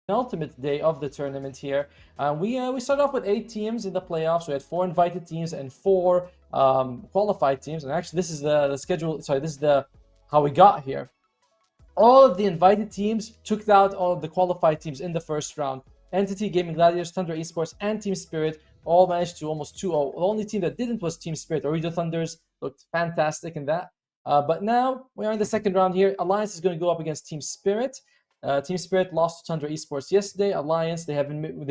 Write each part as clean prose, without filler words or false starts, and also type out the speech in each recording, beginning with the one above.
penultimate day of the tournament here. We started off with 8 teams in the playoffs. We had 4 invited teams and 4 qualified teams. And actually, this is the schedule. Sorry, this is the how we got here. All of the invited teams took out all of the qualified teams in the first round. Entity, Gaming Gladiators, Thunder Esports, and Team Spirit all managed to almost 2-0. The only team that didn't was Team Spirit. Ooredoo Thunders looked fantastic in that. But now we are in the second round here. Alliance is going to go up against Team Spirit. Team Spirit lost to Thunder Esports yesterday. Alliance, they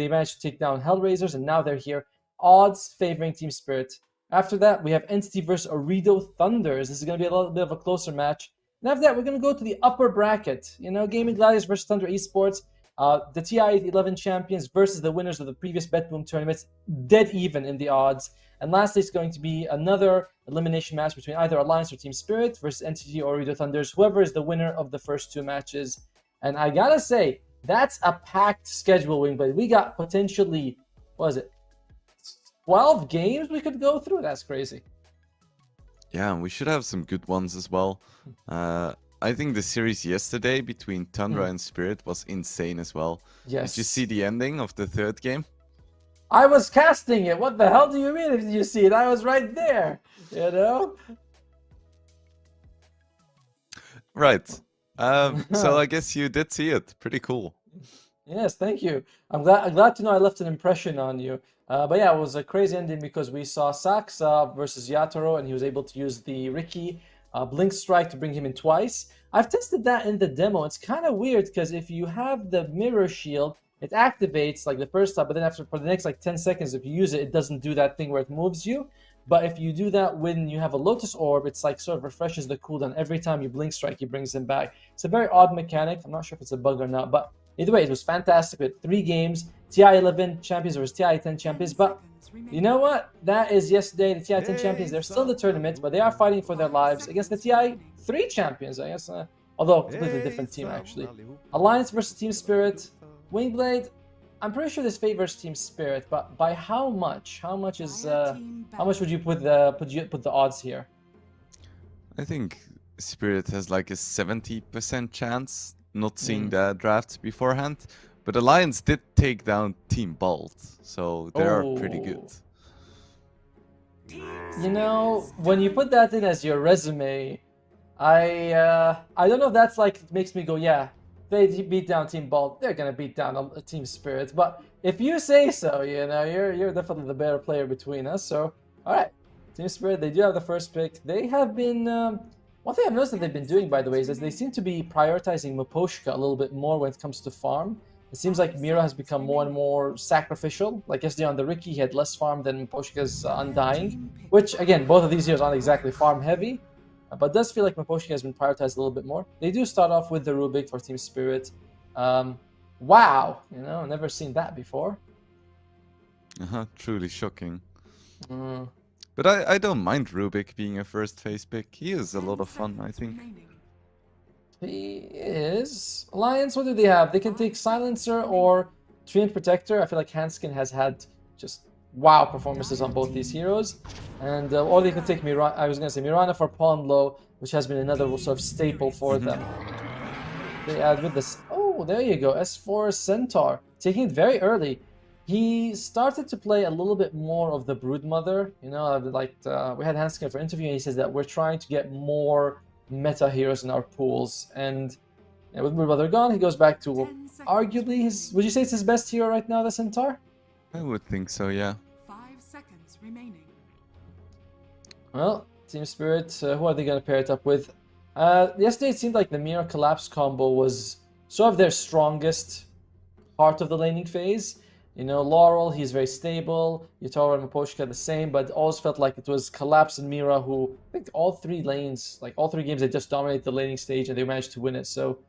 managed to take down Hellraisers, and now they're here. Odds favoring Team Spirit. After that, we have Entity versus Ooredoo Thunders. This is going to be a little bit of a closer match. And after that, we're going to go to the upper bracket. You know, Gaming Gladiators versus Thunder Esports. The TI-11 champions versus the winners of the previous Betboom tournaments. Dead even in the odds. And lastly, it's going to be another elimination match between either Alliance or Team Spirit versus Entity or Ooredoo Thunders. Whoever is the winner of the first 2 matches. And I gotta say, that's a packed schedule, Wingblade. We got potentially, what is it, 12 games we could go through? That's crazy. Yeah, we should have some good ones as well. I think the series yesterday between Tundra and Spirit was insane as well. Yes. Did you see the ending of the 3rd game? I was casting it. What the hell do you mean if you see it? I was right there, you know? Right. So I guess you did see it. Pretty cool. Yes, thank you. I'm glad to know I left an impression on you. But yeah, it was a crazy ending because we saw Sax versus Yatoro, and he was able to use the Ricky Blink Strike to bring him in twice. I've tested that in the demo. It's kind of weird because if you have the Mirror Shield, it activates like the first time, but then for the next like 10 seconds, if you use it, it doesn't do that thing where it moves you. But if you do that when you have a Lotus Orb, it's like sort of refreshes the cooldown. Every time you Blink Strike, he brings him back. It's a very odd mechanic. I'm not sure if it's a bug or not, but either way, it was fantastic. We had 3 games, TI-11 champions versus TI-10 champions. But you know what? That is yesterday. The TI-10 champions, they're still in the tournament, but they are fighting for their lives against the TI-3 champions, I guess. Although, completely different team, actually. Alliance versus Team Spirit. Wingblade, I'm pretty sure this favors Team Spirit, but by how much? How much would you put the odds here? I think Spirit has like a 70% chance, not seeing the drafts beforehand. But Alliance did take down Team Bolt, so they are pretty good. You know, when you put that in as your resume, I don't know if that's like makes me go, yeah, they beat down Team Bolt, they're gonna beat down Team Spirit. But if you say so, you know, you're definitely the better player between us. So, all right, Team Spirit, they do have the first pick. They have been one thing I've noticed that they've been doing, by the way, is that they seem to be prioritizing Miposhka a little bit more when it comes to farm. It seems like Mira has become more and more sacrificial. Like yesterday on the Ricky, he had less farm than Miposhka's Undying, which again, both of these heroes aren't exactly farm heavy. But it does feel like Miposhka has been prioritized a little bit more. They do start off with the Rubik for Team Spirit. Wow, you know, never seen that before. Truly shocking. But I don't mind Rubik being a first phase pick. He is a lot of fun, I think. He is. Alliance, what do they have? They can take Silencer or Treant Protector. I feel like Hanskin has had just wow performances on both these heroes. And or they can take Mirana. I was going to say Mirana for Pawn Low, which has been another sort of staple for them. They add with this. Oh, there you go. S4 Centaur. Taking it very early. He started to play a little bit more of the Broodmother. You know, like we had Hanskin for interview, and he says that we're trying to get more meta heroes in our pools. And with Broodmother gone, he goes back to arguably his. Would you say it's his best hero right now, the Centaur? I would think so, yeah. 5 seconds remaining. Well, Team Spirit, who are they going to pair it up with? Yesterday it seemed like the Mirror Collapse combo was sort of their strongest part of the laning phase. You know, Laurel, he's very stable. Yatoro and Miposhka the same, but it always felt like it was Collapse and Mira who, I think all 3 lanes, like all 3 games, they just dominated the laning stage and they managed to win it. So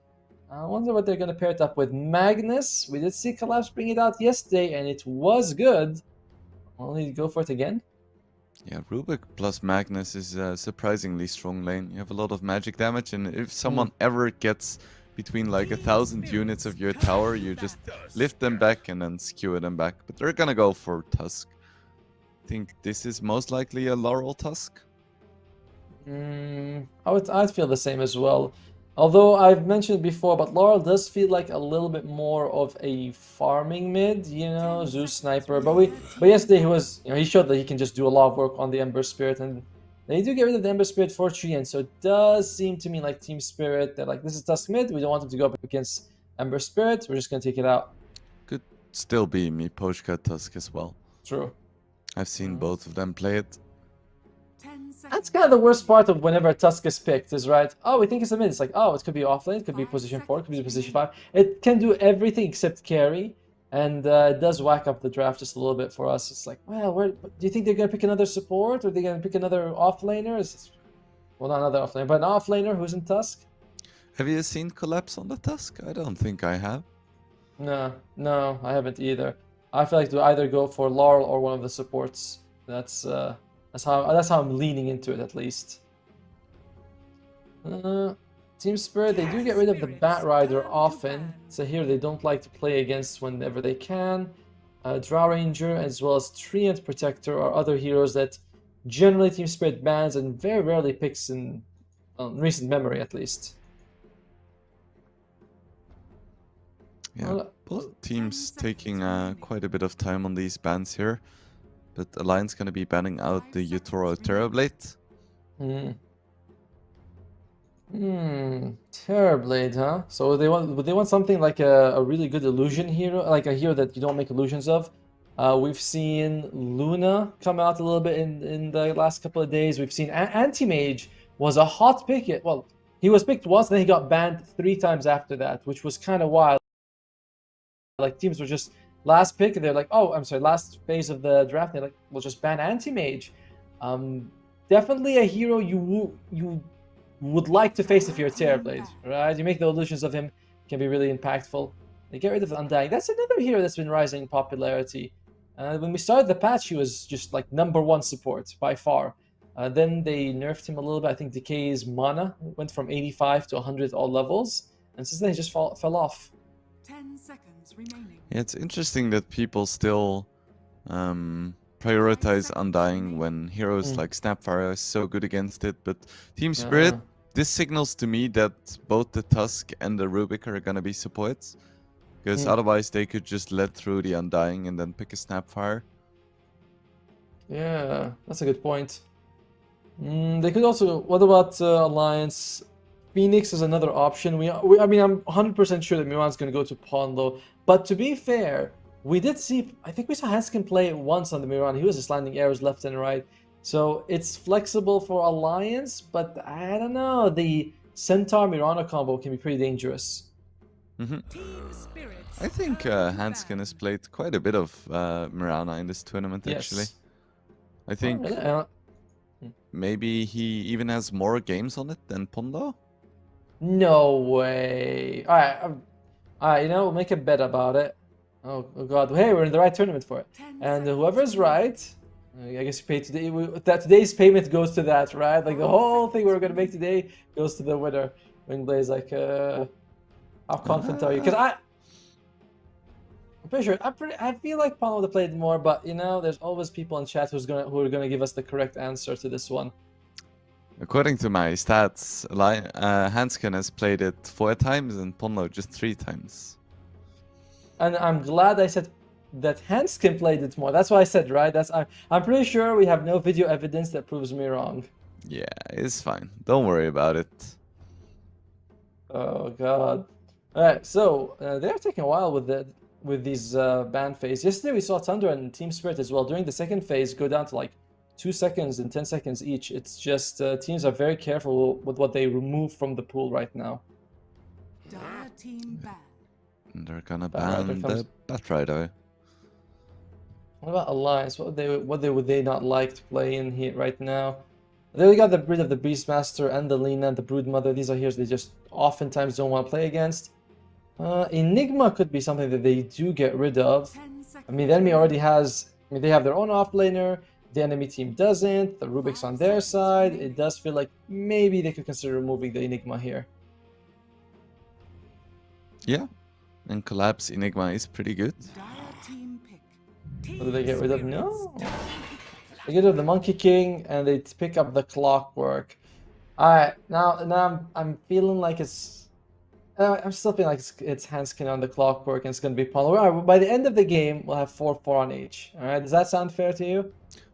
I wonder what they're going to pair it up with. Magnus, we did see Collapse bring it out yesterday and it was good. Only go for it again. Yeah, Rubik plus Magnus is a surprisingly strong lane. You have a lot of magic damage, and if someone ever gets between like 1,000 units of your tower, you just lift them back and then skewer them back. But they're gonna go for Tusk. I think this is most likely a Laurel Tusk. I'd feel the same as well. Although I've mentioned before, but Laurel does feel like a little bit more of a farming mid, you know, Zeus sniper. But yesterday he was, you know, he showed that he can just do a lot of work on the Ember Spirit, and they do get rid of the Ember Spirit for Treant. So it does seem to me like Team Spirit, they're like, this is Tusk mid, we don't want him to go up against Ember Spirit, we're just gonna take it out. Could still be me Poshka Tusk as well. True. I've seen both of them play it. 10 seconds. That's kind of the worst part of whenever Tusk is picked, is right. Oh, we think it's a mid. It's like, oh, it could be offlane, it could be position 4, it could be position 5. It can do everything except carry, and it does whack up the draft just a little bit for us. It's like, well, where do you think they're gonna pick another support, or are they gonna pick another offlaner? Well, not another offlaner, but an offlaner who's in Tusk. Have you seen Collapse on the Tusk? I don't think I have. No, I haven't either. I feel like to either go for Laurel or one of the supports. That's how I'm leaning into it, at least. Team Spirit, they do get rid of the Bat Rider often, so here they don't like to play against whenever they can. Drow Ranger as well as Treant Protector are other heroes that generally Team Spirit bans and very rarely picks in recent memory, at least. Yeah, both teams taking quite a bit of time on these bans here. But Alliance gonna be banning out the Utoro Terrorblade. Terrorblade, huh? So would they want something like a really good illusion hero, like a hero that you don't make illusions of? We've seen Luna come out a little bit in the last couple of days. We've seen Anti-Mage was a hot pick. Well, he was picked once, then he got banned 3 times after that, which was kind of wild. Like, teams were just last pick, they're like, oh, I'm sorry, last phase of the draft, they're like, we'll just ban Anti-Mage. Definitely a hero you would like to face if you're a Terrorblade, right? You make the illusions of him, can be really impactful. They get rid of Undying. That's another hero that's been rising in popularity. When we started the patch, he was just like #1 support by far. Then they nerfed him a little bit. I think Decay's mana went from 85 to 100 all levels, and since then he just fell off. 10 seconds remaining. Yeah, it's interesting that people still prioritize Undying when heroes like Snapfire are so good against it. But Team Spirit, this signals to me that both the Tusk and the Rubik are gonna be supports. Because otherwise they could just let through the Undying and then pick a Snapfire. Yeah, that's a good point. They could also... What about Alliance? Phoenix is another option. I mean, I'm 100% sure that Miran's going to go to Ponlo. But to be fair, we did see... I think we saw Hanskin play once on the Miran. He was just landing arrows left and right. So it's flexible for Alliance, but I don't know. The Centaur-Mirana combo can be pretty dangerous. I think Hanskin has played quite a bit of Mirana in this tournament, actually. I think maybe he even has more games on it than Pondo. No way. Alright, you know, we'll make a bet about it. Oh god, hey, we're in the right tournament for it. And whoever's right, I guess you pay today. Today's payment goes to that, right? Like the whole thing we're gonna make today goes to the winner. Wingblade's like, how confident are you? Because I'm pretty sure. I feel like Pano would have played more, but you know, there's always people in chat who are gonna give us the correct answer to this one. According to my stats, Hanskin has played it 4 times and Ponlo just 3 times. And I'm glad I said that Hanskin played it more. That's what I said, right? I'm pretty sure we have no video evidence that proves me wrong. Yeah, it's fine. Don't worry about it. Oh god. Alright, so they're taking a while with these ban phase. Yesterday we saw Thunder and Team Spirit as well. During the second phase, go down to like 2 seconds and 10 seconds each. It's just teams are very careful with what they remove from the pool right now. Dire team ban. And they're gonna ban the Batrider. What about Alliance? What would they not like to play in here right now? They got rid of the Beastmaster and the Lina and the Broodmother. These are heroes they just oftentimes don't want to play against. Enigma could be something that they do get rid of. I mean, the enemy already has... I mean, they have their own offlaner. The enemy team doesn't. The Rubik's on their side. It does feel like maybe they could consider removing the Enigma here. Yeah. And Collapse Enigma is pretty good. What do they get rid of? No. They get rid of the Monkey King and they pick up the Clockwork. All right, now I'm feeling like it's. I'm still feeling like it's Hanskin on the clockwork, and it's gonna be Paul. All right, by the end of the game, we'll have 4-4 on each. All right, does that sound fair to you?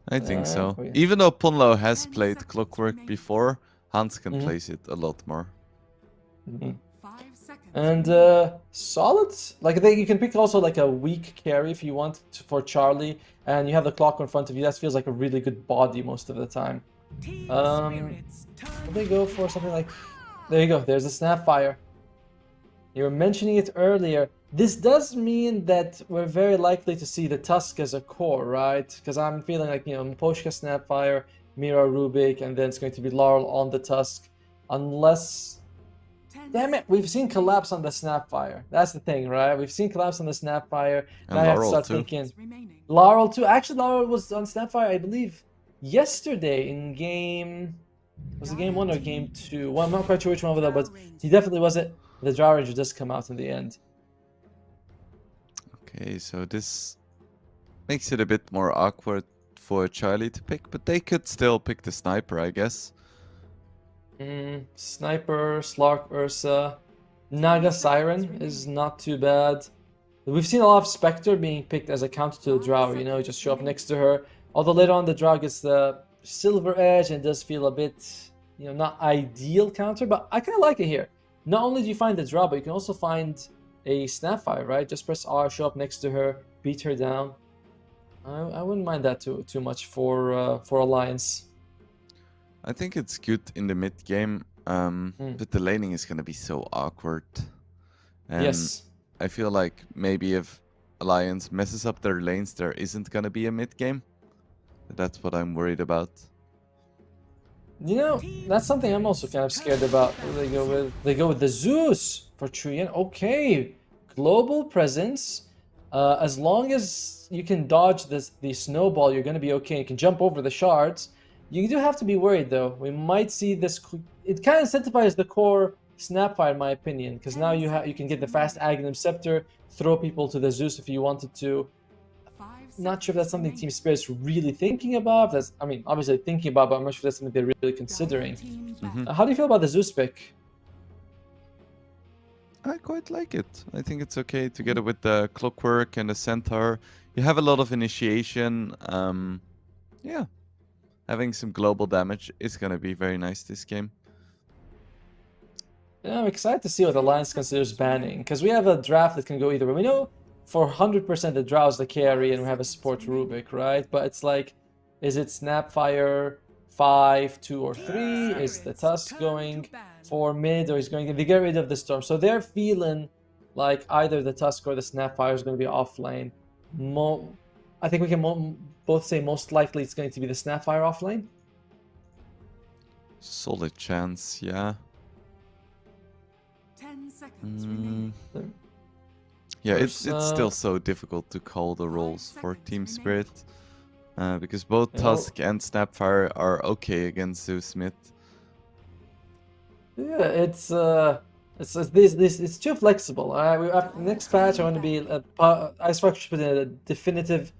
I think so. Okay. Even though Punlo has 10 played seconds Clockwork remaining. before, Hansken Mhm. plays it a lot more. 5 seconds. And remaining. solid. Like you can pick also like a weak carry if you want for Charlie, and you have the clock in front of you. That feels like a really good body most of the time. Team Um, spirits turn they go for something like. There you go. There's a Snapfire. You were mentioning it earlier. This does mean that we're very likely to see the Tusk as a core, right? Because I'm feeling like, Poshka Snapfire, Mira Rubik, and then it's going to be Laurel on the Tusk. Unless... 10 Damn it, we've seen seconds collapse on the Snapfire. That's the thing, right? We've seen collapse on the Snapfire. And Now I have to Laurel start too. thinking... remaining. Laurel too. Actually, Laurel was on Snapfire, I believe, yesterday in game... Was it game 1 or game 2? Well, I'm not quite sure which one of them, but he definitely wasn't. The Drow Ranger does come out in the end. Okay, so this makes it a bit more awkward for Charlie to pick, but they could still pick the sniper, I guess. Sniper, Slark, Ursa, Naga Siren is not too bad. We've seen a lot of Spectre being picked as a counter to the Drow, just show up next to her. Although later on the Drow gets the Silver Edge and does feel a bit, not ideal counter, but I kind of like it here. Not only do you find the Drow, but you can also find a Snapfire, right? Just press R, show up next to her, beat her down. I wouldn't mind that too much for Alliance. I think it's good in the mid game, but the laning is going to be so awkward. And Yes. I feel like maybe if Alliance messes up their lanes, there isn't going to be a mid game. That's what I'm worried about. That's something I'm also kind of scared about. What do they go with the Zeus for Trian. Okay, global presence. As long as you can dodge the snowball, you're gonna be okay. You can jump over the shards. You do have to be worried though. We might see this. It kind of incentivizes the core Snapfire, in my opinion, because now you can get the fast Aghanim Scepter, throw people to the Zeus if you wanted to. 5 Not sure if that's something seconds Team Spirit's really thinking about. Obviously thinking about, but I'm not sure that's something they're really considering. remaining. Team battle. How do you feel about the Zeus pick? I quite like it. I think it's okay together with the Clockwork and the Centaur. You have a lot of initiation. Yeah. Having some global damage is going to be very nice this game. Yeah, I'm excited to see what Alliance considers banning, because we have a draft that can go either way. We know for 100% the Drow's the carry and we have a support Rubik, right? But it's like, is it Snapfire 5, 2, or 3? Is the Tusk going for mid, or is going to get rid of the Storm? So they're feeling like either the Tusk or the Snapfire is going to be off lane. I think we can both say most likely it's going to be the Snapfire off lane. Solid chance, yeah. 10 seconds remaining. Yeah, it's still Ursa. so difficult to call the roles for seconds Team remaining. Spirit. Because both Tusk and Snapfire are okay against Zeus Smith. Yeah, it's too flexible. Next patch, I want to be. I should put in a definitive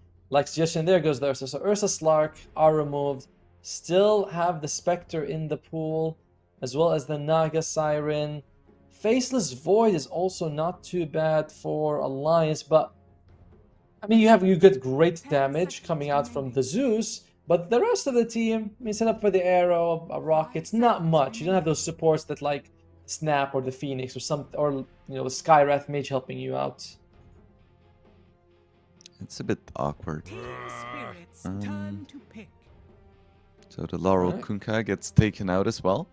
suggestion. There goes the Ursa. So Ursa Slark are removed. Still have the Spectre in the pool, as well as the Naga Siren. Faceless Void is also not too bad for Alliance, but you get great damage coming out from the Zeus. But the rest of the team, set up for the Arrow, Rockets, not much. You don't have those supports that like Snap or the Phoenix or the Skywrath Mage helping you out. It's a bit awkward. Team spirits turn to pick. So the Laurel Alright. Kunkka gets taken out as well.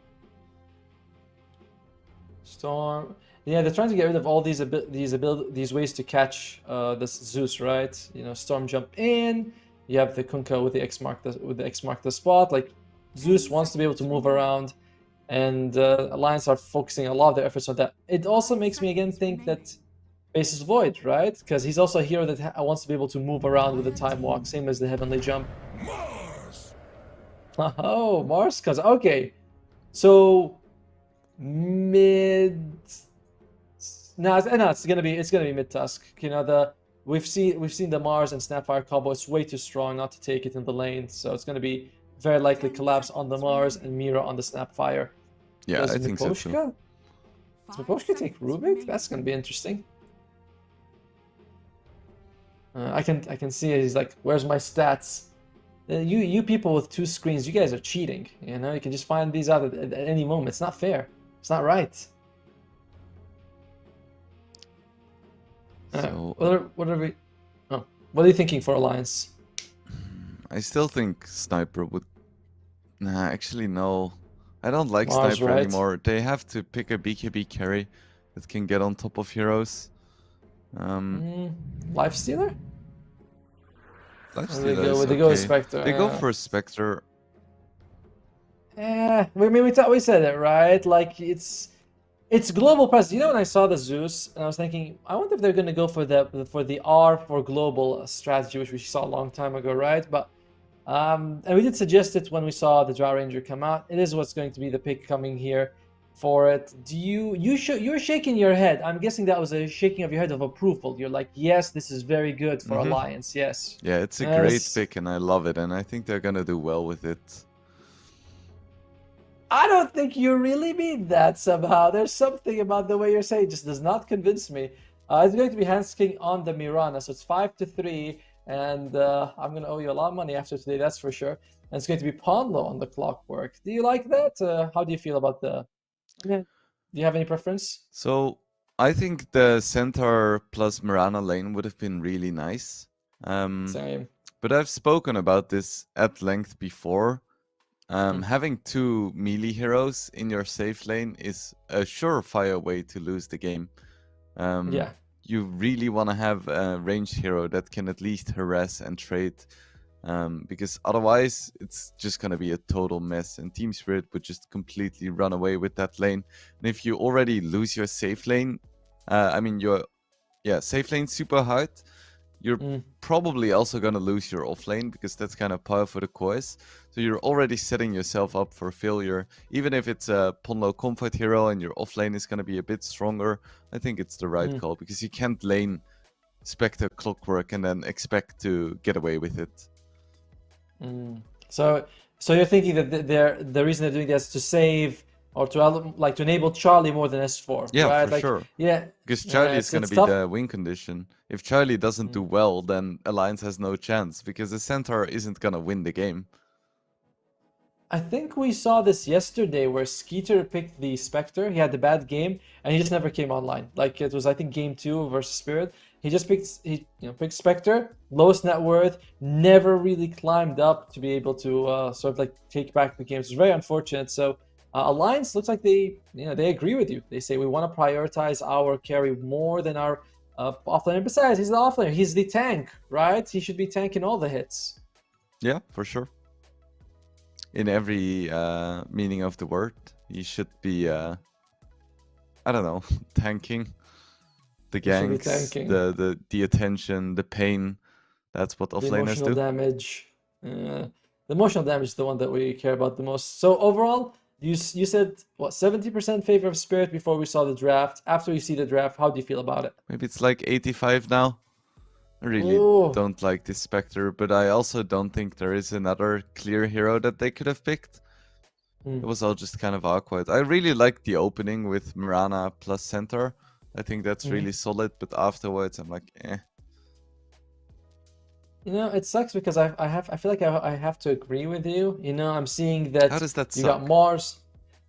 Storm. Yeah, they're trying to get rid of all these ways to catch this Zeus, right? Storm jump in. You have the Kunkka with the X mark the spot. Like Zeus wants to be able to move around, and Alliance are focusing a lot of their efforts on that. It also makes me again think that Faceless Void, right? Because he's also a hero that wants to be able to move around with the Time Walk, same as the Heavenly Jump. Oh, Mars comes. Okay, so mid. No, it's gonna be mid Tusk. We've seen the Mars and Snapfire combo. It's way too strong not to take it in the lane, so it's gonna be very likely collapse on the Mars and Mira on the Snapfire. Yeah, Does I think so too. Miposhka? Does Miposhka take Rubik? That's gonna be interesting. I can see it. He's like, where's my stats? You people with 2 screens, you guys are cheating. You know, you can just find these out at any moment. It's not fair. It's not right. So What are we? Oh, what are you thinking for Alliance? I still think Sniper would. Nah, actually no. I don't like Mars, Sniper right? anymore. They have to pick a BKB carry that can get on top of heroes. Life Stealer? Or Lifestealer is they go with okay. Spectre. They go for Spectre. I mean, we said it right. Like it's global presence. You know, when I saw the Zeus, and I was thinking, I wonder if they're gonna go for the R for global strategy, which we saw a long time ago, right? But and we did suggest it when we saw the Drow Ranger come out. It is what's going to be the pick coming here for it. Do you're shaking your head? I'm guessing that was a shaking of your head of approval. You're like, yes, this is very good for Alliance. Yes. Yeah, it's a Yes. great pick and I love it, and I think they're gonna do well with it. I don't think you really mean that somehow. There's something about the way you're saying just does not convince me. It's going to be Hans King on the Mirana, so it's 5-3, and I'm going to owe you a lot of money after today, that's for sure. And it's going to be Ponlo on the Clockwork. Do you like that? How do you feel about the... Yeah. Do you have any preference? So I think the Centaur plus Mirana lane would have been really nice. Same. But I've spoken about this at length before. Having 2 melee heroes in your safe lane is a surefire way to lose the game. Yeah. You really want to have a ranged hero that can at least harass and trade, because otherwise it's just going to be a total mess, and Team Spirit would just completely run away with that lane. And if you already lose your safe lane, your safe lane super hard, you're probably also going to lose your offlane, because that's kind of par for the course. So you're already setting yourself up for failure. Even if it's a Ponlo comfort hero and your offlane is going to be a bit stronger, I think it's the right call, because you can't lane Spectre Clockwork and then expect to get away with it. So you're thinking that the reason they're doing that is to save or to enable Charlie more than S4. Yeah, right? for sure. Yeah, because Charlie is going to be tough. the win condition. If Charlie doesn't do well, then Alliance has no chance, because the Centaur isn't going to win the game. I think we saw this yesterday where Skeeter picked the Spectre. He had the bad game and he just never came online. Like it was, I think, game 2 versus Spirit. He just picked Spectre, lowest net worth, never really climbed up to be able to sort of like take back the game. It's very unfortunate. So Alliance looks like they agree with you. They say we want to prioritize our carry more than our offlaner. Besides, he's the offlaner. He's the tank, right? He should be tanking all the hits. Yeah, for sure. In every meaning of the word, he should be, I don't know, tanking. The ganks, the attention, the pain. That's what offlaners do. The emotional damage. The emotional damage is the one that we care about the most. So overall, you said, what, 70% favor of Spirit before we saw the draft. After you see the draft, how do you feel about it? Maybe it's like 85 now. I really don't like this Spectre, but I also don't think there is another clear hero that they could have picked. It was all just kind of awkward. I really like the opening with Mirana plus Centaur. I think that's really solid, but afterwards I'm like, eh. You know, it sucks because I feel like I have to agree with you. You know, I'm seeing that. How does that you suck? got Mars.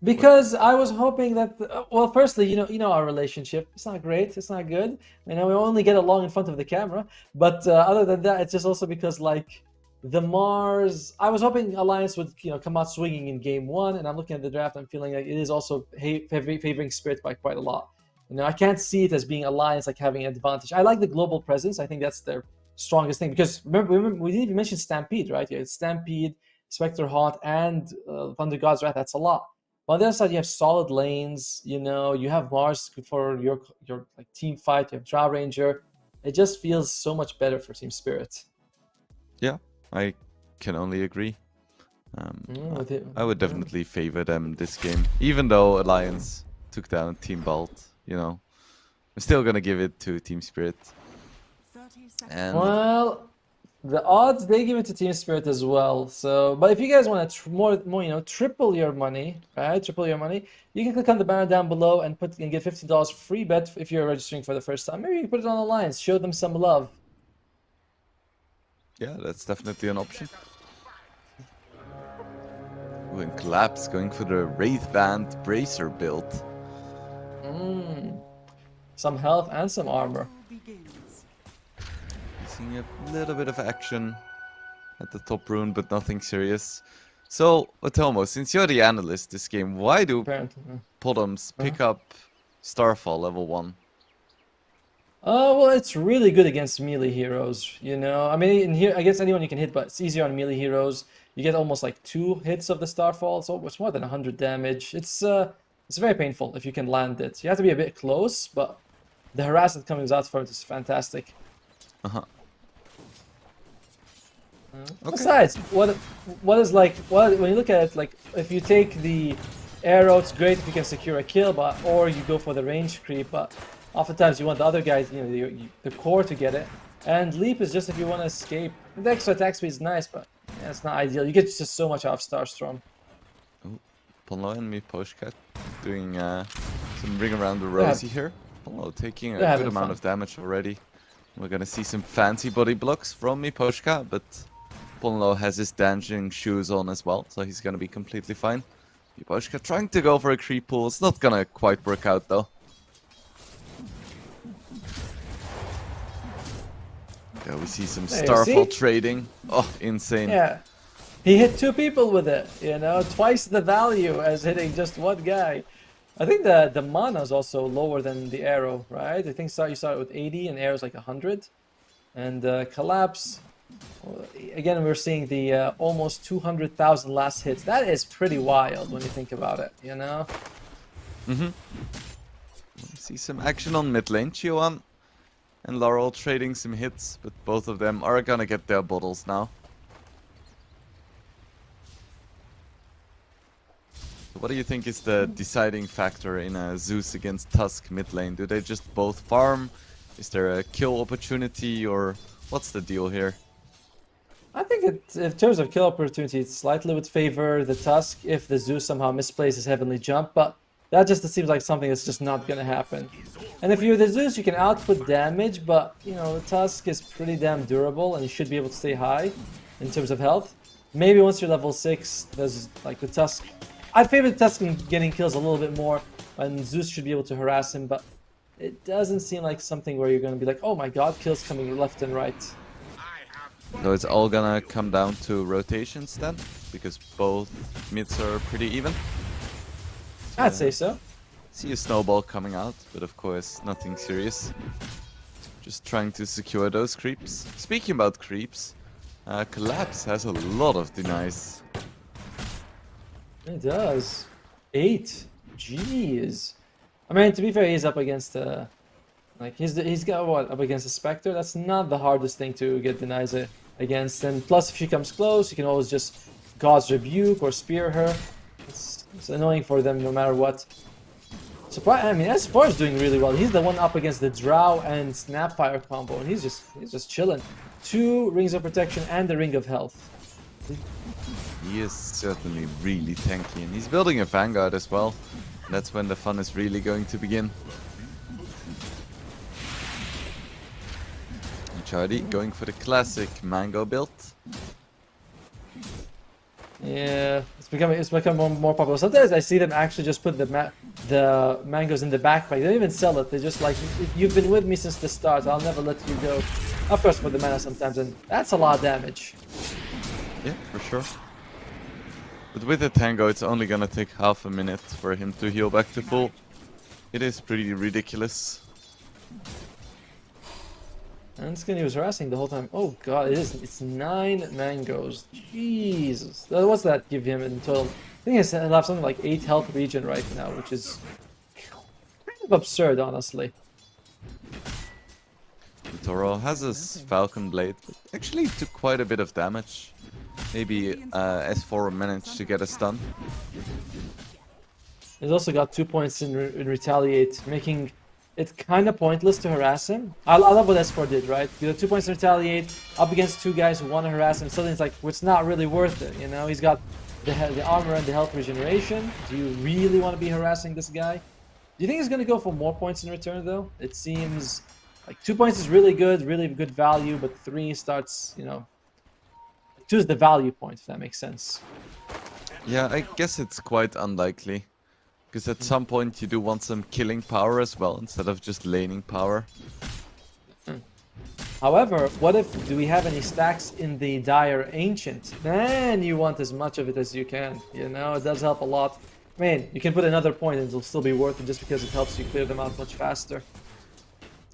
Because I was hoping that, well, firstly, you know our relationship. It's not great. It's not good. You know, we only get along in front of the camera. But other than that, it's just also because, like, the Mars... I was hoping Alliance would, come out swinging in game 1. And I'm looking at the draft. I'm feeling like it is also favoring Spirit by quite a lot. You know, I can't see it as being Alliance, like, having an advantage. I like the global presence. I think that's their strongest thing. Because, remember we didn't even mention Stampede, right? Yeah, it's Stampede, Spectre Haunt, and Thunder God's Wrath. That's a lot. On the other side, you have solid lanes. You have Mars for your like team fight. You have Drow Ranger. It just feels so much better for Team Spirit. Yeah, I can only agree. I would definitely favor them this game, even though Alliance took down Team Balt. I'm still gonna give it to Team Spirit. seconds. And Well, The odds they give it to Team Spirit as well. So, but if you guys want to more, triple your money, right? Triple your money. You can click on the banner down below and get $50 free bet if you're registering for the first time. Maybe you can put it on Alliance, show them some love. Yeah, that's definitely an option. Ooh, and Collapse going for the Wraith Band Bracer build. Some health and some armor. Begins. Seeing a little bit of action at the top rune, but nothing serious. So, Otomo, since you're the analyst this game, why do Apparently. Podoms pick up Starfall level 1? Well, it's really good against melee heroes, I mean, in here, against anyone you can hit, but it's easier on melee heroes. You get almost like 2 hits of the Starfall, so it's more than 100 damage. It's very painful if you can land it. You have to be a bit close, but the harass that comes out from it is fantastic. Uh-huh. Besides, when you look at it, like if you take the arrow, it's great if you can secure a kill, or you go for the range creep, but oftentimes you want the other guys, the core to get it. And leap is just if you want to escape. The extra attack speed is nice, but yeah, it's not ideal. You get just so much out of Starstorm. Oh, Ponlo and me Postcat doing some ring around the rosy here. Ponlo taking a good amount of damage already. We're gonna see some fancy body blocks from Miposhka, but Ponlo has his dancing shoes on as well, so he's gonna be completely fine. Miposhka trying to go for a creep pull. It's not gonna quite work out though. Yeah, we see some Starfall trading. Oh, insane. Yeah. He hit 2 people with it, twice the value as hitting just one guy. I think the mana is also lower than the arrow, right? I think you start with 80 and arrow's like 100. And Collapse, again, we're seeing the almost 200,000 last hits. That is pretty wild when you think about it, See some action on mid lane. Chioan and Laurel trading some hits, but both of them are gonna get their bottles now. So what do you think is the deciding factor in a Zeus against Tusk mid lane? Do they just both farm? Is there a kill opportunity, or what's the deal here? I think in terms of kill opportunity, it slightly would favor the Tusk if the Zeus somehow misplays his Heavenly Jump, but that just seems like something that's just not going to happen. And if you're the Zeus, you can output damage, but, the Tusk is pretty damn durable, and you should be able to stay high in terms of health. Maybe once you're level 6, there's, like, the Tusk. I'd favor the Tusk in getting kills a little bit more, and Zeus should be able to harass him, but it doesn't seem like something where you're going to be like, oh my god, kills coming left and right. So it's all gonna come down to rotations then? Because both mids are pretty even? I'd say so. See a snowball coming out, but of course nothing serious. Just trying to secure those creeps. Speaking about creeps, Collapse has a lot of denies. It does. 8. Jeez. I mean, to be fair, he's up against he's got what, up against a Spectre? That's not the hardest thing to get denies against. And plus, if she comes close, you can always just God's Rebuke or Spear her. It's annoying for them no matter what. I mean, S4 is doing really well. He's the one up against the Drow and Snapfire combo, and he's just chilling. 2 Rings of Protection and the Ring of Health. He is certainly really tanky, and he's building a Vanguard as well. That's when the fun is really going to begin. Chardy going for the classic mango build. Yeah, it's become more popular. Sometimes I see them actually just put the mangoes in the backpack. They don't even sell it. They just like, you've been with me since the start. I'll never let you go. Of course, for the mana sometimes, and that's a lot of damage. Yeah, for sure. But with the Tango, it's only gonna take half a minute for him to heal back to full. It is pretty ridiculous. And Skinny was harassing the whole time. Oh god, it's 9 mangoes. Jesus. What's that give him in total? I think he'll have something like 8 health regen right now, which is kind of absurd, honestly. Toro has his Falcon Blade, but actually took quite a bit of damage. Maybe S4 managed to get a stun. He's also got 2 points in Retaliate, making it's kind of pointless to harass him. I love what S4 did, right? You know, 2 points to retaliate up against two guys who want to harass him. Suddenly it's like, well, it's not really worth it. You know, he's got the armor and the health regeneration. Do you really want to be harassing this guy? Do you think he's going to go for more points in return, though? It seems like 2 points is really good value, but 3 starts, you know, 2 is the value point, if that makes sense. Yeah, I guess it's quite unlikely. Because at some point you do want some killing power as well, instead of just laning power. However, what if, do we have any stacks in the Dire Ancient? Then you want as much of it as you can, you know, it does help a lot. I mean, you can put another point and it'll still be worth it just because it helps you clear them out much faster.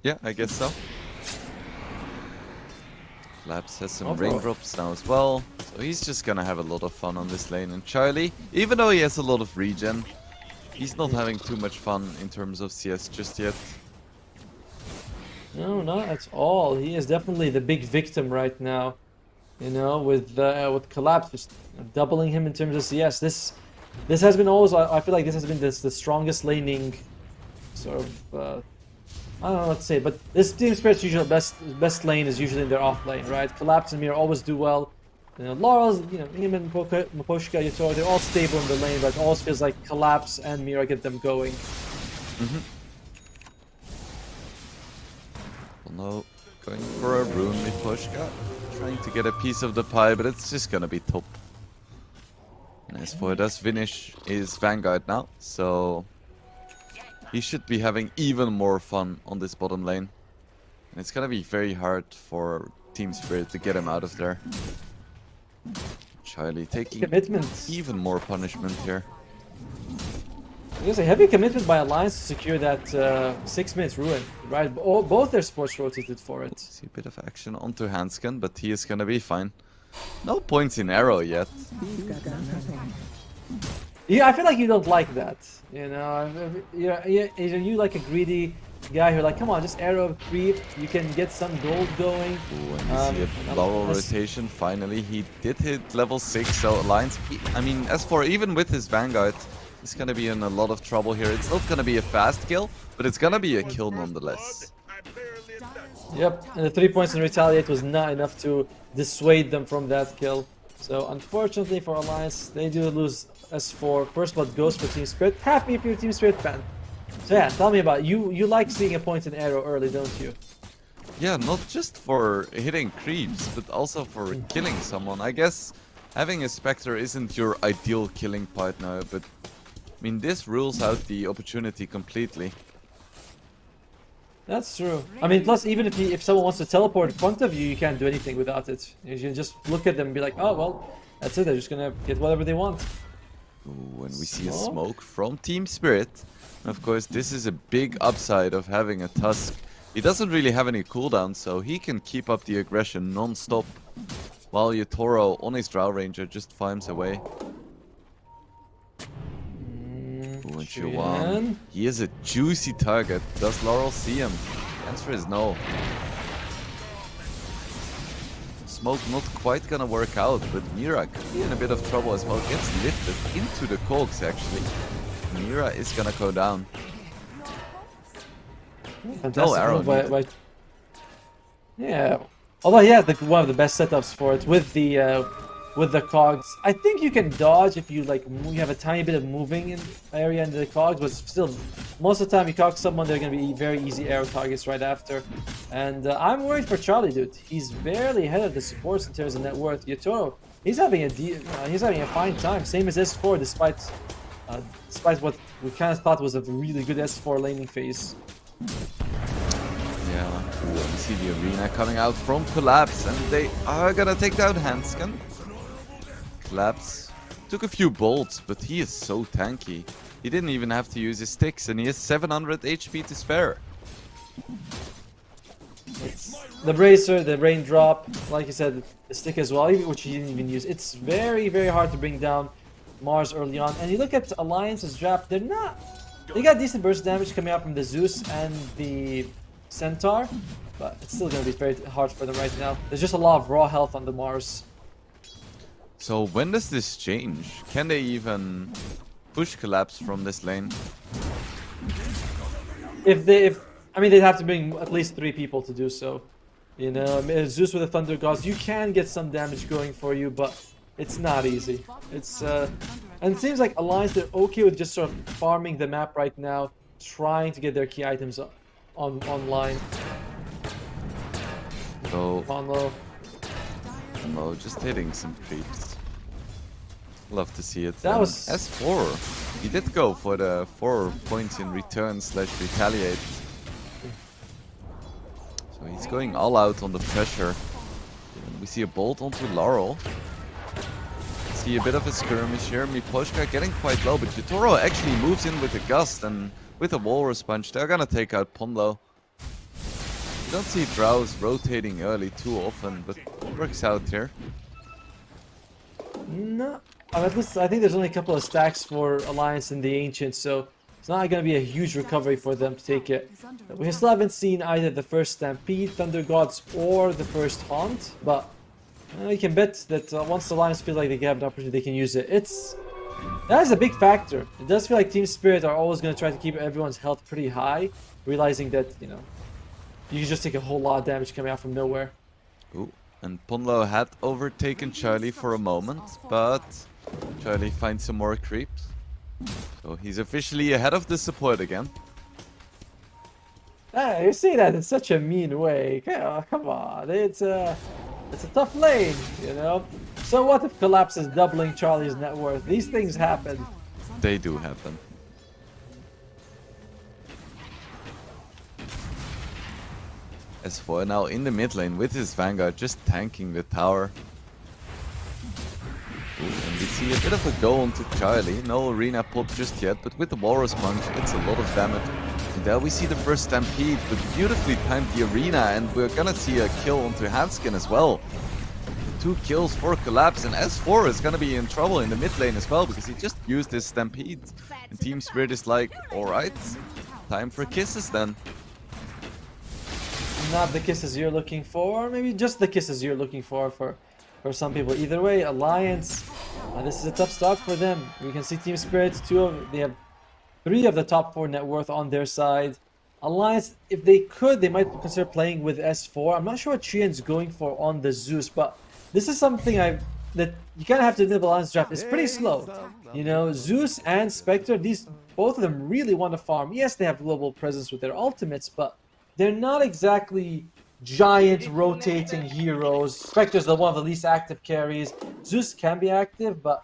Yeah, I guess so. Labs has some Overall. raindrops now as well, so he's just gonna have a lot of fun on this lane. And Charlie, even though he has a lot of regen, he's not having too much fun in terms of CS just yet. No, not at all. He is definitely the big victim right now. You know, with Collapse just doubling him in terms of CS. This has been always. I feel like this has been the strongest laning sort of. I don't know what to say, but this Team Spirit's usual best lane is usually in their off lane, right? Collapse and Mira always do well. You know, Laurel's, you know, him and Maposhka, Yatoro, they're all stable in the lane, but it always feels like Collapse and Mira get them going. Well, no, going for a rune Maposhka, trying to get a piece of the pie, but it's just gonna be top. And as for does finish his Vanguard now, so he should be having even more fun on this bottom lane. And it's gonna be very hard for Team Spirit to get him out of there. Charlie taking Commitment. even more punishment here. There's a heavy commitment by Alliance to secure that 6 minutes ruin, right? Both their sports rotated for it. See a bit of action onto Hansken, but he is gonna be fine. No points in arrow yet. Yeah, I feel like you don't like that. You know, you like a greedy guy who like, come on, just arrow creep. You can get some gold going. Ooh, and we see a Laurel rotation. Finally, he did hit level 6. So Alliance, I mean, as for even with his Vanguard, he's gonna be in a lot of trouble here. It's not gonna be a fast kill, but it's gonna be a kill nonetheless. Yep, and the 3 points in retaliate was not enough to dissuade them from that kill. So unfortunately for Alliance, they do lose S4. First blood goes for Team Spirit. Happy if you're a Team Spirit fan. So yeah, tell me about it. You like seeing a point in arrow early, don't you? Yeah, not just for hitting creeps, but also for killing someone. I guess having a Spectre isn't your ideal killing partner, but I mean, this rules out the opportunity completely. That's true. I mean, plus even if someone wants to teleport in front of you, you can't do anything without it. You can just look at them and be like, oh well, that's it. They're just gonna get whatever they want. Ooh, and we see a smoke from Team Spirit. And of course, this is a big upside of having a Tusk. He doesn't really have any cooldown, so he can keep up the aggression non-stop, while Yatoro on his Drow Ranger just farms away. Ooh, and Chuan. He is a juicy target. Does Laurel see him? The answer is no. Smoke not quite gonna work out, but Mira could be in a bit of trouble as well. Gets lifted into the cogs actually. Mira is gonna go down. Fantastic arrow move by yeah. Although he has one of the best setups for it with the cogs. I think you can dodge if you like you have a tiny bit of moving in area in the cogs, but still, most of the time you cog someone, they're gonna be very easy arrow targets right after. And I'm worried for Charlie, dude. He's barely ahead of the supports in terms of net worth. Yatoro, he's having a fine time, same as S4, despite what we kind of thought was a really good S4 laning phase. Yeah, ooh, we see the arena coming out from Collapse, and they are gonna take down Hansken. Collapse took a few bolts, but he is so tanky. He didn't even have to use his sticks, and he has 700 HP to spare. It's the bracer, the raindrop, like you said, the stick as well, which he didn't even use. It's very, very hard to bring down Mars early on. And you look at Alliance's draft, they got decent burst damage coming out from the Zeus and the Centaur, but it's still going to be very hard for them right now. There's just a lot of raw health on the Mars. So when does this change? Can they even push Collapse from this lane? If I mean, they'd have to bring at least 3 people to do so. You know, I mean, Zeus with the Thunder Gods, you can get some damage going for you, but it's not easy. It's and it seems like Alliance, they're okay with just sort of farming the map right now, trying to get their key items online. So, On low. oh, just hitting some creeps. Love to see it. That And was S4. He did go for the 4 points in return / retaliate. So he's going all out on the pressure. And we see a bolt onto Laurel. See a bit of a skirmish here. Miposhka getting quite low, but Yutoro actually moves in with a gust, and with a Walrus Punch, they're gonna take out Ponlo. You don't see Drows rotating early too often, but it works out here. No, at least I think there's only a couple of stacks for Alliance in the Ancient, so it's not going to be a huge recovery for them to take it. We still haven't seen either the first Stampede, Thunder Gods, or the first Haunt, but you can bet that once the Alliance feel like they have an opportunity, they can use it. That is a big factor. It does feel like Team Spirit are always going to try to keep everyone's health pretty high, realizing that, you know, you can just take a whole lot of damage coming out from nowhere. Ooh, and Ponlo had overtaken Charlie for a moment, but Charlie finds some more creeps. So he's officially ahead of the support again. Ah, you say that in such a mean way. Come on, it's a tough lane, you know. So what if Collapse is doubling Charlie's net worth? These things happen. They do happen. S4 now in the mid lane with his Vanguard, just tanking the tower. Ooh, and we see a bit of a go onto Charlie. No arena pop just yet, but with the Walrus Punch, it's a lot of damage. And there we see the first Stampede, but beautifully timed the arena, and we're gonna see a kill onto Hanskin as well. 2 kills for Collapse, and S4 is gonna be in trouble in the mid lane as well, because he just used his Stampede. And Team Spirit is like, alright, time for kisses then. Not the kisses you're looking for, or maybe just the kisses you're looking for some people. Either way, Alliance, this is a tough start for them. We can see Team Spirit, they have 3 of the top 4 net worth on their side. Alliance, if they could, they might consider playing with S4. I'm not sure what Chien's going for on the Zeus, but this is something that you kind of have to admit. The Alliance draft is pretty slow. You know, Zeus and Spectre, both of them really want to farm. Yes, they have global presence with their ultimates, but they're not exactly giant rotating heroes. Spectre's one of the least active carries. Zeus can be active, but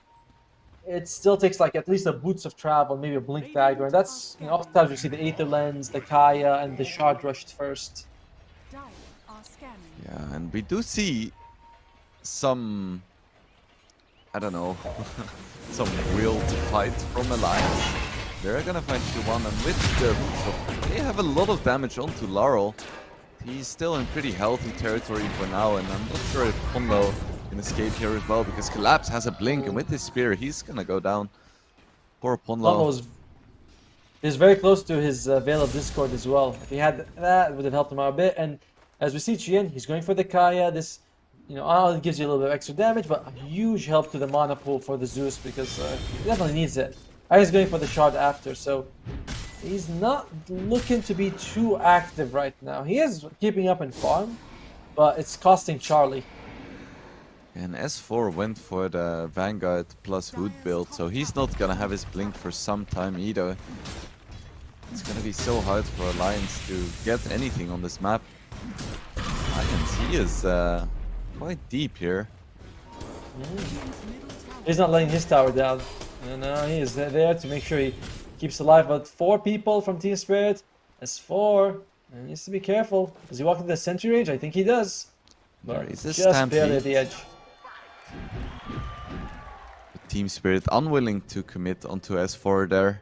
it still takes like at least a Boots of Travel, maybe a Blink Dagger. And that's, you know, oftentimes you see the Aether Lens, the Kaya, and the Shard Rushed first. Yeah, and we do see some, I don't know, some will to fight from Alliance. They're gonna find Shuwan, and with the so they have a lot of damage onto Laurel. He's still in pretty healthy territory for now, and I'm not sure if Ponlo can escape here as well, because Collapse has a blink, and with his spear, he's gonna go down. Poor Ponlo. Is very close to his Veil of Discord as well. If he had that, it would have helped him out a bit. And as we see Chien, he's going for the Kaya. This, you know, it gives you a little bit of extra damage, but a huge help to the mana pool for the Zeus, because he definitely needs it. He's going for the shard after, so he's not looking to be too active right now. He is keeping up in farm, but it's costing Charlie. And S4 went for the Vanguard plus Hood build, so he's not gonna have his blink for some time either. It's gonna be so hard for Alliance to get anything on this map. He is quite deep here. He's not letting his tower down. You know, he is there to make sure he keeps alive. But 4 people from Team Spirit. S4 he needs to be careful. Does he walk into the sentry range? I think he does. But just barely at the edge. Team Spirit unwilling to commit onto S4 there.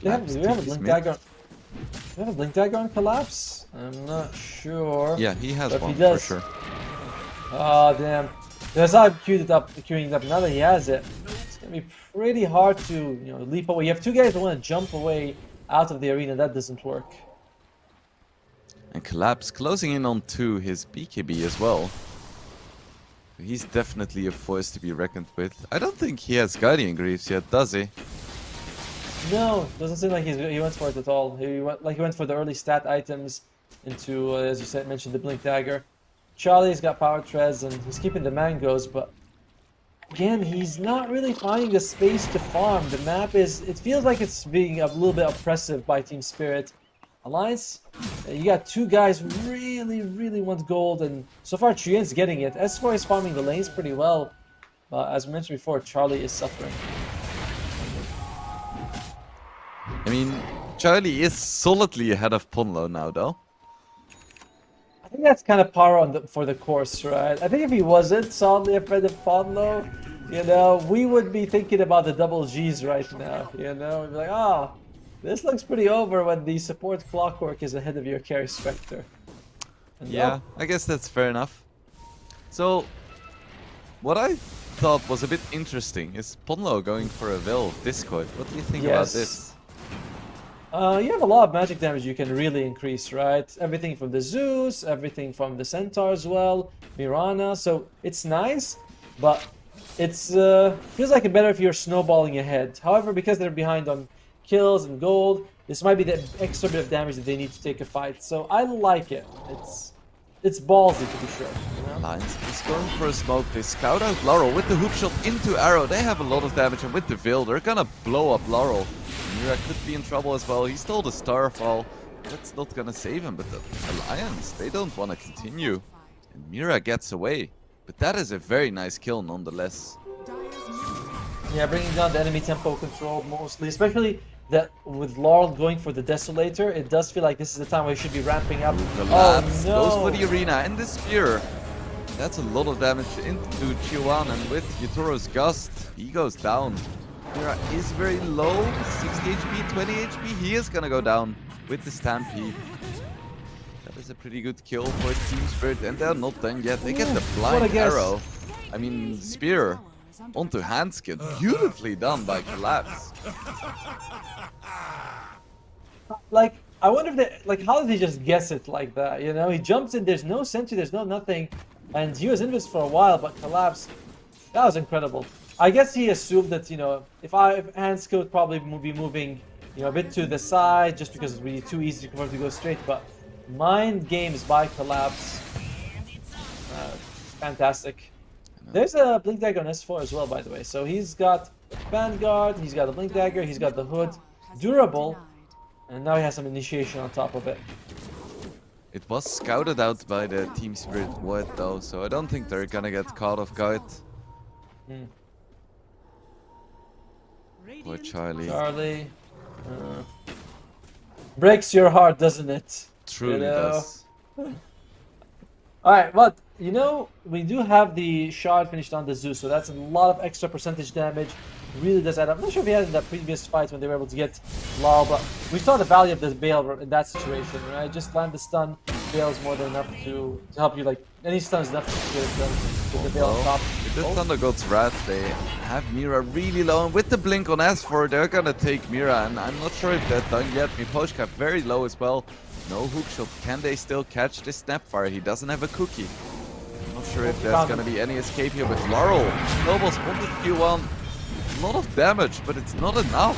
Do we have a blink dagger? Do we have a blink dagger on Collapse? I'm not sure. Yeah, he has one he does, for sure. Oh damn! Because I queued it up. Now that he has it, it's gonna be pretty hard to, you know, leap away. You have 2 guys that want to jump away out of the arena. That doesn't work. And Collapse closing in on his BKB as well. He's definitely a force to be reckoned with. I don't think he has Guardian Greaves yet, does he? No, doesn't seem like he went for it at all. He went for the early stat items into, as you said, mentioned the Blink Dagger. Charlie's got power treads and he's keeping the mangoes, but again, he's not really finding the space to farm. The map it feels like it's being a little bit oppressive by Team Spirit. Alliance, you got two guys who really want gold, and so far Trien's getting it. S4 is farming the lanes pretty well, but as mentioned before, Charlie is suffering. I mean, Charlie is solidly ahead of Ponlo now, though. I think that's kind of par for the course, right? I think if he wasn't solidly ahead of Ponlo, you know, we would be thinking about the double G's right now. You know, we'd be like, oh, this looks pretty over when the support Clockwork is ahead of your carry Spectre. And Yeah, I guess that's fair enough. So, what I thought was a bit interesting is Ponlo going for a Vil Discord. What do you think about this? You have a lot of magic damage you can really increase, right? Everything from the Zeus, everything from the Centaur as well, Mirana. So it's nice, but it's feels like it better if you're snowballing ahead. However, because they're behind on kills and gold, this might be the extra bit of damage that they need to take a fight. So I like it. It's ballsy to be sure. You know? Alliance is going for a smoke. They scout out Laurel with the hook shot into Arrow. They have a lot of damage, and with the Vil, they're gonna blow up Laurel. Mira could be in trouble as well. He stole the Starfall. That's not gonna save him, but the Alliance, they don't want to continue. And Mira gets away. But that is a very nice kill nonetheless. Yeah, bringing down the enemy tempo control mostly, especially that with Laurel going for the Desolator, it does feel like this is the time where he should be ramping up. Collapse. Oh no! Goes for the arena and the spear. That's a lot of damage into Chiwan, and with Yutoro's Gust, he goes down. Mira is very low, 60 HP, 20 HP. He is gonna go down with the Stampede. That is a pretty good kill for Team Spirit, and they're not done yet. They get the blind arrow. I mean, spear onto Handskin. Beautifully done by Collapse. Like, I wonder if they, like, how did he just guess it like that? You know, he jumps in, there's no sentry, there's no nothing, and he was in this for a while, but Collapse, that was incredible. I guess he assumed that, you know, if Handskin would probably be moving, you know, a bit to the side, just because it would be too easy for him to go straight, but mind games by Collapse. Fantastic. There's a Blink Dagger on S4 as well, by the way. So he's got Vanguard, he's got the Blink Dagger, he's got the Hood. Durable, and now he has some initiation on top of it. It was scouted out by the Team Spirit Ward though, so I don't think they're gonna get caught off guard. Poor Charlie. Breaks your heart, doesn't it? Truly does. Alright, but you know, we do have the shard finished on the Zeus, so that's a lot of extra percentage damage. Really does add up. I'm not sure if he had in that previous fight when they were able to get Laurel, but we saw the value of this Bale in that situation, right? Just land the stun. Bale is more than enough to help you. Like, any stun is enough to get it done with the Bale on top. With the Thunder God's Wrath, they have Mira really low, and with the blink on S4, they're gonna take Mira, and I'm not sure if they're done yet. Miposhka very low as well. No hook shot. Can they still catch the Snapfire? He doesn't have a cookie. I'm not sure if there's gonna be any escape here with Laurel. Nobles wanted Q1. A lot of damage, but it's not enough.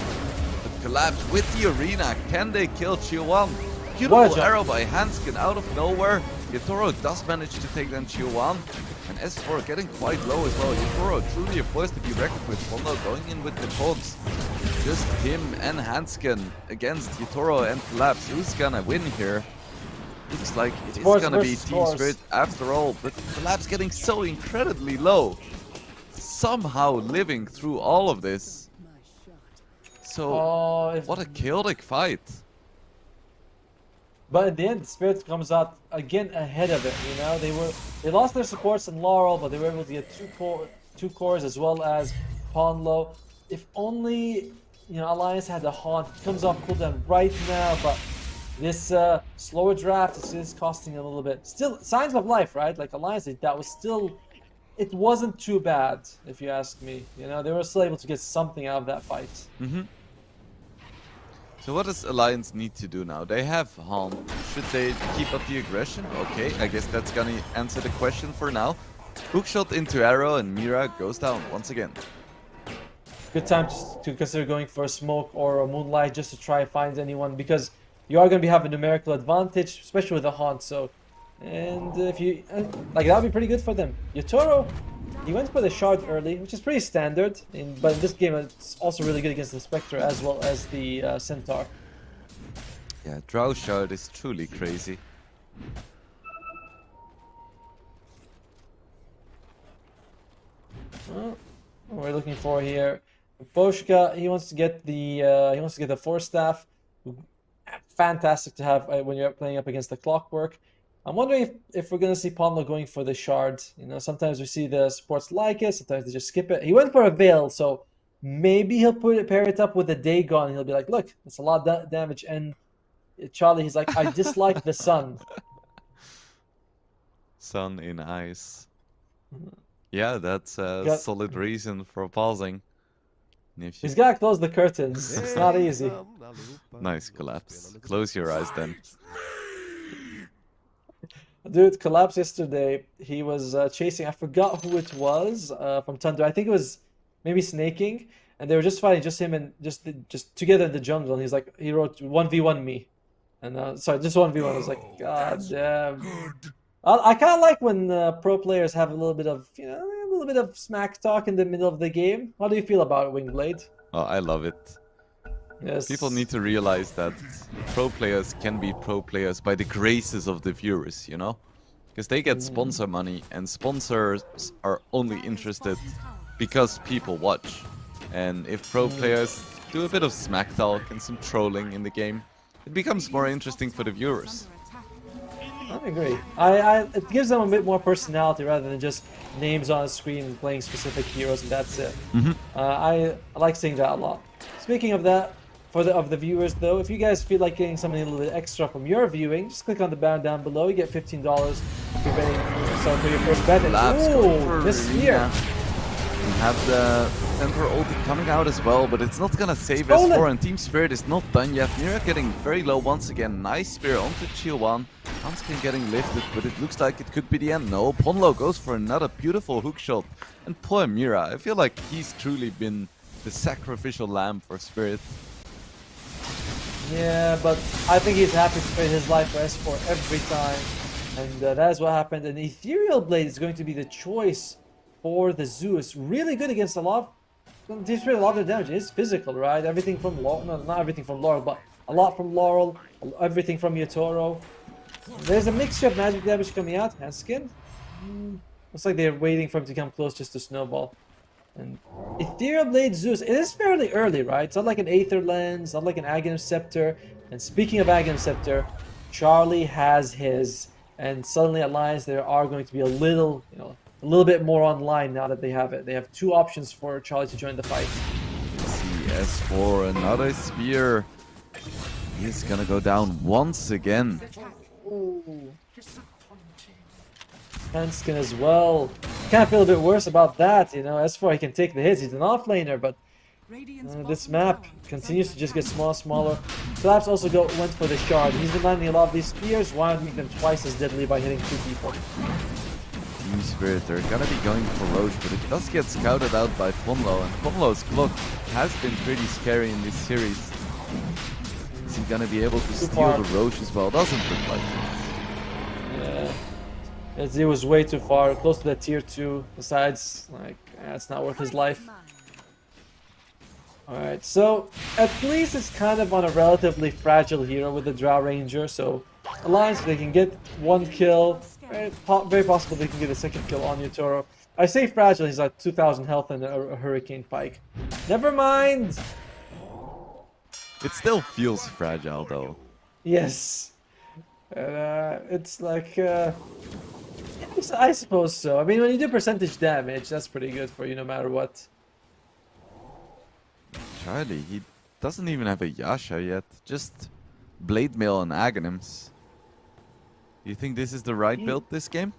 But Collapse with the arena. Can they kill Chiwan? Beautiful arrow by Hanskin out of nowhere. Yutoro does manage to take down Chiwan. And S4 getting quite low as well. Yutoro truly a force to be reckoned with. Fondo going in with the pods. Just him and Hanskin against Yutoro and Collapse. Who's gonna win here? Looks like it is gonna be Team Spirit after all. But Collapse getting so incredibly low. Somehow living through all of this. So, what a chaotic fight. But in the end, Spirit comes out again ahead of it, you know? They lost their supports in Laurel, but they were able to get two cores as well as Ponlo. If only, you know, Alliance had the Haunt. It comes off cooldown right now, but this slower draft is costing a little bit. Still, signs of life, right? Like Alliance, that was still... It wasn't too bad, if you ask me. You know, they were still able to get something out of that fight. So what does Alliance need to do now? They have Haunt. Should they keep up the aggression? Okay, I guess that's gonna answer the question for now. Hookshot into Arrow and Mira goes down once again. good time to consider going for a smoke or a moonlight just to try and find anyone, because you are going to be having a numerical advantage, especially with the haunt. So, and if you like, that would be pretty good for them. Yotaro, he went for the shard early, which is pretty standard. But in this game, it's also really good against the Spectre as well as the Centaur. Yeah, Drow Shard is truly crazy. Well, what we're looking for here, Boshka, he wants to get the Force Staff. Fantastic to have when you're playing up against the Clockwork. I'm wondering if we're gonna see Pomlo going for the shard. You know, sometimes we see the supports like it, sometimes they just skip it. He went for a Veil, so maybe he'll pair it up with a Dagon. And he'll be like, look, that's a lot of damage. And Charlie, he's like, I dislike the sun. Sun in ice. Yeah, that's a solid reason for pausing. He's gotta close the curtains. It's not easy. Nice collapse. Close your eyes then. Dude, collapsed yesterday. He was chasing, I forgot who it was from Thunder. I think it was maybe Snaking. And they were just fighting, just him and just together in the jungle. And he's like, he wrote 1v1 me. And sorry, just 1v1. I was like, God damn. I kind of like when pro players have a little bit of smack talk in the middle of the game. How do you feel about it, Wingblade? Oh, I love it. Yes. People need to realize that pro players can be pro players by the graces of the viewers, you know? Because they get sponsor money, and sponsors are only interested because people watch. And if pro players do a bit of smack talk and some trolling in the game, it becomes more interesting for the viewers. I agree. It gives them a bit more personality rather than just names on a screen and playing specific heroes and that's it. I like seeing that a lot. Speaking of that, of the viewers though, if you guys feel like getting something a little bit extra from your viewing, just click on the banner down below. You get $15 if you're betting for your first bet. Ooh, this year. We have the Centaur ulti coming out as well, but it's not gonna save S4, and Team Spirit is not done yet. Mira getting very low once again. Nice spear onto Chill1. Hanskin getting lifted, but it looks like it could be the end. No, Ponlo goes for another beautiful hook shot. And poor Mira, I feel like he's truly been the sacrificial lamb for Spirit. Yeah, but I think he's happy to trade his life for S4 every time. And that is what happened. And Ethereal Blade is going to be the choice for the Zeus. Really good against a lot of... He's really a lot of damage. It's physical, right? Everything from Laurel... No, not everything from Laurel, but a lot from Laurel. Everything from Yotaro. There's a mixture of magic damage coming out. Hanskin. Looks like they're waiting for him to come close just to snowball. And Ethereal Blade Zeus, it is fairly early, right? It's not like an Aether Lens, not like an Aghanim Scepter. And speaking of Aghanim Scepter, Charlie has his. And suddenly at Lions, there are going to be a little bit more online now that they have it. They have two options for Charlie to join the fight. CS4, another spear. He's gonna go down once again. Hanskin as well. Kind of feel a bit worse about that, you know. S4, he can take the hits. He's an offlaner, but this map continues to just get smaller. Collapse also went for the shard. He's been landing a lot of these spears. Why not make them twice as deadly by hitting two people? Team Spirit, they're gonna be going for Roche, but it does get scouted out by Ponlo, and Ponlo's clock has been pretty scary in this series. Is he gonna be able to steal the Roche as well? Doesn't look like it. Yeah. It was way too far, close to that tier 2. Besides, like, it's not worth his life. Alright, so at least it's kind of on a relatively fragile hero with the Drow Ranger, so Alliance, they can get one kill. Very possible they can get a second kill on Yotaro. I say fragile, he's like 2,000 health and a Hurricane Pike. Never mind! It still feels fragile though. Yes. It's like... I suppose so. I mean, when you do percentage damage, that's pretty good for you no matter what. Charlie, he doesn't even have a Yasha yet. Just Blade Mail and Aghanims. You think this is the right build this game?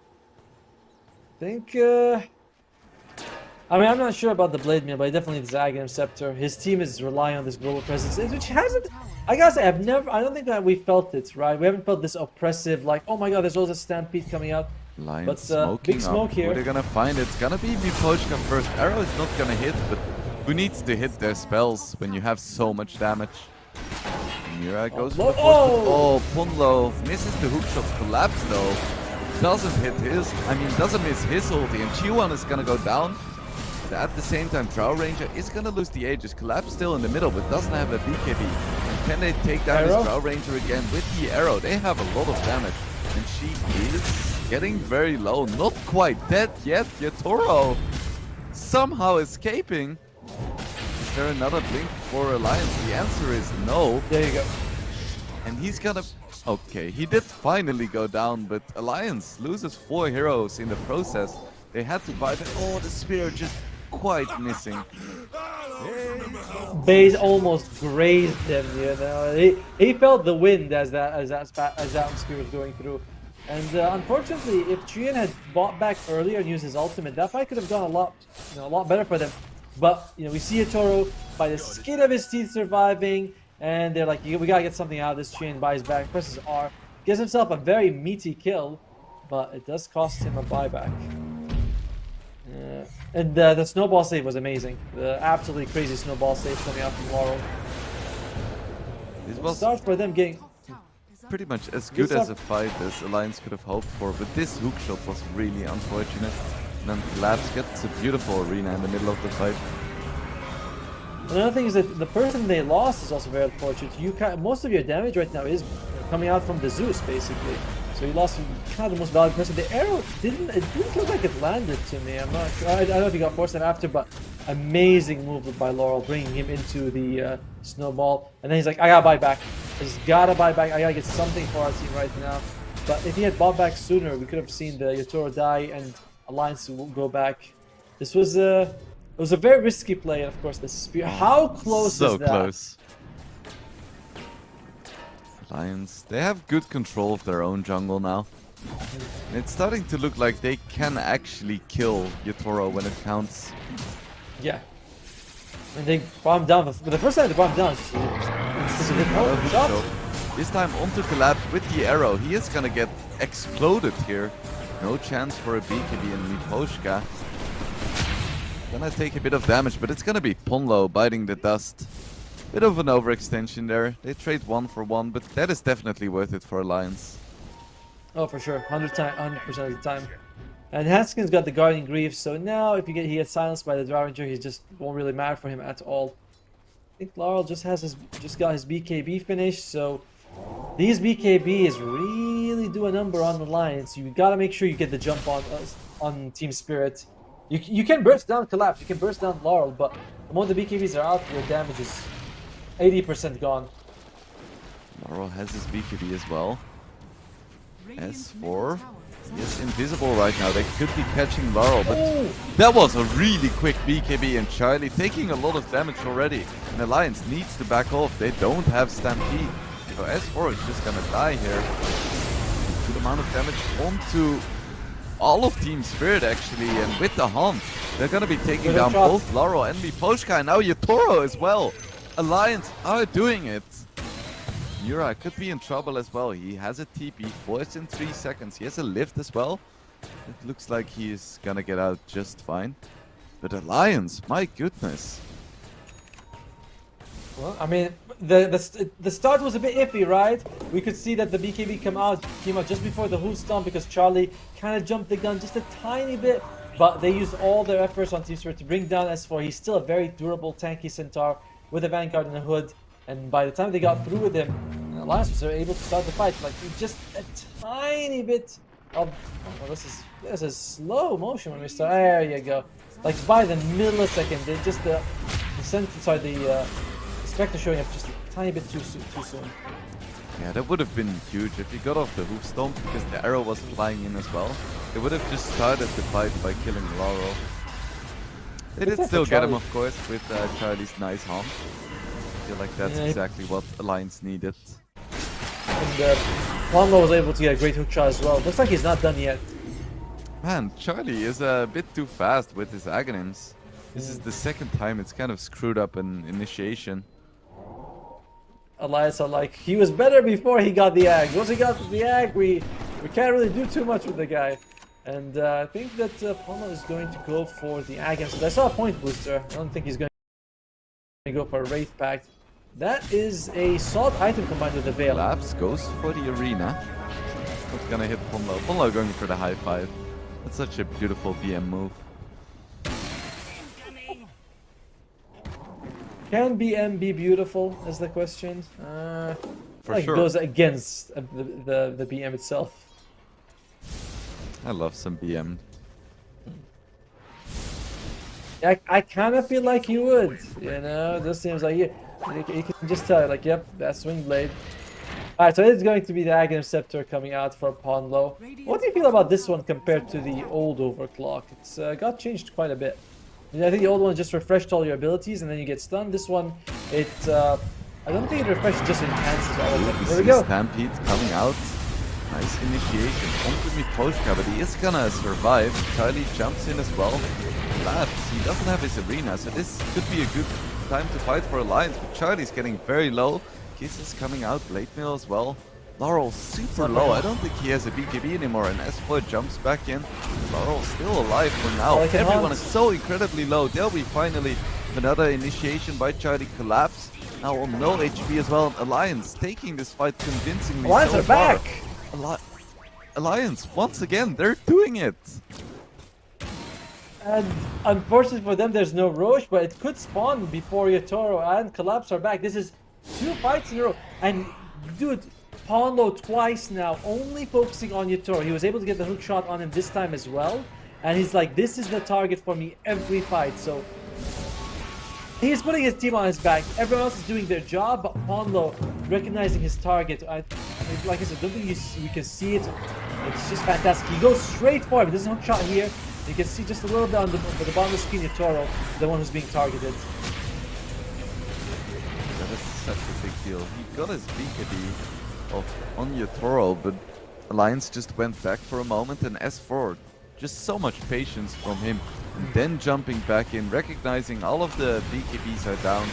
I think, I mean, I'm not sure about the Blade Mail, but definitely the Aghanim Scepter. His team is relying on this global presence, which hasn't... I gotta say, I don't think that we felt it, right? We haven't felt this oppressive, like, oh my god, there's always a Stampede coming out. Lions But smoking big smoke up. here. Who they're gonna find? It's gonna be Mipochka first. Arrow is not gonna hit, but Who needs to hit their spells when you have so much damage? Mira goes for low- the force, oh! Punlo misses the hookshot collapse though. Doesn't hit his, doesn't miss his ulti, and G1 is gonna go down. But at the same time, Drow Ranger is gonna lose the Aegis. Collapse still in the middle, but doesn't have a BKB. And can they take down this Arrow? Drow Ranger again with the arrow? They have a lot of damage. And she is getting very low. Not quite dead yet. Yatoro somehow escaping. Is there another blink for Alliance? The answer is no. There you go. And he's gonna... Okay, he did finally go down, but Alliance loses 4 heroes in the process. They had to buy the... Oh, the spear just quite missing. Base almost grazed him, you know. He felt the wind as that spear was going through. And unfortunately, if Trian had bought back earlier and used his ultimate, that fight could have gone a lot better for them. But we see Toro by the skin of his teeth surviving, and they're like, we gotta get something out of this. Trian buys back, presses R, gives himself a very meaty kill, but it does cost him a buyback. And the snowball save was amazing. The absolutely crazy snowball save coming out from Laurel. This was Start for them getting. pretty much as good as a fight as Alliance could have hoped for, but this hookshot was really unfortunate. And then Collapse gets a beautiful arena in the middle of the fight. Another thing is that the person they lost is also very unfortunate. Most of your damage right now is coming out from the Zeus, basically. So you lost kind of the most valuable person. The arrow didn't look like it landed to me. I'm not sure. I don't know if he got forced it after, but amazing movement by Laurel, bringing him into the snowball. And then he's like, I gotta buy back. I just gotta buy back. I gotta get something for our team right now. But if he had bought back sooner, we could have seen the Yatoro die and Alliance will go back. This was it was a very risky play, and of course the spear. How close So is that? close. Alliance, they have good control of their own jungle now. And it's starting to look like they can actually kill Yatoro when it counts. Yeah. And they bomb down. But the first time they bomb down, it's just a shot. So, this time onto Collapse with the arrow. He is gonna get exploded here. No chance for a BKB in Miposhka. Gonna take a bit of damage, but it's gonna be Ponlo biting the dust. Bit of an overextension there. They trade 1 for 1, but that is definitely worth it for Alliance. Oh, for sure. 100% of the time. And Hanskin's got the Guardian Grief, so now if he gets silenced by the Drow Ranger, he just won't really matter for him at all. I think Laurel just got his BKB finished, so these BKBs really do a number on Alliance. You gotta make sure you get the jump on Team Spirit. You can burst down Collapse, you can burst down Laurel, but the moment the BKBs are out, your damage is 80% gone. Laurel has his BKB as well. S4. He is invisible right now. They could be catching Laurel, but that was a really quick BKB, and Charlie taking a lot of damage already. And Alliance needs to back off. They don't have Stampede. So S4 is just gonna die here. Good amount of damage onto all of Team Spirit actually, and with the Hunt, they're gonna be taking down both Laurel and Miposhka, and now Yatoro as well. Alliance are doing it. Yura could be in trouble as well. He has a TP, forced in 3 seconds. He has a lift as well. It looks like he is gonna get out just fine. But Alliance, my goodness. Well, I mean, the start was a bit iffy, right? We could see that the BKB came out just before the Hoof Stomp because Charlie kind of jumped the gun just a tiny bit. But they used all their efforts on Team Spirit to bring down S4. He's still a very durable, tanky Centaur with a Vanguard and a Hood. And by the time they got through with him, Alliance was able to start the fight. Like just a tiny bit of. Oh, this is slow motion when we start. There you go. Like by the millisecond, they just the Spectre showing up just a tiny bit too soon. Yeah, that would have been huge if he got off the Hoof Stomp because the arrow was flying in as well. They would have just started the fight by killing Laurel. They did still get him, of course, with Charlie's nice harm. I feel like that's exactly what Alliance needed. And Ponlo was able to get a great hook shot as well. Looks like he's not done yet. Man, Charlie is a bit too fast with his Aghanims. This is the second time it's kind of screwed up an initiation. Alliance are like, he was better before he got the Ag. Once he got the Ag, we can't really do too much with the guy. And I think that Ponlo is going to go for the Ag. So I saw a point booster. I don't think he's going Gonna go for a Wraith Pact. That is a solid item combined with the Veil. Collapse goes for the arena. Not gonna hit Ponlo. Ponlo going for the high five. That's such a beautiful BM move. Can BM be beautiful? Is the question. For like sure. goes against the BM itself. I love some BM. I kind of feel like you would. You know, this seems like you can just tell, like, yep, that's Swing Blade. Alright, so it's going to be the Aghanim Scepter coming out for Ponlo. What do you feel about this one compared to the old Overclock? It's got changed quite a bit. I think the old one just refreshed all your abilities and then you get stunned. This one, I don't think it refreshes, just enhances all of them. There we go. Stampede coming out. Nice initiation onto Miposhka, but he is gonna survive. Charlie jumps in as well. Labs, he doesn't have his arena, so this could be a good time to fight for Alliance, but Charlie's getting very low. Kiss is coming out, Blade Mail as well. Laurel super low, I don't think he has a BKB anymore, and S4 jumps back in. Laurel still alive for now. Everyone is so incredibly low. There'll be finally another initiation by Charlie. Collapse, now on no HP as well. Alliance taking this fight convincingly. Alliance so are far. back! Alliance, once again, they're doing it! And unfortunately for them, there's no Roche, but it could spawn before Yatoro and Collapse are back. This is 2 fights in a row. And dude, Ponlo twice now, only focusing on Yatoro. He was able to get the hook shot on him this time as well. And he's like, this is the target for me every fight. So he's putting his team on his back. Everyone else is doing their job, but Ponlo recognizing his target. Like I said, don't think you can see it. It's just fantastic. He goes straight for him. There's no hook shot here. You can see just a little bit on the bottom of the screen, Yatoro, the one who's being targeted. That is such a big deal. He got his BKB on Yatoro, but Alliance just went back for a moment, and S4, just so much patience from him. And then jumping back in, recognizing all of the BKBs are down.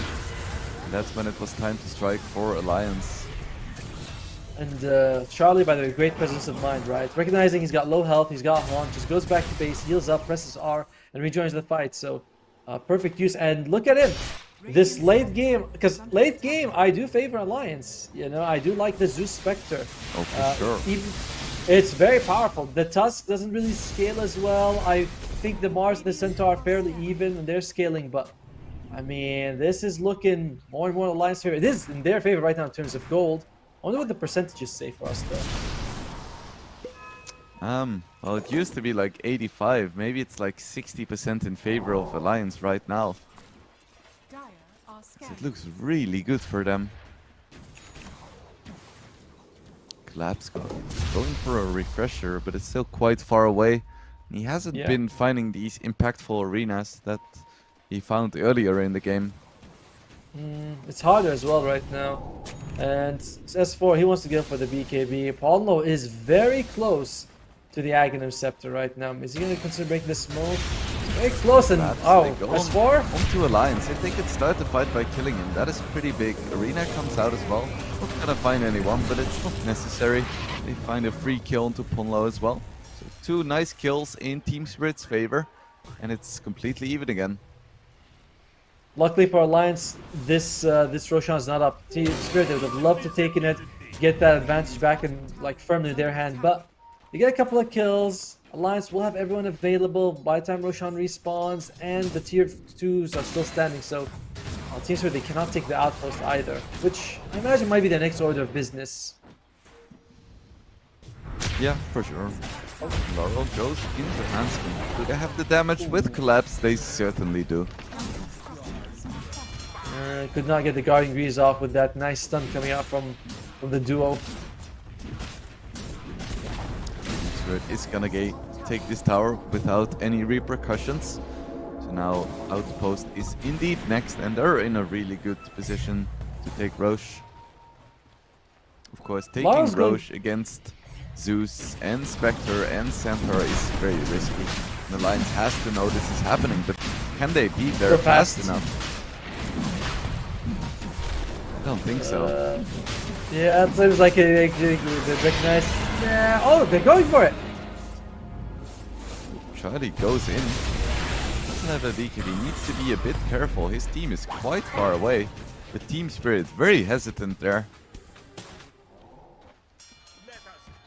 And that's when it was time to strike for Alliance. And Charlie, by the way, great presence of mind, right? Recognizing he's got low health, he's got one, just goes back to base, heals up, presses R, and rejoins the fight. So, perfect use. And look at him! This late game, because late game, I do favor Alliance. You know, I do like the Zeus Spectre. Oh, for sure. It's very powerful. The Tusk doesn't really scale as well. I think the Mars and the Centaur are fairly even, and they're scaling, but I mean, this is looking more and more Alliance favor. It is in their favor right now in terms of gold. I wonder what the percentages say for us, though. Well, it used to be like 85. Maybe it's like 60% in favor of Alliance right now. So it looks really good for them. Collapse going for a refresher, but it's still quite far away. He hasn't been finding these impactful arenas that he found earlier in the game. It's harder as well right now. And S4, he wants to go for the BKB. Ponlo is very close to the Aghanim Scepter right now. Is he going to consider breaking the smoke? He's very close, and S4? Onto Alliance. If they could start the fight by killing him, that is pretty big. Arena comes out as well. Not gonna find anyone, but it's not necessary. They find a free kill onto Ponlo as well. So 2 nice kills in Team Spirit's favor, and it's completely even again. Luckily for Alliance, this Roshan's not up. Team Spirit, they would have loved to take it, get that advantage back and like firmly in their hand, but they get a couple of kills. Alliance will have everyone available by the time Roshan respawns, and the tier 2s are still standing, so Team Spirit, they cannot take the outpost either, which I imagine might be the next order of business. Yeah, for sure. Laurel goes into Hanskin. Do they have the damage with Collapse? They certainly do. Could not get the Guardian Greaves off with that nice stun coming out from the duo. Spirit is gonna take this tower without any repercussions. So now Outpost is indeed next, and they're in a really good position to take Roche. Of course, taking Roche against Zeus and Spectre and Centaur is very risky. The Alliance has to know this is happening, but can they be there fast enough? I don't think so. Yeah, it seems like they recognize. Yeah. Oh, they're going for it. Charlie goes in. doesn't have a beacon. He needs to be a bit careful. His team is quite far away. The team spirit very hesitant there.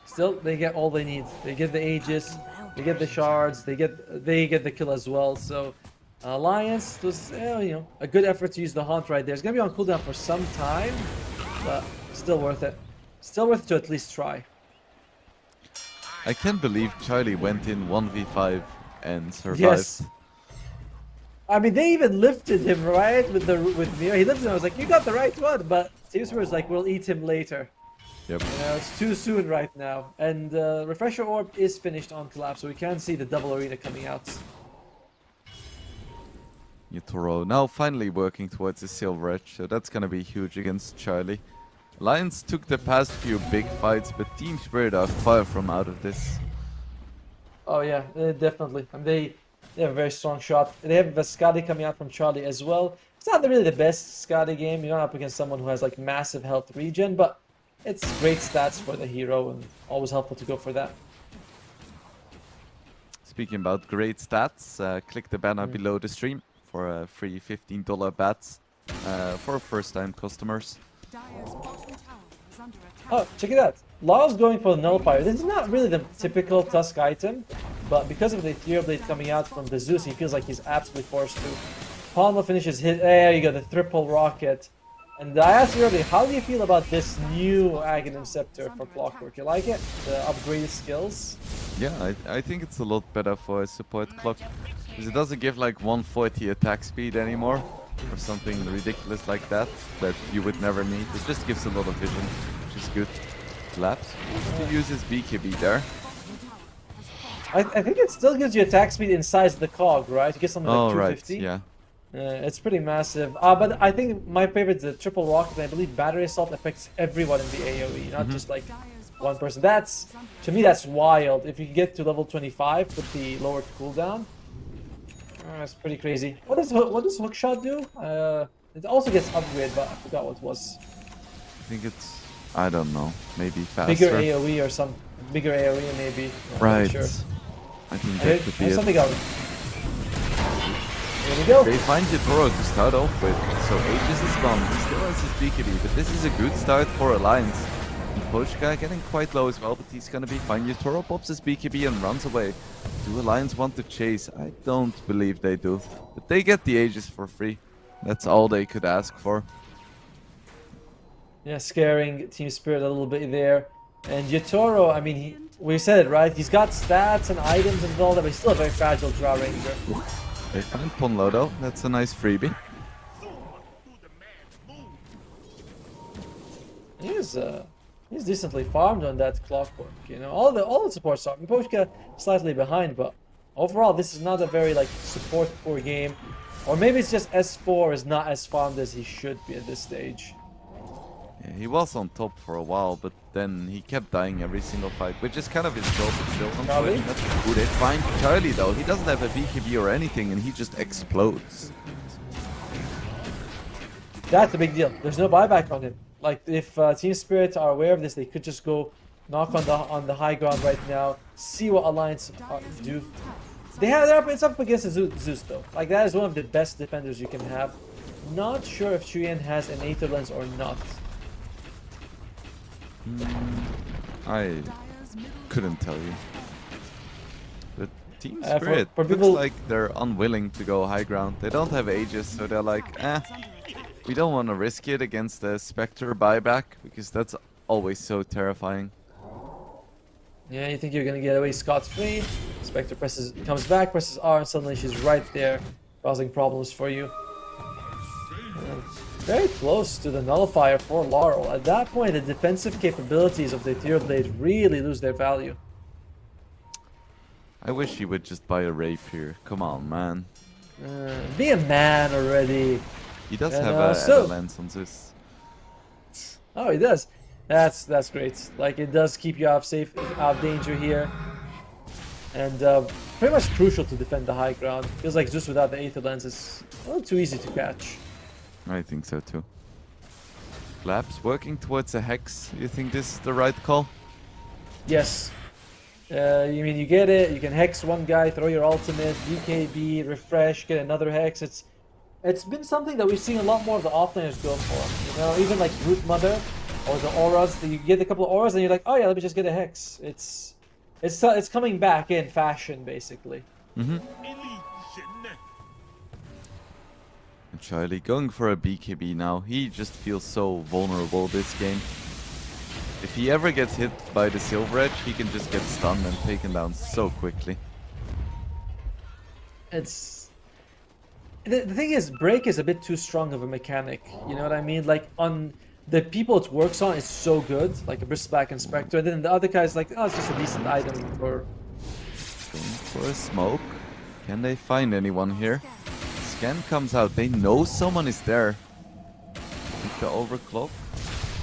Still, they get all they need. They get the Aegis, they get the shards, they get the kill as well. So, Alliance was a good effort to use the Haunt right there. It's gonna be on cooldown for some time, but still worth it. Still worth it to at least try. I can't believe Charlie went in 1v5 and survived. Yes. I mean, they even lifted him, right? With Mira. He lifted him. I was like, you got the right one. But Team Spirit was like, we'll eat him later. Yep. It's too soon right now. And Refresher Orb is finished on Collapse, so we can see the double arena coming out. Yutoro now finally working towards a silver edge, so that's gonna be huge against Charlie. Lions took the past few big fights, but Team Spirit are far from out of this. Oh yeah, definitely. And they have a very strong shot. They have Vascadi coming out from Charlie as well. It's not really the best Skadi game. You're not up against someone who has like massive health regen, but it's great stats for the hero and always helpful to go for that. Speaking about great stats, click the banner below the stream for free $15 bats for first-time customers. Dire's bottom tower is under attack. Oh, check it out. Lao's going for the Nullifier. This is not really the typical Tusk item, but because of the Ethereal Blade coming out from the Zeus, he feels like he's absolutely forced to. Palma finishes his... There you go, the triple rocket. And I asked you earlier, how do you feel about this new Aghanim Scepter for Clockwork? You like it? The upgraded skills? Yeah, I think it's a lot better for a support clock. Because it doesn't give like 140 attack speed anymore. Or something ridiculous like that you would never need. It just gives a lot of vision, which is good. Collapse to use his BKB there. I think it still gives you attack speed inside the cog, right? You get something like Oh, right, 250. yeah. It's pretty massive. But I think my favorite is the triple rocket. And I believe battery assault affects everyone in the AoE, not just like one person. To me, that's wild. If you get to level 25 with the lowered cooldown, that's pretty crazy. What does Hookshot do? It also gets upgraded, but I forgot what it was. I think it's, I don't know, maybe faster. Bigger AoE or some bigger AoE maybe. I'm Right. not sure. I think that could be it. Something else. Here we go. They find Yutoro to start off with, so Aegis is gone. He still has his BKB, but this is a good start for Alliance. And Pochka getting quite low as well, but he's gonna be fine. Yutoro pops his BKB and runs away. Do Alliance want to chase? I don't believe they do. But they get the Aegis for free. That's all they could ask for. Yeah, scaring Team Spirit a little bit there. And Yutoro, I mean, we said it, right? He's got stats and items and all that, but he's still a very fragile Drow Ranger. They find Ponlo though. That's a nice freebie. He's decently farmed on that Clockwork, you know. All the supports are. Pochka slightly behind, but overall this is not a very like support poor game. Or maybe it's just S4 is not as farmed as he should be at this stage. Yeah, he was on top for a while, but then he kept dying every single fight, which is kind of his job, but still Charlie? unfortunate. Ooh, they find Charlie though. He doesn't have a BKB or anything, and he just explodes. That's a big deal. There's no buyback on him. Like if Team Spirit are aware of this, they could just go knock on the high ground right now, see what Alliance do. It's up against Zeus though. Like that is one of the best defenders you can have. Not sure if Chuyen has an Aether Lens or not. I couldn't tell you. But Team For Spirit people- looks like they're unwilling to go high ground. They don't have Aegis, so they're like, we don't want to risk it against the Spectre buyback, because that's always so terrifying. Yeah, you think you're gonna get away scot-free. Spectre comes back, presses R, and suddenly she's right there, causing problems for you. Very close to the nullifier for Laurel. At that point, the defensive capabilities of the Ethereal Blade really lose their value. I wish he would just buy a Wraith here. Come on, man. Be a man already. He does And, have a so- lens on this. Oh, he does. That's great. Like it does keep you out of danger here, and pretty much crucial to defend the high ground. Feels like just without the Aether Lens is a little too easy to catch. I think so too. Labs working towards a Hex. You think this is the right call? Yes, You mean you get it? You can hex one guy, throw your ultimate, BKB, refresh, get another hex. It's been something that we've seen a lot more of the offlaners go for. You know, even like Root Mother or the auras. You get a couple of auras and you're like, oh yeah, let me just get a hex. It's coming back in fashion basically. And Charlie going for a BKB now. He just feels so vulnerable this game. If he ever gets hit by the Silver Edge, he can just get stunned and taken down so quickly. The thing is, break is a bit too strong of a mechanic. You know what I mean? Like on the people it works on is so good, like a Bristback and Spectre. And then the other guy's like, oh, it's just a decent item for. Going for a smoke. Can they find anyone here? Scan comes out. They know someone is there. With the overclock.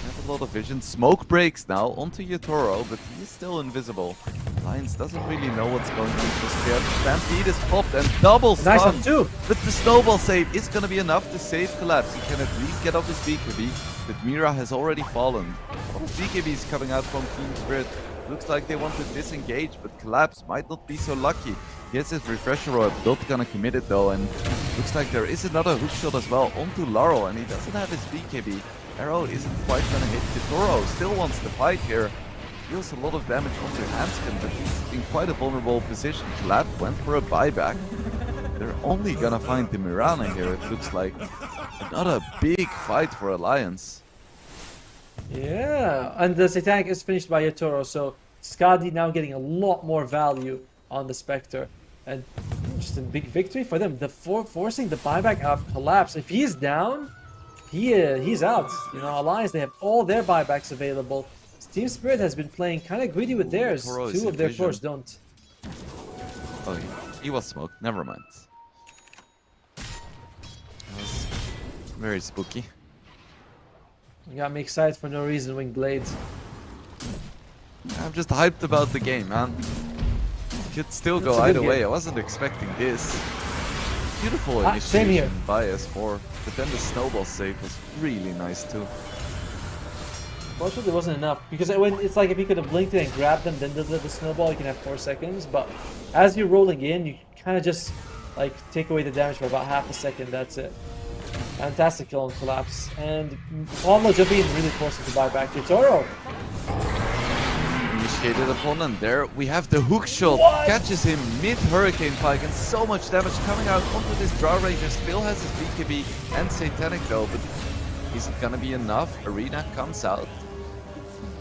Have a lot of vision. Smoke breaks now onto Yatoro, but he is still invisible. Lions doesn't really know what's going on just yet. Stampede is popped and double stun. Nice one too. But the snowball save is gonna be enough to save Collapse. He can at least get off his BKB, but Mira has already fallen. A lot of BKBs coming out from Team Spirit. Looks like they want to disengage, but Collapse might not be so lucky. He has his refresher orb, not gonna commit it though, and looks like there is another hookshot as well onto Laro, and he doesn't have his BKB. Arrow isn't quite gonna hit. Kitoro still wants to fight here. Deals a lot of damage onto Hanskin, but he's in quite a vulnerable position. Collapse went for a buyback. They're only gonna find the Mirana here, it looks like. Another big fight for Alliance. Yeah, and the Satanic is finished by Yatoro, so Skadi now getting a lot more value on the Spectre. And just a big victory for them. Forcing the buyback out of Collapse. If he's down, he's out. You know, Alliance, they have all their buybacks available. Team Spirit has been playing kind of greedy with theirs. Two of their cores don't. Oh, he was smoked. Never mind. That was very spooky. You got me excited for no reason, Winged Blades. I'm just hyped about the game, man. It could still go either way. I wasn't expecting this. Beautiful same here. initiation by S4, but then the snowball save was really nice too. Fortunately, it wasn't enough because it's like if you could have blinked it and grabbed them, then deliver the snowball, you can have 4 seconds. But as you're rolling in, you kind of just like take away the damage for about half a second. That's it. Fantastic kill on Collapse, and Pablo jumping in really forcing to buy back to Toro. Initiated upon, and there we have the hook shot. Catches him mid Hurricane Pike, and so much damage coming out onto this Drow Ranger. Still has his BKB and Satanic though, but is it gonna be enough? Arena comes out.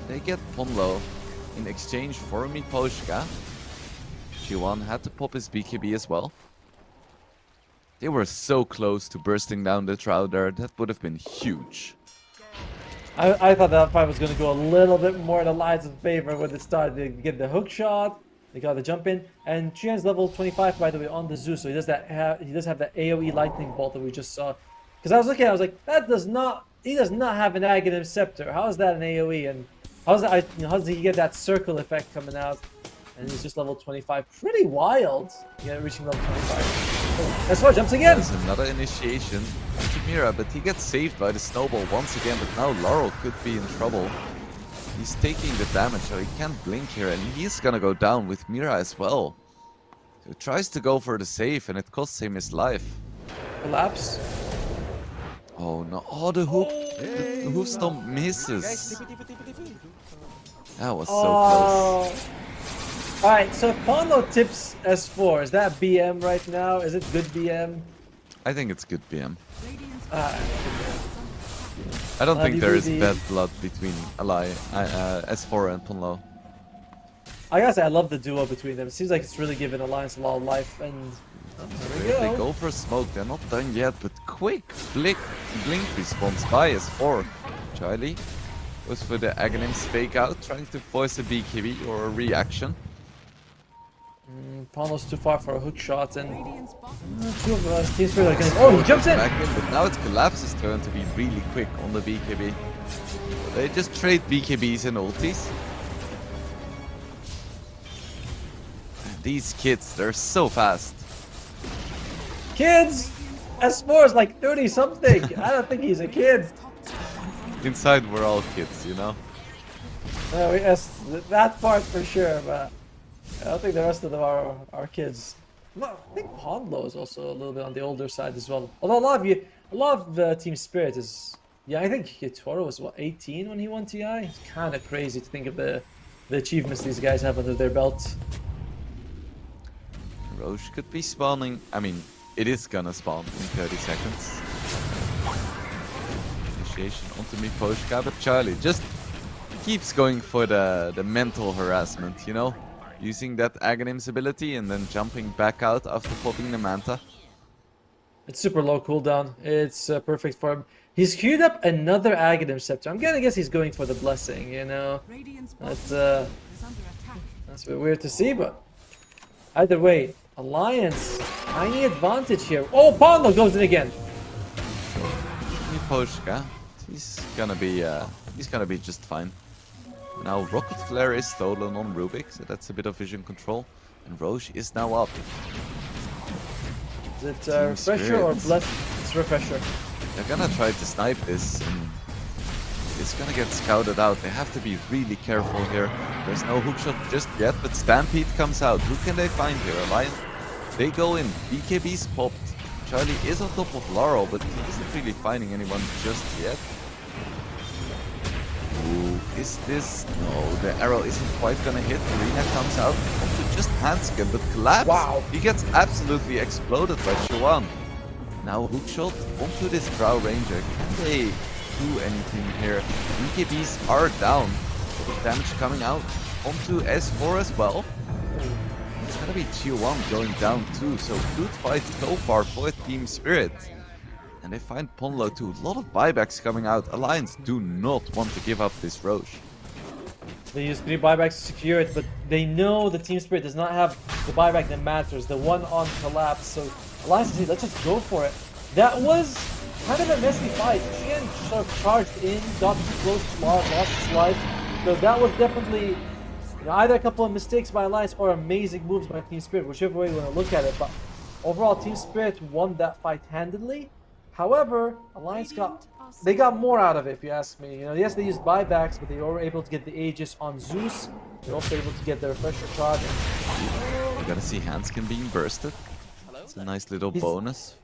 They get Ponlo in exchange for Miposhka. G1 had to pop his BKB as well. They were so close to bursting down the Drow there. That would have been huge. I thought that fight was going to go a little bit more in Alliance's favor when it started. They get the hook shot, they got the jump in, and Chian's level 25 by the way on the Zeus, so he does have that AOE lightning bolt that we just saw. Because I was looking, I was like, he does not have an Aghanim Scepter. How is that an AOE? And how does he get that circle effect coming out? And he's just level 25. Pretty wild. Yeah, reaching level 25. That's why jumps again. There's another initiation to Mira, but he gets saved by the snowball once again. But now Laurel could be in trouble. He's taking the damage, so he can't blink here, and he's gonna go down with Mira as well. So he tries to go for the save, and it costs him his life. Collapse. Oh no! Oh, the hook! The hoof stomp misses. That was so close. Alright, so if Ponlo tips S4, is that BM right now? Is it good BM? I think it's good BM. I don't think there is bad blood between S4 and Ponlo. I gotta say, I love the duo between them. It seems like it's really given Alliance a lot of life, and there we They go for a smoke. They're not done yet, but quick blink response by S4. Charlie goes for the Aghanim's fake out, trying to force a BKB or a reaction. Ponlo's too far for a hook shot, and two of us Team Spirit are going. Oh, he jumps in! Back in, but now it's Collapse's turn to be really quick on the BKB. They just trade BKBs and ultis. These kids, they're so fast. Kids! S4 is like 30 something. I don't think he's a kid. Inside, we're all kids, you know? That part for sure, but I don't think the rest of them are kids. Well, I think Pondlo is also a little bit on the older side as well. Although a lot of Team Spirit is, yeah, I think Toro was what 18 when he won TI. It's kind of crazy to think of the achievements these guys have under their belt. Roche could be spawning. I mean, it is gonna spawn in 30 seconds. Initiation onto me, Poshka, but Charlie just keeps going for the mental harassment, you know? Using that Aghanim's ability and then jumping back out after popping the Manta. It's super low cooldown. It's perfect for him. He's queued up another Aghanim Scepter. I'm gonna guess he's going for the Blessing, you know? That's a bit weird to see, but either way, Alliance, tiny advantage here. Oh, Pondlo goes in again. Poshka, he's gonna be just fine. Now Rocket Flare is stolen on Rubik, so that's a bit of vision control. And Roche is now up. Is it Refresher or Bless? It's Refresher. They're gonna try to snipe this, and it's gonna get scouted out. They have to be really careful here. There's no hookshot just yet, but Stampede comes out. Who can they find here? Alliance? They go in. BKB's popped. Charlie is on top of Laurel, but he isn't really finding anyone just yet. Ooh, is this? No, the arrow isn't quite gonna hit. Arena comes out onto just handscan, but collapse. Wow. He gets absolutely exploded by Shawan. Now hookshot onto this Drow Ranger. Can they do anything here? BKBs are down. A lot of damage coming out onto S4 as well. It's gonna be tier 1 going down too, so good fight so far for Team Spirit. And they find Pondlo too. A lot of buybacks coming out. Alliance do not want to give up this Roche. They use 3 buybacks to secure it, but they know the Team Spirit does not have the buyback that matters, the one on collapse. So Alliance says, let's just go for it. That was kind of a messy fight. Xian sort of charged in, got too close, lost his life. So that was definitely, you know, either a couple of mistakes by Alliance or amazing moves by Team Spirit, whichever way you want to look at it. But overall, Team Spirit won that fight handedly. However, Alliance got more out of it, if you ask me. You know, yes, they used buybacks, but they were able to get the Aegis on Zeus. They're also able to get the Refresher charge. We're gonna see Hanskin being bursted. It's a nice little bonus.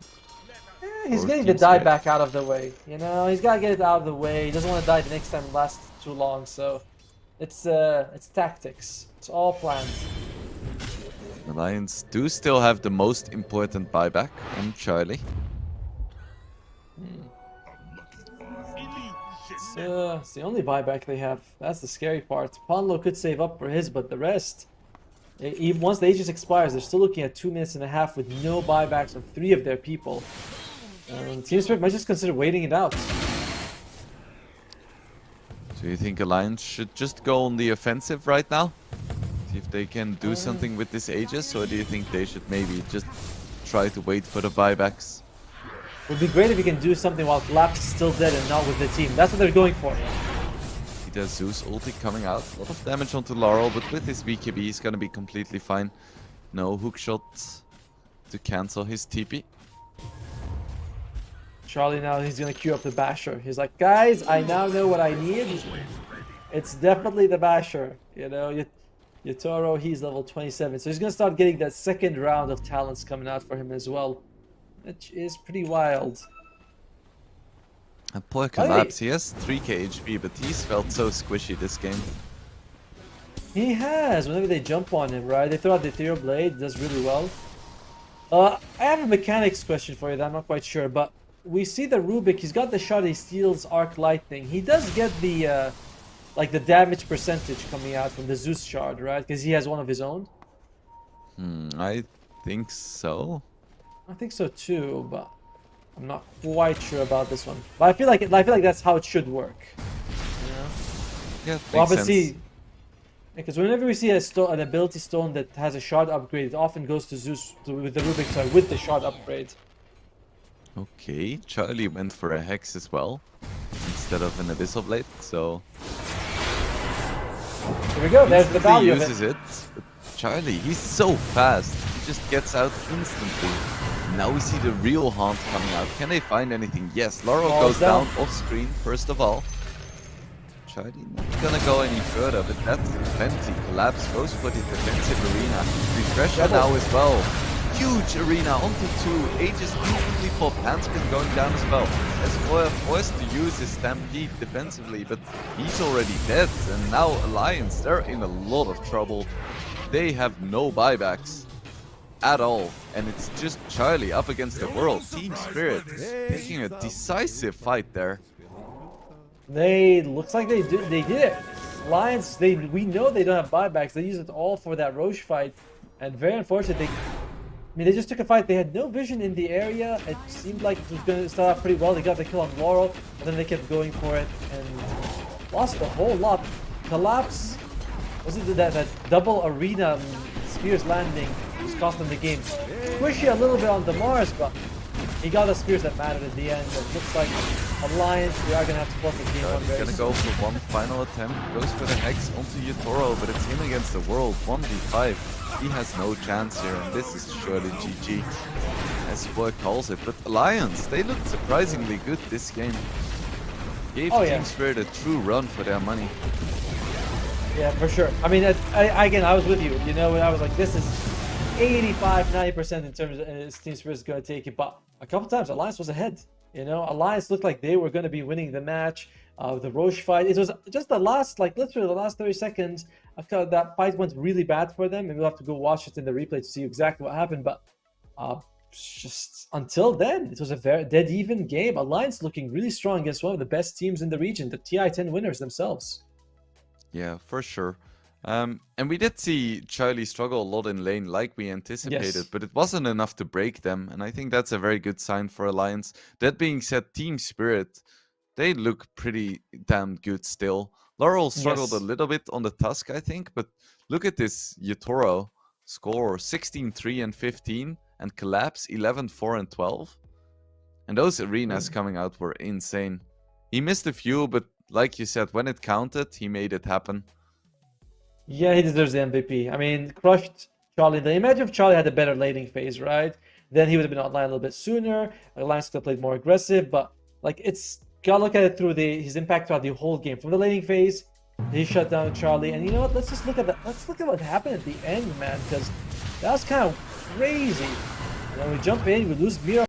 He's getting the die back out of the way. You know, he's gotta get it out of the way. He doesn't want to die the next time and last too long. So, it's tactics. It's all planned. Alliance do still have the most important buyback on Charlie. It's the only buyback they have. That's the scary part. Pondlo could save up for his, but the rest, even once the Aegis expires, they're still looking at 2.5 minutes with no buybacks of 3 of their people. Team Spirit might just consider waiting it out. So you think Alliance should just go on the offensive right now? See if they can do something with this Aegis, or do you think they should maybe just try to wait for the buybacks? It would be great if you can do something while Collapse is still dead and not with the team. That's what they're going for. He does Zeus ulti coming out. A lot of damage onto Laurel, but with his BKB he's gonna be completely fine. No hookshot to cancel his TP. Charlie now, he's gonna queue up the Basher. He's like, guys, I now know what I need. It's definitely the Basher. You know, Yatoro, he's level 27. So he's gonna start getting that second round of talents coming out for him as well. Which is pretty wild. And poor Collapse, he has 3k HP, but he's felt so squishy this game. He has, whenever they jump on him, right? They throw out the Ethereal Blade, does really well. I have a mechanics question for you that I'm not quite sure, but we see the Rubik, he's got the shot, he steals Arc Lightning. He does get the, like the damage percentage coming out from the Zeus shard, right? Because he has one of his own. I think so. I think so too, but I'm not quite sure about this one. But I feel like that's how it should work. You know? Yeah, Well, makes obviously, sense. because whenever we see an ability stone that has a shard upgrade, it often goes to Zeus with the Rubik, sorry, with the shard upgrade. Okay, Charlie went for a Hex as well, instead of an Abyssal Blade, so... Here we go, there's the value of uses it. it. But Charlie, he's so fast, he just gets out instantly. Now we see the real Haunt coming out. Can they find anything? Yes, Laurel goes down off screen, first of all. Charlie not gonna go any further, but that's plenty. Collapse goes for the defensive arena. Refresher now as well. Huge arena onto 2. Aegis instantly for Panskin going down as well. As Foyer forced to use his Stampede defensively, but he's already dead. And now Alliance, they're in a lot of trouble. They have no buybacks at all. And it's just Charlie up against the world. Team Spirit taking a decisive fight there. Looks like they did it. Lions, we know they don't have buybacks. They use it all for that Roche fight, and very unfortunate. They just took a fight. They had no vision in the area. It seemed like it was going to start off pretty well. They got the kill on Laurel, and then they kept going for it and lost a whole lot. Collapse, was it that double arena Spears landing just cost them the game? Squishy a little bit on Damaris, but he got the Spears that mattered in the end. It looks like Alliance, we are going to have to forfeit game one very Gonna soon. go for one final attempt. Goes for the Hex onto Yutoro, but it's him against the world. 1v5. He has no chance here, and this is surely GG, as Boy calls it. But Alliance, they looked surprisingly good this game. Gave Team Spirit a true run for their money. Yeah, for sure. I mean, again, I was with you. You know, I was like, this is 85-90% in terms of Team Spirit is going to take it. But a couple times, Alliance was ahead. You know, Alliance looked like they were going to be winning the match. The Roche fight, it was just the last, like literally the last 30 seconds, that fight went really bad for them, and we'll have to go watch it in the replay to see exactly what happened. But just until then, it was a very dead even game. Alliance looking really strong against one of the best teams in the region, the TI-10 winners themselves. Yeah, for sure. And we did see Charlie struggle a lot in lane like we anticipated, Yes. but it wasn't enough to break them, and I think that's a very good sign for Alliance. That being said, Team Spirit, they look pretty damn good still. Laurel struggled a Yes. little bit on the Tusk, I think, but look at this Yutoro score 16-3 and 15, and Collapse 11-4 and 12. And those arenas coming out were insane. He missed a few, but like you said, when it counted, he made it happen. Yeah, he deserves the MVP. I mean, crushed Charlie. Imagine if Charlie had a better laning phase, right? Then he would have been online a little bit sooner. Alliance could have played more aggressive, but like it's gotta look at it through his impact throughout the whole game. From the laning phase, he shut down Charlie, and you know what? Let's just look at that. Let's look at what happened at the end, man, because that was kind of crazy. And then we jump in, we lose Mira.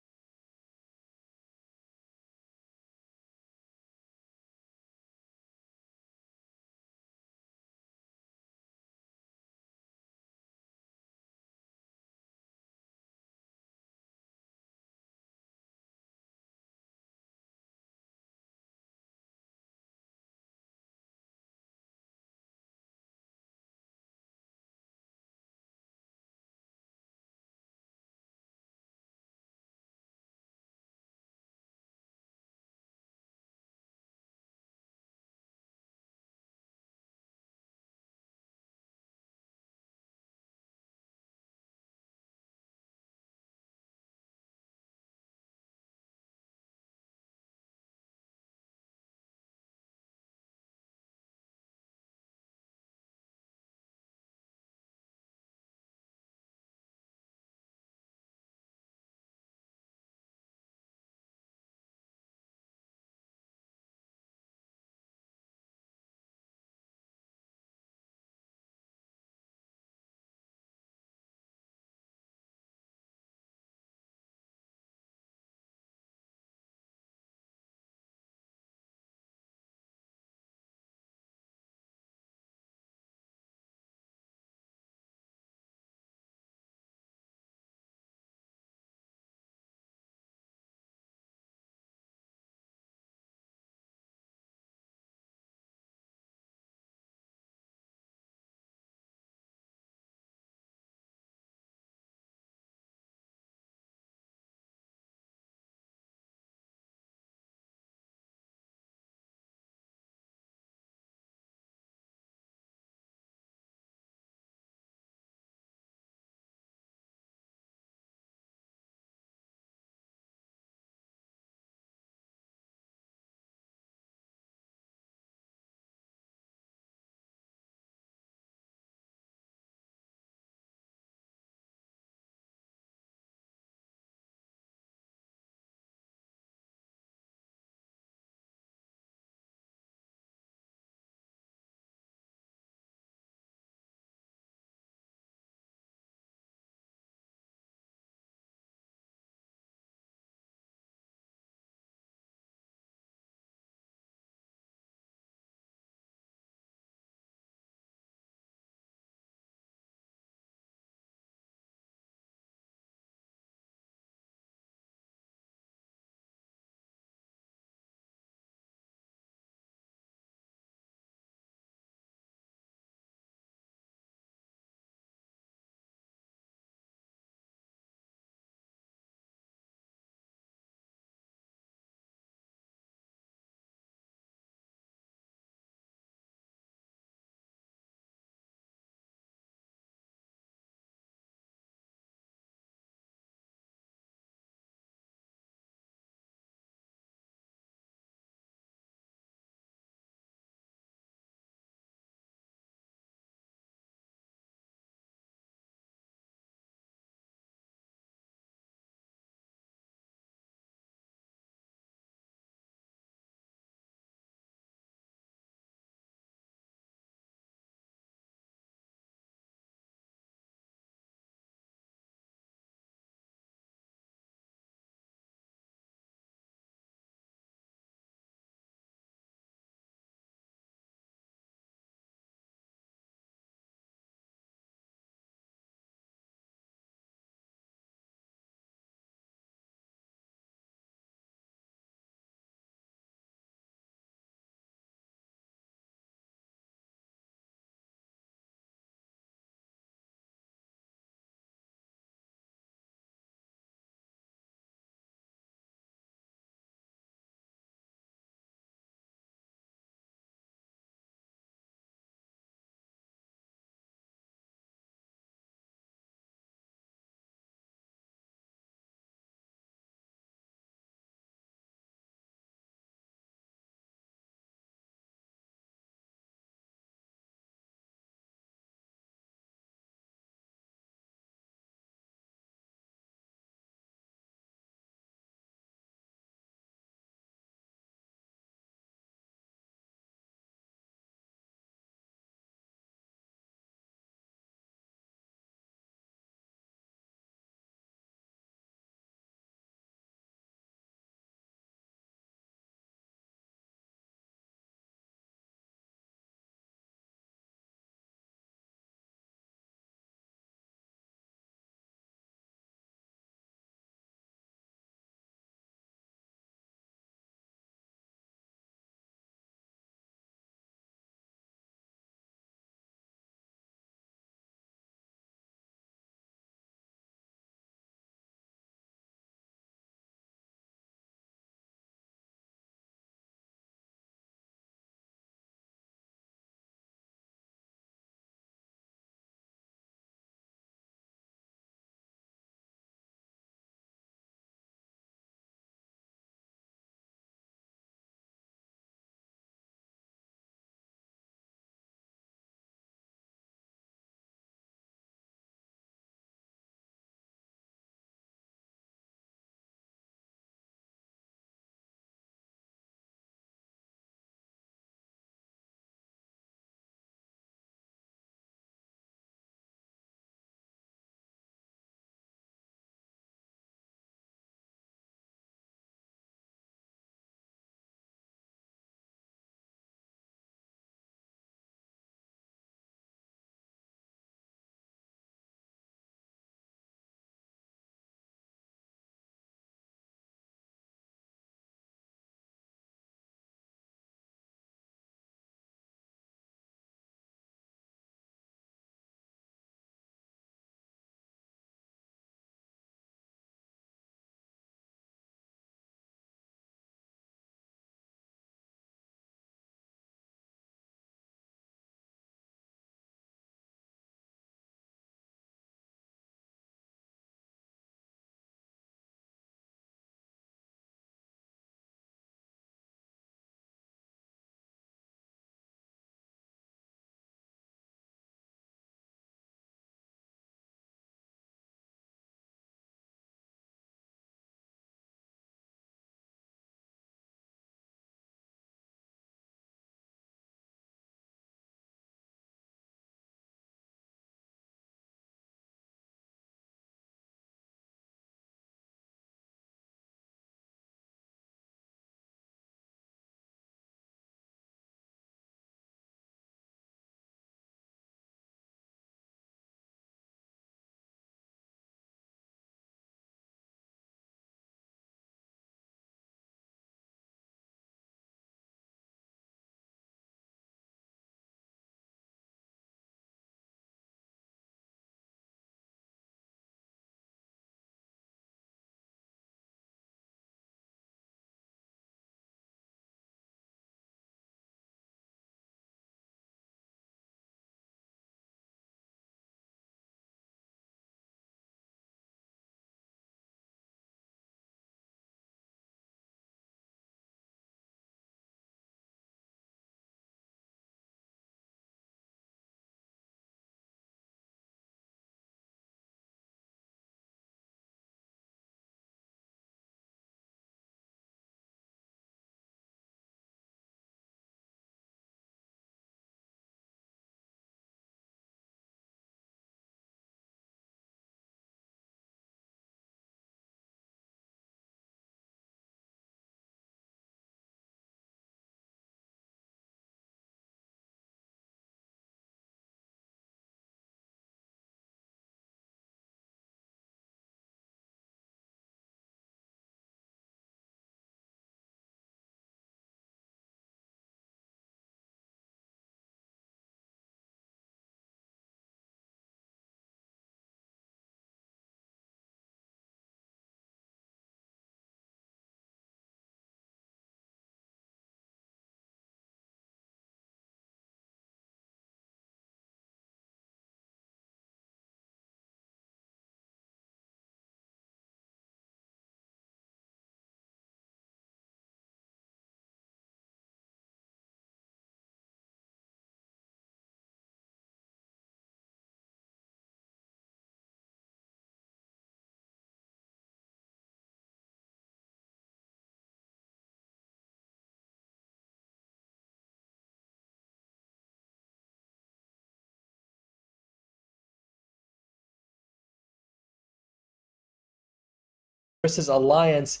versus Alliance.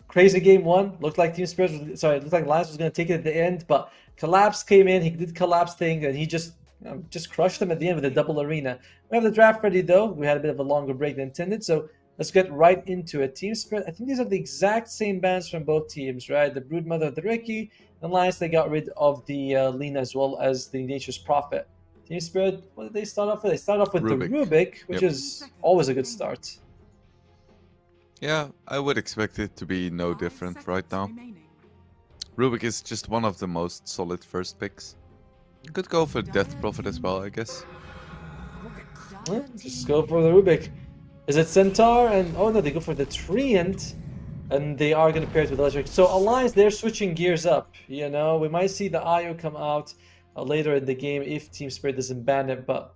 Crazy game one. Looked like Team Spirit looked like Alliance was going to take it at the end, but Collapse came in. He did Collapse thing, and he just crushed them at the end with a double arena. We have the draft ready though. We had a bit of a longer break than intended, so let's get right into it. Team Spirit, I think these are the exact same bans from both teams, right? The Broodmother, the Ricky, and Alliance, they got rid of the Lena as well as the Nature's Prophet. Team Spirit, what did they start off with? They start off with the Rubik, which is always a good start. Yeah, I would expect it to be no different right now. Rubik is just one of the most solid first picks. You could go for Death Prophet as well, I guess. Yeah, just go for the Rubik. Is it Centaur? And oh no, they go for the Treant, and they are going to pair it with Electric. So Alliance, they're switching gears up. You know, we might see the IO come out later in the game if Team Spirit doesn't ban it, but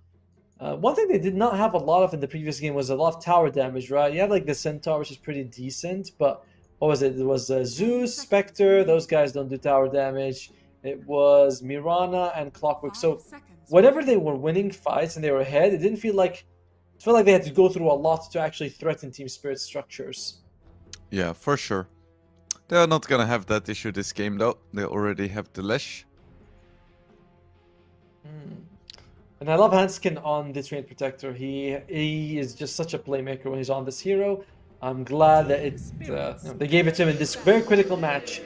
one thing they did not have a lot of in the previous game was a lot of tower damage, right? You had like the Centaur, which is pretty decent, but what was it? It was Zeus, Spectre, those guys don't do tower damage. It was Mirana and Clockwork. So whenever they were winning fights and they were ahead, it felt like they had to go through a lot to actually threaten Team Spirit's structures. Yeah, for sure. They're not gonna have that issue this game though. They already have the Lesh. And I love Hanskin on the Trained Protector. He is just such a playmaker when he's on this hero. I'm glad that they gave it to him in this very critical match.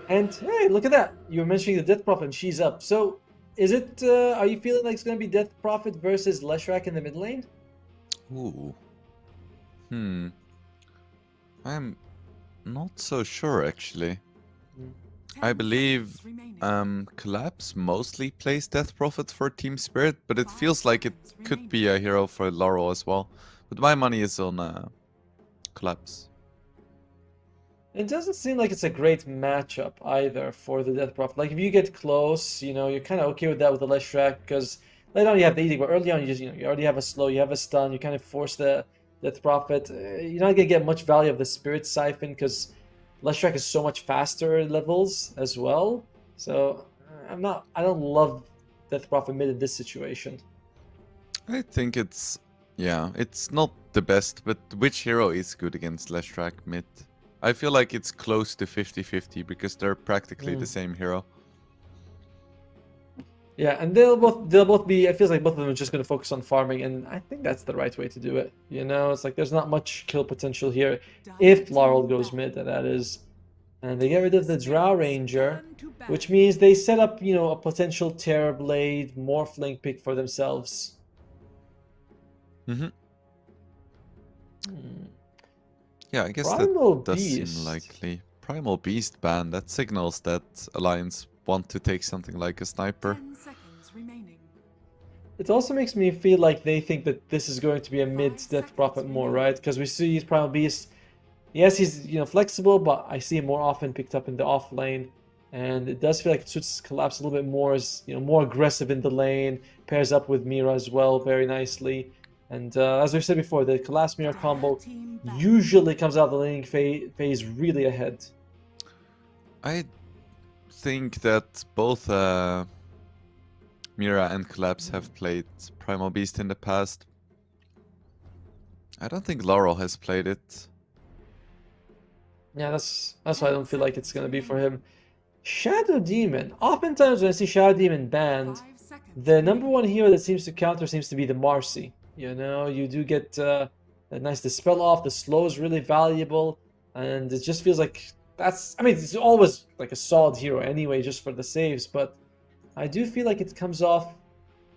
And hey, look at that! You were mentioning the Death Prophet, and she's up. So, is it? Are you feeling like it's going to be Death Prophet versus Leshrac in the mid lane? Ooh. I'm not so sure actually. I believe Collapse mostly plays Death Prophet for Team Spirit, but it feels like it could be a hero for Laurel as well. But my money is on Collapse. It doesn't seem like it's a great matchup either for the Death Prophet. Like if you get close, you know, you're kind of okay with that with the Leshrac because later on you have the Edict, but early on you already have a slow, you have a stun, you kind of force the Death Prophet. You're not gonna get much value of the Spirit Siphon because Leshrac is so much faster levels as well. So I don't love Death Prophet mid in this situation. I think it's not the best, but which hero is good against Leshrac mid? I feel like it's close to 50-50 because they're practically the same hero. Yeah, and they'll both be. It feels like both of them are just going to focus on farming, and I think that's the right way to do it. You know, it's like there's not much kill potential here if Laurel goes mid, that is. And they get rid of the Drow Ranger, which means they set up, you know, a potential Terrorblade Morphling pick for themselves. Yeah, I guess Primal that does Beast. seem likely. Primal Beast ban, that signals that Alliance want to take something like a sniper. 10 seconds remaining. It also makes me feel like they think that this is going to be a mid-Death Prophet more, right? Because we see Primal Beast. Yes, he's, you know, flexible, but I see him more often picked up in the off lane, and it does feel like it suits Collapse a little bit more, as you know, more aggressive in the lane, pairs up with Mira as well very nicely. And as we've said before, the Collapse Mira combo usually comes out of the laning phase really ahead. I think that both Mira and Collapse have played Primal Beast in the past. I don't think Laurel has played it. Yeah, that's why I don't feel like it's gonna be for him. Shadow Demon. Oftentimes when I see Shadow Demon banned, the number one hero that seems to counter seems to be the Marcy. You know, you do get a nice dispel off. The slow is really valuable, and it just feels like that's. I mean, it's always like a solid hero anyway, just for the saves. But I do feel like it comes off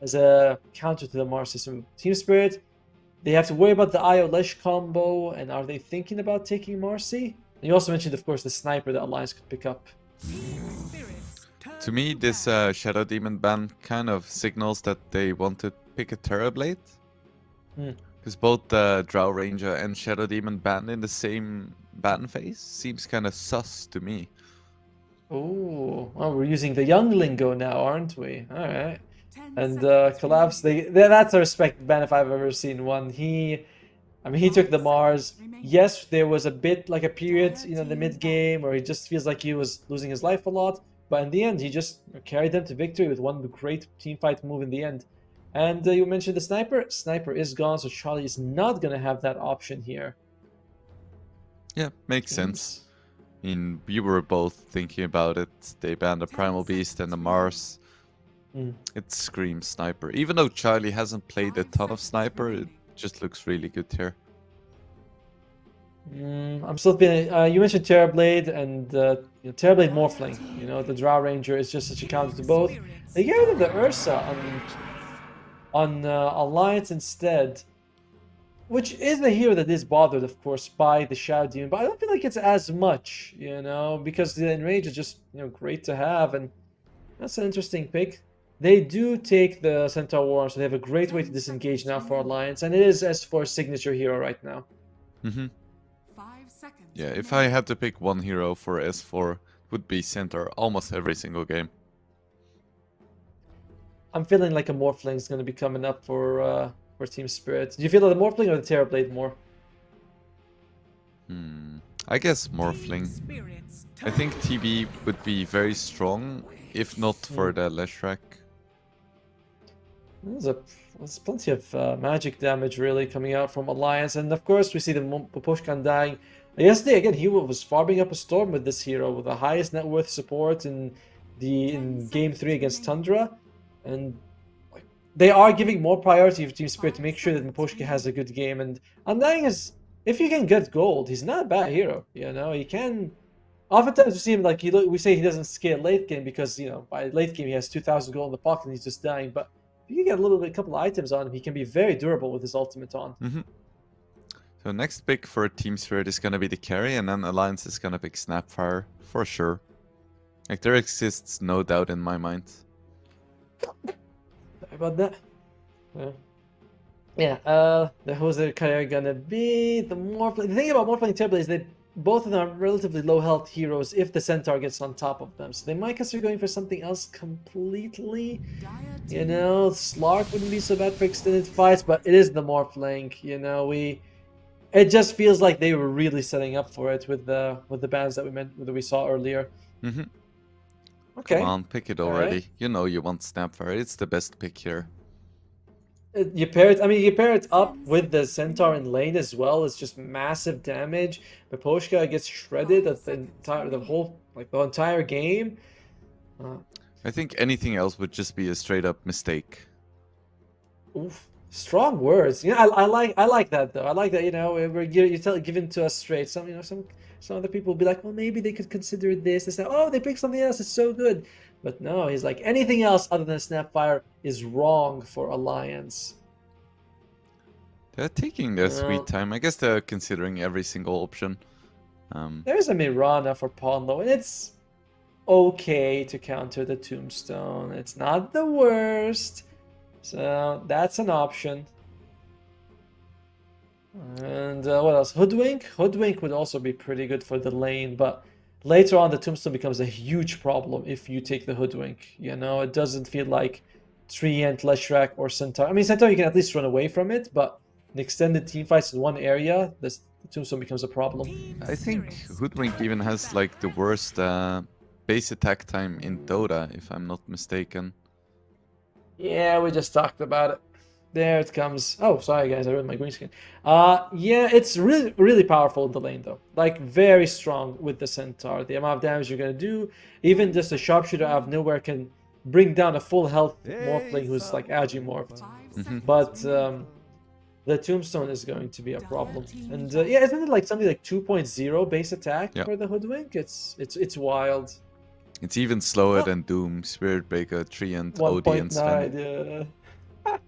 as a counter to the Marcy. So Team Spirit, they have to worry about the IO Lesh combo, and are they thinking about taking Marcy? And you also mentioned, of course, the sniper that Alliance could pick up. To me, this Shadow Demon ban kind of signals that they want to pick a Terrorblade. Because both the Drow Ranger and Shadow Demon banned in the same ban phase seems kind of sus to me. Oh, well, we're using the young lingo now, aren't we? All right. And Collapse, that's a respect ban if I've ever seen one. He took the Mars. Yes, there was a bit like a period, you know, the mid game where he just feels like he was losing his life a lot. But in the end, he just carried them to victory with one great team fight move in the end. And you mentioned the sniper. Sniper is gone, so Charlie is not going to have that option here. Yeah, makes sense. I mean, we were both thinking about it. They banned the Primal Beast and the Mars. Mm. It screams Sniper. Even though Charlie hasn't played a ton of Sniper, it just looks really good here. I'm still feeling. You mentioned Terrorblade and Terrorblade Morphling. You know, the Drow Ranger is just such a counter to both. They get rid of the Ursa on Alliance instead, which is the hero that is bothered, of course, by the Shadow Demon. But I don't feel like it's as much, you know, because the Enrage is just great to have, and that's an interesting pick. They do take the Centaur War, so they have a great way to disengage now for Alliance, and it is S4's signature hero right now. Mm-hmm. 5 seconds. Yeah, if I had to pick one hero for S4, it would be Centaur almost every single game. I'm feeling like a Morphling is going to be coming up for Team Spirit. Do you feel like the Morphling or the Terrorblade more? I guess Morphling. I think TB would be very strong, if not for the Leshrac. There's plenty of magic damage really coming out from Alliance, and of course we see the Poposhkan dying. Yesterday again, he was farming up a storm with this hero with the highest net worth support in Game 3 against Tundra, and they are giving more priority for Team Spirit to make sure that Miposhka has a good game. And Undying is, if you can get gold, he's not a bad hero. You know, he can. Oftentimes we see him like we say he doesn't scale late game because by late game he has 2,000 gold in the pocket and he's just dying. But if you get a couple of items on him, he can be very durable with his ultimate on. So next pick for Team Spirit is gonna be the carry, and then Alliance is gonna pick Snapfire for sure. Like there exists no doubt in my mind. Sorry about that. Yeah. Who's their carrier gonna be? The thing about Morphling Terrorblade is that both of them are relatively low health heroes if the Centaur gets on top of them. So they might consider going for something else completely. You know, Slark wouldn't be so bad for extended fights, but it is the Morphling. You know, it just feels like they were really setting up for it with the bans that we saw earlier. Okay. Come on, pick it already. Right. You know you want Snapfire. It's the best pick here. You pair it up with the Centaur in lane as well. It's just massive damage. Miposhka gets shredded the entire game. I think anything else would just be a straight up mistake. Oof. Strong words. I like that though. I like that. You're giving to us straight. Some other people will be like, well, maybe they could consider this. They say, oh, they picked something else. It's so good. But no, he's like, anything else other than Snapfire is wrong for Alliance. They're taking their sweet time. I guess they're considering every single option. There's a Mirana for Pawn though, and it's okay to counter the Tombstone. It's not the worst. So that's an option. And what else? Hoodwink? Hoodwink would also be pretty good for the lane, but later on the Tombstone becomes a huge problem if you take the Hoodwink. You know, it doesn't feel like Treant, Leshrac, or Centaur. I mean, Centaur you can at least run away from it, but in extended team fights in one area, the Tombstone becomes a problem. I think Hoodwink even has like the worst base attack time in DOTA, if I'm not mistaken. Yeah, we just talked about it. There it comes. Oh, sorry guys, I ruined my green screen. Yeah, it's really, really powerful in the lane though. Like very strong with the Centaur. The amount of damage you're gonna do, even just a sharpshooter out of nowhere can bring down a full health Morphling who's like Agimorphed. But the Tombstone is going to be a problem. And yeah, isn't it like something like 2.0 base attack for the Hoodwink? It's wild. It's even slower than Doom, Spirit Breaker, Treant, OD, and Sven. Yeah.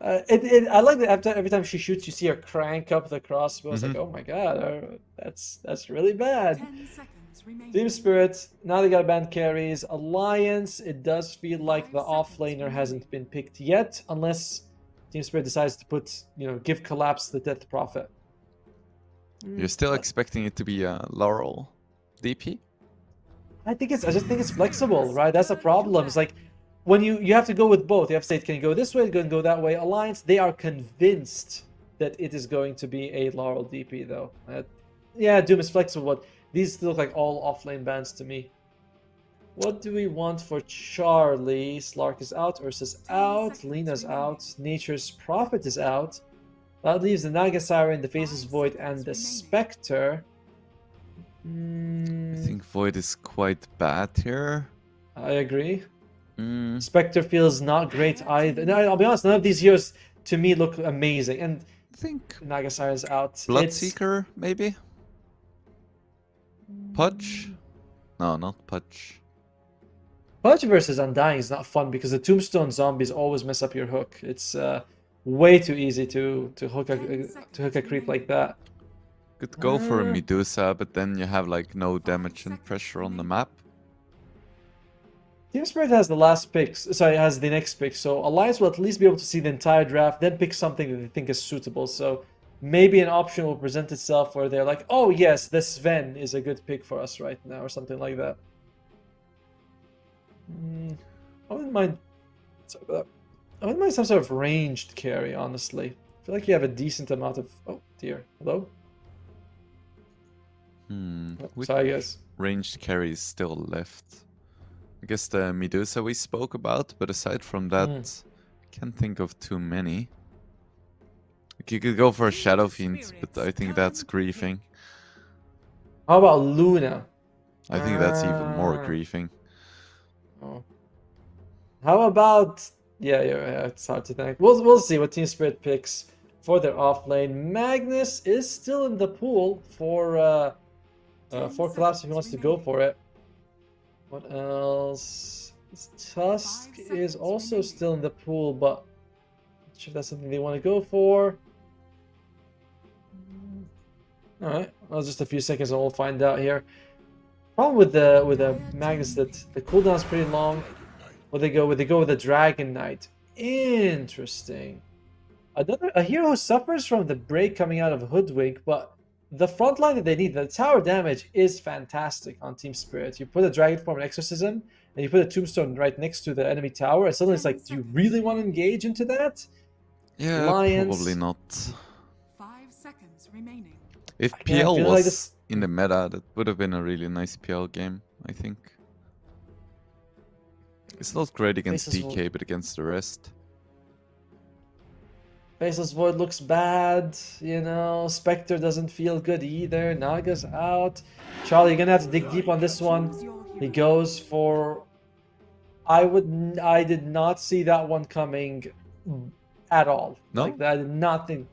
I like that every time she shoots, you see her crank up the crossbow. It's like, oh my god, that's really bad. 10 seconds remaining. Team Spirit, now they got banned carries. Alliance, it does feel like the offlaner hasn't been picked yet, unless Team Spirit decides to give Collapse the Death Prophet. You're still expecting it to be a Laurel DP? I just think it's flexible, right? That's a problem. It's like when you have to go with both. You have to say it can go this way, it can go that way. Alliance, they are convinced that it is going to be a Laurel DP though. Yeah, Doom is flexible, but these look like all offlane bans to me. What do we want for Charlie? Slark is out, Ursa's out, Lena's out, Nature's Prophet is out. That leaves the Nagasara, the Faceless 5 Void, seconds and the remaining. Spectre. I think Void is quite bad here. I agree. Mm, Spectre feels not great either. No, I'll be honest, none of these heroes to me look amazing. And I think Nagasara is out. Bloodseeker, maybe? Pudge? No, not Pudge. Pudge versus Undying is not fun because the Tombstone zombies always mess up your hook. It's way too easy to hook a creep like that. Could go for a Uh, Medusa, but then you have like no 5 damage and seconds pressure on the remaining. map. Team Spirit has the last pick. Sorry, has the next pick. So Alliance will at least be able to see the entire draft, then pick something that they think is suitable. So maybe an option will present itself where they're like, "Oh yes, this Sven is a good pick for us right now," or something like that. I wouldn't mind. Sorry about that. I wouldn't mind some sort of ranged carry, honestly. I feel like you have a decent amount of. Oh dear. Hello. Oh, Which sorry, guys. ranged carry is still left? I guess the Medusa we spoke about, but aside from that, I can't think of too many. Like you could go for a Shadow Fiend, but I think that's griefing. How about Luna? I think that's even more Ah. griefing. Oh. How about yeah, it's hard to think. We'll see what Team Spirit picks for their off lane. Magnus is still in the pool for collapse if he wants to go for it. What else? Tusk is also still in the pool, but not sure if that's something they want to go for. All right, well, just a few seconds and we'll find out here. Problem with the Magnus that the cooldown's pretty long. Would they go with the Dragon Knight? Interesting. A hero who suffers from the break coming out of Hoodwink, but the front line that they need, the tower damage is fantastic on Team Spirit. You put a Dragon Form and Exorcism, and you put a Tombstone right next to the enemy tower, and suddenly it's like, do you really want to engage into that? Yeah, Lions. probably not. 5 seconds remaining. If Yeah, I PL feel was like this- in the meta, that would have been a really nice PL game, I think. It's not great against Faceless DK, but against the rest. Faceless Void looks bad, you know. Spectre doesn't feel good either. Naga's out. Charlie, you're gonna have to dig deep on this one. He goes for. I did not see that one coming at all. No? Like that, I did not think.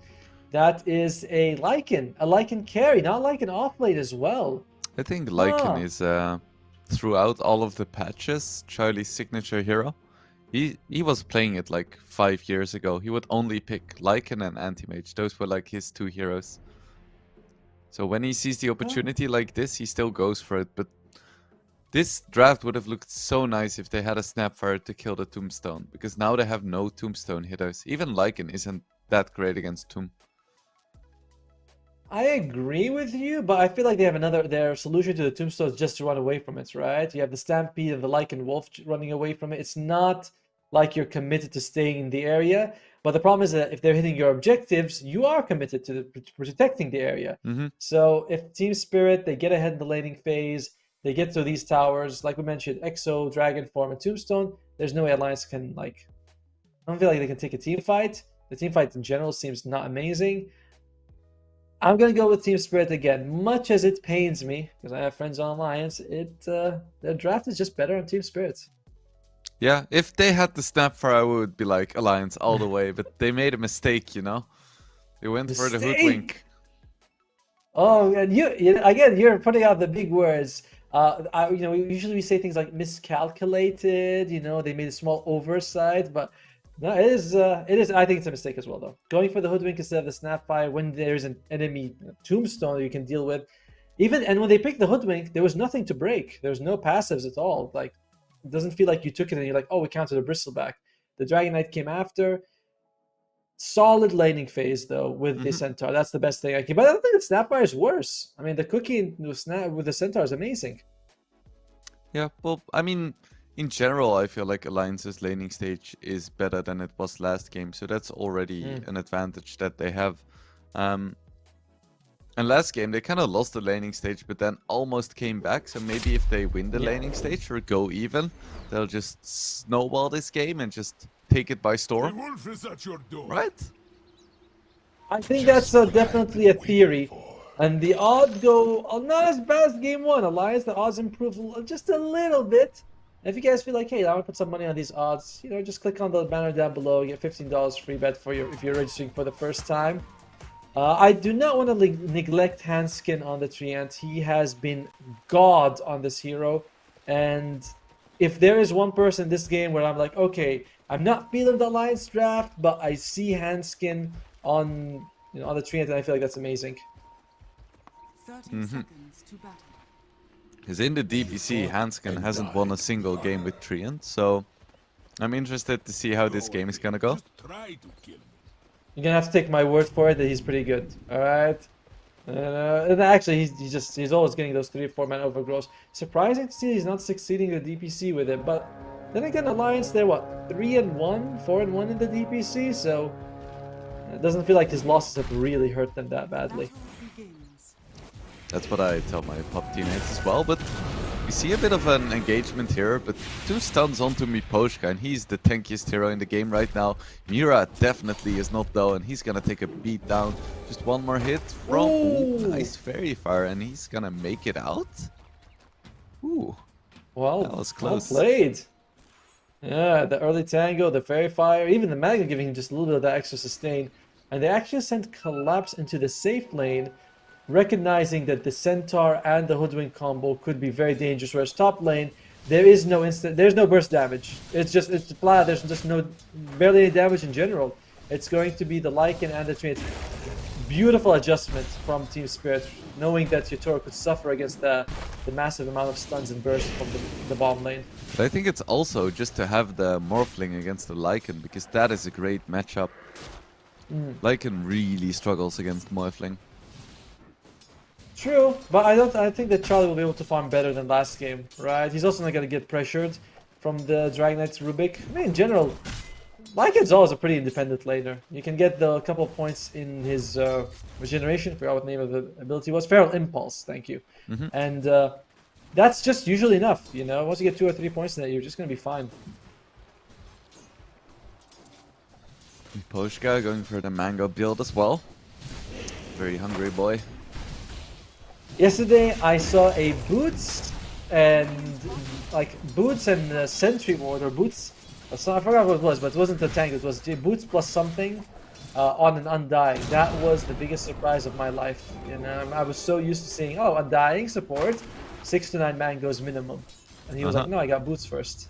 That is a Lycan carry, not Lycan offlane as well. I think Lycan Ah. is, throughout all of the patches, Charlie's signature hero. He was playing it like 5 years ago. He would only pick Lycan and Anti-Mage. Those were like his two heroes. So when he sees the opportunity like this, he still goes for it. But this draft would have looked so nice if they had a Snapfire to kill the Tombstone. Because now they have no Tombstone hitters. Even Lycan isn't that great against Tomb. I agree with you, but I feel like they have their solution to the Tombstone is just to run away from it, right? You have the Stampede and the Lycan Wolf running away from it. It's not like you're committed to staying in the area, but the problem is that if they're hitting your objectives, you are committed to protecting the area. So if Team Spirit, they get ahead in the laning phase, they get to these towers, like we mentioned, Exo, Dragon Form, and Tombstone, there's no way Alliance can, like, I don't feel like they can take a team fight. The team fight in general seems not amazing. I'm gonna go with Team Spirit again, much as it pains me because I have friends on Alliance. Their draft is just better on Team Spirit. Yeah, if they had the Snapfire, I would be like Alliance all the way. But they made a mistake, you know. They went for the Hoodwink. Oh, and you again, you're putting out the big words. Usually we say things like miscalculated. You know, they made a small oversight, but no, it is. I think it's a mistake as well, though. Going for the Hoodwink instead of the Snapfire when there's an enemy Tombstone that you can deal with. And when they picked the Hoodwink, there was nothing to break. There was no passives at all. Like, it doesn't feel like you took it and you're like, oh, we counted a Bristleback. The Dragon Knight came after. Solid laning phase though with the Centaur. That's the best thing I can. But I don't think the Snapfire is worse. I mean, the cookie with the Centaur is amazing. Yeah, well, I mean, in general, I feel like Alliance's laning stage is better than it was last game, so that's already an advantage that they have. And last game, they kind of lost the laning stage, but then almost came back, so maybe if they win the laning stage or go even, they'll just snowball this game and just take it by storm. The wolf is at your door. Right? I think that's definitely a theory. And the odds go not as bad as game one. Alliance, the odds improve just a little bit. If you guys feel like, hey, I want to put some money on these odds, you know, just click on the banner down below. Get $15 free bet for your if you're registering for the first time. I do not want to neglect Hanskin on the Treant. He has been god on this hero. And if there is one person in this game where I'm like, okay, I'm not feeling the Alliance draft, but I see Hanskin on on the Treant, and I feel like that's amazing. 30 seconds to battle. Because in the DPC, Hanskin hasn't won a single game with Treant, so I'm interested to see how this game is gonna go. You're gonna have to take my word for it that he's pretty good. All right. And actually, he's always getting those 3 or 4 man overgrowths. Surprising to see he's not succeeding in the DPC with it, but then again, Alliance they're what 3-1, 4-1 in the DPC, so it doesn't feel like his losses have really hurt them that badly. Battle begins. That's what I tell my pop teammates as well, but we see a bit of an engagement here, but 2 stuns onto Miposhka, and he's the tankiest hero in the game right now. Mira definitely is not though, and he's gonna take a beat down. Just 1 more hit from ooh, nice fairy fire, and he's gonna make it out. Ooh, Well, that was close. Well played. Yeah, the early tango, the fairy fire, even the Magma giving him just a little bit of that extra sustain. And they actually sent Collapse into the safe lane, recognizing that the Centaur and the Hoodwink combo could be very dangerous. Whereas top lane, there's no burst damage. It's flat. There's just barely any damage in general. It's going to be the Lycan and the Trinity. Beautiful adjustment from Team Spirit, knowing that your Toro could suffer against the massive amount of stuns and bursts from the bottom lane. But I think it's also just to have the Morphling against the Lycan, because that is a great matchup. Lycan really struggles against Morphling. True, but I think that Charlie will be able to farm better than last game, right? He's also not going to get pressured from the Dragon Knight's Rubik. I mean, in general, Lycan's always a pretty independent laner. You can get the couple of points in his regeneration, I forgot what the name of the ability was. Feral Impulse, thank you. And that's just usually enough, you know? Once you get 2 or 3 points in that, you're just going to be fine. Miposhka going for the mango build as well. Very hungry boy. Yesterday I saw a boots and sentry ward or boots. So I forgot what it was, but it wasn't a tank. It was boots plus something on an undying. That was the biggest surprise of my life. You know, I was so used to seeing undying support, 6 to 9 mangoes minimum, and he was like, no, I got boots first.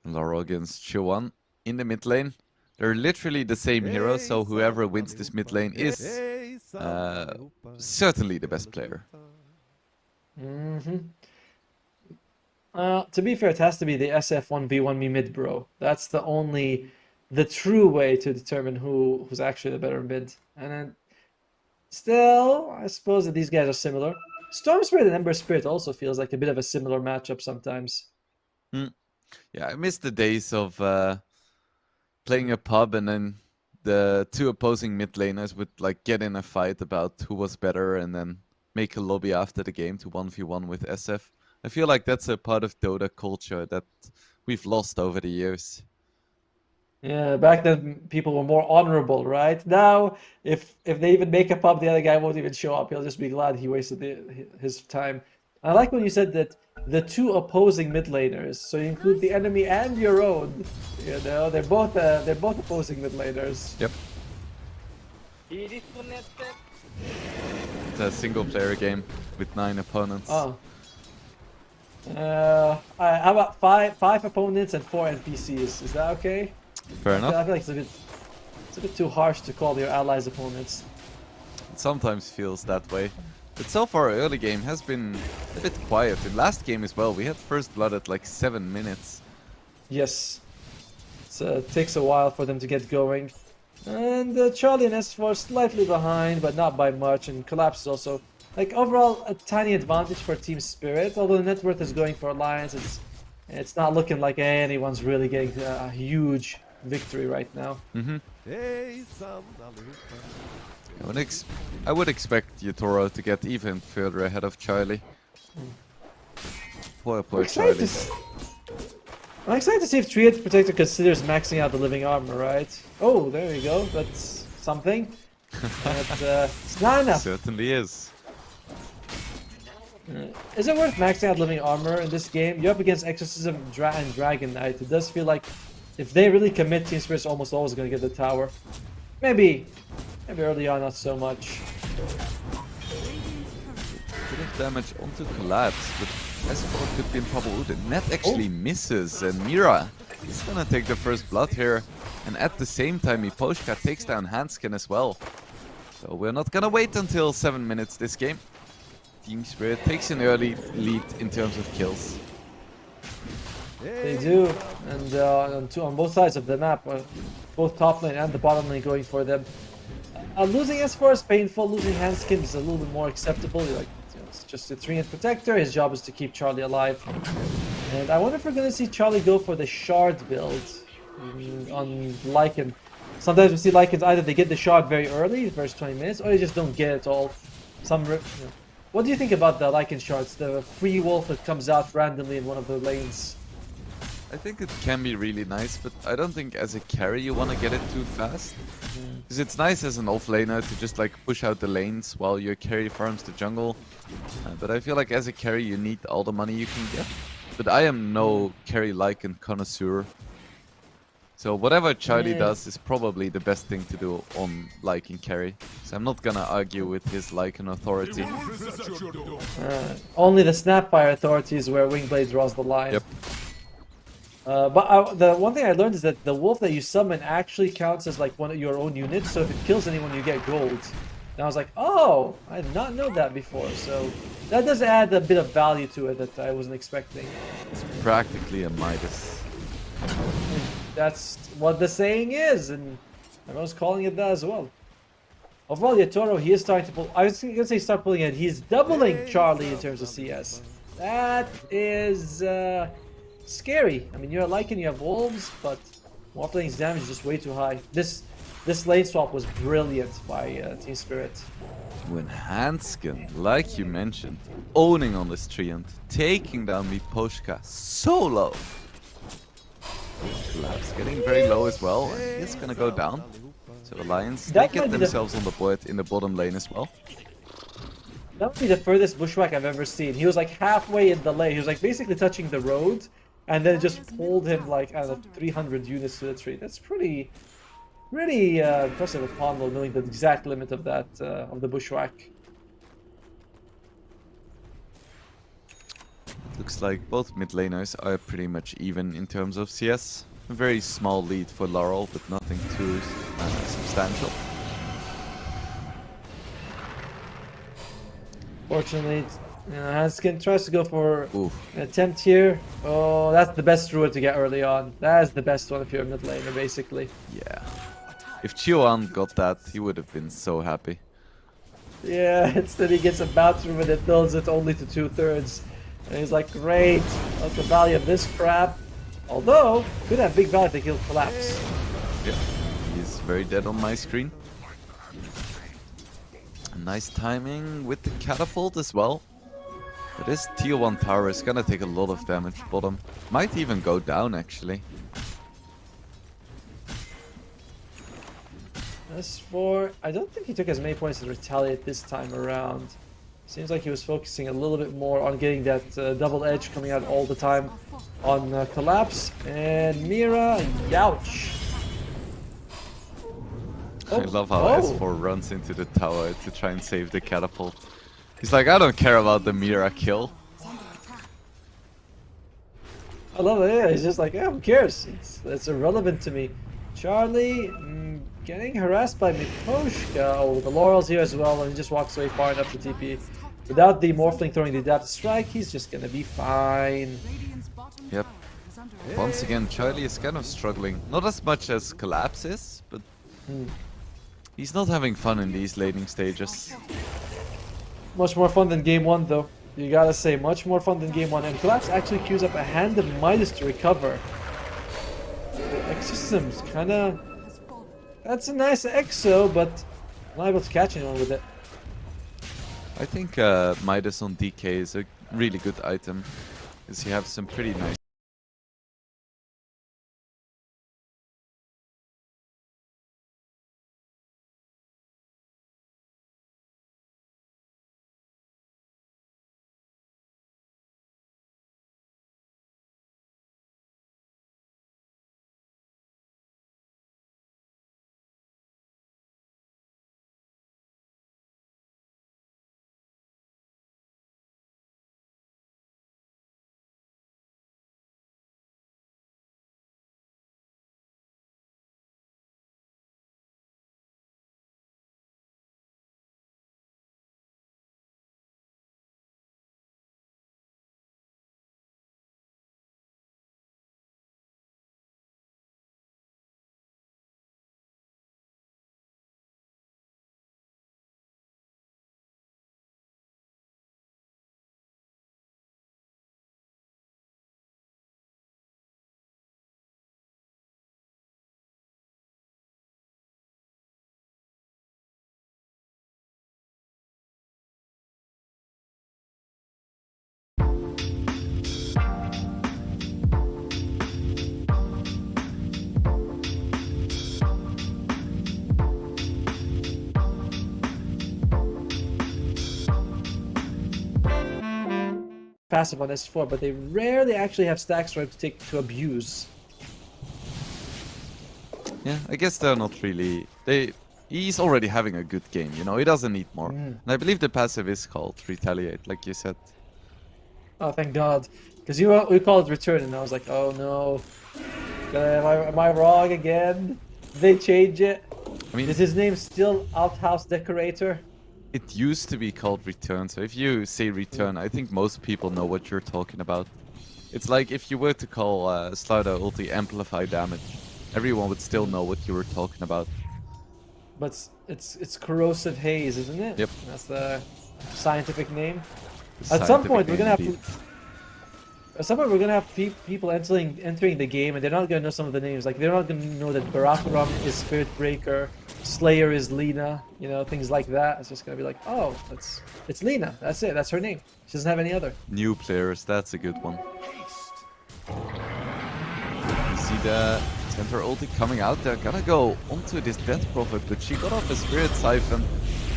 Laurel against Chiwan in the mid lane. They're literally the same hero, so whoever wins this mid lane is certainly the best player. To be fair, it has to be the SF1v1 me mid bro. That's the true way to determine who's actually the better mid. And then still, I suppose that these guys are similar. Storm Spirit and Ember Spirit also feels like a bit of a similar matchup sometimes. Yeah, I miss the days of playing a pub and then the 2 opposing mid laners would like get in a fight about who was better and then make a lobby after the game to 1v1 with SF. I feel like that's a part of Dota culture that we've lost over the years. Yeah, back then people were more honorable, right? Now, if they even make a pub, the other guy won't even show up. He'll just be glad he wasted his time. I like when you said that the 2 opposing mid laners, so you include the enemy and your own. You know, they're both opposing mid laners. Yep. It's a single player game with 9 opponents. Oh. How about five opponents and 4 NPCs? Is that okay? Fair enough. I feel like it's a bit too harsh to call your allies opponents. It sometimes feels that way. But so far, early game has been a bit quiet. In last game as well, we had first blood at like 7 minutes. Yes. It takes a while for them to get going. And Charlie and S4 slightly behind, but not by much. And Collapse is also, like, overall a tiny advantage for Team Spirit. Although the net worth is going for Alliance, it's not looking like anyone's really getting a huge victory right now. I would expect Yatoro to get even further ahead of Charlie. Poor Charlie. I'm excited to see if Triad Protector considers maxing out the living armor, right? Oh, there you go. That's something. But it's not enough. Certainly is. Is it worth maxing out living armor in this game? You're up against Exorcism and Dragon Knight. It does feel like if they really commit, Team Spirit's almost always going to get the tower. Maybe early on, not so much. Bit of damage onto Collapse, but S4 could be in trouble. Ooh, the net actually misses, and Mira is gonna take the first blood here. And at the same time, Miposhka takes down Handskin as well. So we're not gonna wait until 7 minutes this game. Team Spirit takes an early lead in terms of kills. They do, and on both sides of the map, both top lane and the bottom lane going for them. Losing S4 is painful. Losing Handskin is a little bit more acceptable. You're like, it's just a Treant Protector. His job is to keep Charlie alive. And I wonder if we're gonna see Charlie go for the shard build on Lycan. Sometimes we see Lycans either they get the shard very early, the first 20 minutes, or they just don't get it all. What do you think about the Lycan shards? The free wolf that comes out randomly in one of the lanes. I think it can be really nice, but I don't think as a carry you want to get it too fast. Because it's nice as an offlaner to just like push out the lanes while your carry farms the jungle. But I feel like as a carry you need all the money you can get. But I am no carry Lycan connoisseur. So whatever Charlie does is probably the best thing to do on Lycan carry. So I'm not gonna argue with his Lycan authority. Only the Snapfire authority is where Wingblade draws the line. Yep. But the one thing I learned is that the wolf that you summon actually counts as like one of your own units. So if it kills anyone, you get gold. And I was like, oh, I did not know that before. So that does add a bit of value to it that I wasn't expecting. It's practically a Midas. That's what the saying is, and everyone's calling it that as well. Overall, Yatoro, he is starting to pull. I was gonna say start pulling it. He's doubling Charlie in terms of CS. That is scary. I mean, you're a Lycan, you have wolves, but Morphling's damage is just way too high. This lane swap was brilliant by Team Spirit. When Handskin, like you mentioned, owning on this Treant, taking down Miposhka so low. Collapse getting very low as well, and he's gonna go down. So Alliance, they get themselves on the board in the bottom lane as well. That would be the furthest bushwhack I've ever seen. He was like halfway in the lane. He was like basically touching the road, and then it just pulled him like, I don't know, 300 units to the tree. That's pretty impressive of Ponlo, knowing the exact limit of that, of the bushwhack. Looks like both mid laners are pretty much even in terms of CS. A very small lead for Laurel, but nothing too substantial. Fortunately, Hanskin tries to go for an attempt here. Oh, that's the best druid to get early on. That is the best one if you're a mid laner, basically. Yeah. If Chioan got that, he would have been so happy. Yeah, instead he gets a bathroom and it builds it only to 2/3. And he's like, great, what's the value of this crap? Although, could have big value if they kill Collapse. Yeah, he's very dead on my screen. Nice timing with the catapult as well. But this tier 1 tower is gonna take a lot of damage bottom. Might even go down actually. As for, I don't think he took as many points to retaliate this time around. Seems like he was focusing a little bit more on getting that double edge coming out all the time on Collapse. And Mira, youch. I love how S4 runs into the tower to try and save the catapult. He's like, I don't care about the Mira kill. I love it, yeah, he's just like, yeah, who cares? It's irrelevant to me. Charlie, getting harassed by Miposhka. Oh, the Laurel's here as well, and he just walks away far enough to TP. Without the Morphling throwing the Adaptive Strike, he's just gonna be fine. Yep. Once again, Charlie is kind of struggling. Not as much as Collapse is, but he's not having fun in these laning stages. Much more fun than game 1, though. You gotta say, much more fun than game 1. And Collapse actually queues up a hand of Midas to recover. Exorcism's kinda... That's a nice exo, but I'm not able to catch anyone with it. I think Midas on DK is a really good item, because you have some pretty nice passive on S4, but they rarely actually have stacks for him to abuse. Yeah, I guess they're not really... He's already having a good game, you know, he doesn't need more. And I believe the passive is called Retaliate, like you said. Oh, thank God. Because we called it Return, and I was like, oh no. Am I wrong again? Did they change it? I mean, Is his name still Outhouse Decorator? it used to be called Return, so if you say Return, I think most people know what you're talking about. It's like if you were to call Slider Ulti Amplify Damage, everyone would still know what you were talking about. But it's Corrosive Haze, isn't it? Yep. That's the scientific name. The At some point, scientific we're gonna name have indeed. at some point we're gonna have people entering the game, and they're not gonna know some of the names. Like they're not gonna know that Barakaram is Spirit Breaker, Slayer is Lina, you know, things like that. It's just gonna be like, oh, it's Lina. That's it. That's her name. She doesn't have any other. New players, that's a good one. You see the center ulti coming out. They're gonna go onto this Death Prophet, but she got off a Spirit Siphon.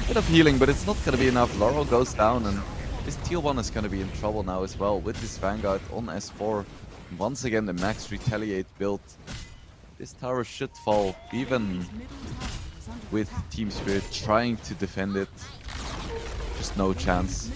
Bit of healing, but it's not gonna be enough. Laurel goes down, and this tier 1 is gonna be in trouble now as well with this Vanguard on S4. And once again, the max Retaliate build. This tower should fall, even with Team Spirit trying to defend it. Just no chance.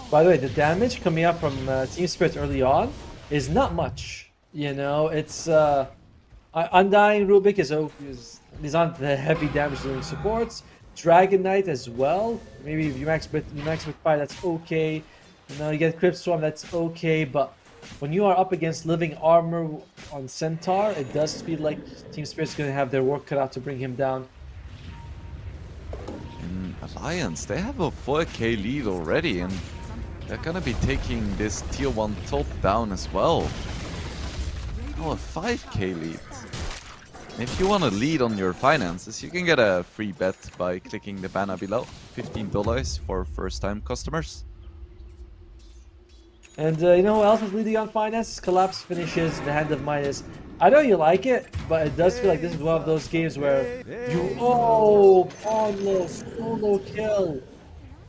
By the way, the damage coming up from Team Spirit early on is not much. You know, it's Undying Rubik is on the heavy damage doing supports. Dragon Knight as well. Maybe if you max with 5, that's okay. You know, you get Crypt Swarm, that's okay. But when you are up against Living Armor on Centaur, it does feel like Team Spirit's gonna have their work cut out to bring him down. In Alliance, they have a 4k lead already, and they're gonna be taking this tier 1 top down as well. Oh, a 5k lead. And if you want to lead on your finances, you can get a free bet by clicking the banner below. $15 for first-time customers. And you know who else is leading on finances? Collapse finishes the Hand of Midas. I know you like it, but it does feel like this is one of those games where solo kill.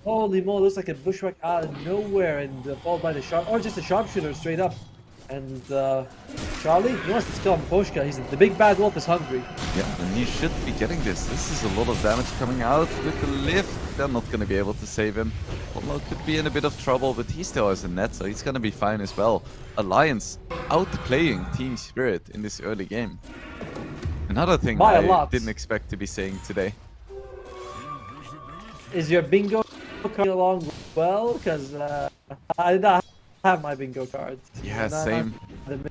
Holy moly, looks like a bushwhack out of nowhere and followed by the sharp, or just a sharpshooter straight up. And Charlie, he wants to kill on Poshka. He's the big bad wolf is hungry. Yeah, and he should be getting this. This is a lot of damage coming out with the lift. They're not going to be able to save him. Polo could be in a bit of trouble, but he still has a net, so he's going to be fine as well. Alliance outplaying Team Spirit in this early game. Another thing By a I lot. didn't expect to be saying today. Is your bingo coming along well? Because I did not have my bingo cards. Yeah, Not- same. not the-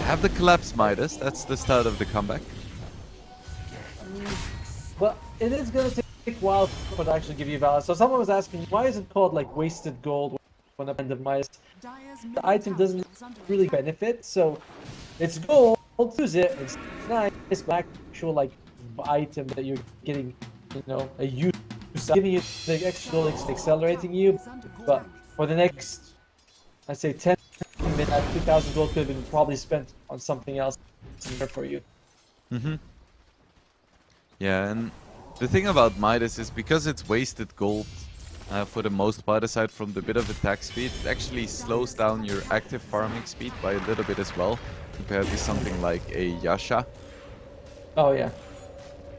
Have the Collapse Midas. That's the start of the comeback. But it is gonna take a while for it to actually give you value. So someone was asking, why is it called like wasted gold when up end of Midas? The item doesn't really benefit, so it's gold. Use it. It's nice, but actual like item that you're getting, you know, a use, giving you the extra gold, accelerating you. But for the next, I'd say 10 minutes, 2,000 gold could have been probably spent on something else for you. Yeah, and the thing about Midas is because it's wasted gold for the most part, aside from the bit of attack speed, it actually slows down your active farming speed by a little bit as well, compared to something like a Yasha. Oh yeah.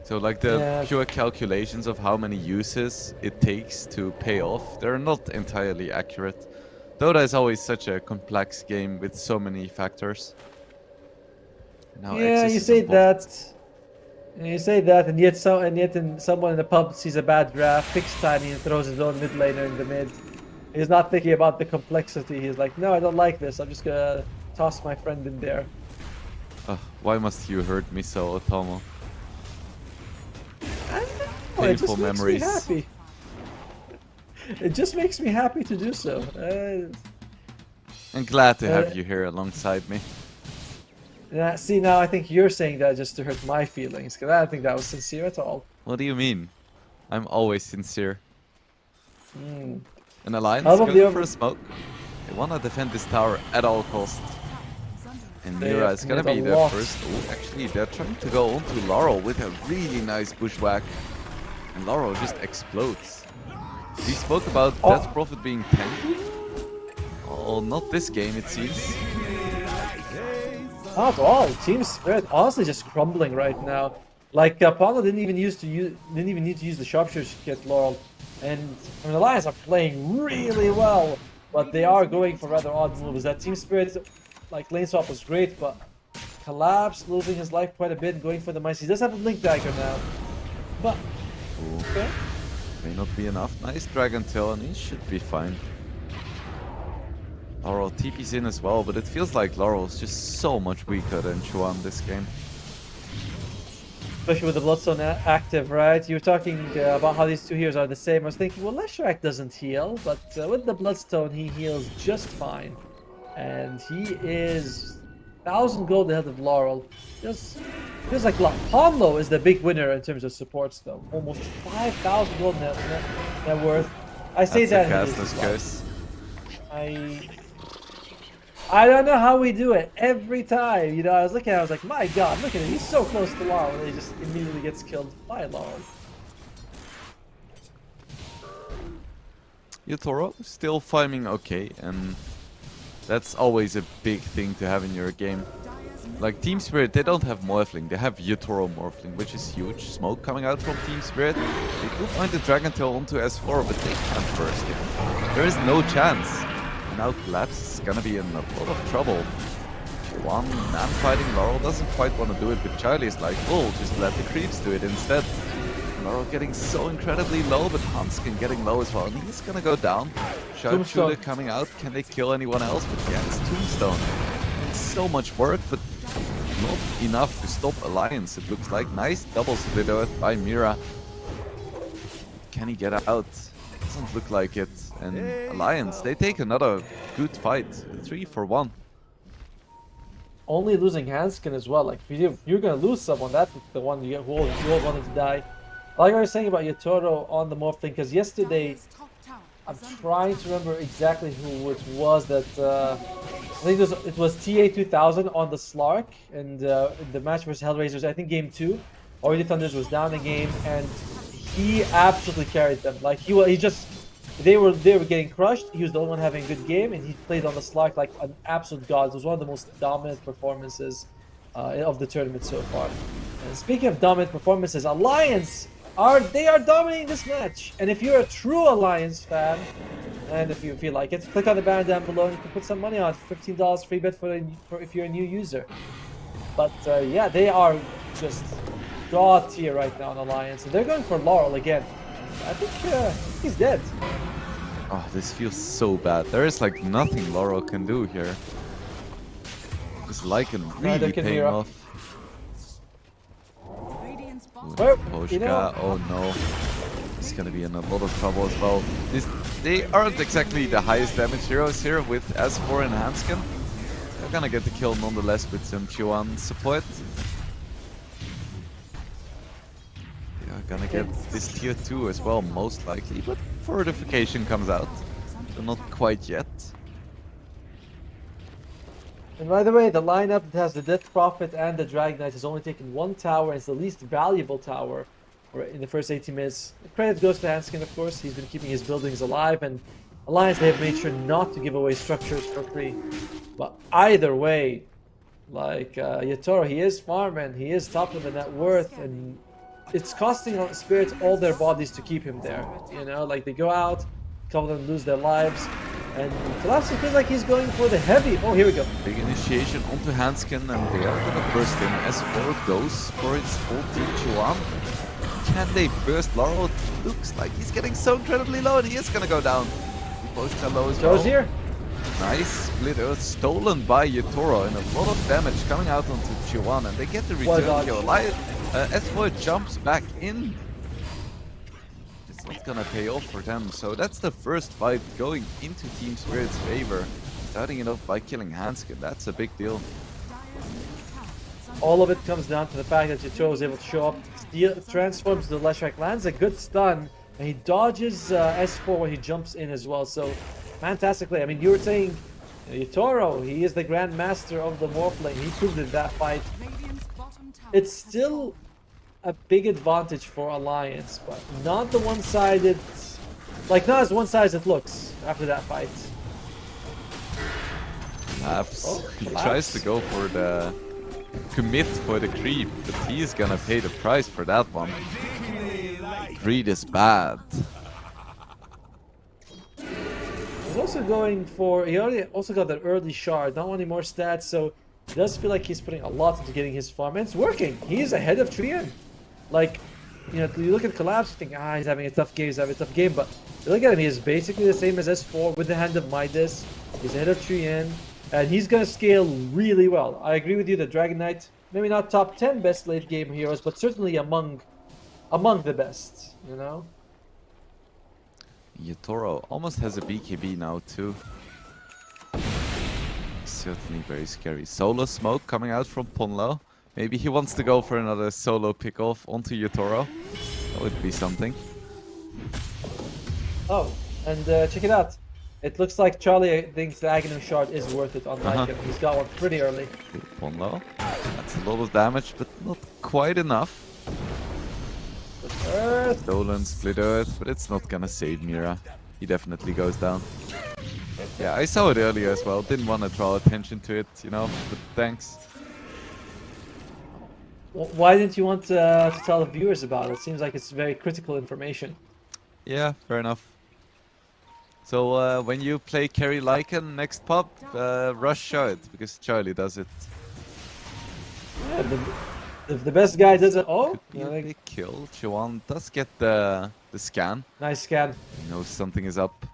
So like the pure calculations of how many uses it takes to pay off, they're not entirely accurate. Dota is always such a complex game with so many factors. Now Yeah, access you is say important. that. You say that, and yet someone in the pub sees a bad draft, picks Tiny, and throws his own mid laner in the mid. He's not thinking about the complexity. He's like, no, I don't like this. I'm just gonna toss my friend in there. Why must you hurt me so, Otomo? I don't know, it just Painful makes memories. me happy. It just makes me happy to do so. I'm glad to have you here alongside me. Yeah, see, now I think you're saying that just to hurt my feelings, because I don't think that was sincere at all. What do you mean? I'm always sincere. Mm. An Alliance How about going the for over- a smoke. They wanna defend this tower at all costs. And They Mira have is gonna committed be a the lot. first. Oh, actually, they're trying to go onto Laurel with a really nice bushwhack. And Laurel just explodes. We spoke about Oh. Death Prophet being tanky. Oh, not this game, it seems. Not at all. Team Spirit honestly just crumbling right now. Like Apollo didn't even need to use the sharpshooters to get Laurel, and I mean, Alliance are playing really well, but they are going for rather odd moves. That Team Spirit, like lane swap was great, but Collapse losing his life quite a bit, going for the mice. He does have a Blink Dagger now, but okay. May not be enough. Nice Dragon Tail, and he should be fine. Laurel TP's in as well, but it feels like Laurel is just so much weaker than Chuan this game. Especially with the Bloodstone active, right? You were talking about how these two heroes are the same. I was thinking, well, Leshrac doesn't heal, but with the Bloodstone, he heals just fine. And he is 1,000 gold ahead of Laurel. Feels like Pomlo is the big winner in terms of supports, though. Almost 5,000 gold net worth. I say That's that. a Caster's curse. I don't know how we do it every time. You know, I was looking at it, I was like, my god, look at him. He's so close to Laurel, and he just immediately gets killed by Laurel. Yotoro still farming okay, and that's always a big thing to have in your game. Like Team Spirit, they don't have Morphling, they have Yotoro Morphling, which is huge. Smoke coming out from Team Spirit. They could find the Dragon Tail onto S4, but they can't burst it. There is no chance. And now Collapse is gonna be in a lot of trouble. One man fighting Laurel doesn't quite want to do it, but Charlie is like, oh, just let the creeps do it instead. Laurel getting so incredibly low, but Hanskin getting low as well, and he's gonna go down. Sharpshooter coming out, can they kill anyone else? But yeah, it's Tombstone. It's so much work, but not enough to stop Alliance, it looks like. Nice double split earth by Mira. Can he get out? Doesn't look like it. And Alliance, they take another good fight. 3-for-1. Only losing Hanskin as well. Like, if you're gonna lose someone, that's the one who all wanted to die. Like I was saying about Yotoro on the Morph thing, because yesterday, I'm trying to remember exactly who it was that, I think it was TA2000 on the Slark, and the match versus Hellraisers, I think game 2, Already Thunders was down the game, and he absolutely carried them. Like, they were getting crushed, he was the only one having a good game, and he played on the Slark like an absolute god. It was one of the most dominant performances of the tournament so far. And speaking of dominant performances, Alliance are dominating this match. And if you're a true Alliance fan, and if you feel like it, click on the banner down below and you can put some money on it. $15 free bet for if you're a new user. But yeah, they are just god tier right now in Alliance, and they're going for Laurel again. I think he's dead. Oh, this feels so bad. There is like nothing Laurel can do here. This Lycan really paying off. Well, Poshka, you know, oh no. He's gonna be in a lot of trouble as well. They aren't exactly the highest damage heroes here with S4 and Hanskin. They're gonna get the kill nonetheless with some Chuan support. They are gonna get this tier 2 as well, most likely, but fortification comes out. So not quite yet. and by the way, the lineup that has the Death Prophet and the Drag Knight has only taken one tower, and it's the least valuable tower in the first 18 minutes. The credit goes to Hanskin, of course. He's been keeping his buildings alive, and Alliance, they have made sure not to give away structures for free. But either way, like Yotoro, he is farming, he is top of the net worth, and it's costing Spirits all their bodies to keep him there. You know, like they go out, a couple of them lose their lives, and Collapse feels like he's going for the heavy. Oh, here we go. Big initiation onto Hanskin, and they are gonna burst in. S4 goes for its ulti Chuan. Can they burst Laurel? It looks like he's getting so incredibly low, and he is gonna go down. Both low as well. Joe's here. Nice split earth stolen by Yotoro, and a lot of damage coming out onto Chuan, and they get the return kill. S4 jumps back in. It's not gonna pay off for them, so that's the first fight going into Team Spirit's favor. Starting it off by killing Hanskin, that's a big deal. All of it comes down to the fact that Yotoro is able to show up, transforms the Leshrac, lands a good stun, and he dodges S4 when he jumps in as well. So fantastically, I mean, you were saying Yotoro, he is the Grand Master of the Morphling. He proved it that fight. It's still a big advantage for Alliance, but not the one-sided, like not as one-sided as it looks after that fight. Perhaps Oh, he collapse. tries to go for the commit for the creep, but he's gonna pay the price for that one. Greed is bad. He's also going for. He already also got that early shard. Not wanting more stats, so it does feel like he's putting a lot into getting his farm. And it's working. He's ahead of Trian. Like, you know, you look at Collapse, you think, he's having a tough game. He's having a tough game. But you look at him, he's basically the same as S4 with the hand of Midas. He's ahead of Trian, and he's gonna scale really well. I agree with you that Dragon Knight, maybe not top 10 best late game heroes, but certainly among the best. You know. Yatoro almost has a BKB now too. Certainly very scary. Solo smoke coming out from Ponlo. Maybe he wants to go for another solo pick-off onto Yatoro. That would be something. Oh, and check it out. It looks like Charlie thinks the Aghanim shard is worth it on Lycan. He's got one pretty early. Ponlo. That's a lot of damage, but not quite enough. Earth. Stolen, split earth, but it's not gonna save Mira. He definitely goes down. Yeah, I saw it earlier as well. Didn't want to draw attention to it, you know, but thanks. Why didn't you want to tell the viewers about it? Seems like it's very critical information. Yeah, fair enough. So when you play carry Lycan next pop, rush shard, because Charlie does it. Yeah, the best guy does it. Oh, Could be a big kill. Chiwan does get the scan. nice scan. He knows something is up.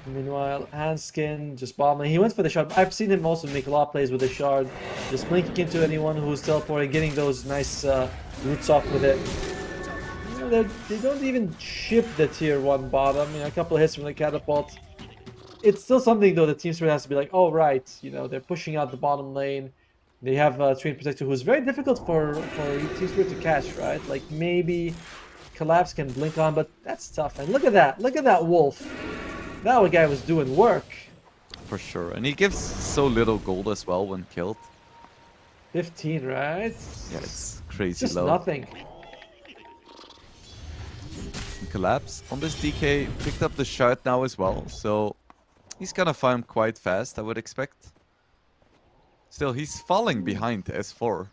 Meanwhile, Handskin just bombing. He went for the shard. I've seen him also make a lot of plays with the shard. Just blinking into anyone who's teleporting, getting those nice roots off with it. You know, they don't even ship the tier 1 bottom. You know, a couple of hits from the catapult. It's still something though. The team spirit has to be like, oh right, you know, they're pushing out the bottom lane. They have Train Protector, who's very difficult for team spirit to catch, right? Like maybe Collapse can blink on, but that's tough. And look at that! Look at that wolf. That guy was doing work. For sure. And he gives so little gold as well when killed. 15, right? Yeah, it's crazy Just low. nothing. Collapse on this DK picked up the shard now as well, so he's gonna farm quite fast, I would expect. Still, he's falling behind S4.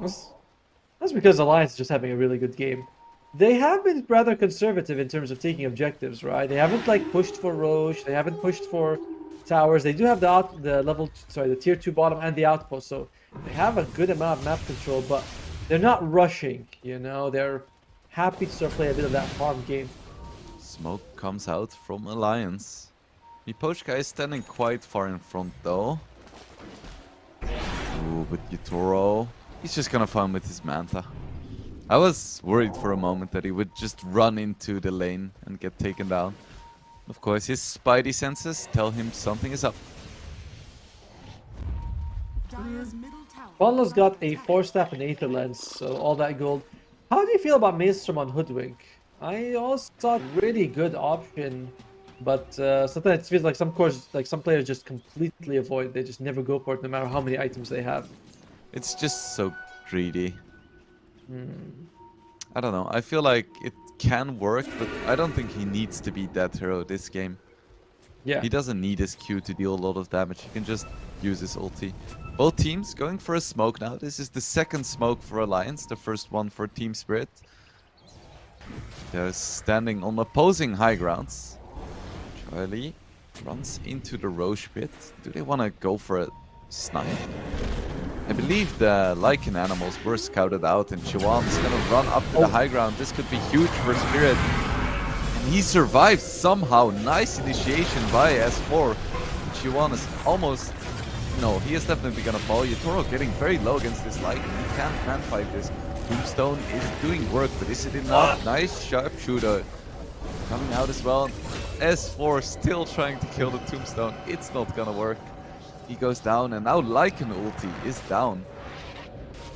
That's because Alliance is just having a really good game. They have been rather conservative in terms of taking objectives, right? They haven't like pushed for Roche. They haven't pushed for towers. They do have the tier 2 bottom and the outpost, so they have a good amount of map control, but they're not rushing. You know, they're happy to sort of play a bit of that farm game. Smoke comes out from Alliance. Miposhka is standing quite far in front though. Ooh, but Yatoro, he's just gonna farm with his Manta. I was worried for a moment that he would just run into the lane and get taken down. Of course, his spidey senses tell him something is up. Dire's middle tower. Bonlo's got a 4-staff and Aether Lens, so all that gold. How do you feel about Maelstrom on Hoodwink? I also thought really good option, but sometimes it feels like some players just completely avoid. They just never go for it, no matter how many items they have. It's just so greedy. I don't know. I feel like it can work, but I don't think he needs to be that hero this game. Yeah. He doesn't need his Q to deal a lot of damage. He can just use his ulti. Both teams going for a smoke now. This is the second smoke for Alliance, the first one for Team Spirit. They're standing on opposing high grounds. Charlie runs into the Roche pit. Do they want to go for a snipe? I believe the Lycan animals were scouted out and Chiwan's gonna run up to the high ground. This could be huge for Spirit. And he survives somehow. Nice initiation by S4. Chiwan is almost... No, he is definitely gonna fall. Yatoro getting very low against this Lycan. He can't man fight this. Tombstone is doing work, but is it enough? Nice sharpshooter coming out as well. S4 still trying to kill the Tombstone. It's not gonna work. He goes down, and now Lycan ulti is down.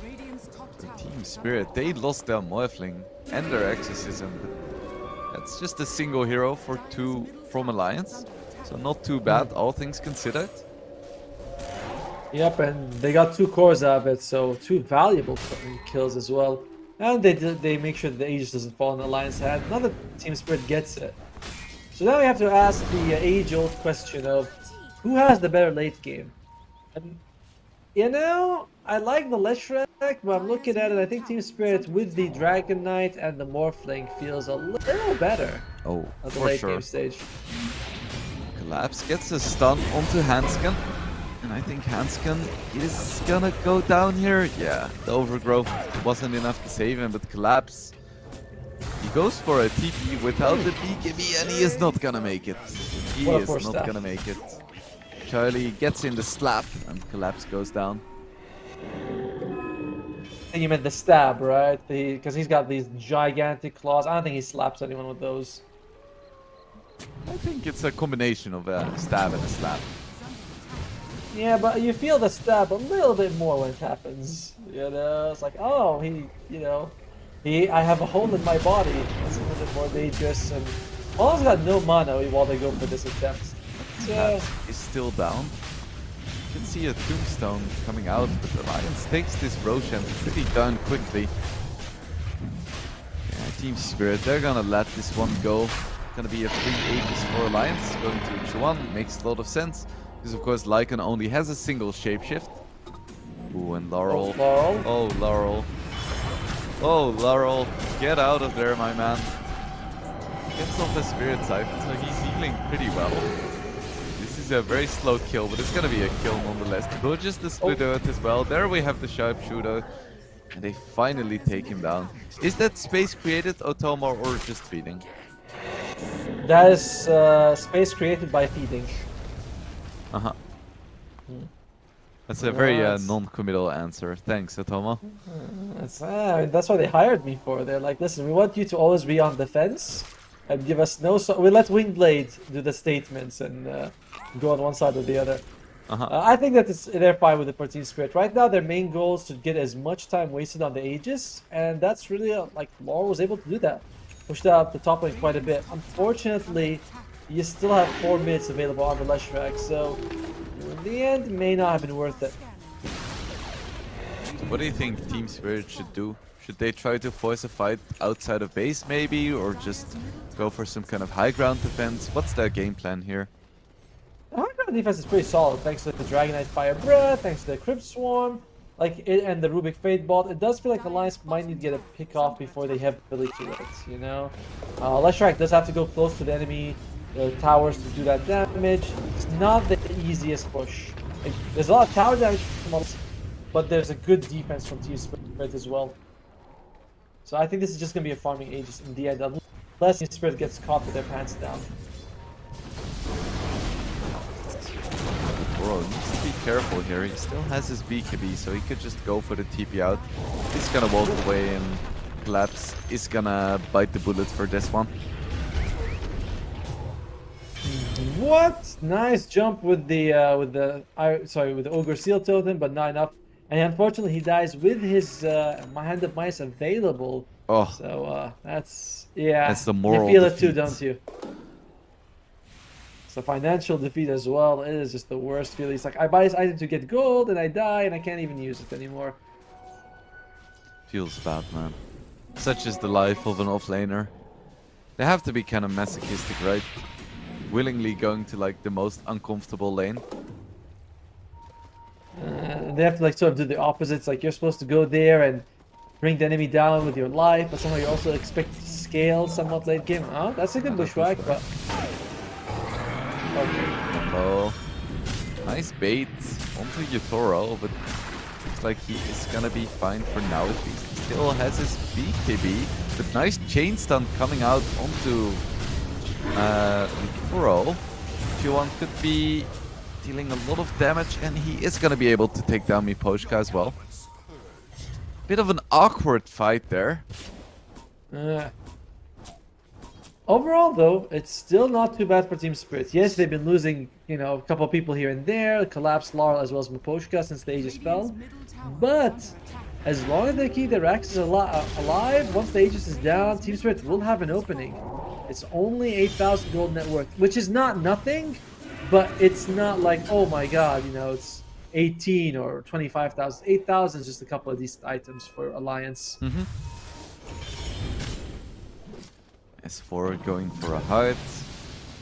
Radiant's top For tower. Team Spirit, they lost their Morphling and their Exorcism, but that's just a single hero for two from Alliance, so not too bad, all things considered. Yep, and they got 2 cores out of it, so 2 valuable kills as well. And they make sure that the Aegis doesn't fall in the Alliance hand. Now that Team Spirit gets it. So now we have to ask the age-old question of who has the better late game. And, you know, I like the Leshrac, but I'm looking at it. I think Team Spirit with the Dragon Knight and the Morphling feels a little better Oh, at the for late sure. game stage. Collapse gets a stun onto Hansken. And I think Hansken is gonna go down here. Yeah, the overgrowth wasn't enough to save him, but Collapse, he goes for a TP without the BKB and he is not gonna make it. He What a is poor not staff. gonna make it. Charlie gets in the slap and Collapse goes down. I think you meant the stab, right? Because he's got these gigantic claws. I don't think he slaps anyone with those. I think it's a combination of a stab and a slap. Yeah, but you feel the stab a little bit more when it happens. You know, it's like, oh, I have a hole in my body. It's a little bit more dangerous. And almost got no mana while they go for this attempt. So, Collapse is still down. You can see a tombstone coming out, but Alliance takes this Roshan pretty darn quickly. Yeah, Team Spirit, they're gonna let this one go. Gonna be a free Aegis for Alliance, going to Chuan, makes a lot of sense. Because of course Lycan only has a single shapeshift. Ooh, and Laurel. oh, Laurel. Oh, Laurel. Oh, Laurel, get out of there, my man. Gets off the Spirit Siphon, so he's healing pretty well. This is a very slow kill, but it's gonna be a kill nonetheless. Dodges the split earth as well. There we have the sharpshooter. And they finally take him down. Is that space created, Otoma, or just feeding? That is space created by feeding. Uh-huh. That's a very That's- non-committal answer. Thanks, Otoma. That's what they hired me for. They're like, listen, we want you to always be on defense and give us no. We let Windblade do the statements and go on one side or the other. I think that they're fine with the Team Spirit. Right now, their main goal is to get as much time wasted on the Aegis, and that's really like Laura was able to do that. Pushed out the top lane quite a bit. Unfortunately, you still have 4 minutes available on the Leshrac, so in the end, it may not have been worth it. What do you think Team Spirit should do? Should they try to force a fight outside of base maybe, or just go for some kind of high ground defense? What's their game plan here? The high ground defense is pretty solid, thanks to the Dragonite Fire Breath, thanks to the Crypt Swarm, and the Rubik Fate Bolt. It does feel like Alliance might need to get a pick off before they heavily kill it, you know? Leshrac does have to go close to the enemy towers to do that damage. It's not the easiest push. There's a lot of tower damage from us, but there's a good defense from Team Spirit as well. So I think this is just going to be a farming Aegis in the end, unless Team Spirit gets caught with their pants down. Bro, needs to be careful here. He still has his BKB, so he could just go for the TP out. He's gonna walk away and Collapse is gonna bite the bullet for this one. What? Nice jump with the Ogre Seal Totem, but not enough. And unfortunately, he dies with his Hand of Mice available. Oh, So that's That's the moral You feel it too, defeat. don't you? It's a financial defeat as well. It is just the worst feeling. It's like I buy this item to get gold, and I die, and I can't even use it anymore. feels bad, man. Such is the life of an offlaner. They have to be kind of masochistic, right? Willingly going to like the most uncomfortable lane. They have to like sort of do the opposites. Like you're supposed to go there and bring the enemy down with your life, but somehow you're also expected to scale somewhat late game. Oh, that's a good bushwhack, but okay. Oh, nice bait onto Yutoro, but looks like he is gonna be fine for now at least. He still has his BKB, but nice chain stun coming out onto Yutoro. Chuan could be dealing a lot of damage, and he is gonna be able to take down Miposhka as well. Bit of an awkward fight there. Overall, though, it's still not too bad for Team Spirit. Yes, they've been losing, you know, a couple of people here and there, collapsed Laurel as well as Miposhka since the Aegis fell. But as long as they keep their axes alive, once the Aegis is down, Team Spirit will have an opening. It's only 8,000 gold net worth, which is not nothing, but it's not like, oh my god, you know, it's 18 or 25,000. 8,000 is just a couple of decent items for Alliance. S4 going for a heart.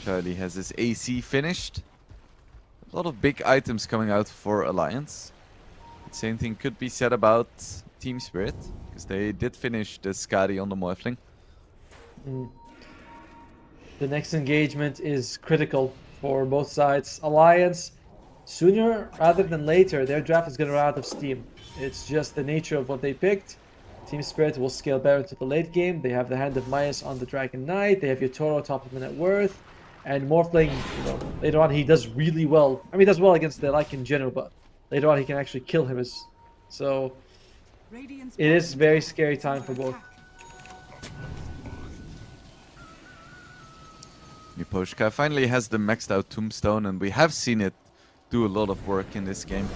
Charlie has his AC finished. A lot of big items coming out for Alliance. The same thing could be said about Team Spirit, because they did finish the Skadi on the Morphling. The next engagement is critical for both sides. Alliance, sooner rather than later, their draft is going to run out of steam. It's just the nature of what they picked. Team Spirit will scale better into the late game. They have the Hand of Midas on the Dragon Knight. They have Yotoro top of the net worth. And Morphling, later on he does really well. I mean, he does well against the Like in general, but later on he can actually kill him. So Radiant's it is bottom very tower scary is time under for both. attack. Miposhka finally has the maxed out Tombstone, and we have seen it do a lot of work in this game.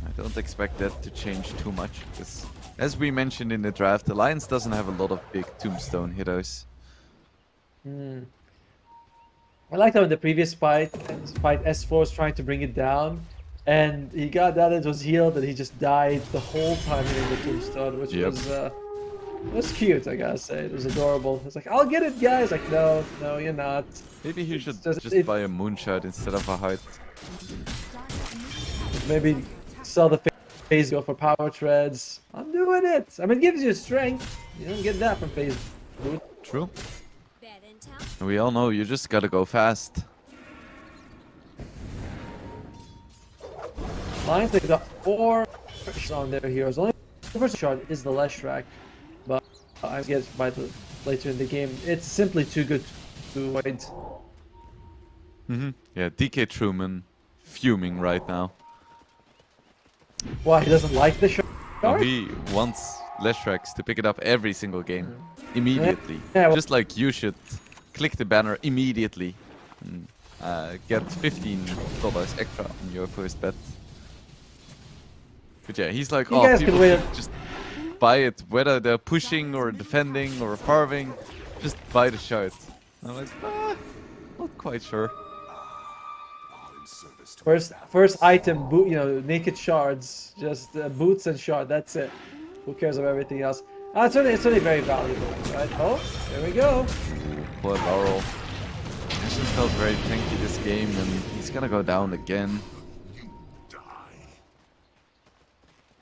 I don't expect that to change too much, because as we mentioned in the draft, Alliance doesn't have a lot of big Tombstone hitters. I liked how in the previous fight S4 was trying to bring it down, and he got down, it was healed, and he just died the whole time hitting the Tombstone, which was cute, I gotta say. It was adorable. It's like, I'll get it, guys. Like, no, you're not. Maybe he should just- just buy a Moonshot instead of a Heart. Maybe sell the phase, go for power treads. I'm doing it. I mean, it gives you strength. You don't get that from phase boot. True. Bad intel. And we all know you just gotta go fast. Lions, they got 4 on their heroes. Only the first shot is the Leshrac, but I guess by the later in the game, it's simply too good to avoid. Yeah, DK Truman fuming right now. Why, he doesn't like the shot? He wants Leshrax to pick it up every single game. Immediately. Yeah, well- Just like you should click the banner immediately and get $15 extra on your first bet. But yeah, he's like, You oh, guys can people wait should just buy it, whether they're pushing or defending or farming, just buy the shard. I'm like, not quite sure. First item, boot, naked shards, just boots and shard. That's it. Who cares about everything else? It's only very valuable, right? Oh, there we go. Poor Laurel. Ashen felt very tanky this game, and he's gonna go down again.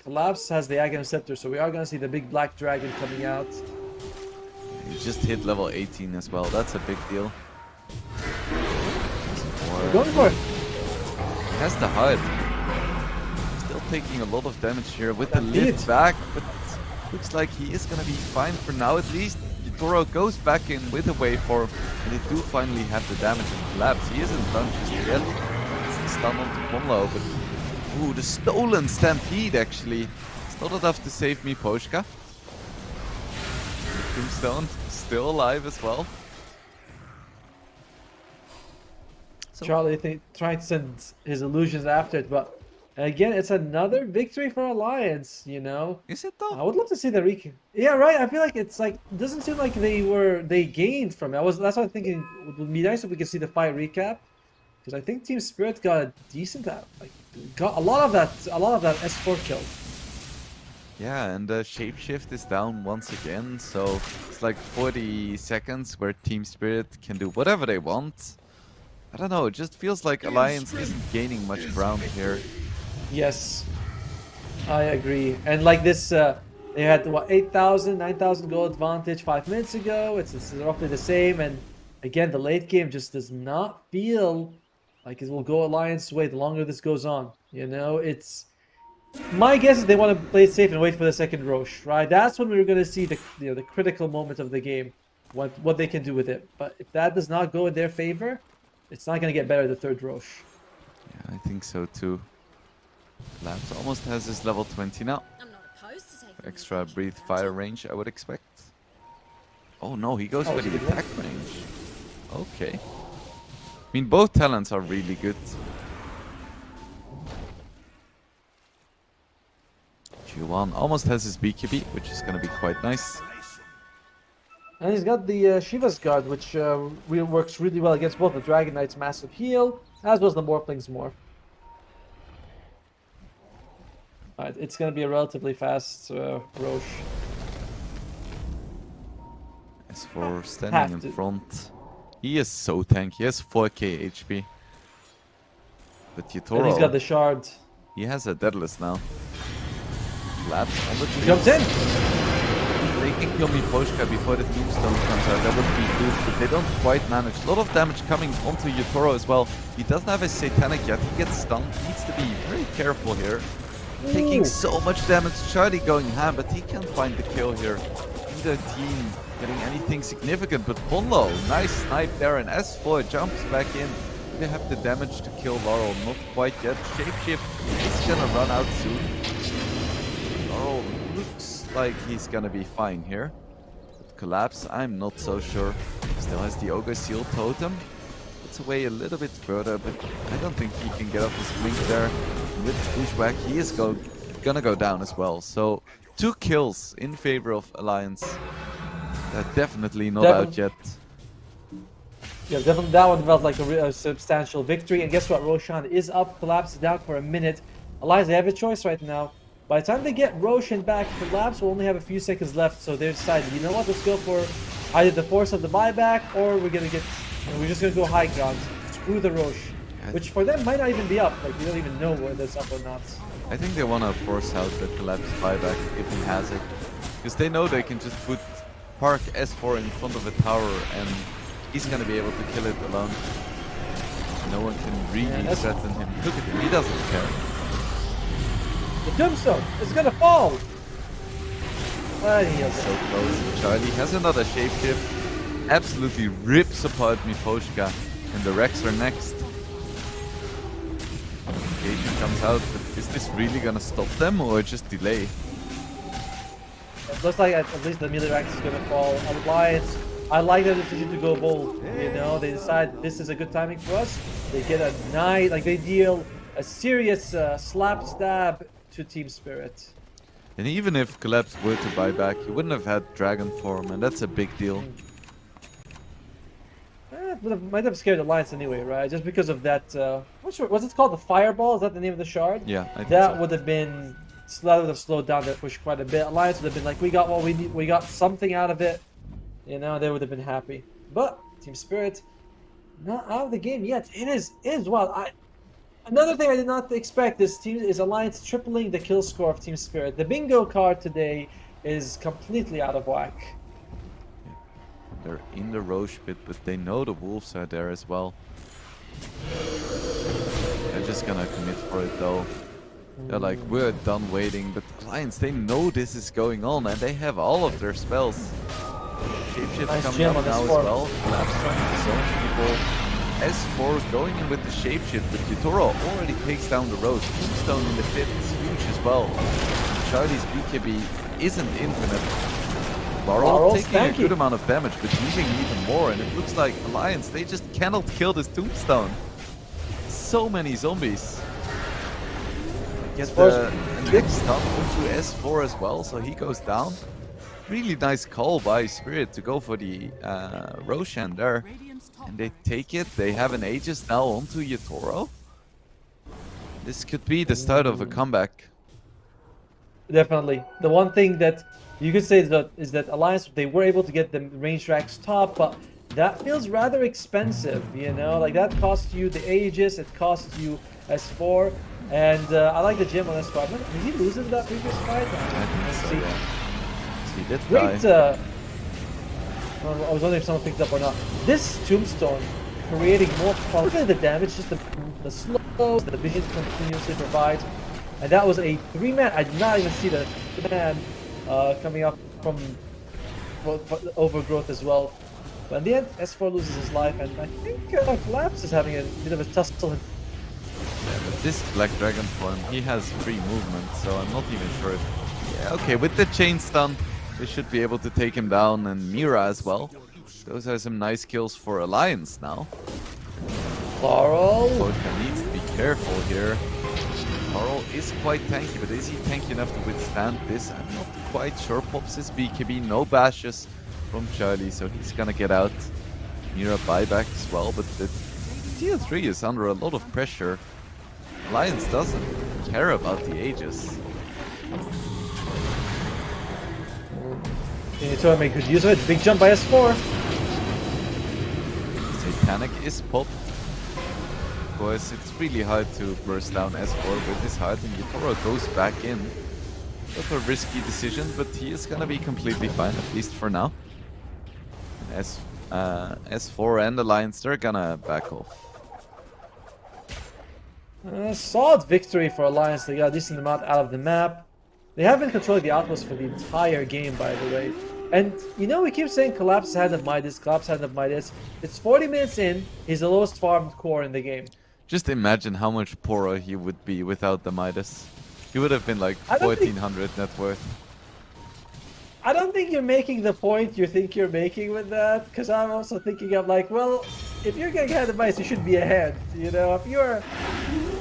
Collapse has the Aghanim Scepter, so we are gonna see the big black dragon coming out. He just hit level 18 as well. That's a big deal. We're going for it. He has the HUD. Still taking a lot of damage here with the Indeed. lift back, but looks like he is gonna be fine for now at least. Yotoro goes back in with a waveform, and they do finally have the damage and collapse. He isn't done just yet. It's the stun onto Pomlo, but ooh, the stolen stampede actually. It's not enough to save me, Poshka. Tombstone still alive as well. So, Charlie trying to send his illusions after it, but again, it's another victory for Alliance. is it I though? would love to see the recap. Yeah, right. I feel like it's like it doesn't seem like they gained from it. That's what I'm thinking. It would be nice if we could see the fight recap, because I think Team Spirit got a decent, got a lot of that S4 kill. Yeah, and the shapeshift is down once again, so it's like 40 seconds where Team Spirit can do whatever they want. I don't know, it just feels like Alliance isn't gaining much ground here. Yes, I agree. And like this, they had what 8,000, 9,000 gold advantage 5 minutes ago. It's roughly the same. And again, the late game just does not feel like it will go Alliance way the longer this goes on. It's my guess is they want to play it safe and wait for the second Roche, right? That's when we're going to see the critical moment of the game, what they can do with it. But if that does not go in their favor, it's not going to get better the third Roche. Yeah, I think so too. Labs almost has his level 20 now. I'm not opposed to taking Extra the breathe advantage. fire range, I would expect. Oh no, he goes Oh, for it's a the good one. attack range. Okay. I mean, both talents are really good. G1 almost has his BKB, which is gonna be quite nice. And he's got the Shiva's Guard, which works really well against both the Dragon Knight's massive heal, as well as the Morphling's Morph. Alright, it's going to be a relatively fast Roche. As for standing Have in to. front, He is so tanky. He has 4k HP. But And he's got Yutoro, the shard. he has a deadless now. Collapse on the He tree. jumps in. They can kill me Poshka before the Tombstone comes out. That would be good, but they don't quite manage. A lot of damage coming onto Yutoro as well. He doesn't have a Satanic yet. He gets stunned. Needs to be very careful here. Taking so much damage. Charlie going ham, but he can't find the kill here. Neither team getting anything significant, but Ponlo, nice snipe there, and S4 jumps back in. They have the damage to kill Laurel. Not quite yet. Shapeshift is gonna run out soon. Laurel looks like he's gonna be fine here. But Collapse, I'm not so sure. Still has the Ogre Seal Totem. It's away a little bit further, but I don't think he can get off his blink there. With Pushback, he is gonna go down as well. So 2 kills in favor of Alliance. They're definitely not out yet. Yeah, definitely that one felt like a substantial victory. And guess what? Roshan is up. Collapse is down for a minute. Alliance, they have a choice right now. By the time they get Roshan back, Collapse will only have a few seconds left. So they decided, you know what? Let's go for either the force of the buyback, or we're gonna get, we're just gonna go high ground. Screw the Rosh, which for them might not even be up. Like you don't even know whether it's up or not. I think they want to force out the Collapse buyback if he has it. Because they know they can just park S4 in front of a tower and he's going to be able to kill it alone. No one can really threaten him. Look at him, he doesn't care. The tombstone is gonna fall! He is So close. Charlie has another shapeshift. Absolutely rips apart Miposhka. And the Rex are next. Notification comes out, but is this really gonna stop them or just delay? It looks like at least the melee rank is gonna fall. Alliance, I like their decision to go bold. You know, they decide this is a good timing for us. They get a nice, like they deal a serious slap stab to Team Spirit. And even if Collapse were to buy back, he wouldn't have had Dragon form, and that's a big deal. Might have scared Alliance anyway, right? Just because of that. What's it called? The Fireball? Is that the name of the shard? Yeah, I think that so. would have been. That would have slowed down their push quite a bit. Alliance would have been like, we got what we need. We got something out of it. You know, they would have been happy. But Team Spirit, not out of the game yet. It is wild. Another thing I did not expect is Alliance tripling the kill score of Team Spirit. The bingo card today is completely out of whack. They're in the Roche pit, but they know the wolves are there as well. They're just gonna commit for it though. They're like, we're done waiting, but clients, they know this is going on and they have all of their spells. Shapeshift Nice coming gem up on now as S4. well. Collapse trying to zone people. S4 going in with the shapeshift, but Yutoro already takes down the road. Tombstone in the pit is huge as well. Charlie's BKB isn't infinite. Laurel taking a good amount of damage, but healing even more, and it looks like Alliance, they just cannot kill this Tombstone. So many zombies. Get the next stun into S4 as well, so he goes down. Really nice call by Spirit to go for the Roshan there. And they take it, they have an Aegis now onto Yutoro. This could be the start of a comeback. Definitely. The one thing that you could say is that Alliance, they were able to get the range racks top, but that feels rather expensive, you know? Like that cost you the Aegis, it cost you S4, and I like the gem on S4. Did he lose in that previous fight? I think so, yeah. He did Great, die. I was wondering if someone picked up or not. This Tombstone creating more look at the damage, just the slows, the vision continuously provides. And that was a 3-man. I did not even see the man coming up from overgrowth as well. But in the end, S4 loses his life, and I think Collapse is having a bit of a tussle. Yeah, but this Black Dragon form, he has free movement, so I'm not even sure if... Yeah, okay, with the chain stun, they should be able to take him down, and Mira as well. Those are some nice kills for Alliance now. Laurel. Vodka needs to be careful here. Laurel is quite tanky, but is he tanky enough to withstand this? I'm not quite sure. Pops his BKB, no bashes from Charlie, so he's gonna get out. Mira buyback as well, but the tier 3 is under a lot of pressure. Alliance doesn't care about the Aegis. Yutoro make good use of it. Big jump by S4. panic is popped. Because it's really hard to burst down S4 with his heart, and Yutoro goes back in. That's a risky decision, but he is gonna be completely fine, at least for now. And S4 and Alliance, they're gonna back off. Solid victory for Alliance. They got a decent amount out of the map. They have been controlling the outpost for the entire game, by the way. And, you know, we keep saying Collapse Hand of Midas, Collapse Hand of Midas. It's 40 minutes in, he's the lowest farmed core in the game. Just imagine how much poorer he would be without the Midas. He would have been like I don't 1400 net worth. I don't think you're making the point you think you're making with that, because I'm also thinking of like, well, if you're getting hand of Midas, you should be ahead. You know,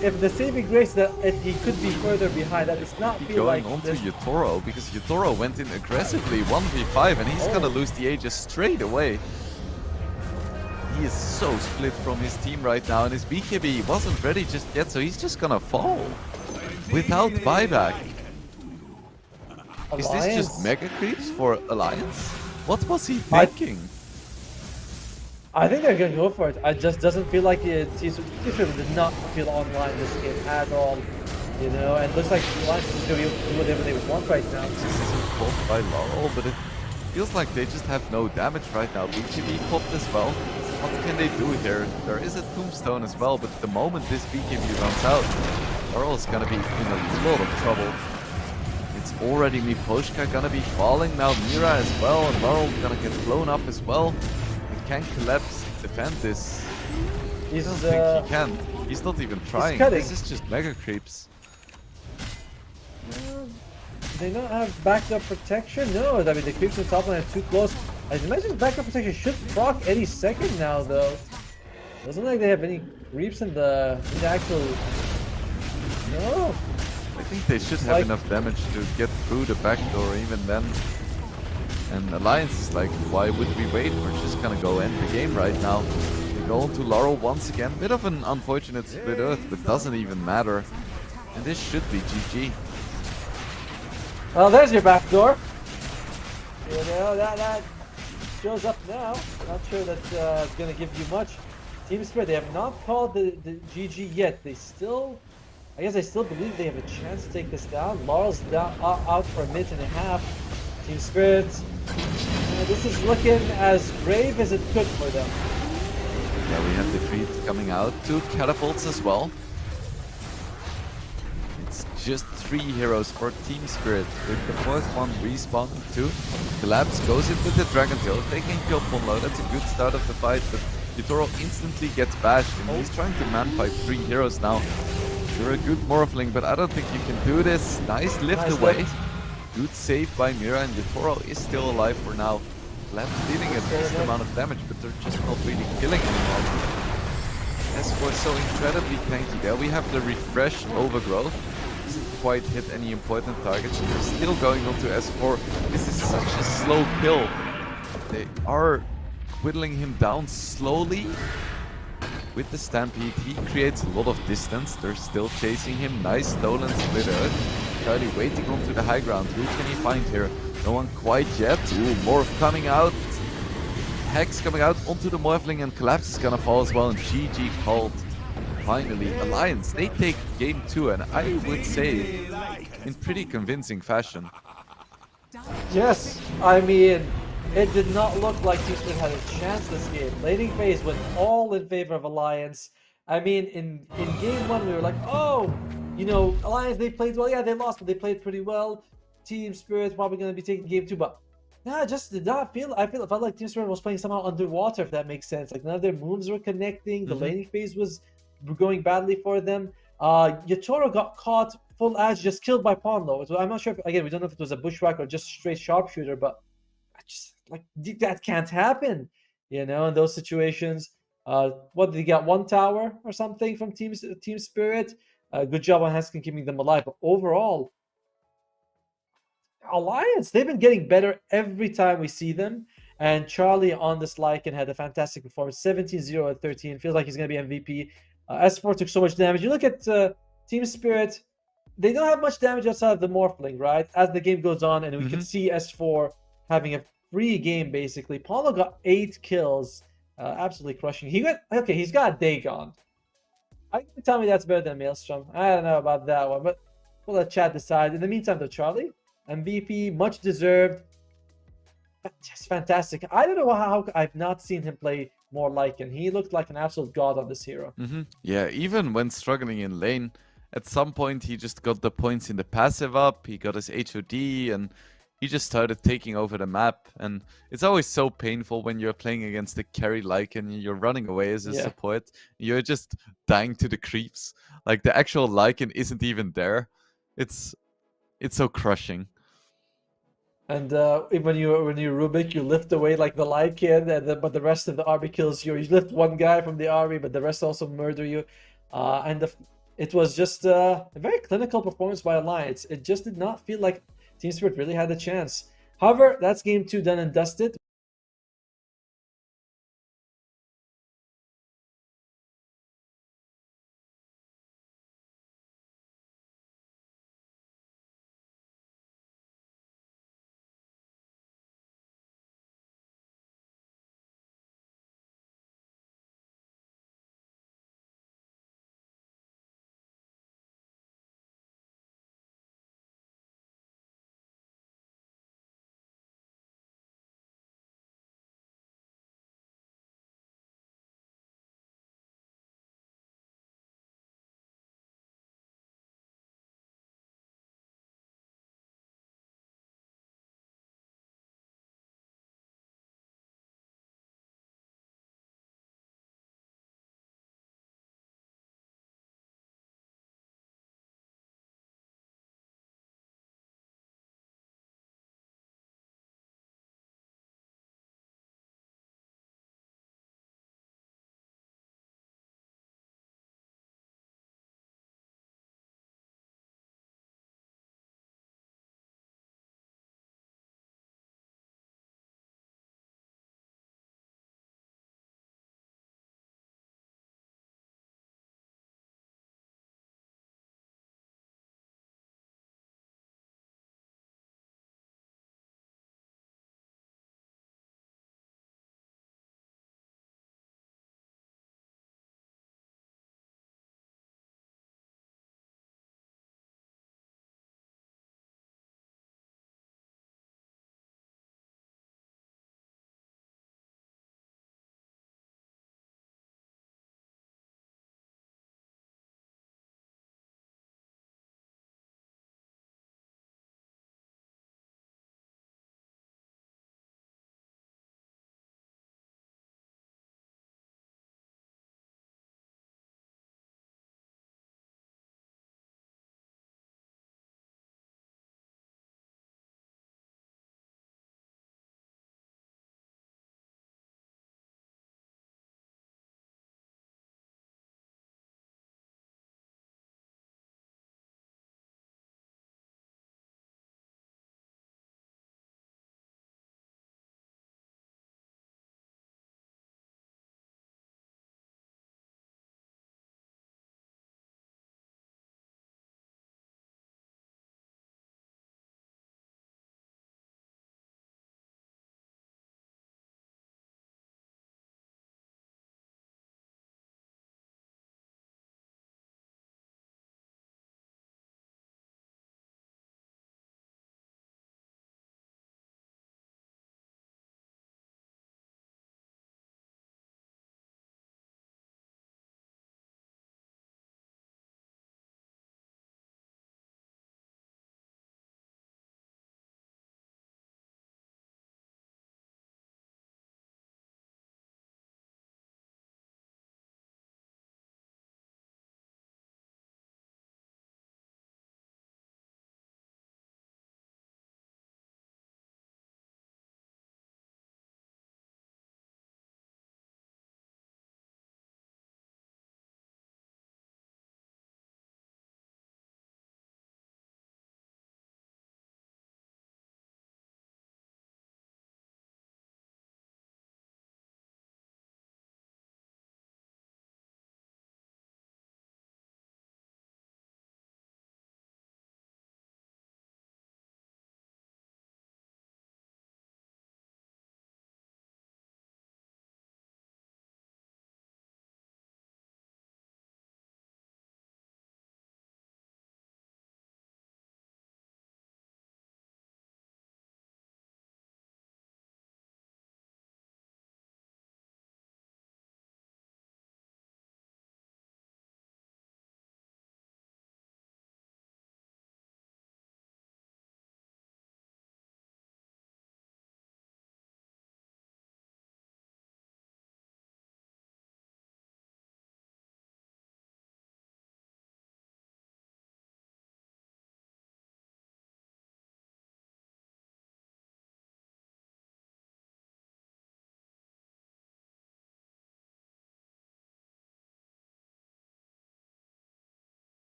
if the saving grace that he could be further behind, that does not feel Going like on to Yutoro, because Yutoro went in aggressively 1v5 and he's gonna lose the Aegis straight away. He is so split from his team right now, and his BKB wasn't ready just yet, so he's just gonna fall without buyback. Is this just mega creeps for Alliance? What was he thinking? I think they're gonna go for it. I just doesn't feel like T-Swift did not feel online this game at all. You know, and it looks like Alliance is gonna do whatever they want right now. This isn't caught by Laurel, but it feels like they just have no damage right now. BKB popped as well. What can they do here? There is a tombstone as well, but the moment this BKB runs out, Laurel's gonna be in a lot of trouble. It's already Miposhka gonna be falling now, Mira as well, and Laurel gonna get blown up as well. He can collapse, defend this. I don't think he can. He's not even trying. This is just mega creeps. They don't have backup protection? No, I mean the creeps on top line are too close. I imagine backup protection should proc any second now though. Doesn't look like they have any creeps in the actual. No. I think they should have enough damage to get through the back door even then. And Alliance is like, why would we wait? We're just gonna go end the game right now. We go on to Laurel once again. Bit of an unfortunate split earth, but doesn't even matter. And this should be GG. Well, there's your back door. You know, that shows up now. Not sure that's gonna give you much. Team Spirit, they have not called the GG yet. They still, I guess they still believe they have a chance to take this down. Laurel's down, out for a minute and a half. Team Spirit, this is looking as brave as it could for them. Yeah, we have the creep coming out. 2 catapults as well. It's just 3 heroes for Team Spirit, with the 4th one respawning too. Collapse goes in with the Dragon Tail, taking kill Ponlo. That's a good start of the fight, but Yutoro instantly gets bashed, and he's trying to man-fight 3 heroes now. You're a good Morphling, but I don't think you can do this. Nice lift away. Good save by Mira, and Yutoro is still alive for now. Collapse dealing a decent amount of damage, but they're just not really killing anyone. S4 so incredibly tanky there. We have the refresh overgrowth. Doesn't quite hit any important targets, and they're still going on to S4. This is such a slow kill. They are whittling him down slowly. With the Stampede, he creates a lot of distance. They're still chasing him. Nice stolen split earth. Charlie waiting onto the high ground. Who can he find here? No one quite yet. Ooh, Morph coming out. Hex coming out onto the Morphling, and Collapse is gonna fall as well, and GG called. Finally, Alliance, they take game 2, and I would say in pretty convincing fashion. Yes, I mean, it did not look like Team Spirit had a chance this game. Laning phase went all in favor of Alliance. I mean, in game 1, we were like, oh, you know, Alliance, they played well. Yeah, they lost, but they played pretty well. Team Spirit probably going to be taking game 2, but yeah, just did not feel. I felt like Team Spirit was playing somehow underwater, if that makes sense. Like none of their moves were connecting. The laning phase was going badly for them. Yutoro got caught full edge, just killed by Ponlo. So I'm not sure. Again, we don't know if it was a bushwhack or just straight sharpshooter, but I just like that can't happen. You know, in those situations. What did he get? 1 tower or something from Team Spirit. Good job on Heskin keeping them alive. But overall, Alliance, they've been getting better every time we see them. And Charlie on this Lycan had a fantastic performance. 17-0 at 13. Feels like he's going to be MVP. S4 took so much damage. You look at Team Spirit, they don't have much damage outside of the Morphling, right? As the game goes on, and we can see S4 having a free game, basically. Paulo got 8 kills Absolutely crushing. He's got Dagon. I can tell me that's better than Maelstrom. I don't know about that one, but we'll let chat decide. In the meantime, though, Charlie, MVP, much deserved. Just fantastic. I don't know how I've not seen him play more like him. He looked like an absolute god on this hero. Yeah, even when struggling in lane, at some point he just got the points in the passive up, he got his HOD, and he just started taking over the map. And it's always so painful when you're playing against a carry like and you're running away as a Yeah. support. You're just dying to the creeps. Like the actual Lycan isn't even there. It's so crushing. And when you Rubik, you lift away like the Lycan, but the rest of the army kills you. You lift one guy from the army, but the rest also murder you. It was just a very clinical performance by Alliance. It just did not feel like Team Spirit really had a chance. However, that's game 2 done and dusted.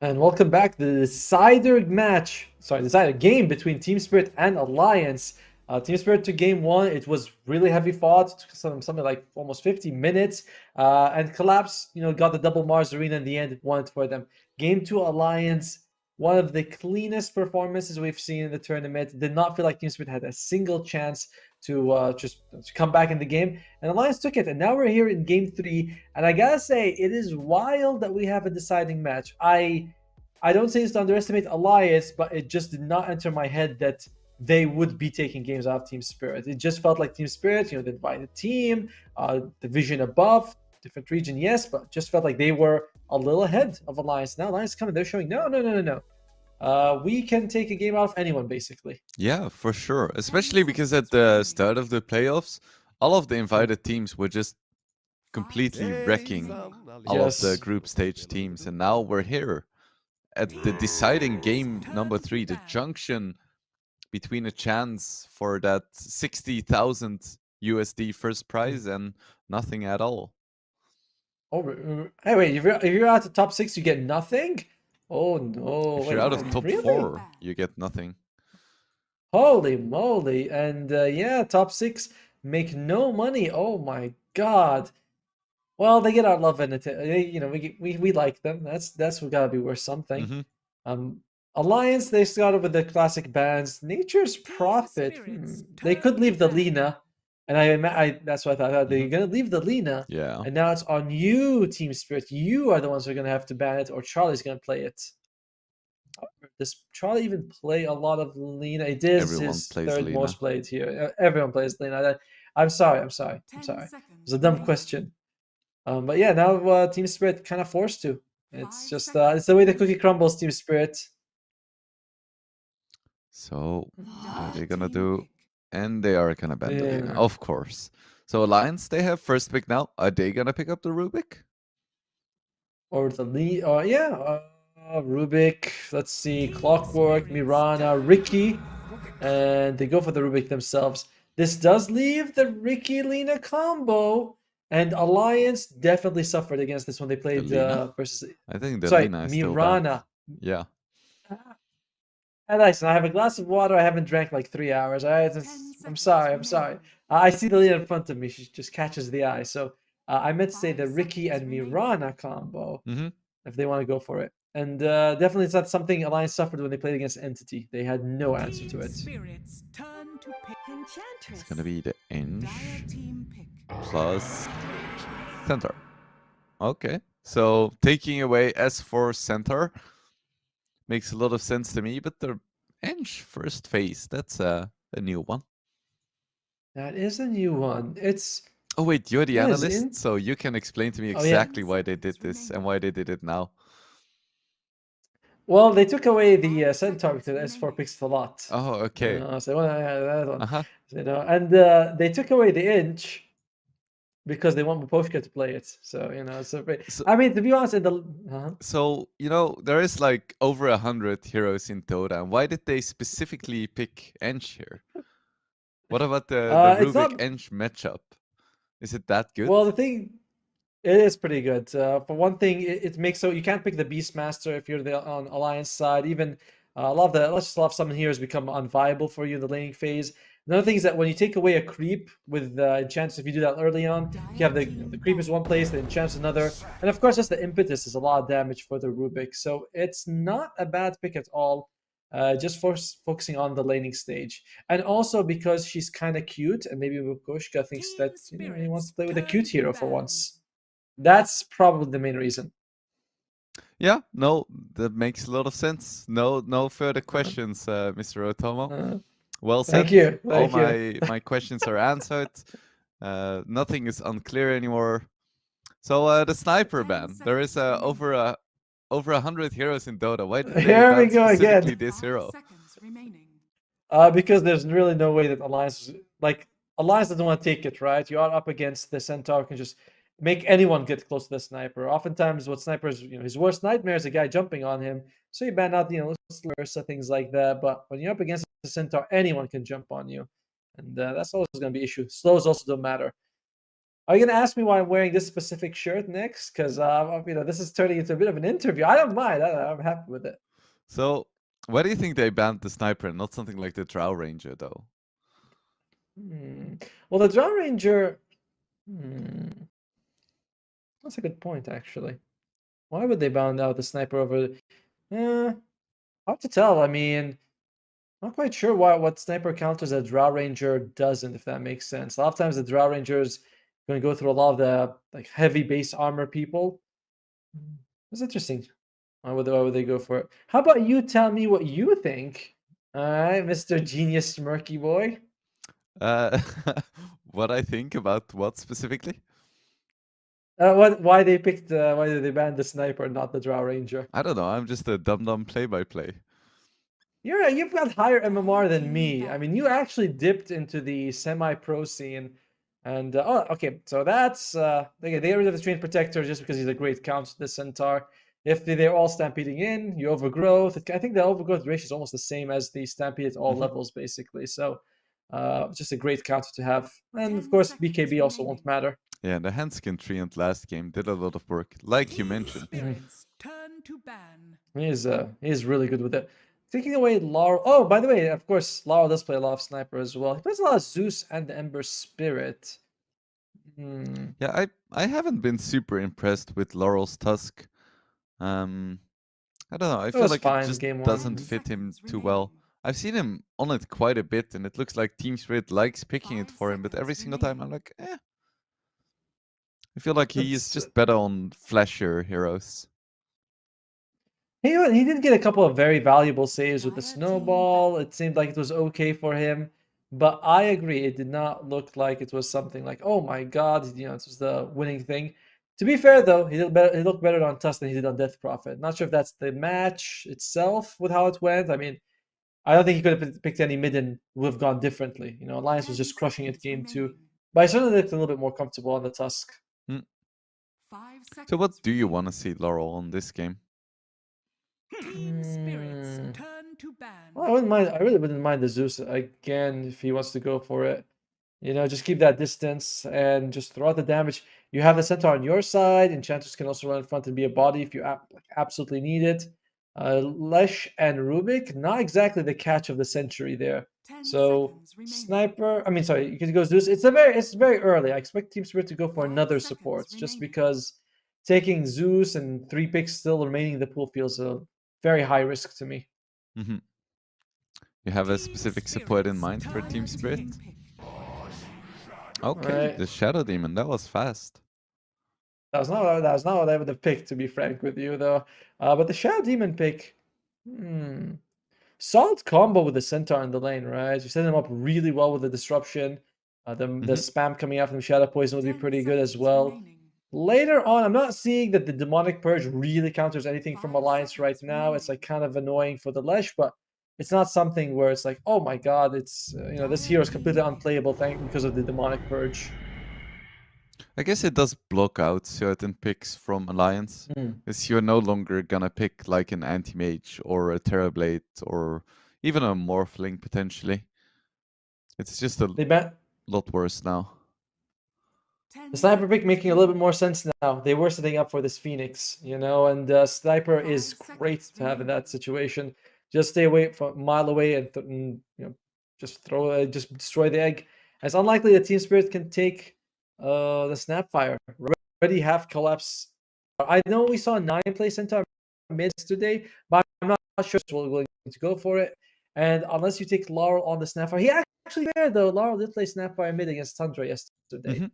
And welcome back to the decider match. Sorry, decider game between Team Spirit and Alliance. Team Spirit took game one. It was really heavy fought. It took something like almost 50 minutes. And Collapse, got the double Mars Arena in the end. It won it for them. Game two, Alliance. One of the cleanest performances we've seen in the tournament. Did not feel like Team Spirit had a single chance to just to come back in the game. And Alliance took it. And now we're here in game three. And I gotta say, it is wild that we have a deciding match. I don't say this to underestimate Alliance, but it just did not enter my head that they would be taking games out of Team Spirit. It just felt like Team Spirit, the divided team, division above, different region, yes, but just felt like they were a little ahead of Alliance. Now Alliance coming, they're showing no. We can take a game out of anyone, basically. Yeah, for sure. Especially because at the start of the playoffs, all of the invited teams were just completely wrecking all of the Yes. group stage teams. And now we're here at the deciding game number 3, the junction between a chance for that 60,000 USD first prize and nothing at all. Oh, hey, wait, if you're out the top 6, you get nothing? Oh, no. If Wait, you're out of top really? 4, you get nothing. Holy moly. And yeah, top 6 make no money. Oh my god. Well, they get our love and we like them. That's what gotta be worth something. Mhm. Alliance, they started with the classic bands. Nature's Prophet. They could leave the Lena, and that's what I thought. They're gonna leave the Lena, Yeah. and now it's on you, Team Spirit. You are the ones who are gonna have to ban it, or Charlie's gonna play it. Does Charlie even play a lot of Lena? It is Everyone his plays third Lena. most played here. Everyone plays Lena. I'm sorry. It was a dumb question. But yeah, now Team Spirit kind of forced to. It's just it's the way the cookie crumbles, Team Spirit. So what are they gonna do? And they are gonna ban the Lena, Yeah. of course. So Alliance, they have first pick now. Are they gonna pick up the Rubik? Or the lead. Rubik. Let's see. Clockwork, Mirana, Ricky. And they go for the Rubik themselves. This does leave the Ricky Lena combo. And Alliance definitely suffered against this when they played Lena? versus. I think the Sorry, Lena is still back. Mirana. Yeah. And nice. I have a glass of water. I haven't drank like 3 hours. I'm sorry. I see the Lena in front of me. She just catches the eye. So I meant to say the Ricky and Mirana combo. If they want to go for it. And definitely it's not something Alliance suffered when they played against Entity. They had no answer to it. It's gonna be the Inch plus Centaur. Okay. So taking away S4 Centaur makes a lot of sense to me, but the Inch first phase, that's a new one. That is a new one. It's Oh wait, you're the Yes, analyst, so you can explain to me Oh, yeah. exactly why they did this and why they did it now. Well, they took away the Centaur because S4 picks it a lot. Oh, okay. So that one. Uh-huh. And they took away the Inch because they want Maposhka to play it. So I mean, to be honest, in the So, there is like over 100 heroes in DOTA, and why did they specifically pick Ench here? What about the it's Rubik not- Ench matchup? Is it that good? Well, the thing, it is pretty good. For one thing, it makes so you can't pick the Beastmaster if you're on Alliance side. Even a lot of the let's just love summon heroes become unviable for you in the laning phase. Another thing is that when you take away a creep with enchants, if you do that early on, you have the creep is one place, the enchants another, and of course, just the impetus is a lot of damage for the Rubik. So it's not a bad pick at all. Just focusing on the laning stage, and also because she's kind of cute, and maybe Vukoshka thinks that he wants to play with a cute hero for once. That's probably the main reason. Yeah, no, that makes a lot of sense. No further questions, Mr. Otomo. Well said. Thank you. All Thank you. my questions are answered. Nothing is unclear anymore. So the sniper ban. There is over 100 heroes in Dota. Why did they Here we ban go specifically again. this hero? Because there's really no way that Alliance doesn't want to take it, right? You are up against the Centaur, can just make anyone get close to the sniper. Oftentimes, what snipers, his worst nightmare is a guy jumping on him. So you ban out, Slursa, things like that. But when you're up against the Centaur, anyone can jump on you, and that's always going to be an issue. Slows also don't matter. Are you gonna ask me why I'm wearing this specific shirt next? Because this is turning into a bit of an interview. I don't mind. I'm happy with it. So, why do you think they banned the sniper and not something like the Drow Ranger, though? Well, the Drow Ranger. That's a good point, actually. Why would they ban out the sniper over? Hard to tell. I mean, not quite sure what sniper counters a Drow Ranger doesn't, if that makes sense. A lot of times the Drow Ranger's going to go through a lot of the like heavy base armor people. That's interesting. Why would they go for it? How about you tell me what you think? All right, Mr. Genius Smirky Boy. Uh, what I think about what specifically? Why they picked? Why did they ban the sniper, not the Drow Ranger? I don't know. I'm just a dumb play-by-play. You've got higher MMR than me. I mean, you actually dipped into the semi-pro scene, and okay, so that's they get rid of the Train Protector just because he's a great counter to the Centaur. If they're all stampeding in, you overgrowth. I think the overgrowth ratio is almost the same as the stampede at all levels, basically. So, just a great counter to have, and of course, BKB also won't matter. Yeah, the Handskin Treant last game did a lot of work, like you mentioned. Spirits turn to ban. He's really good with it. Taking away Laurel. Oh, by the way, of course, Laurel does play a lot of sniper as well. He plays a lot of Zeus and the Ember Spirit. Yeah, I haven't been super impressed with Laurel's Tusk. I don't know. I feel was like fine it just game one. doesn't fit him too well. I've seen him on it quite a bit, and it looks like Team Spirit likes picking it for him, but every single time I'm like, eh. I feel like he is just better on flashier heroes. He did get a couple of very valuable saves with the snowball. It seemed like it was okay for him, but I agree, it did not look like it was something like, oh my god, it was the winning thing. To be fair though, he did better. He looked better on Tusk than he did on Death Prophet. Not sure if that's the match itself with how it went. I mean, I don't think he could have picked any mid and would have gone differently. Alliance was just crushing it game two, but I certainly looked a little bit more comfortable on the Tusk. So what do you want to see Laurel on this game? Team spirits turn to ban. Well, I wouldn't mind. I really wouldn't mind the Zeus again if he wants to go for it. Just keep that distance and just throw out the damage. You have the Centaur on your side. Enchanters can also run in front and be a body if you absolutely need it. Lesh and Rubik, not exactly the catch of the century there. 10 So seconds remaining. Sniper, I mean, sorry, you could go Zeus. It's very early. I expect Team Spirit to go for 5 another seconds support, just remaining. because taking Zeus and 3 picks still remaining in the pool feels a very high risk to me. You have a specific support in mind for Team Spirit? Okay, Right. the Shadow Demon, that was fast. That was not what I would have picked, to be frank with you, though. But the Shadow Demon pick, solid combo with the Centaur in the lane, right? You set him up really well with the disruption. The spam coming out from Shadow Poison would be 10 pretty good as seconds well. remaining. Later on, I'm not seeing that the Demonic Purge really counters anything from 5 Alliance right seconds now. It's remaining. like kind of annoying for the Lesh, but it's not something where it's like, oh my god, it's this hero is completely unplayable because of the Demonic Purge. I guess it does block out certain picks from Alliance. Because you're no longer gonna pick like an Anti-Mage or a Terrorblade or even a Morphling potentially. It's just a lot worse now. The Sniper pick making a little bit more sense now. They were setting up for this Phoenix, and Sniper is great to have in that situation. Just stay away from a mile away and just just destroy the egg. It's unlikely that Team Spirit can take the Snapfire. Already have collapse. I know we saw 9 play Centaur mids today, but I'm not sure if we're willing to go for it. And unless you take Laurel on the Snapfire, he actually there though. Laurel did play Snapfire mid against Tundra yesterday.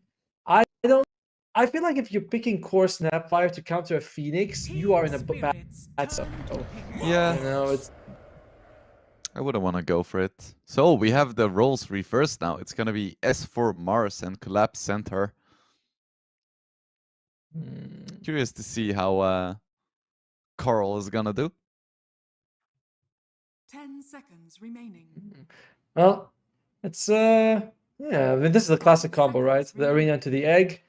I feel like if you're picking core Snapfire to counter a Phoenix, you are in a bad zone. Yeah. I wouldn't want to go for it. So we have the roles reversed now. It's gonna be S for Mars and Collapse Centaur. Curious to see how Carl is gonna do. 10 seconds remaining. Well, it's I mean, this is a classic combo, right? The arena to the egg.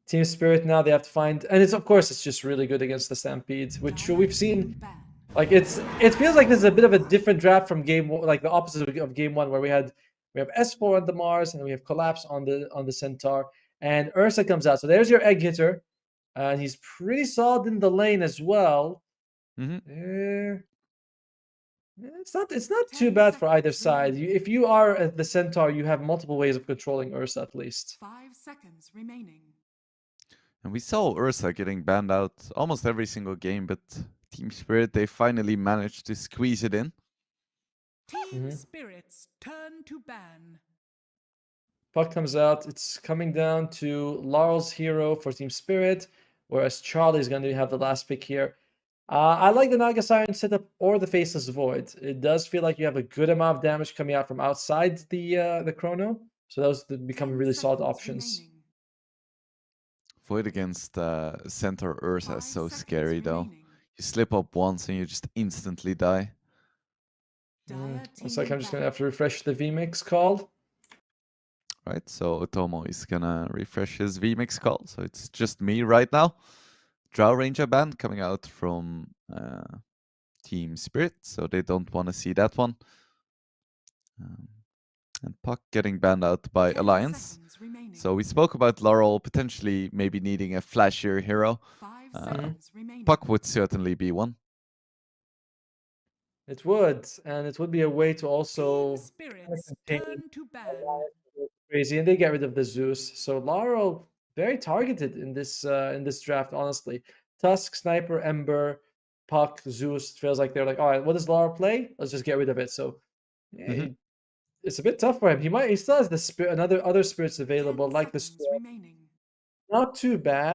Team Spirit now they have to find, and it's just really good against the Stampede, which we've seen. Like it feels like this is a bit of a different draft from game one, like the opposite of game one, where we have S4 on the Mars and we have Collapse on the Centaur, and Ursa comes out. So there's your egg hitter. And he's pretty solid in the lane as well. Mm-hmm. It's not 10 too bad for either seconds side. remaining. If you are at the centaur, you have multiple ways of controlling Ursa at least. 5 seconds remaining. And we saw Ursa getting banned out almost every single game, but Team Spirit, they finally managed to squeeze it in. Team Spirit's turn to ban. Puck comes out. It's coming down to Laurel's hero for Team Spirit, whereas Charlie's going to have the last pick here. I like the Naga Siren setup or the Faceless Void. It does feel like you have a good amount of damage coming out from outside the Chrono, so those become 10 really solid seconds options. remaining. Void against Centaur Ursa is 5 so seconds scary though. remaining. You slip up once and you just instantly die. Dire Looks like team I'm just going to ban. have to refresh the VMix call. Right, so Otomo is gonna refresh his VMix call, so it's just me right now. Drow Ranger ban coming out from Team Spirit, so they don't want to see that one. And Puck getting banned out by 10 Alliance. seconds remaining. So we spoke about Laurel potentially maybe needing a flashier hero. 5 seconds remaining. Puck would certainly be one. It would, and it would be a way to also Team Spirit's contain turn to ban. crazy, and they get rid of the Zeus. So Laurel very targeted in this draft, honestly. Tusk, Sniper, Ember, Puck, Zeus. Feels like they're like, all right, what does Laurel play? Let's just get rid of it. So it's a bit tough for him. He still has the spirit, other spirits available, 10 like the seconds Storm. remaining. Not too bad.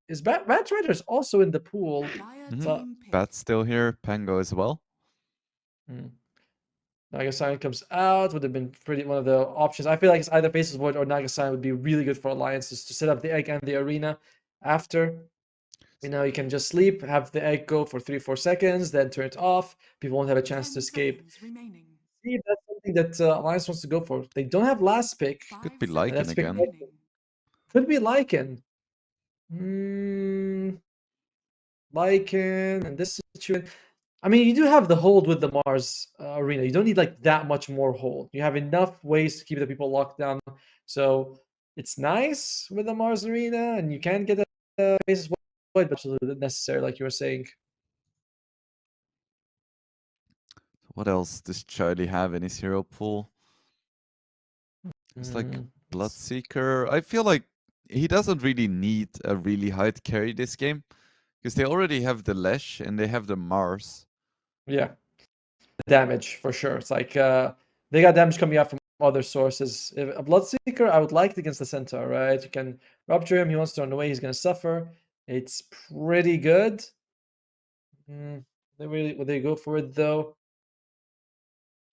Is Bat Rider's also in the pool? Dire So- team pick. Bat's still here, Pango as well. Nagasine comes out, would have been one of the options. I feel like it's either Faceless Void or Nagasine would be really good for alliances to set up the egg and the arena after. You know, you can just sleep, have the egg go for 3-4 seconds, then turn it off. People won't have a chance 10 to escape. seconds remaining. See if that's something that Alliance wants to go for. They don't have last pick. 5 Could be seconds Lycan Let's pick again. remaining. Could be Lycan. Lycan in this situation. I mean, you do have the hold with the Mars arena. You don't need like that much more hold. You have enough ways to keep the people locked down. So it's nice with the Mars arena, and you can get a basis void, but absolutely necessary, like you were saying. What else does Charlie have in his hero pool? It's like Bloodseeker. I feel like he doesn't really need a really high carry this game because they already have the Lesh and they have the Mars. Yeah, damage for sure. It's like they got damage coming out from other sources. If a Bloodseeker, I would like it against the Centaur, right? You can rupture him. He wants to run away. He's going to suffer. It's pretty good. Would they go for it though?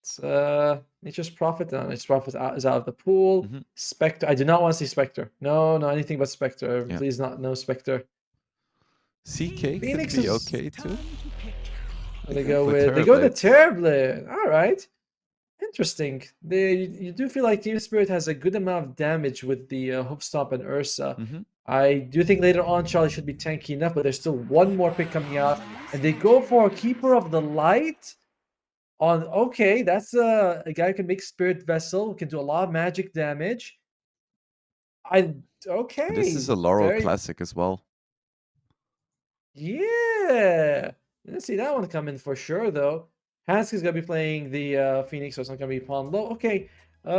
It's Nature's Prophet. No, Nature's Prophet is out of the pool. Spectre. I do not want to see Spectre. No, anything but Spectre. Yeah. Please, no Spectre. CK Phoenix could be is okay too. Turn to pick. They go go for with the Terrorblades. Terrorblade. All right, interesting. You do feel like Team Spirit has a good amount of damage with the Hoofstomp and Ursa. I do think later on Charlie should be tanky enough, but there's still one more pick coming out, and they go for a Keeper of the Light. Okay, that's a guy who can make Spirit Vessel, who can do a lot of magic damage. Okay. This is a Laurel very- classic as well. Yeah. Didn't see that one come in for sure, though. Hansky's gonna be playing the Phoenix, so it's not gonna be Pawn Low. Okay. I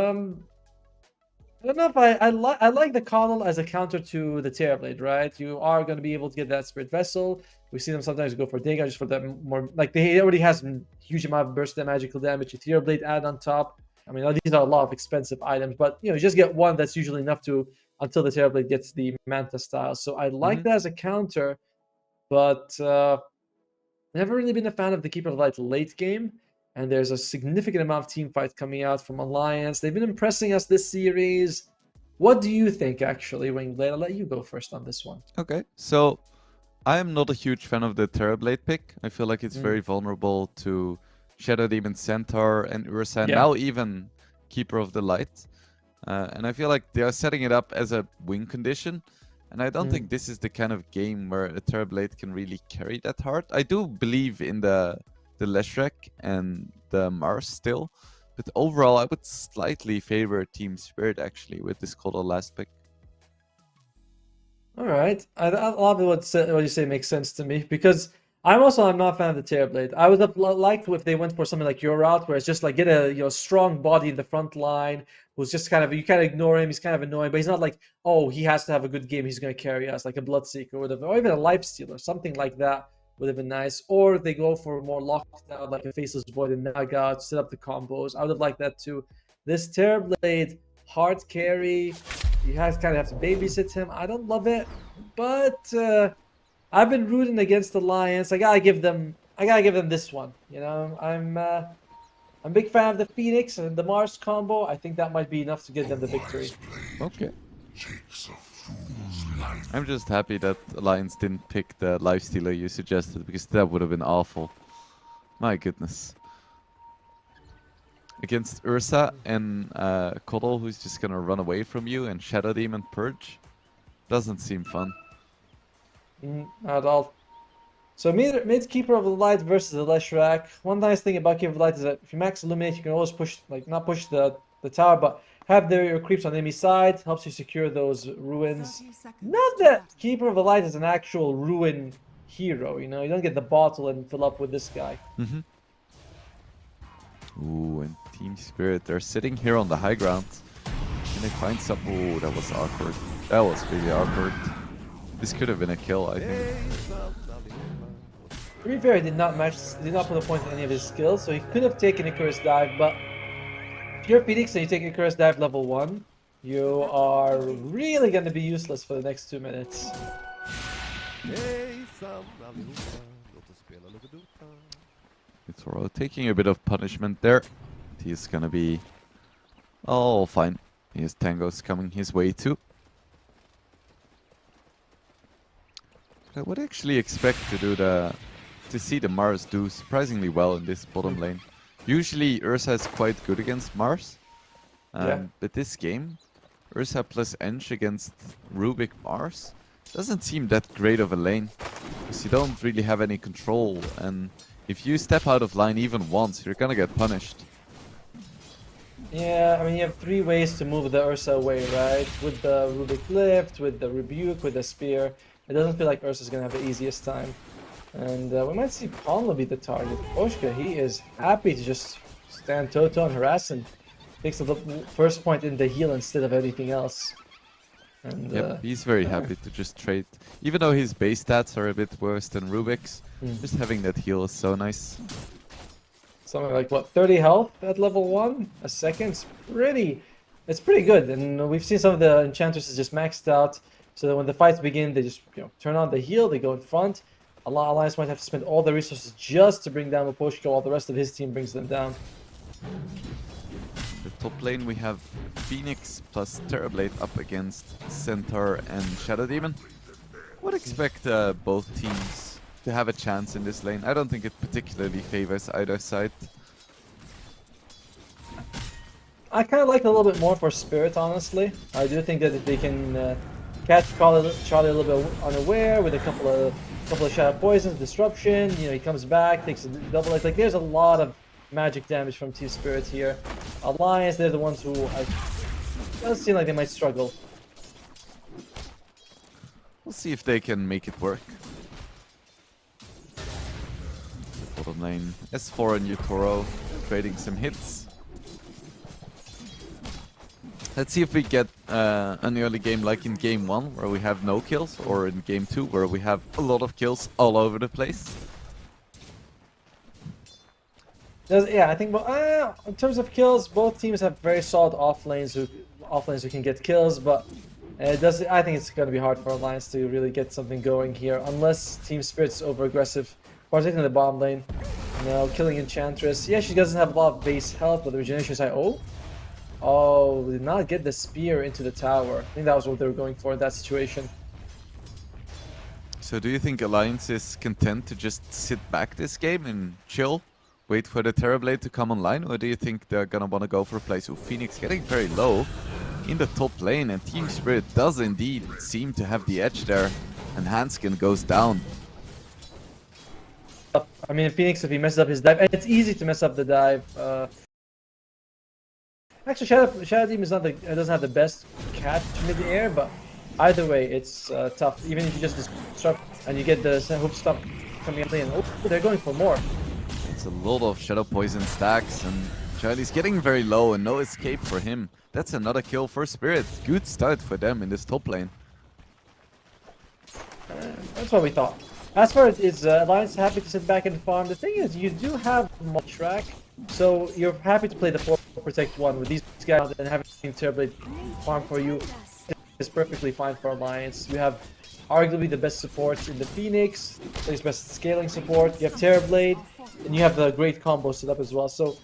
don't know if I like the Coddle as a counter to the Terrorblade, right? You are gonna be able to get that Spirit Vessel. We see them sometimes go for Dega just for that more, like they already has a huge amount of burst magical damage. Ethereal add on top. I mean, these are a lot of expensive items, but you just get one that's usually enough to until the Terrorblade gets the Manta style. So I like that as a counter, but never really been a fan of the Keeper of the Light late game. And there's a significant amount of team fight coming out from Alliance. They've been impressing us this series. What do you think, actually, Wingblade? I'll let you go first on this one. Okay, so I am not a huge fan of the Terrorblade pick. I feel like it's very vulnerable to Shadow Demon Centaur and Ursa, and now even Keeper of the Light. And I feel like they are setting it up as a win condition. And I don't think this is the kind of game where a Terrorblade can really carry that hard. I do believe in the the Leshrac and the Mars still. But overall, I would slightly favor Team Spirit actually with this Kotal last pick. All right, I love what you say makes sense to me because I'm not a fan of the Terrorblade. I would have liked if they went for something like your route, where it's just like get a strong body in the front line who's just kind of, you can't ignore him. He's kind of annoying, but he's not like, oh, he has to have a good game. He's going to carry us like a Bloodseeker or whatever, or even a Lifestealer, something like that would have been nice. Or they go for more lockdown, like a Faceless Void and Naga to set up the combos. I would have liked that too. This Terrorblade hard carry, you kind of have to babysit him. I don't love it, but I've been rooting against the Lions. I gotta give them this one. You know, I'm a big fan of the Phoenix and the Mars combo. I think that might be enough to get them the victory. Okay. I'm just happy that Alliance didn't pick the Lifestealer you suggested, because that would have been awful. My goodness. Against Ursa and Kotal, who's just gonna run away from you, and Shadow Demon Purge, doesn't seem fun. Not at all. So mid Keeper of the Light versus the Leshrac. One nice thing about Keeper of the Light is that if you max Illuminate, you can always push, like, not push the tower, but have your creeps on the enemy side. Helps you secure those ruins. 30 seconds Not to that battle. Keeper of the Light is an actual ruin hero, you know? You don't get the bottle and fill up with this guy. Ooh, and Team Spirit, they're sitting here on the high ground. Can they find some? Ooh, that was awkward. That was really awkward. This could have been a kill, I think. To be fair, he did not put a point in any of his skills, so he could have taken Icarus Dive, but if you're Phoenix and you take Icarus Dive level 1, you are really going to be useless for the next 2 minutes. It's taking a bit of punishment there. He's gonna be all fine. His Tango's coming his way too. But I would actually expect to see the Mars do surprisingly well in this bottom lane. Usually Ursa is quite good against Mars. But this game, Ursa plus Ench against Rubik Mars doesn't seem that great of a lane. Because you don't really have any control, and if you step out of line even once, you're gonna get punished. Yeah, I mean, you have 3 ways to move the Ursa away, right? With the Rubik Lift, with the Rebuke, with the Spear. It doesn't feel like Ursa's gonna have the easiest time. And we might see Ponlo be the target. Oshka, he is happy to just stand toe-to-toe and harass him. Takes the first point in the heal instead of anything else. And, Yep, he's very happy to just trade. Even though his base stats are a bit worse than Rubik's, just having that heal is so nice. Something like, what, 30 health at level 1? A second? It's pretty good. And we've seen some of the Enchantresses just maxed out, so that when the fights begin, they just turn on the heal, they go in front. Alliance might have to spend all the resources just to bring down Miposhko, while the rest of his team brings them down. The top lane we have Phoenix plus Terrorblade up against Centaur and Shadow Demon. Would expect both teams to have a chance in this lane. I don't think it particularly favors either side. I kind of like it a little bit more for Spirit, honestly. I do think that if they can catch Charlie a little bit unaware with a couple of Shadow Poisons, Disruption, he comes back, takes a double. Like there's a lot of magic damage from Team Spirit here. Alliance, they're the ones who does seem like they might struggle. We'll see if they can make it work. Bottom lane, S4 and Utoro trading some hits. Let's see if we get an early game like in game 1, where we have no kills, or in game 2, where we have a lot of kills all over the place. Yeah, I think in terms of kills, both teams have very solid off lanes who can get kills, but I think it's going to be hard for Alliance to really get something going here, unless Team Spirit's over aggressive, particularly in the bottom lane. Killing Enchantress. Yeah, she doesn't have a lot of base health, but the regeneration side. Oh, did not get the spear into the tower. I think that was what they were going for in that situation. So do you think Alliance is content to just sit back this game and chill? Wait for the Terrorblade to come online, or do you think they're gonna wanna go for a play? So Phoenix getting very low in the top lane, and Team Spirit does indeed seem to have the edge there, and Hanskin goes down. I mean, Phoenix, if he messes up his dive, and it's easy to mess up the dive. Actually, Shadow Demon is not doesn't have the best catch mid air, but either way, it's tough. Even if you just disrupt and you get the hook stop coming in, oh, they're going for more. It's a lot of Shadow Poison stacks, and Charlie's getting very low, and no escape for him. That's another kill for Spirit. Good start for them in this top lane. That's what we thought. As far as is Alliance happy to sit back and farm, the thing is you do have more track, so you're happy to play the 4 protect 1 with these guys and having Terrorblade farm for you is perfectly fine for Alliance. You have arguably the best supports in the Phoenix, plays best scaling support, you have Terrorblade, and you have the great combo set up as well. So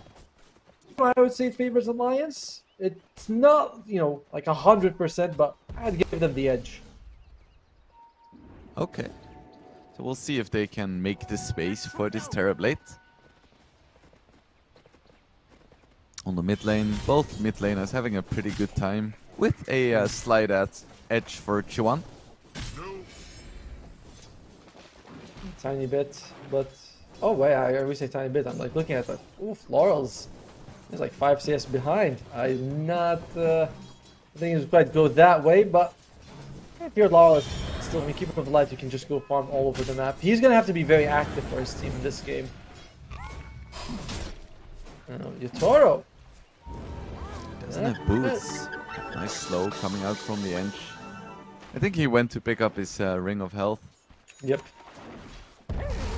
I would say it favors Alliance. It's not, you know, like 100%, but I'd give them the edge. Okay. So we'll see if they can make the space for this Terrorblade. On the mid lane, both mid laners having a pretty good time with a slight edge for Chuan. Tiny bit, but oh wait, I always say tiny bit. I'm like looking at that. Oof, Laurel's is like 5 CS behind. I'm not think it would quite go that way, but if you're Laurel, still, I mean, keep him alive, you can just go farm all over the map. He's gonna have to be very active for his team in this game. Yotaro. Doesn't have boots. Nice slow coming out from the edge. I think he went to pick up his ring of health. Yep.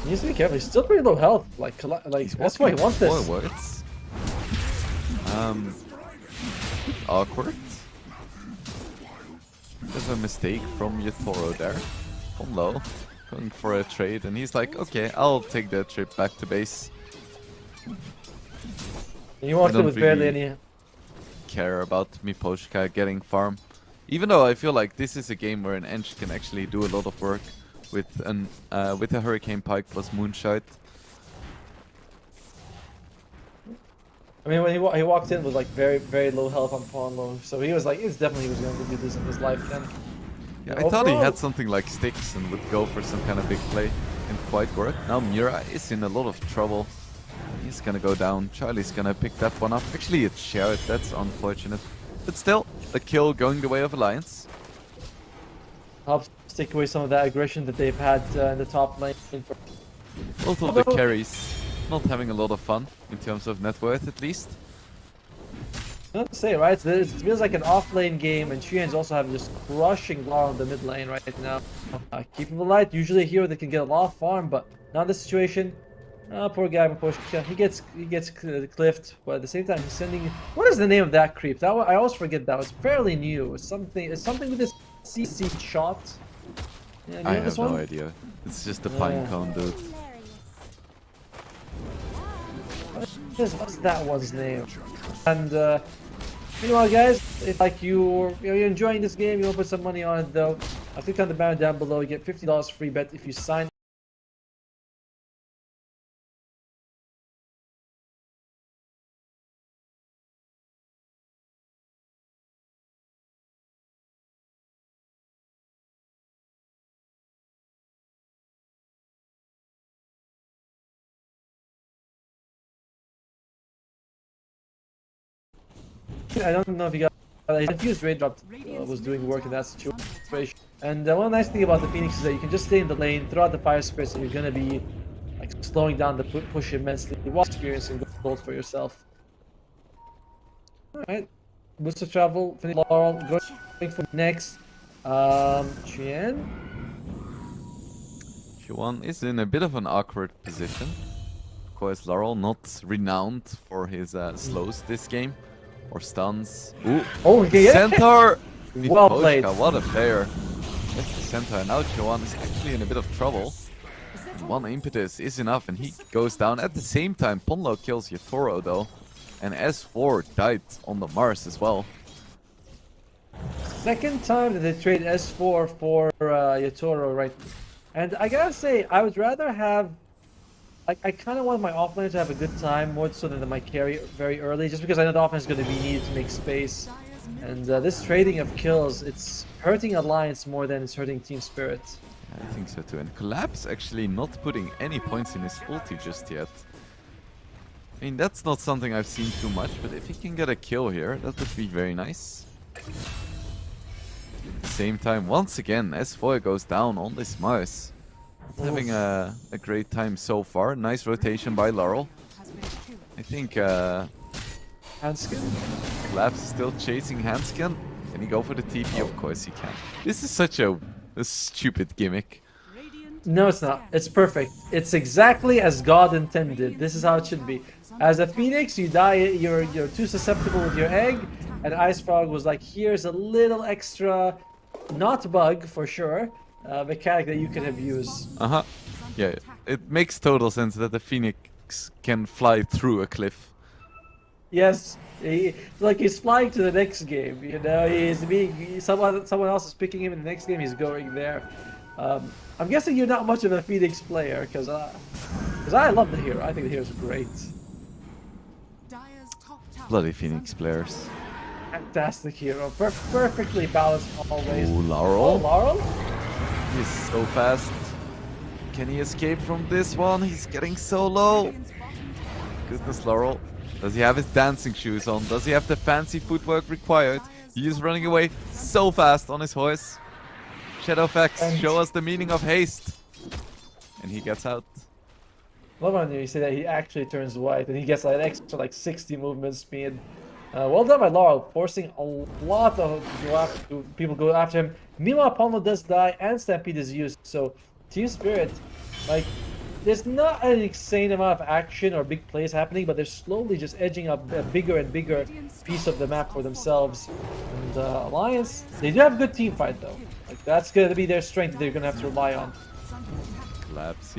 He needs to be careful. He's still pretty low health. Like that's why he wants this. Forwards. Awkward. There's a mistake from Yotaro there. On low. Going for a trade, and he's like, okay, I'll take that trip back to base. He walked in with barely any. Care about Miposhka getting farm. Even though I feel like this is a game where an Ench can actually do a lot of work with a Hurricane Pike plus Moonshot. I mean, when he walked in with like very low health on pawn low, so he was like, he definitely was going to do this in his lifetime. Yeah, I thought he had something like sticks and would go for some kind of big play. Didn't quite work. Now Mira is in a lot of trouble. He's gonna go down. Charlie's gonna pick that one up. Actually, it's shared. That's unfortunate. But still, a kill going the way of Alliance. Helps take away some of that aggression that they've had in the top lane. Both of the carries not having a lot of fun in terms of net worth, at least. I don't say, right? It feels like an off-lane game, and Xian's also having just crushing Laurel in the mid lane right now. Keep him alive. Usually a hero that can get a lot of farm, but not in this situation. Poor guy, Miposhka. He gets cliffed, but at the same time he's sending. What is the name of that creep? That one, I always forget that. It's fairly new. It's something with this CC shot. Yeah, I have no idea. It's just a pine cone, dude. What's that one's name? And meanwhile, guys, if like you're enjoying this game, you want to put some money on it though, click on the banner down below. You get $50 free bet if you sign. I don't know if you got confused. Raindrop was doing work in that situation. And one nice thing about the Phoenix is that you can just stay in the lane, throw out the fire spirits, and you're gonna be like slowing down the push immensely while experiencing gold for yourself. All right, boost of travel. Finish Laurel. Going for next. Qian. Chuan is in a bit of an awkward position. Of course, Laurel not renowned for his slows this game. Or stuns. Ooh. Oh, yeah. Centaur! Well played. What a player. That's the Centaur. Now Chuan is actually in a bit of trouble. One impetus is enough and he goes down. At the same time, Ponlo kills Yotaro though. And S4 died on the Mars as well. Second time that they trade S4 for Yotaro, right? And I gotta say, I would rather have. I kind of want my offlaner to have a good time more so than my carry very early, just because I know the offense is going to be needed to make space. And this trading of kills, it's hurting Alliance more than it's hurting Team Spirit. I think so too. And Collapse actually not putting any points in his ulti just yet. I mean, that's not something I've seen too much, but if he can get a kill here, that would be very nice. At the same time, once again, S4 goes down on this Mars. Having a great time so far. Nice rotation by Laurel. I think Hanskin? Collapse is still chasing Hanskin. Can he go for the TP? Of course he can. This is such a stupid gimmick. No, it's not. It's perfect. It's exactly as God intended. This is how it should be. As a phoenix, you die. You're too susceptible with your egg, and Ice Frog was like, here's a little extra, not bug for sure, mechanic that you could have used. Yeah, it makes total sense that the phoenix can fly through a cliff. Yes, he's flying to the next game. You know, someone else is picking him in the next game. He's going there. I'm guessing you're not much of a Phoenix player, because I love the hero. I think the hero's great. Bloody Phoenix players. Fantastic hero. Perfectly balanced always. Oh, Laurel. Oh, Laurel? He's so fast. Can he escape from this one? He's getting so low. Goodness, Laurel. Does he have his dancing shoes on? Does he have the fancy footwork required? He is running away so fast on his horse. Shadowfax, show us the meaning of haste. And he gets out. Love when you say that he actually turns white and he gets like an extra 60 movement speed. Well done by Laurel, forcing a lot of people go after him. Meanwhile, Palmo does die and Stampede is used. So Team Spirit, there's not an insane amount of action or big plays happening, but they're slowly just edging up a bigger and bigger piece of the map for themselves. And Alliance, they do have a good team fight though. That's going to be their strength that they're going to have to rely on. Collapse.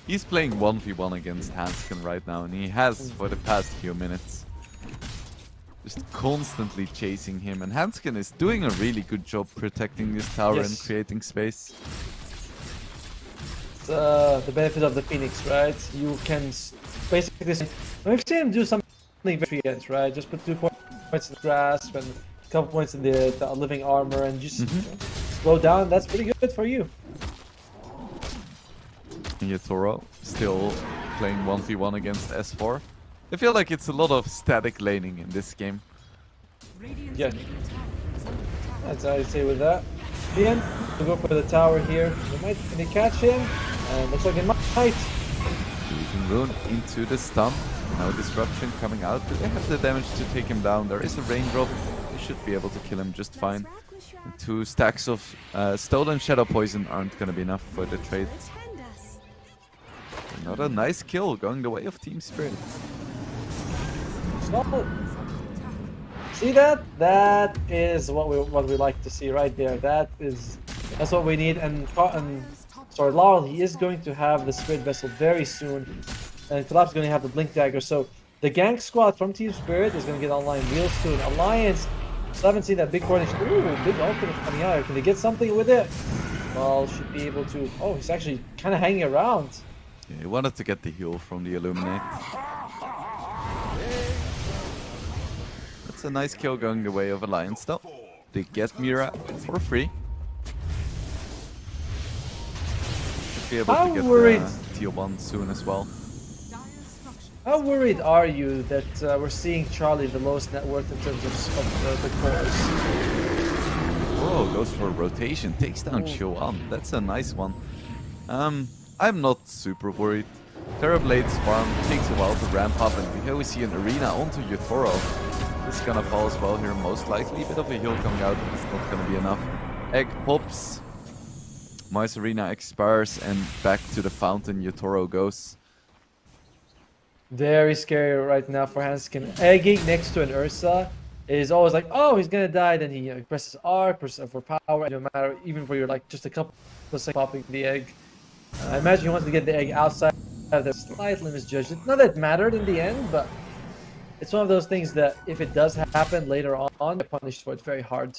He's playing 1v1 against Hanskin right now, and he has for the past few minutes. Just constantly chasing him, and Hanskin is doing a really good job protecting this tower and creating space. It's the benefit of the Phoenix, right? You can basically... We've seen him do something very good, right? Just put 2 points in the grasp and a couple points in the living armor and just slow down. That's pretty good for you. Yatoro still playing 1v1 against S4. I feel like it's a lot of static laning in this game. Yeah. That's how I say with that. Ian, we'll go for the tower here. Can they catch him? Looks like it might. Fusion Rune into the stun. No disruption coming out. Do they have the damage to take him down? There is a raindrop. They should be able to kill him just fine. And 2 stacks of stolen shadow poison aren't going to be enough for the trade. Another nice kill going the way of Team Spirit. See that? That is what we like to see right there. That's what we need. And sorry, Laurel, he is going to have the Spirit Vessel very soon, and Collapse is going to have the Blink Dagger. So the gank squad from Team Spirit is going to get online real soon. Alliance, still haven't seen that big coordination. Ooh, big ultimate coming out. Can they get something with it? Well, should be able to. Oh, he's actually kind of hanging around. Yeah, he wanted to get the heal from the Illuminate. That's a nice kill going the way of Alliance though. They get Mira for free. Should be able to get tier 1 soon as well. How worried are you that we're seeing Charlie the lowest net worth in terms of the cores? Oh, goes for a rotation, takes down Chiwan. That's a nice one. I'm not super worried. Terrablade's farm takes a while to ramp up, and here we see an arena onto Yatoro. This is gonna fall as well here, most likely. Bit of a heal coming out, but it's not gonna be enough. Egg pops. Mars Arena expires, and back to the fountain Yatoro goes. Very scary right now for Hanskin. Egging next to an Ursa is always like, oh, he's gonna die. Then he presses R, presses for power. No matter, even for your just a couple of seconds popping the egg. I imagine he wants to get the egg outside of the slightly misjudged. Not that it mattered in the end, but it's one of those things that if it does happen later on, they're punished for it very hard.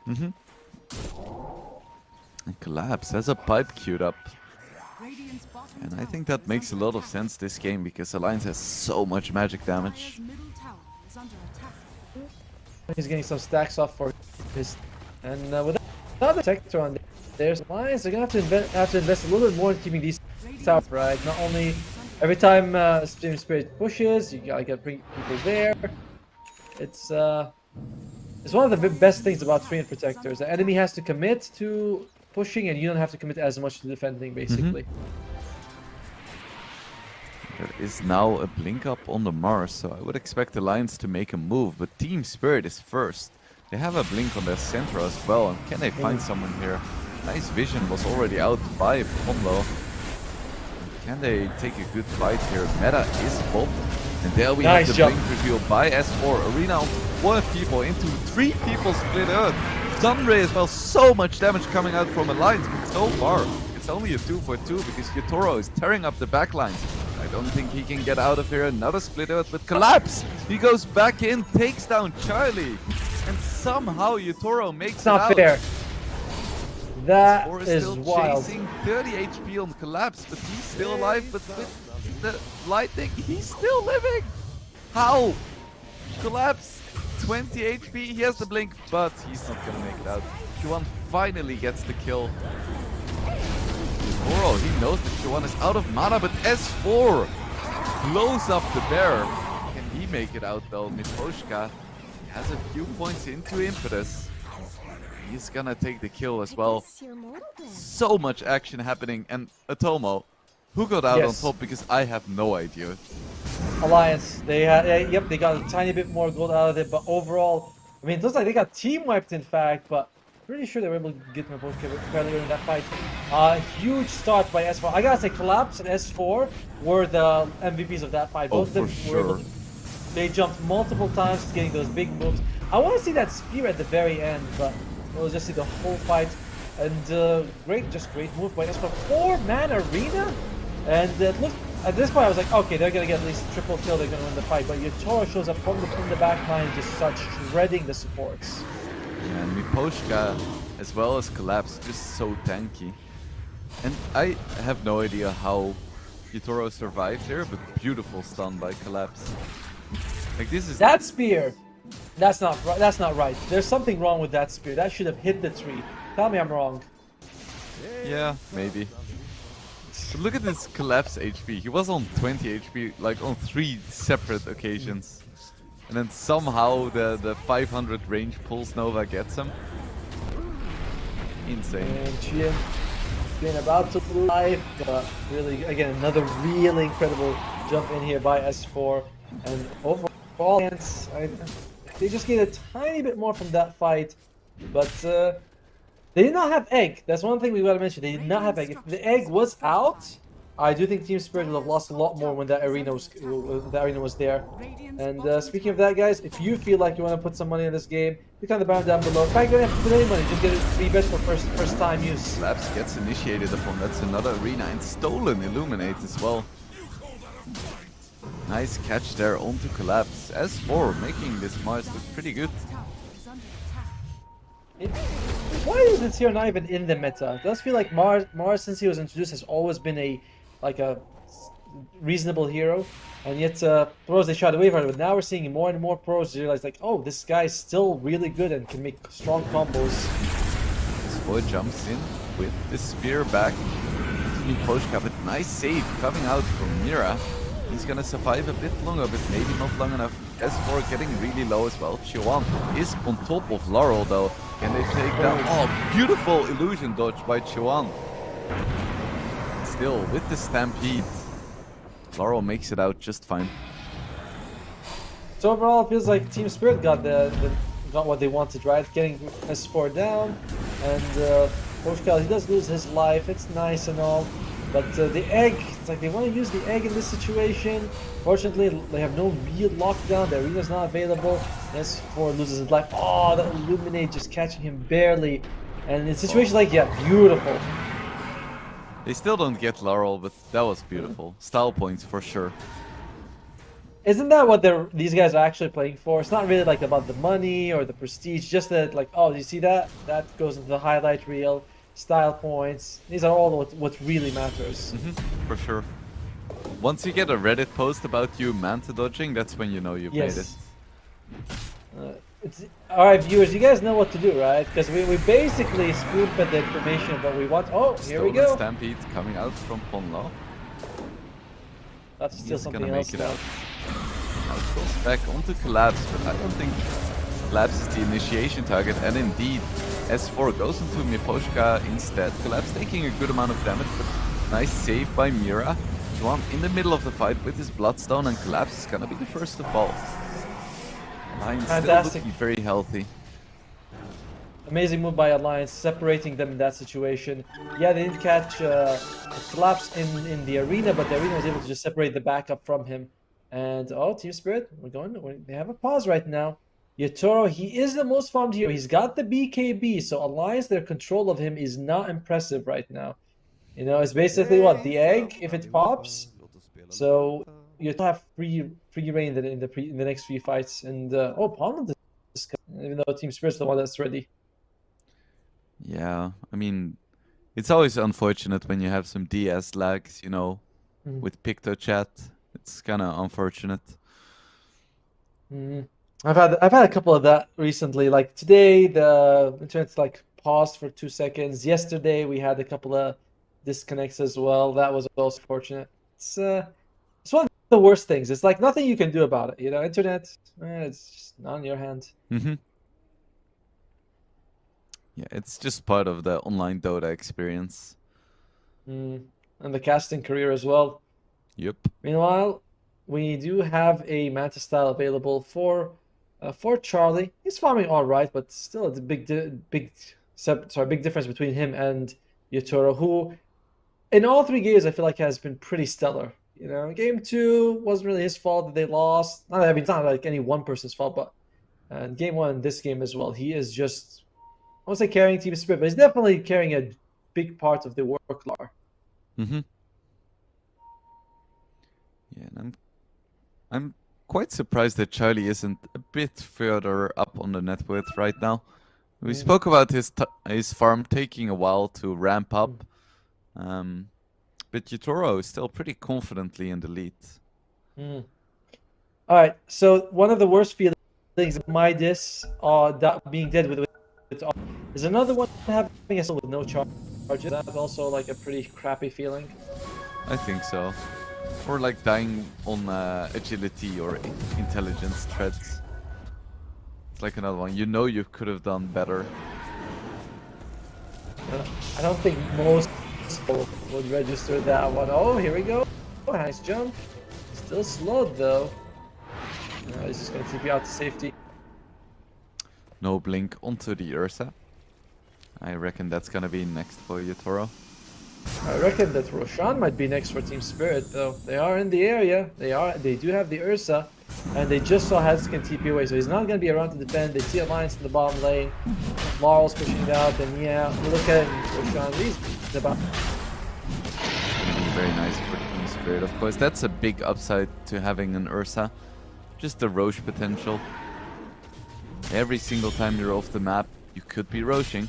And Collapse has a pipe queued up. And I think that makes a lot of sense this game, because Alliance has so much magic damage. He's getting some stacks off for his... And with another Protector on There's Alliance. They're gonna have to invest a little bit more in keeping these towers, right? Not only every time Team Spirit pushes, you gotta bring people there. It's one of the best things about Treant Protectors. The enemy has to commit to pushing, and you don't have to commit as much to defending, basically. There is now a blink up on the Mars, so I would expect Alliance to make a move, but Team Spirit is first. They have a blink on their center as well, and can they find someone here? Nice vision was already out by Pombo. Can they take a good fight here? Meta is bobbed. And there we have the blink reveal by S4. Arena on 4 people into 3 people split Earth. Sunray as well, so much damage coming out from Alliance, but so far it's only a 2-for-2 because Yotoro is tearing up the backlines. I don't think he can get out of here. Another split Earth, but collapse! He goes back in, takes down Charlie, and somehow Yotoro makes it out. It's not fair. That S4 is still wild. chasing 30 HP on collapse, but he's still alive. But with the lightning, he's still living. How? Collapse, 20 HP. He has the blink, but he's not gonna make it out. Q1 finally gets the kill. Yotoro, he knows that Q1 is out of mana, but S4 blows up the bear. Can he make it out though? Miposhka has a few points into Impetus. He's gonna take the kill as well. So much action happening, and Atomo, who got out on top, because I have no idea. Alliance, they had, yep, they got a tiny bit more gold out of it, but overall, I mean, it looks like they got team wiped in fact, but pretty sure they were able to get them both fairly early in that fight. Huge start by S4. I gotta say, Collapse and S4 were the MVPs of that fight. Both of them were able to, they jumped multiple times, getting those big moves. I want to see that spear at the very end, but we'll just see the whole fight. And great move by S4. 4-man arena, and it looked, at this point I was like, okay, they're gonna get at least a triple kill, they're gonna win the fight. But Yotoro shows up from the back line and just starts shredding the supports. Yeah, and Miposhka, as well as Collapse, just so tanky. And I have no idea how Yotoro survived here, but beautiful stun by Collapse. Like, this is that spear. That's not right. There's something wrong with that spear. That should have hit the tree. Tell me I'm wrong. Yeah, maybe. But look at this Collapse HP. He was on 20 HP like on 3 separate occasions. And then somehow the 500 range pulse Nova gets him. Insane. And Chien been about to lose life, but really, again, another really incredible jump in here by S4. And overall, they just get a tiny bit more from that fight, but they did not have egg. That's one thing we gotta mention. They did not have egg. If the egg was out, I do think Team Spirit would have lost a lot more when that arena was there. And speaking of that, guys, if you feel like you want to put some money in this game, click on the banner down below. In fact, you don't have to put any money. Just get it free bets for first time use. Collapse gets initiated upon. That's another arena, and stolen Illuminate as well. Nice catch there onto Collapse. S4 making this Mars look pretty good. Why is this here not even in the meta? It does feel like Mars since he was introduced has always been a reasonable hero, and yet pros they shied away from it. But now we're seeing more and more pros realize like, oh, this guy's still really good and can make strong combos. S4 jumps in with the spear back. Miposhka, but nice save coming out from Mira. He's gonna survive a bit longer, but maybe not long enough. S4 getting really low as well. Chiwan is on top of Laurel though. Can they take down? Oh, beautiful illusion dodge by Chiwan. Still, with the Stampede, Laurel makes it out just fine. So overall, it feels like Team Spirit got got what they wanted, right? Getting S4 down, and Poshkal, he does lose his life. It's nice and all. But the egg, it's like they want to use the egg in this situation. Fortunately, they have no real lockdown. The arena's not available. S4 loses his life. Oh, that Illuminate just catching him barely. And in situations like, yeah, beautiful. They still don't get Laurel, but that was beautiful. Style points for sure. Isn't that what these guys are actually playing for? It's not really like about the money or the prestige. Just that, like, oh, you see that? That goes into the highlight reel. Style points. These are all what really matters. For sure. Once you get a Reddit post about you manta dodging, that's when you know you've made it. All right, viewers, you guys know what to do, right? Because we basically spoon-fed the information of what we want. Oh, here we Stolen go. Stampede coming out from Ponlo. That's still He's something gonna else. make it Now. out. Now it goes back onto Collapse, but I don't think Collapse is the initiation target. And indeed, S4 goes into Miposhka instead. Collapse taking a good amount of damage, but nice save by Mira. Juan in the middle of the fight with his Bloodstone, and Collapse is gonna be the first to fall. Lion still Fantastic. looking very healthy. Amazing move by Alliance, separating them in that situation. Yeah, they didn't catch Collapse in the arena, but the arena was able to just separate the backup from him. And oh, Team Spirit, they have a pause right now. Yatoro, he is the most farmed hero. He's got the BKB, so Alliance, their control of him is not impressive right now. You know, it's basically what the egg if it pops. So you still have free reign in the next few fights. And oh, Palm, even though Team Spirit's the one that's ready. Yeah, I mean, it's always unfortunate when you have some DS lags, you know, with PictoChat. It's kind of unfortunate. I've had a couple of that recently. Like today, the internet's like paused for 2 seconds. Yesterday, we had a couple of disconnects as well. That was also fortunate. It's one of the worst things. It's like nothing you can do about it. You know, internet, it's just not in your hand. Yeah, it's just part of the online Dota experience. And the casting career as well. Yep. Meanwhile, we do have a Manta style available for Charlie. He's farming all right, but still it's a big difference between him and Yatoro, who in all 3 games I feel like has been pretty stellar. You know, game 2 wasn't really his fault that they lost. I mean, it's not like any one person's fault, but in game 1, this game as well, he is just, I won't say carrying Team Spirit, but he's definitely carrying a big part of the workload. Yeah, and I'm quite surprised that Charlie isn't a bit further up on the net worth right now. We spoke about his farm taking a while to ramp up, but Yatoro is still pretty confidently in the lead. All right, so one of the worst feelings of my dis, that being dead with is another one having a soul with no charges. That's also like a pretty crappy feeling. I think so. Or like dying on agility or intelligence threads. It's like another one. You know you could have done better. I don't think most people would register that one. Oh, here we go. Oh, nice jump. Still slowed though. He's just gonna TP out to safety. No blink onto the Ursa. I reckon that's gonna be next for Yatoro. I reckon that Roshan might be next for Team Spirit though. They are in the area. They do have the Ursa. And they just saw Hadskin TP away, so he's not going to be around to defend. They see Alliance in the bottom lane. Laurel's pushing it out, and yeah, look at Roshan. He's about. Very nice for Team Spirit, of course. That's a big upside to having an Ursa. Just the Roche potential. Every single time you're off the map, you could be Roshing.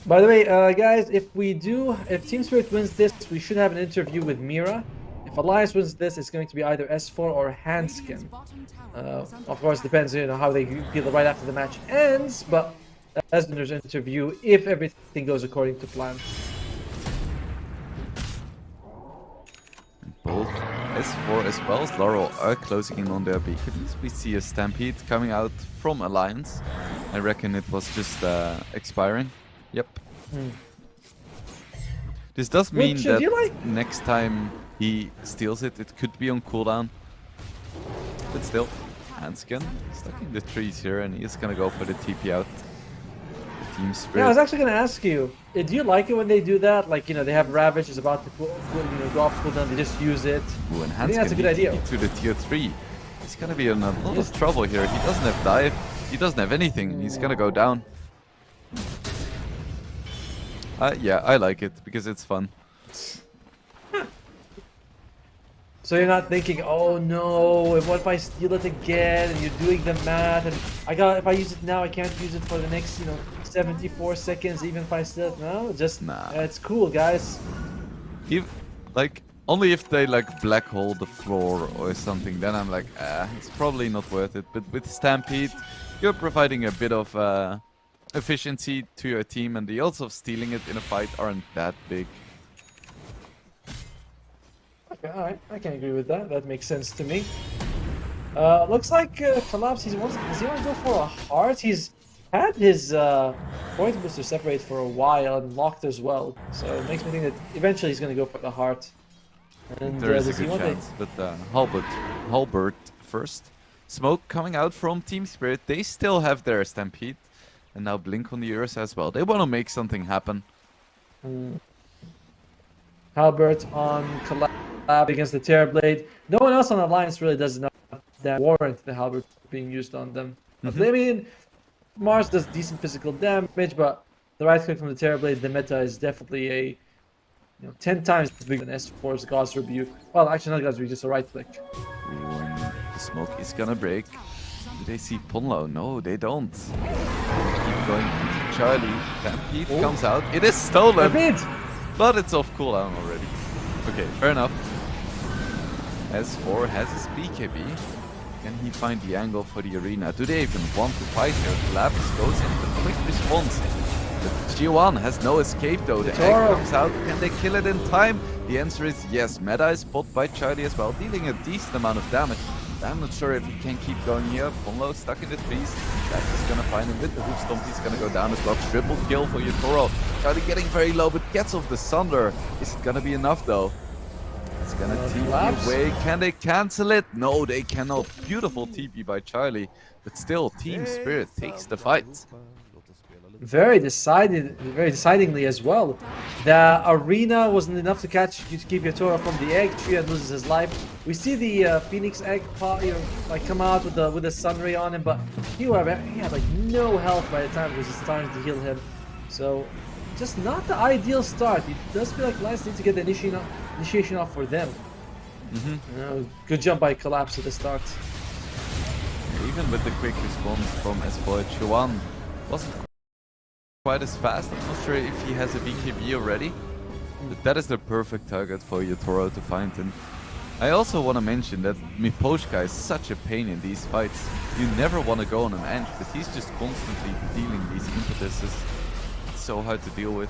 By the way, guys, if Team Spirit wins this, we should have an interview with Mira. If Alliance wins this, it's going to be either S4 or Hanskin. Of course, depends on how they feel right after the match ends, but as there's an interview if everything goes according to plan. Both S4 as well as Laurel are closing in on their beacons. We see a Stampede coming out from Alliance. I reckon it was just expiring. Yep. This does mean that next time he steals it, it could be on cooldown. But still, Hanskin stuck in the trees here, and he is gonna go for the TP out. The Team Spirit. Yeah, I was actually gonna ask you, do you like it when they do that? Like, they have Ravage is about to go off cooldown, they just use it. Ooh, and I think that's a good idea. To the tier 3. He's gonna be in a lot of trouble here. He doesn't have dive, he doesn't have anything. He's gonna go down. Yeah, I like it because it's fun. So you're not thinking, oh no, what if I steal it again? And you're doing the math, and if I use it now, I can't use it for the next, 74 seconds, even if I steal it. No, just nah. It's cool, guys. Only if they like black hole the floor or something, then I'm like, it's probably not worth it. But with Stampede, you're providing a bit of efficiency to your team, and the odds of stealing it in a fight aren't that big. Okay, alright, I can agree with that. That makes sense to me. Looks like Collapse, does he want to go for a heart? He's had his point booster separate for a while and locked as well. So it makes me think that eventually he's going to go for the heart. And There is a does he good want chance, but Halbert first. Smoke coming out from Team Spirit. They still have their Stampede. And now Blink on the Ursa as well. They want to make something happen. Halbert on Collapse against the Terrorblade. No one else on Alliance really does enough that warrant the Halbert being used on them. I mean, Mars does decent physical damage, but the right click from the Terrorblade, the meta is definitely a 10 times bigger than S4's God's Rebuke. Well, actually not God's Rebuke, just a right click. Ooh, the smoke is gonna break. Do they see Punlo? No, they don't. Keep going into Charlie. Stampede comes out. It is stolen! But it's off cooldown already. Okay, fair enough. S4 has his BKB. Can he find the angle for the arena? Do they even want to fight here? Collapse goes in the quick response. The G1 has no escape though. The egg comes out. Can they kill it in time? The answer is yes. Meta is spot by Charlie as well, dealing a decent amount of damage. I'm not sure if he can keep going here. Ponlo stuck in the trees. That is gonna find him with the hoof stomp. He's gonna go down as well. Triple kill for Yatoro. Charlie getting very low, but gets off the Sunder. Is it gonna be enough though? It's gonna TP away. Can they cancel it? No, they cannot. Beautiful TP by Charlie. But still, Team Spirit takes the fight. Very decidingly as well. The arena wasn't enough to keep Yatoro from the egg. Triad loses his life. We see the Phoenix egg like come out with the sun ray on him, but he had like no health by the time it was starting to heal him. So just not the ideal start. It does feel like Lions need to get the initiation off for them. Good jump by Collapse at the start. Even with the quick response from S4, Chuan wasn't quite as fast. I'm not sure if he has a BKB already, but that is the perfect target for Yatoro to find. And I also want to mention that Miposhka is such a pain in these fights. You never want to go on an edge, but he's just constantly dealing these impetuses. It's so hard to deal with.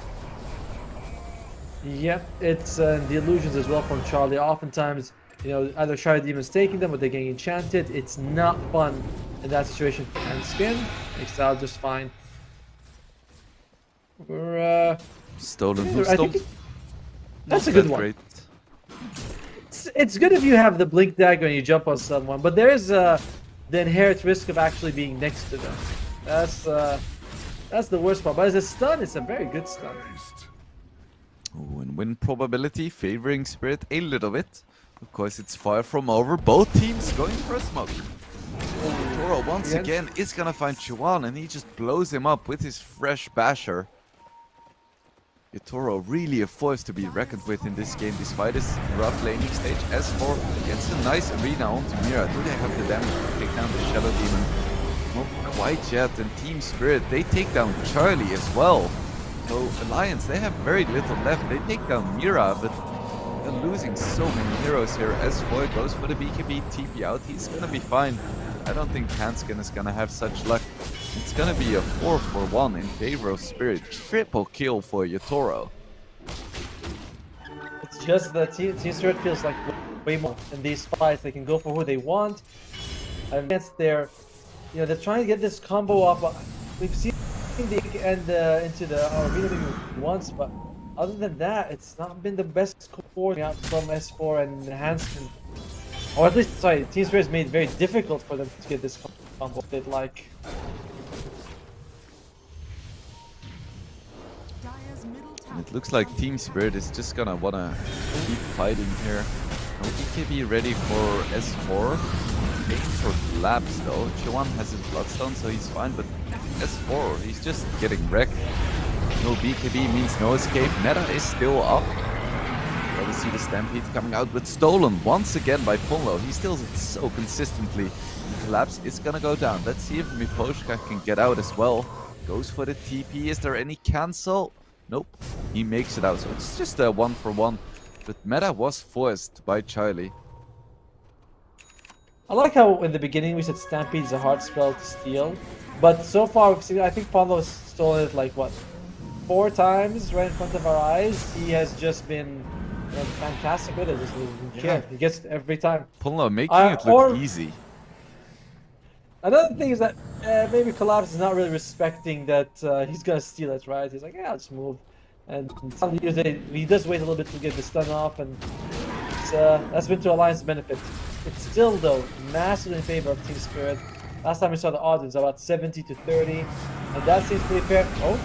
Yep, it's the illusions as well from Charlie. Oftentimes, either Shard Demon's taking them or they're getting enchanted. It's not fun in that situation. And Spin makes out just fine. We're Stolen hoof stomp. That's a good one. It's good if you have the blink dagger and you jump on someone, but there is the inherent risk of actually being next to them. That's the worst part. But as a stun, it's a very good stun. Ooh, and win probability favoring Spirit a little bit. Of course, it's far from over. Both teams going for a smoke. Toro once again is gonna find Chuan, and he just blows him up with his fresh basher. Yatoro really a force to be reckoned with in this game, despite this rough laning stage. S4 gets a nice arena onto Mira. Do they have the damage to take down the Shadow Demon? Not quite yet, and Team Spirit, they take down Charlie as well. So Alliance, they have very little left. They take down Mira, but they're losing so many heroes here. S4 goes for the BKB, TP out. He's gonna be fine. I don't think Hanskin is gonna have such luck. It's gonna be a 4-for-1 in favor of Spirit. Triple kill for Yatoro. It's just that Team Spirit feels like way more in these fights. They can go for who they want. And against they're trying to get this combo off. We've seen the end into the arena maybe once, but other than that, it's not been the best score out from S4 and Hanskin. Or at least, sorry, Team Spirit has made it very difficult for them to get this combo they'd like. It looks like Team Spirit is just gonna wanna keep fighting here. No BKB ready for S4. Aiming for Collapse though. Chuan has his Bloodstone, so he's fine, but S4, he's just getting wrecked. No BKB means no escape. Meta is still up. Well, we see the Stampede coming out, but stolen once again by Ponlo. He steals it so consistently. Collapse is gonna go down. Let's see if Miposhka can get out as well. Goes for the TP. Is there any cancel? Nope. He makes it out. So it's just a 1-for-1. but meta was forced by Charlie. I like how in the beginning we said Stampede is a hard spell to steal, but so far we've seen, I think Pablo's stolen it like what, 4 times right in front of our eyes. He has just been fantastic with it. Just doesn't care. He gets it every time. Punlo making it look easy. Another thing is that maybe Collapse is not really respecting that he's gonna steal it, right? He's like, yeah, I'll just move. And he does wait a little bit to get the stun off, and that's been to Alliance's benefit. It's still, though, massively in favor of Team Spirit. Last time we saw the odds, it was about 70 to 30, and that seems pretty fair. Oh,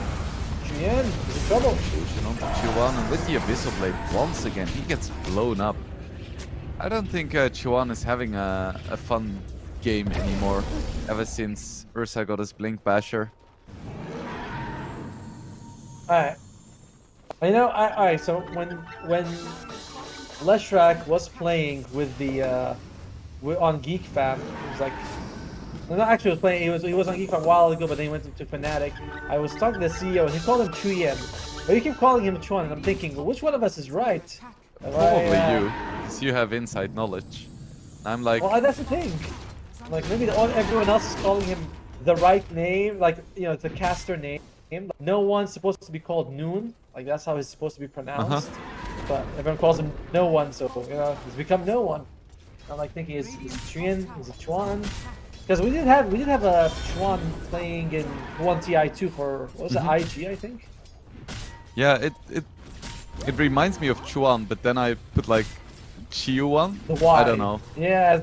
Chuyen is in trouble. Fusion onto Chuan, and with the Abyssal Blade, once again, he gets blown up. I don't think Chuan is having a fun game anymore, ever since Ursa got his Blink Basher. Alright. You know, alright, so when Leshrak was playing with the on Geek Fam, he was like, no, not actually was playing. He was on Geek Fam a while ago, but then he went to Fnatic. I was talking to the CEO, and he called him Chuyen, but you keep calling him Chuan, and I'm thinking, well, which one of us is right? Probably you, because you have inside knowledge. I'm like, well, that's the thing. Like maybe everyone else is calling him the right name, like it's a caster name. No one's supposed to be called Noon, like that's how he's supposed to be pronounced. But everyone calls him No One, so he's become No One. I'm like thinking, is it Chuyen? Is it Chuan? Because we did have a Chuan playing in 1TI2 for what was it, IG, I think. Yeah, it reminds me of Chuan, but then I put like Chiuan. The Y. I don't know. Yeah,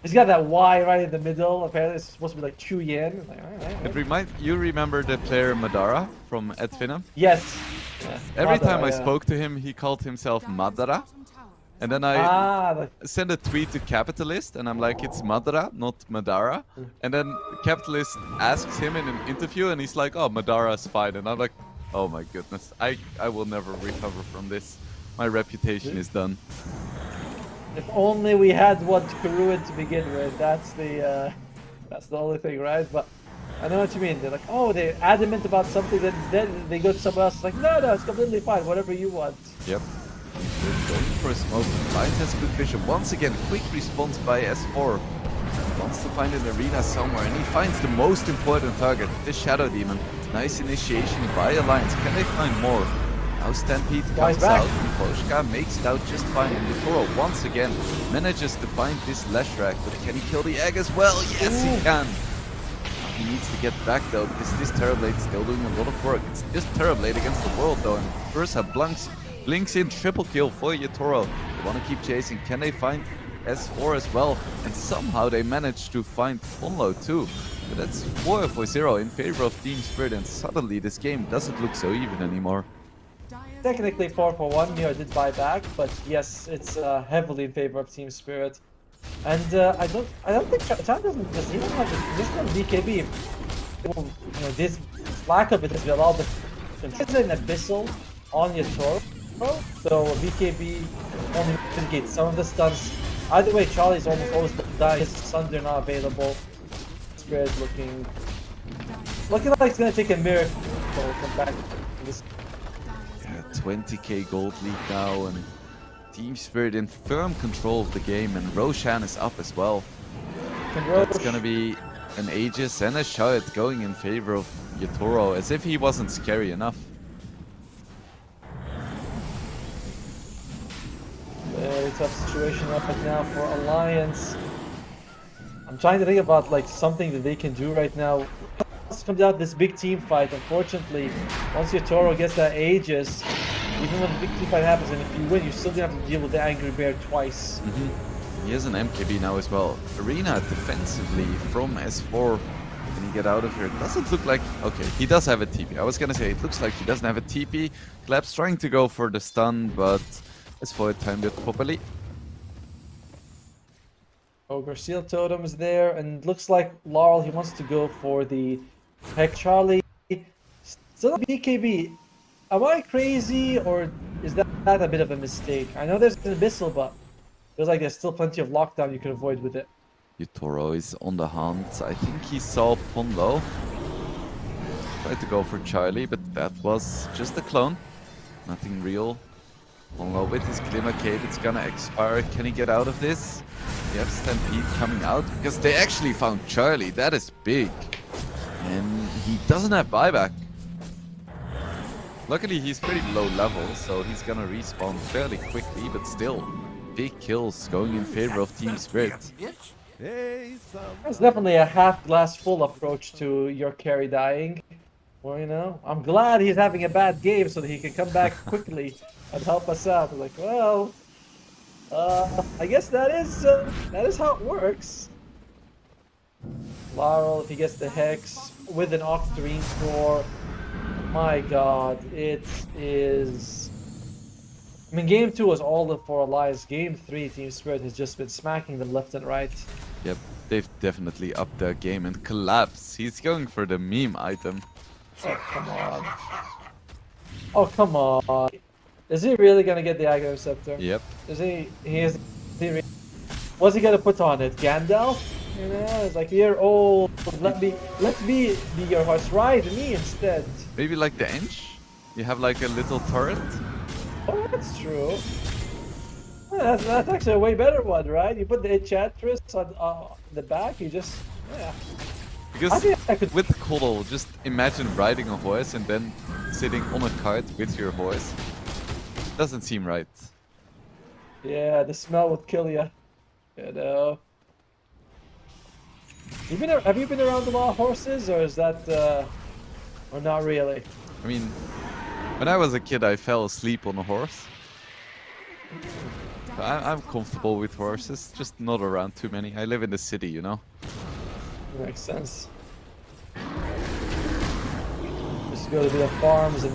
he's got that Y right in the middle. Apparently, it's supposed to be like Chuyen. Like, all right. You remember the player Madara from Edfinum? Yes. Yeah. Every Madara, time I yeah. spoke to him, he called himself Madara. And then I the send a tweet to Capitalist, and I'm like, it's Madara, not Madara. And then Capitalist asks him in an interview, and he's like, oh, Madara's fine. And I'm like, oh my goodness, I will never recover from this. My reputation is done. If only we had what to ruin to begin with. That's the only thing, right? But I know what you mean. They're like, oh, they're adamant about something, then they go to someone else. It's like, no, it's completely fine. Whatever you want. Yep. Going for a smoke. Blind has good vision. Once again, quick response by S4. Wants to find an arena somewhere, and he finds the most important target, the Shadow Demon. Nice initiation by Alliance. Can they find more? Now Stampede comes out, and Poshka makes it out just fine, and Toro once again manages to find this Leshrak, but can he kill the egg as well? Yes, he can! He needs to get back though, because this Terrorblade is still doing a lot of work. It's just Terrorblade against the world though, and Ursa blinks in, triple kill for Yatoro. They want to keep chasing. Can they find S4 as well? And somehow they manage to find Ponlo too. But that's 4-0 in favor of Team Spirit, and suddenly this game doesn't look so even anymore. Technically 4-1, Neo did buy back, but yes, it's heavily in favor of Team Spirit. And I don't think Chan doesn't have BKB. This lack of it has allowed the an Abyssal on Yatoro, so BKB only mitigates some of the stuns. Either way, Charlie's almost always dying. His stuns are not available. Spirit looking like it's gonna take a miracle to come back to this. 20k gold lead now, and Team Spirit in firm control of the game, and Roshan is up as well. That's gonna be an Aegis and a Shard going in favor of Yatoro, as if he wasn't scary enough. Very tough situation right now for Alliance. I'm trying to think about like something that they can do right now. It comes out this big team fight. Unfortunately, once Yatoro gets that Aegis, even when the big team fight happens, and if you win, you're still gonna have to deal with the Angry Bear twice. He has an MKB now as well. Arena defensively from S4. Can he get out of here? It doesn't look like... Okay, he does have a TP. I was gonna say, it looks like he doesn't have a TP. Glab's trying to go for the stun, but S4 timed it properly. Ogre Seal Totem is there, and looks like Laurel, he wants to go for the Heck. Charlie. Still a BKB. Am I crazy, or is that a bit of a mistake? I know there's an Abyssal, but feels like there's still plenty of lockdown you can avoid with it. Yatoro is on the hunt. I think he saw Ponlo. Tried to go for Charlie, but that was just a clone. Nothing real. Pongo with his Glimmer Cape, it's gonna expire. Can he get out of this? You have Stampede coming out because they actually found Charlie. That is big. And he doesn't have buyback. Luckily, he's pretty low level, so he's gonna respawn fairly quickly, but still, big kills going in favor of Team Spirit. It's definitely a half glass full approach to your carry dying. Well, you know, I'm glad he's having a bad game so that he can come back quickly and help us out. Like, well, I guess that is how it works. Laurel, if he gets the Hex with an Octarine Core, my god, it is... I mean, game 2 was all for Elias. Game 3, Team Spirit has just been smacking them left and right. Yep, they've definitely upped their game and collapse. He's going for the meme item. Oh, come on. Oh, come on. Is he really gonna get the Aggro Scepter? Yep. Is what's he gonna put on it? Gandalf? You know, it's like, here, oh, let me be your horse, ride me instead. Maybe like the Ench? You have like a little turret? Oh, that's true. Yeah, that's actually a way better one, right? You put the Enchantress on the back, you just, yeah. Because I think I could... with Koddle, just imagine riding a horse and then sitting on a cart with your horse. Doesn't seem right. Yeah, the smell would kill you. You know. Have you been around a lot of horses, or is that, or not really? I mean, when I was a kid, I fell asleep on a horse. So I'm comfortable with horses, just not around too many. I live in the city, you know? Makes sense. Just go to the farms and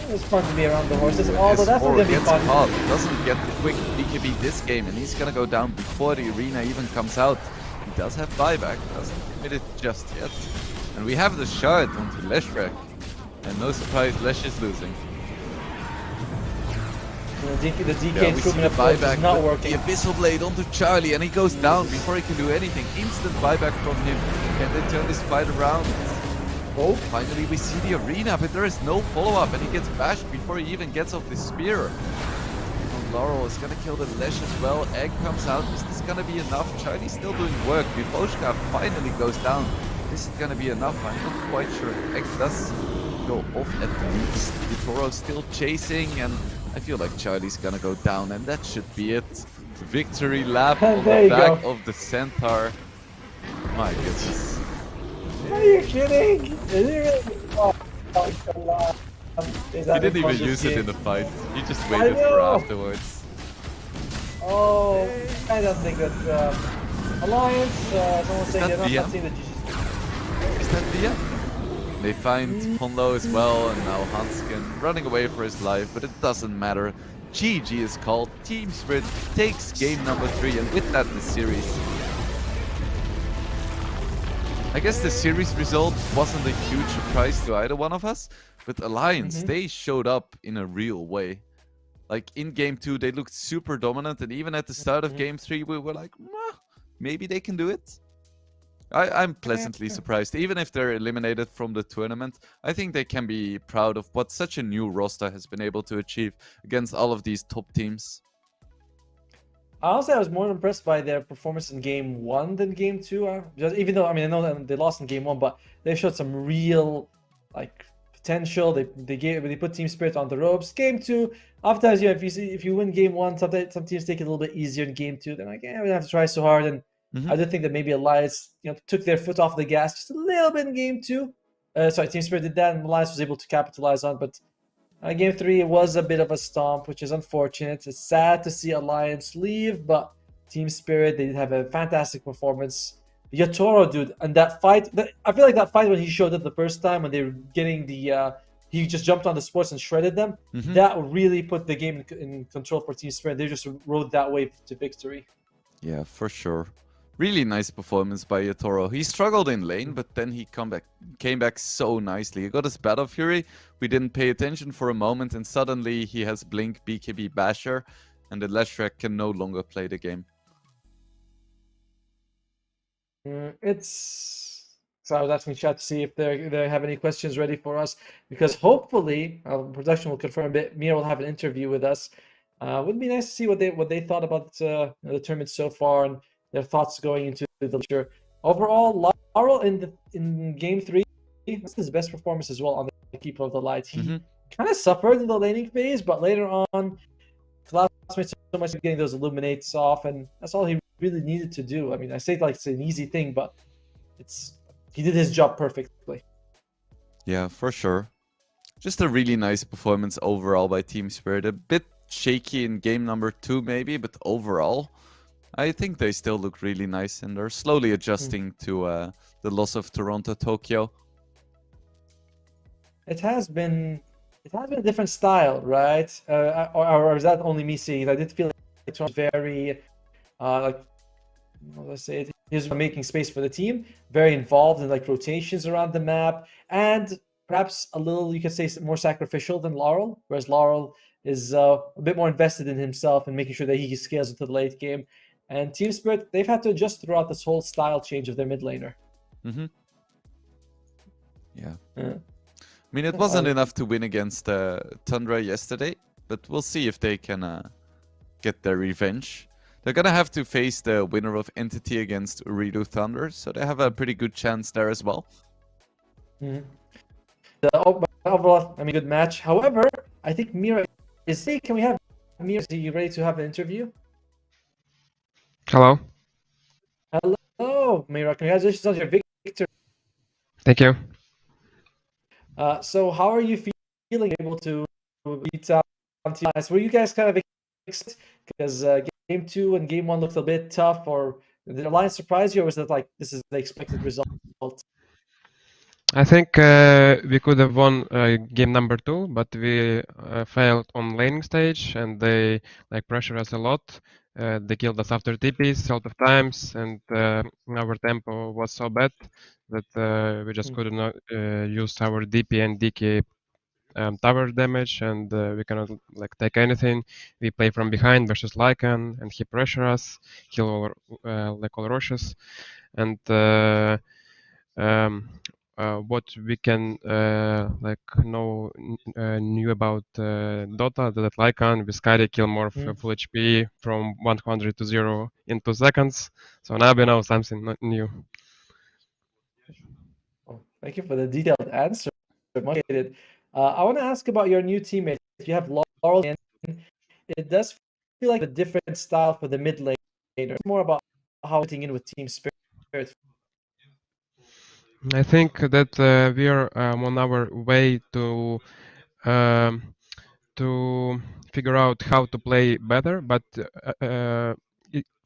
it's fun to be around the horses. Although that's not gonna be fun. Caught, doesn't get the quick BKB this game, and he's gonna go down before the arena even comes out. He does have buyback, doesn't commit it just yet. And we have the shard onto Leshrac. And no surprise, Lesh is losing. The DK improvement approach is not working. The Abyssal Blade onto Charlie, and he goes down before he can do anything. Instant buyback from him. Can they turn this fight around? Oh, finally we see the arena, but there is no follow-up, and he gets bashed before he even gets off the spear. Oh, Laurel is gonna kill the Lesh as well. Egg comes out. Is this gonna be enough? Charlie's still doing work. Vivoshka finally goes down. This is gonna be enough. I'm not quite sure. Egg does go off at least. Vitoro's still chasing, and I feel like Charlie's gonna go down, and that should be it. Victory lap on the back of the Centaur. My goodness. Are you kidding? Is he really? Oh, come on. He didn't even use it in the fight. He just waited for afterwards. Oh, I don't think that Alliance, someone saying they're not seeing the GG. Is that Via? They find Ponlo as well, and now Hanskin running away for his life, but it doesn't matter. GG is called. Team Spirit takes game number 3, and with that the series. I guess the series result wasn't a huge surprise to either one of us, but Alliance, they showed up in a real way. Like in game 2, they looked super dominant, and even at the start of game 3, we were like, maybe they can do it. I'm pleasantly surprised. Even if they're eliminated from the tournament, I think they can be proud of what such a new roster has been able to achieve against all of these top teams. Honestly, I was more impressed by their performance in game 1 than game 2. Even though, I mean, I know that they lost in game 1, but they showed some real, like, potential. They put Team Spirit on the ropes. Game 2, oftentimes, yeah, if you win game 1, some teams take it a little bit easier in game 2. They're like, yeah, we don't have to try so hard. And I do think that maybe Elias, took their foot off the gas just a little bit in game 2. Team Spirit did that, and Elias was able to capitalize on. But game 3 was a bit of a stomp, which is unfortunate. It's sad to see Alliance leave, but Team Spirit, they did have a fantastic performance. Yatoro, dude, and that fight, I feel like that fight when he showed up the first time, when they were getting he just jumped on the sports and shredded them, that really put the game in control for Team Spirit. They just rode that wave to victory. Yeah, for sure. Really nice performance by Yatoro. He struggled in lane, but then he came back so nicely. He got his Battle Fury. We didn't pay attention for a moment, and suddenly he has Blink, BKB, Basher, and the Leshrac can no longer play the game. So I was asking chat to see if they have any questions ready for us, because hopefully, production will confirm it. Mira will have an interview with us Would be nice to see what they thought about the tournament so far and their thoughts going into the future. Overall, Laurel in game 3, that's his best performance as well on the Keeper of the Light. He kind of suffered in the laning phase, but later on, classmates so much getting those illuminates off, and that's all he really needed to do. I mean, I say like it's an easy thing, but he did his job perfectly. Yeah, for sure. Just a really nice performance overall by Team Spirit. A bit shaky in game number 2 maybe, but overall, I think they still look really nice and are slowly adjusting to the loss of Toronto, Tokyo. It has been a different style, right? Or is that only me seeing it? I did feel like it was very, like, let's say it, he was making space for the team, very involved in like rotations around the map, and perhaps a little, you could say, more sacrificial than Laurel, whereas Laurel is a bit more invested in himself and making sure that he scales into the late game. And Team Spirit, they've had to adjust throughout this whole style change of their mid laner. Yeah. I mean, it wasn't enough to win against Tundra yesterday, but we'll see if they can get their revenge. They're gonna have to face the winner of Entity against Ooredoo Thunder, so they have a pretty good chance there as well. Overall, I mean, good match. However, I think Mira is. Can we have Mira? Are you ready to have an interview? Hello. Hello, Mira. Congratulations on your victory. Thank you. So how are you feeling able to beat TLS? Were you guys kind of expected? Because game 2 and game 1 looked a bit tough, or did the Alliance surprise you, or was that like this is the expected result? I think we could have won game number 2, but we failed on laning stage, and they like pressure us a lot. They killed us after TPs a lot of times, and our tempo was so bad that we just couldn't use our DP and DK tower damage, and we cannot like take anything. We play from behind versus Lycan, and he pressure us, kill all like all rushes, and what we can like know knew about Dota, that Lycan with Skadi kill more full HP from 100 to 0 in 2 seconds. So now we know something not new. Oh, thank you for the detailed answer. Appreciate it. I want to ask about your new teammate. You have Laurel, and it does feel like a different style for the mid laner. It's more about how fitting in with Team Spirit. I think that we are on our way um, to figure out how to play better, but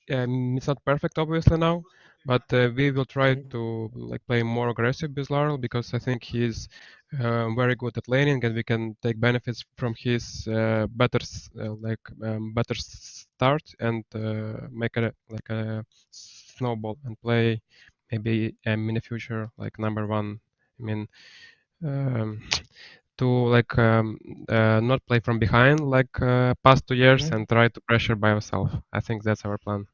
it's not perfect obviously now. But we will try to like play more aggressive with Laurel, because I think he's very good at laning, and we can take benefits from his better start and make it like a snowball and play maybe in the future like number 1. I mean, to like not play from behind like past 2 years and try to pressure by ourselves. I think that's our plan.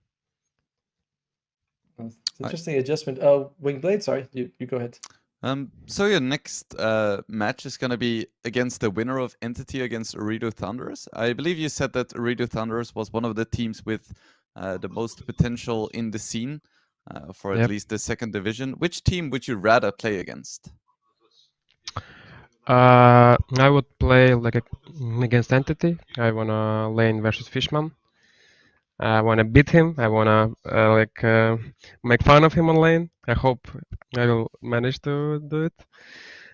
It's interesting adjustment. Wingblade, sorry, you go ahead. So your next match is gonna be against the winner of Entity against Ooredoo Thunderers. I believe you said that Ooredoo Thunderers was one of the teams with the most potential in the scene for at least the second division. Which team would you rather play against? I would play like against Entity. I wanna lane versus Fishman. I wanna beat him. I wanna make fun of him on lane. I hope I will manage to do it.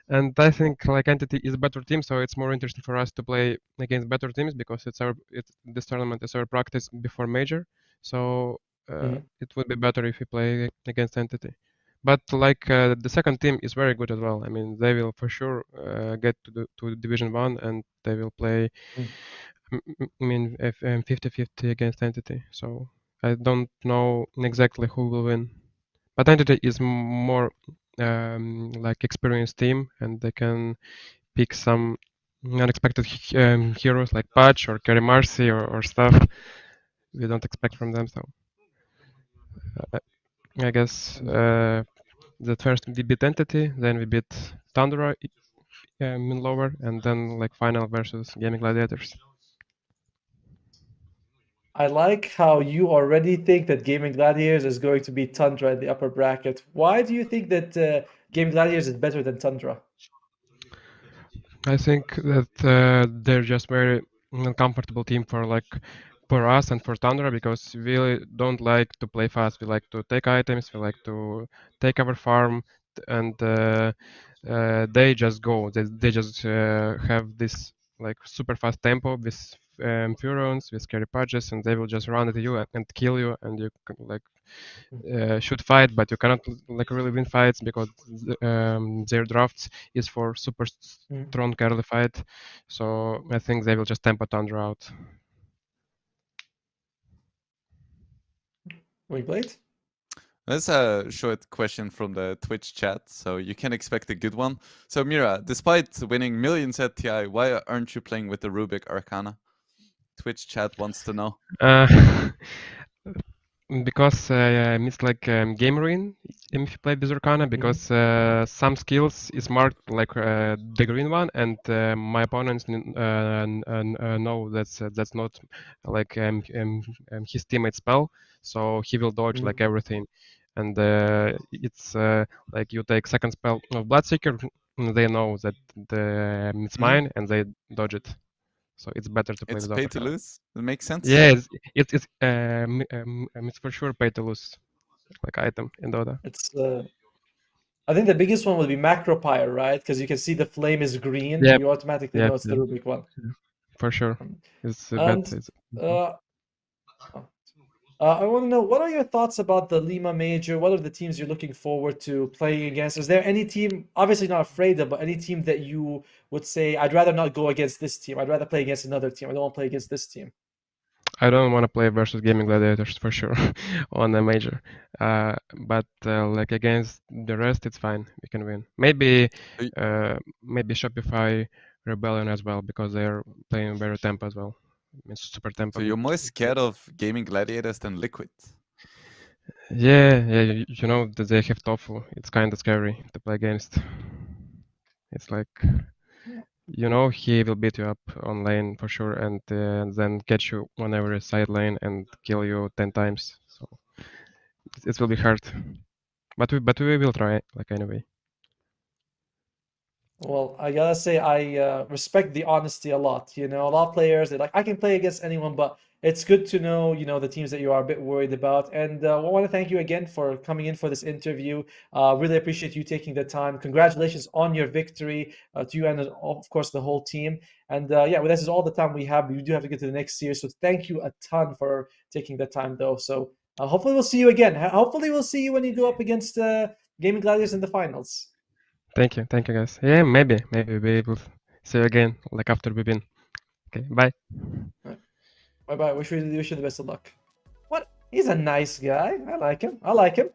And I think like Entity is a better team, so it's more interesting for us to play against better teams, because this tournament is our practice before major. So it would be better if we play against Entity. But like the second team is very good as well. I mean, they will for sure get to Division 1, and they will play. I mean, 50-50 against Entity. So I don't know exactly who will win. But Entity is more like experienced team, and they can pick some unexpected heroes like Patch or Carry Marcy or stuff we don't expect from them. So I guess that first we beat Entity, then we beat Thundera in lower, and then like final versus Gaming Gladiators. I like how you already think that Gaming Gladiators is going to be Tundra in the upper bracket. Why do you think that Gaming Gladiators is better than Tundra? I think that they're just very uncomfortable team for us and for Tundra because we don't like to play fast. We like to take items. We like to take our farm, and they just go. They just have this like super fast tempo with Furons, with carry pages, and they will just run at you and kill you, and you like should fight, but you cannot like really win fights because their drafts is for super strong early fight. So I think they will just tempo Tundra out. We played? That's a short question from the Twitch chat, so you can expect a good one. So Mira, despite winning millions at TI, why aren't you playing with the Rubik Arcana? Twitch chat wants to know. Because I missed like game ruin if you play with Arcana because some skills is marked like the green one, and my opponents know that's not like his teammate spell, so he will dodge like everything, and it's like you take second spell of Bloodseeker, they know that it's mine and they dodge it, so it's better to play It's without pay to Arcana. lose. It makes sense. Yeah, it's for sure pay to lose like item in Dota. It's I think the biggest one would be Macropyre, right? Because you can see the flame is green. Yep, You automatically know yep, it's the yep, Rubik one. for sure. It's a bet. And uh, I want to know, what are your thoughts about the Lima Major? What are the teams you're looking forward to playing against? Is there any team, obviously not afraid of, but any team that you would say, I'd rather not go against this team. I'd rather play against another team. I don't want to play against this team. I don't want to play versus Gaming Gladiators for sure on a major, but like against the rest, it's fine. We can win. Maybe Shopify Rebellion as well because they're playing very tempo as well. It's super tempo. So you're more scared of Gaming Gladiators than Liquid. Yeah, you know that they have Tofu. It's kind of scary to play against. It's like you know he will beat you up on lane for sure, and then catch you on every side lane and kill you 10 times. So it will be hard, but we will try like anyway. Well, I gotta say, I respect the honesty a lot. A lot of players, they're like, I can play against anyone, but it's good to know, the teams that you are a bit worried about. And I want to thank you again for coming in for this interview. Really appreciate you taking the time. Congratulations on your victory to you and, of course, the whole team. And yeah, well, this is all the time we have. We do have to get to the next series. So thank you a ton for taking the time, though. So hopefully we'll see you again. Hopefully we'll see you when you go up against Gaming Gladiators in the finals. Thank you guys. Yeah, maybe we will see you again like after we win. Okay, bye. Bye bye. Wish you the best of luck. What? He's a nice guy. I like him. I like him.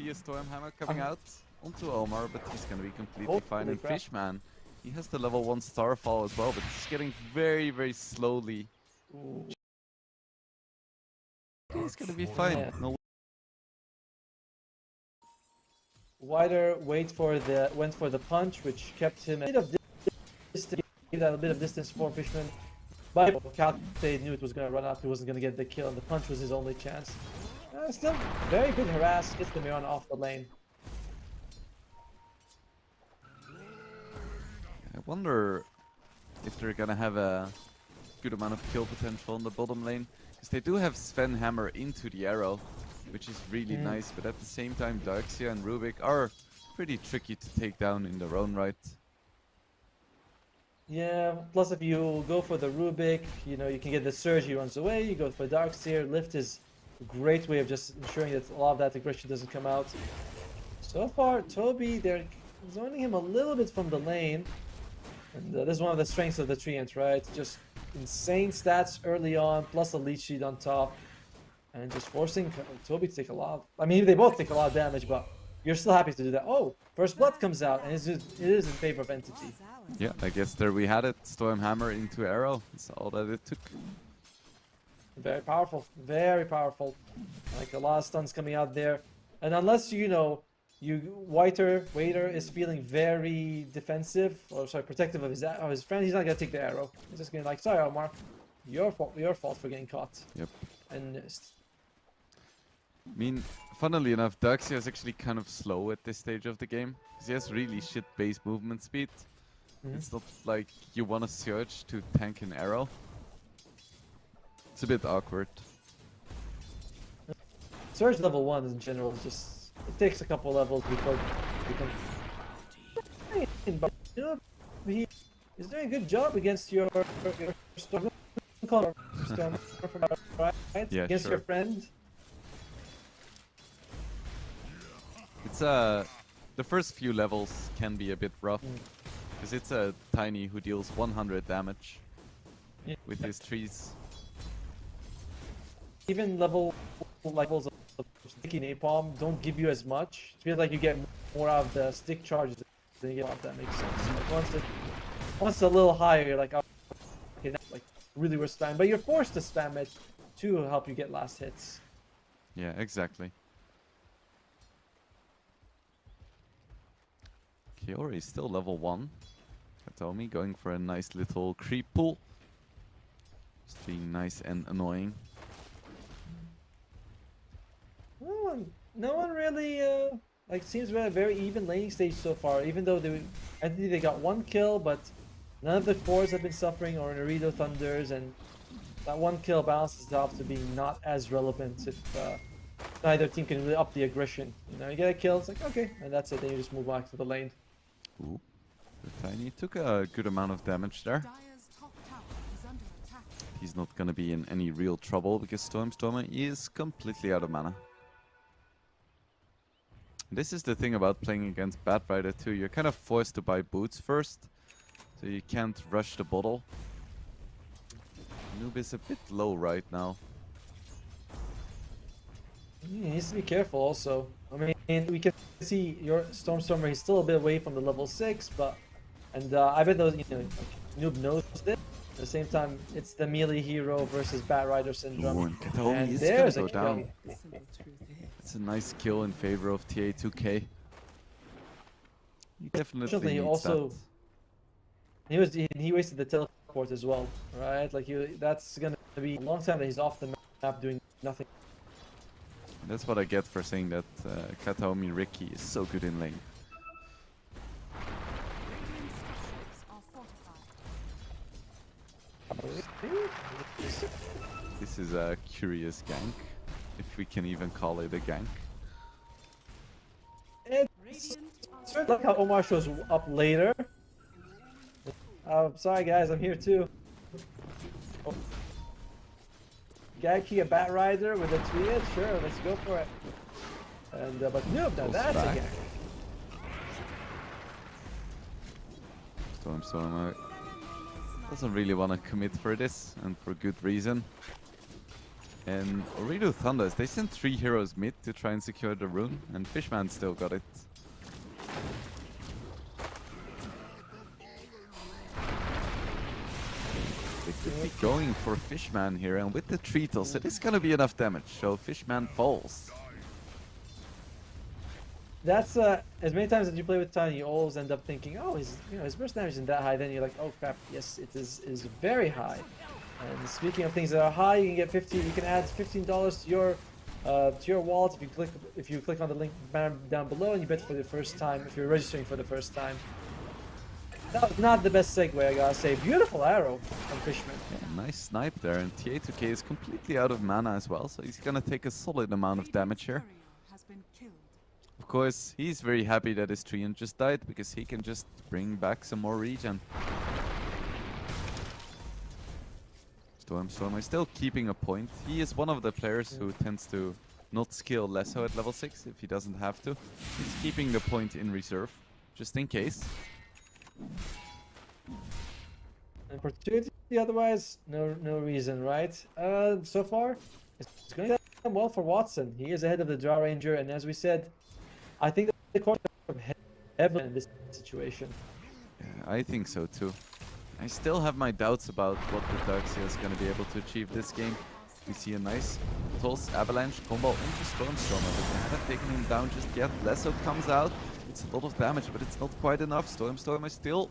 see a Stormhammer coming out onto Omar, but he's gonna be completely Holy fine. And crap. Fishman, he has the level 1 Starfall as well, but he's getting very, very slowly. Ooh. He's gonna be fine. Yeah. No. Wider went for the punch, which kept him a bit of distance, gave that a bit of distance for Fishman. But Kate knew it was gonna run up, he wasn't gonna get the kill, and the punch was his only chance. Still very good harass, gets the Miran off the lane. I wonder if they're gonna have a good amount of kill potential on the bottom lane, because they do have Sven hammer into the arrow, which is really nice, but at the same time Darkseer and Rubik are pretty tricky to take down in their own right. Yeah, plus if you go for the Rubik, you know, you can get the Surge, he runs away, you go for Darkseer, Lift is a great way of just ensuring that a lot of that aggression doesn't come out. So far, Toby, they're zoning him a little bit from the lane, and this is one of the strengths of the Treant, right? Just insane stats early on, plus a lead sheet on top, and just forcing Toby to take a lot. I mean, they both take a lot of damage, but you're still happy to do that. Oh, First Blood comes out, and it is in favor of Entity. Yeah, I guess there we had it. Stormhammer into arrow. That's all that it took. Very powerful, very powerful. Like a lot of stuns coming out there, and unless you know, Waiter is feeling very defensive, or sorry, protective of his friend, he's not gonna take the arrow. He's just gonna like, sorry, Omar, your fault for getting caught. Yep. And I mean, funnily enough, Darkseer is actually kind of slow at this stage of the game, because he has really shit base movement speed. It's not like you want to search to tank an arrow. It's a bit awkward. Surge level 1 in general is just, it takes a couple levels before you can. But you know, he's doing a good job against your Storm. Right? Yeah, Against sure. your friend. It's the first few levels can be a bit rough, because it's a tiny who deals 100 damage with his trees. Even levels of sticky napalm don't give you as much. It feels like you get more out of the stick charges than you get out of that. Makes sense. Like once it's a little higher, you're like, oh, okay, that's like really worth spam. But you're forced to spam it to help you get last hits. Yeah, exactly. Kiori is still level 1. Katomi going for a nice little creep pull. Just being nice and annoying. No one really like seems to be a very even laning stage so far. Even though they got 1 kill, but none of the cores have been suffering, or Ooredoo Thunders, and that 1 kill balances out to being not as relevant if neither team can really up the aggression. You know, you get a kill, it's like okay, and that's it. Then you just move back to the lane. Ooh, the Tiny took a good amount of damage there. Dire's top tower is under attack. He's not gonna be in any real trouble because Stormstormer is completely out of mana. This is the thing about playing against Batrider too. You're kind of forced to buy boots first, so you can't rush the bottle. Noob is a bit low right now. He needs to be careful also. I mean, we can see your Stormstormer, he's still a bit away from the level 6, but... And I bet those, you know, Noob knows this. At the same time, it's the melee hero versus Batrider syndrome. Ooh, and Katomi is there's gonna a go down. kill. It's a nice kill in favor of TA2K. He definitely Unfortunately, needs also- that. He wasted the teleport as well, right? Like, that's gonna be a long time that he's off the map doing nothing. That's what I get for saying that Kataomi Ricky is so good in lane. Radiant structures are fortified. This is a curious gank, if we can even call it a gank. It's sort of like how Omar shows up later. Sorry guys, I'm here too. Oh. Gagkey a Batrider with a Triad? Sure, let's go for it. And but nope, now Goes that's back. a gank. Stormstormer doesn't really want to commit for this, and for good reason. And Ooredoo Thunders, they sent 3 heroes mid to try and secure the rune, and Fishman still got it. They could be going for Fishman here, and with the Treetles, it is gonna be enough damage, so Fishman falls. That's as many times as you play with Tiny, you always end up thinking, oh, his burst damage isn't that high. Then you're like, oh crap, yes, it is very high. And speaking of things that are high, you can get you can add $15 to your wallet if you click on the link down below and you bet for the first time if you're registering for the first time. That was not the best segue, I gotta say. Beautiful arrow from Fishman. Yeah, nice snipe there, and TA2K is completely out of mana as well, so he's gonna take a solid amount of damage here. Has been killed. Of course, he's very happy that his Treant just died, because he can just bring back some more regen. Stormstormer is still keeping a point. He is one of the players who tends to not skill Lesso at level 6 if he doesn't have to. He's keeping the point in reserve, just in case. Opportunity otherwise, no reason, right? So far, it's going well for Watson. He is ahead of the Draw Ranger, and as we said, I think the course of heaven in this situation. Yeah, I think so too. I still have my doubts about what the Darkseer is going to be able to achieve this game. We see a nice toss avalanche combo into Stormstormer, but they haven't taken him down just yet. Lesso comes out. It's a lot of damage, but it's not quite enough. Stormstormer is still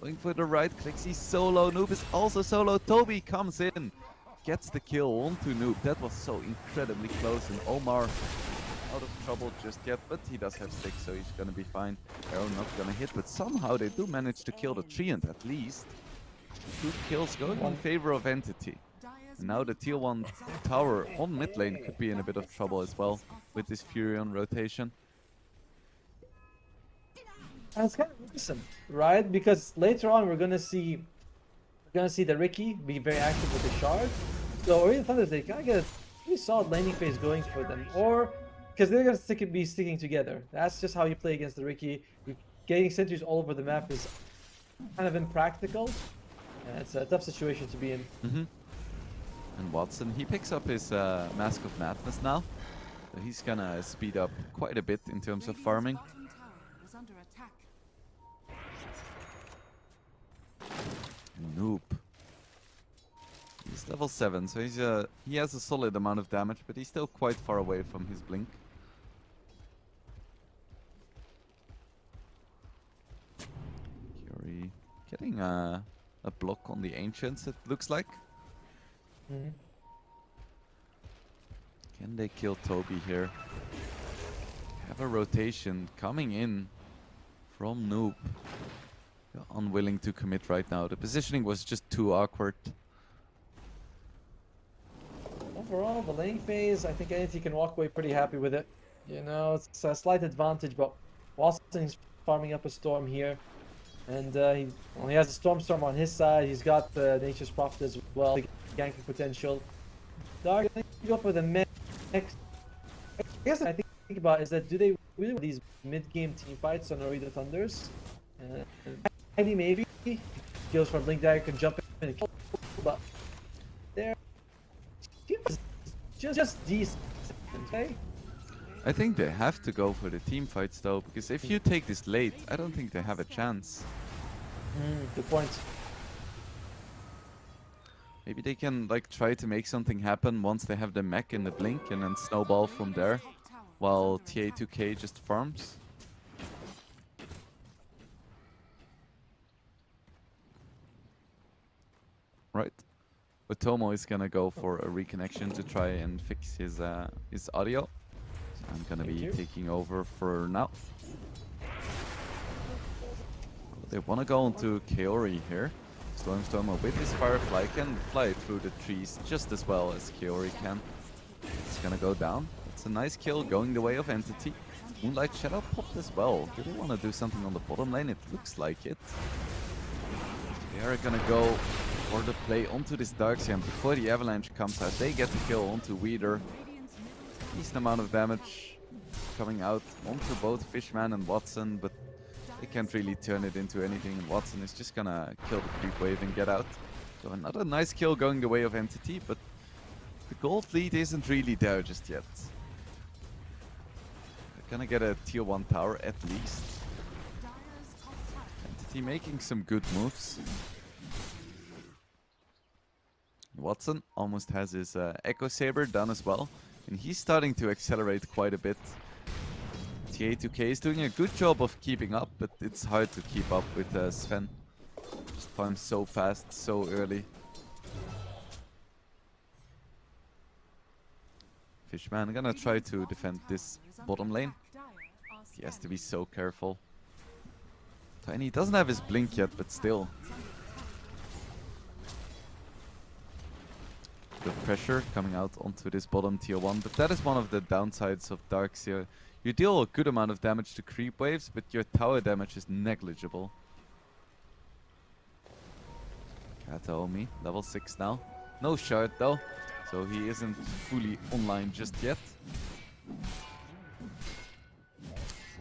going for the right clicks. He's solo. Noob is also solo. Toby comes in, gets the kill onto Noob. That was so incredibly close, and Omar out of trouble just yet, but he does have sticks, so he's gonna be fine. Arrow not gonna hit, but somehow they do manage to kill the Treant at least. 2 kills going in favor of Entity. And now the tier 1 tower on mid lane could be in a bit of trouble as well with this Fury on rotation. And it's kind of awesome, right? Because later on we're gonna see the Ricky be very active with the shard. So Ooredoo Thunders, they kind of get a pretty solid laning phase going for them, or because they're gonna be sticking together. That's just how you play against the Ricky. Getting sentries all over the map is kind of impractical. And it's a tough situation to be in. And Watson, he picks up his Mask of Madness now. So he's gonna speed up quite a bit in terms of farming. Bottom tower is under attack. Noob. He's level 7, so he has a solid amount of damage, but he's still quite far away from his blink. Fury getting a block on the Ancients, it looks like. Can they kill Toby here? Have a rotation coming in from Noob. They're unwilling to commit right now. The positioning was just too awkward. Overall, the lane phase, I think Entity can walk away pretty happy with it. You know, it's a slight advantage, but Watson's farming up a Storm here. And he has a Stormstorm on his side. He's got the Nature's Prophet as well, the ganking potential. Dark, I think you go for the next. I guess I think about is that do they really want these mid-game team fights on Ooredoo Thunders? Maybe goes for Blink Dagger, can jump in and kill, but they're just decent, okay? I think they have to go for the team fights though, because if you take this late, I don't think they have a chance. Good point. Maybe they can like try to make something happen once they have the mech in the blink and then snowball from there, while TA2K just farms. Right. Otomo is gonna go for a reconnection to try and fix his audio. So I'm gonna be taking over for now. They wanna go into Kaori here. Stormstormer with his Firefly can fly through the trees just as well as Kaori can. It's gonna go down. It's a nice kill going the way of Entity. Moonlight Shadow popped as well. Do they wanna do something on the bottom lane? It looks like it. They are gonna go for the play onto this Darkseer, and before the Avalanche comes out, they get the kill onto Weeder. Decent amount of damage coming out onto both Fishman and Watson, but they can't really turn it into anything, and Watson is just gonna kill the creep wave and get out. So another nice kill going the way of Entity, but The gold lead isn't really there just yet. They're gonna get a tier 1 tower at least. Dire's top tower Entity making some good moves. Watson almost has his Echo Saber done as well. And he's starting to accelerate quite a bit. TA2K is doing a good job of keeping up, but it's hard to keep up with Sven. Just farms so fast, so early. Fishman gonna try to defend this bottom lane. He has to be so careful. Tiny doesn't have his blink yet, but still. The pressure coming out onto this bottom tier 1, but that is one of the downsides of Darkseer. You deal a good amount of damage to creep waves, but your tower damage is negligible. Kataomi, level 6 now. No shard though, so he isn't fully online just yet.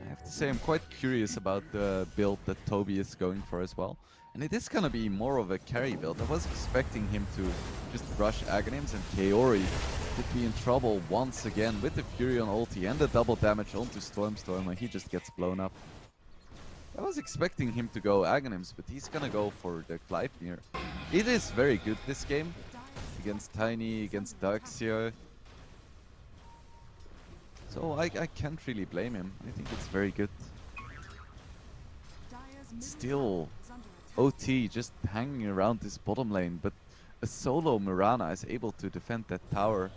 I have to say I'm quite curious about the build that Toby is going for as well. And it is gonna be more of a carry build. I was expecting him to just rush Aghanims, and Kaori could be in trouble once again with the Fury on ulti and the double damage onto Stormstormer. He just gets blown up. I was expecting him to go Aghanims, but he's gonna go for the Gleipnir. It is very good this game. Against Tiny, against Darkseer. So I can't really blame him. I think it's very good. Still, OT just hanging around this bottom lane, but a solo Mirana is able to defend that tower.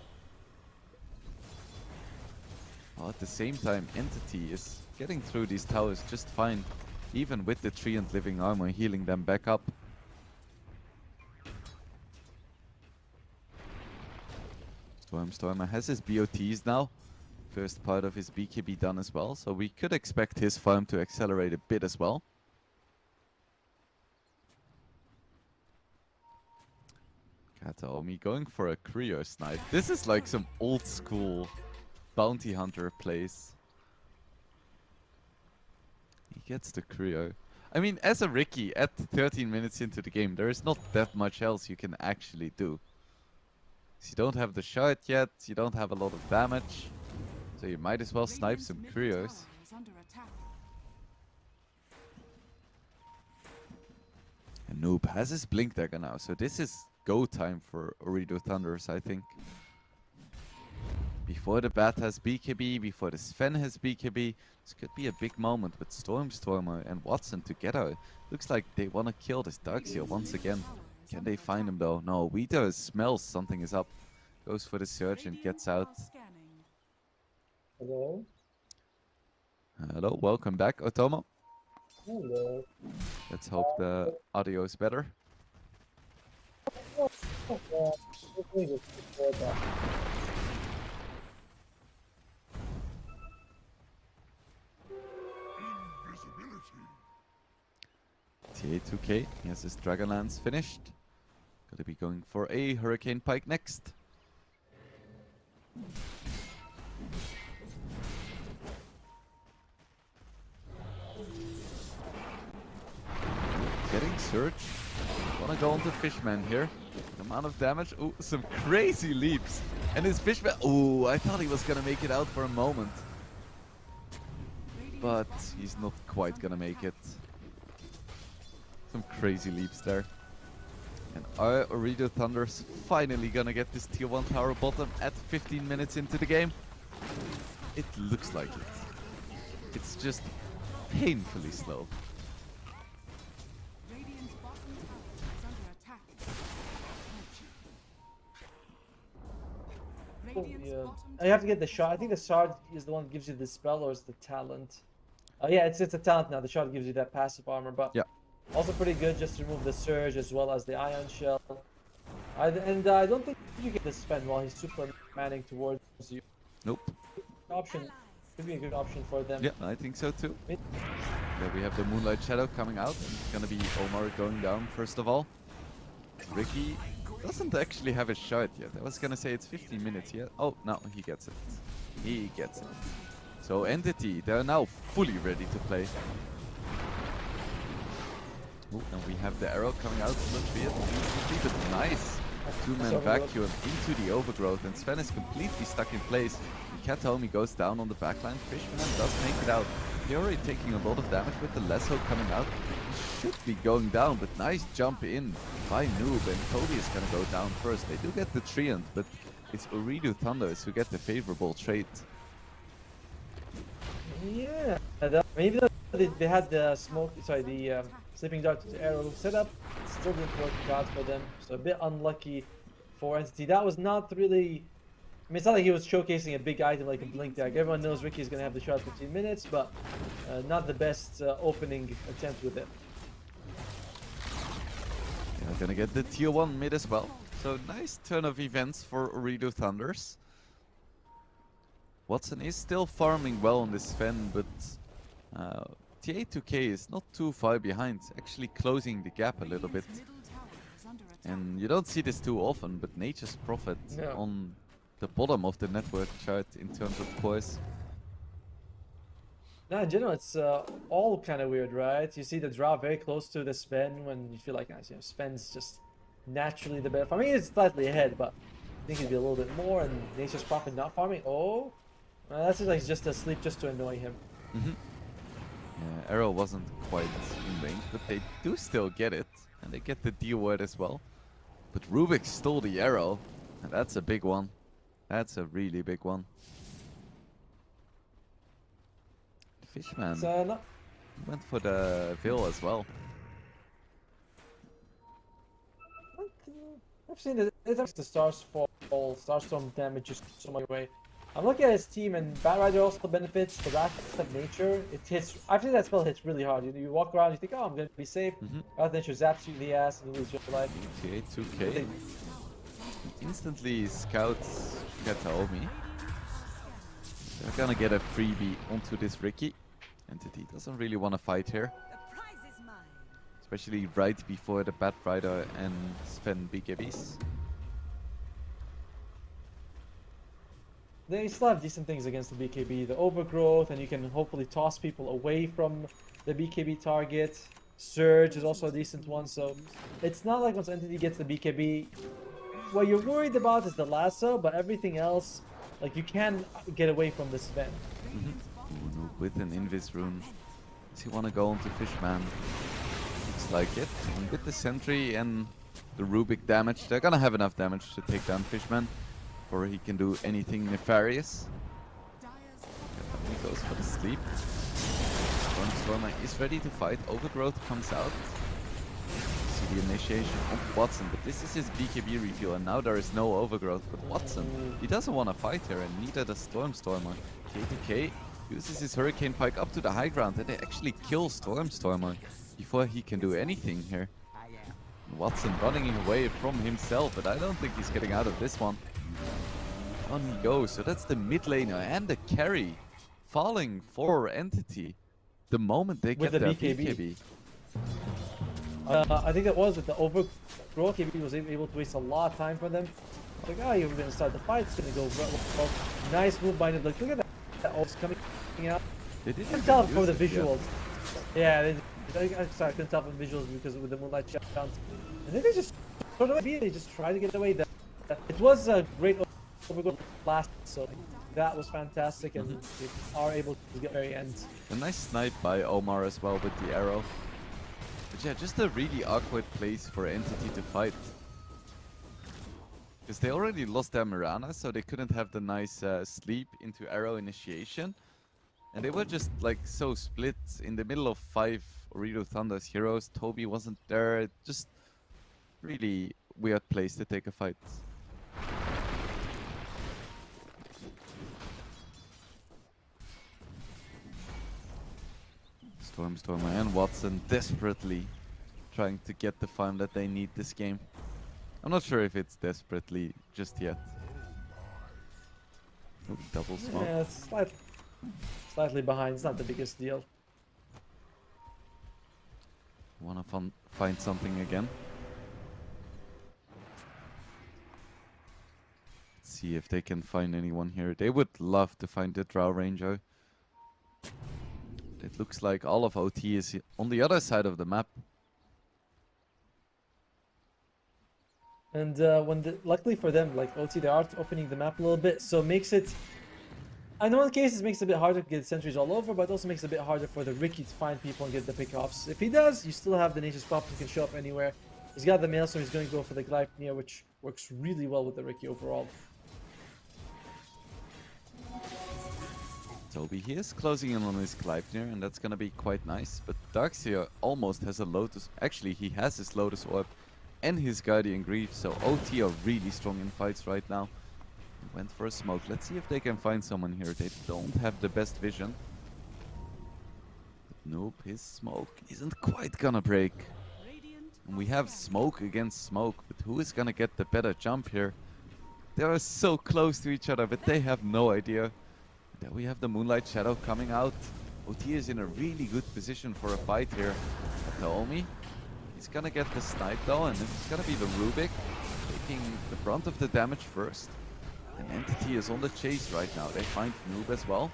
While at the same time, Entity is getting through these towers just fine, even with the Treant Living Armor healing them back up. Stormstormer has his BOTs now. First part of his BKB done as well, so we could expect his farm to accelerate a bit as well. Kataomi going for a Kryo snipe. This is like some old school bounty hunter plays. He gets the Kryo. I mean, as a Riki, at 13 minutes into the game, there is not that much else you can actually do. You don't have the shard yet, you don't have a lot of damage, so you might as well snipe some Kryos. And Noob has his Blink Dagger now, so this is go time for Ooredoo Thunderers, I think. Before the Bat has BKB, before the Sven has BKB, this could be a big moment with Stormstormer and Watson together. Looks like they want to kill this Darkseer once again. Can they find him though? No, Weeder smells something is up. Goes for the Surge and gets out. Hello? Hello, welcome back, Otomo. Hello. Let's hope the audio is better. TA2K, he has his Dragonlance finished. Gonna be going for a Hurricane Pike next. Getting Surge. Wanna go on to Fishman here. The amount of damage. Ooh, some crazy leaps. And his Fishman. Ooh, I thought he was gonna make it out for a moment. But he's not quite gonna make it. Some crazy leaps there. And are Ooredoo Thunders finally gonna get this tier 1 tower bottom at 15 minutes into the game? It looks like it. It's just painfully slow. Oh, yeah. I have to get the shard. I think the shard is the one that gives you the spell, or is the talent? Yeah, it's a talent now. The shard gives you that passive armor, but yeah. Also pretty good just to remove the Surge as well as the Ion Shell. I don't think you get the Sven while he's super manning towards you. Nope. Option. Could be a good option for them. Yeah, I think so too. There we have the Moonlight Shadow coming out. And it's gonna be Omar going down first of all. Riki doesn't actually have a shard yet. I was gonna say it's 15 minutes yet. Oh, no, he gets it. He gets it. So Entity, they're now fully ready to play. Ooh, and we have the arrow coming out. Looks weird, but nice. Two-man Overgrowth. vacuum into the overgrowth, and Sven is completely stuck in place. And Kataomi goes down on the backline. Fishman does make it out. They're already taking a lot of damage with the Lesso coming out. He should be going down, but nice jump in by Noob, and Toby is gonna go down first. They do get the Treant, but it's Ooredoo Thunders who get the favorable trade. Yeah, maybe they had the smoke. Sorry, the sleeping dart arrow setup. Still didn't work out for them. So a bit unlucky for Entity. That was not really. I mean, it's not like he was showcasing a big item like a blink tag. Everyone knows Ricky's gonna have the shot 15 minutes, but not the best opening attempt with it. Yeah, gonna get the tier 1 mid as well. So nice turn of events for Ooredoo Thunders. Watson is still farming well on this Sven, but TA2K is not too far behind, actually closing the gap a little bit. And you don't see this too often, but Nature's Prophet on the bottom of the network chart in terms of course. No, in general, it's all kind of weird, right? You see the draw very close to the Sven when you feel like, Sven's just naturally the better. I mean, it's slightly ahead, but I think it'd be a little bit more. And Nature's Prophet not farming. Oh, that's like just asleep just to annoy him. Yeah, arrow wasn't quite in range, but they do still get it, and they get the D word as well. But Rubik stole the arrow, and that's a big one. That's a really big one. Fishman went for the Veil as well. I've seen it. It's the Starstorm damage just so much away. I'm looking at his team, and Batrider also benefits the Wrath of Nature. It hits. I think that spell hits really hard. You walk around, you think, oh, I'm gonna be safe. Wrath of Nature zaps you in the ass, and you lose your life. Okay, 2K. He instantly scouts Kataomi. They're gonna get a freebie onto this Ricky. Entity doesn't really want to fight here. Especially right before the Batrider and Sven BKBs. They still have decent things against the BKB. The overgrowth, and you can hopefully toss people away from the BKB target. Surge is also a decent one, so it's not like once Entity gets the BKB, what you're worried about is the lasso, but everything else, like you can get away from this Sven. With an Invis rune. Does he want to go onto Fishman? Looks like it. And with the Sentry and the Rubik damage, they're gonna have enough damage to take down Fishman before he can do anything nefarious. He goes for the sleep. Stormer is ready to fight. Overgrowth comes out. See the initiation of Watson, but this is his BKB reveal, and now there is no Overgrowth. But Watson, he doesn't want to fight here, and neither does Stormer. K2K uses his Hurricane Pike up to the high ground, and they actually kill Stormer before he can do anything here. Watson running away from himself, but I don't think he's getting out of this one. On he goes, so that's the mid laner and the carry falling for Entity the moment they get the their BKB. BKB. I think that was with the overgrowth. He was able to waste a lot of time for them. Like, oh, you're gonna start the fight. It's gonna go well. Nice move by him. Like, look at that. That ult's coming out. They didn't I can even tell use from the it yet. visuals. Yeah, I'm sorry, I couldn't tell from the visuals because with the moonlight shutdowns. And then they just sort of they just tried to get away. It was a great overgrowth last, so that was fantastic, and they are able to get very end. A nice snipe by Omar as well with the arrow. But yeah, just a really awkward place for Entity to fight. Because they already lost their Mirana, so they couldn't have the nice sleep into arrow initiation. And they were just like so split in the middle of 5 Ooredoo Thunder's heroes. Toby wasn't there. Just really weird place to take a fight. Stormer and Watson desperately trying to get the farm that they need this game. I'm not sure if it's desperately just yet. Ooh, double smoke. Yeah, it's slightly behind. It's not the biggest deal. Wanna find something again? Let's see if they can find anyone here. They would love to find the Drow Ranger. It looks like all of OT is on the other side of the map. And luckily for them, like OT, they are opening the map a little bit, so it makes it. I know in cases it makes it a bit harder to get sentries all over, but it also makes it a bit harder for the Ricky to find people and get the pickoffs. If he does, you still have the Nature's Pop who can show up anywhere. He's got the mail, so he's going to go for the Glyphnia, which works really well with the Ricky overall. Toby, he is closing in on his Gleipnir, and that's gonna be quite nice. But Darkseer almost has a Lotus. Actually, he has his Lotus Orb and his Guardian Grief, so OT are really strong in fights right now. Went for a smoke. Let's see if they can find someone here. They don't have the best vision. But nope, his smoke isn't quite gonna break. And we have smoke against smoke, but who is gonna get the better jump here? They are so close to each other, but they have no idea. There we have the Moonlight Shadow coming out. OT is in a really good position for a fight here. But Naomi, he's gonna get the snipe though, and it's gonna be the Rubik taking the brunt of the damage first. And Entity is on the chase right now. They find Noob as well.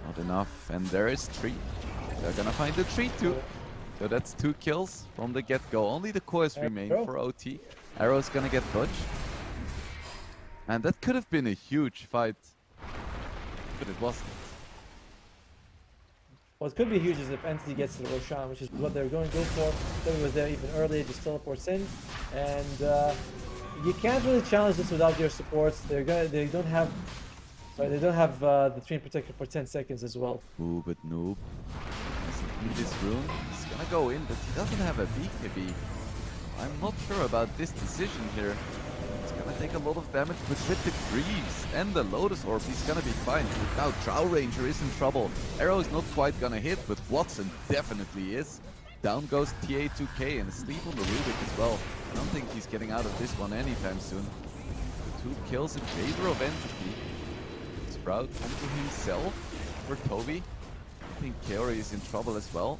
Not enough, and there is Tree. They're gonna find the Tree too. So that's 2 kills from the get-go. Only the cores remain for OT. Arrow's gonna get dodged. And that could have been a huge fight. But it wasn't. What could be huge is if Entity gets to the Roshan, which is what they're going to go for. Toby was there even earlier, just teleports in. And you can't really challenge this without your supports. They don't have the Train Protector for 10 seconds as well. Ooh, but Noob doesn't need this rune. He's gonna go in, but he doesn't have a BKB. I'm not sure about this decision here. He's gonna take a lot of damage, but with the Greaves and the Lotus Orb, he's gonna be fine. Now Drow Ranger is in trouble. Arrow is not quite gonna hit, but Watson definitely is. Down goes TA2K and asleep on the Rubik as well. I don't think he's getting out of this one anytime soon. The 2 kills in favor of Entity. Sprout onto himself for Toby. I think Kaori is in trouble as well.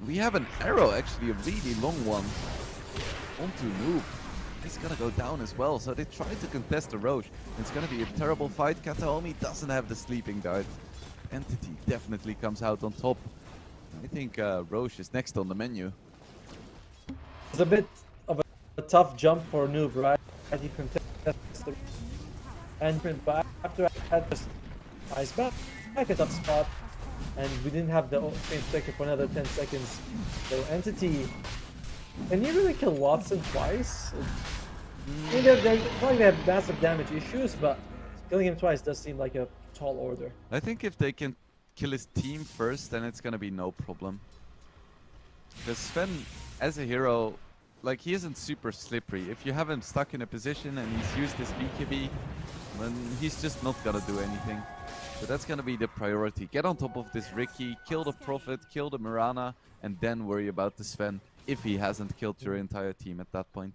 We have an Arrow, actually a really long one, onto Noob. He's gonna go down as well, so they try to contest the Roche. It's gonna be a terrible fight. Kataomi doesn't have the sleeping dart. Entity definitely comes out on top. I think Roche is next on the menu. It's a bit of a tough jump for Noob, right? He contests the and but after that, just ice back a tough spot, and we didn't have the Train Protector for another 10 seconds. So Entity, can you really kill Watson twice? I mean, they're probably they have massive damage issues, but killing him twice does seem like a tall order. I think if they can kill his team first, then it's gonna be no problem. Because Sven, as a hero, like, he isn't super slippery. If you have him stuck in a position and he's used his BKB, then he's just not gonna do anything. So that's gonna be the priority. Get on top of this Ricky, kill the Prophet, kill the Mirana, and then worry about the Sven if he hasn't killed your entire team at that point.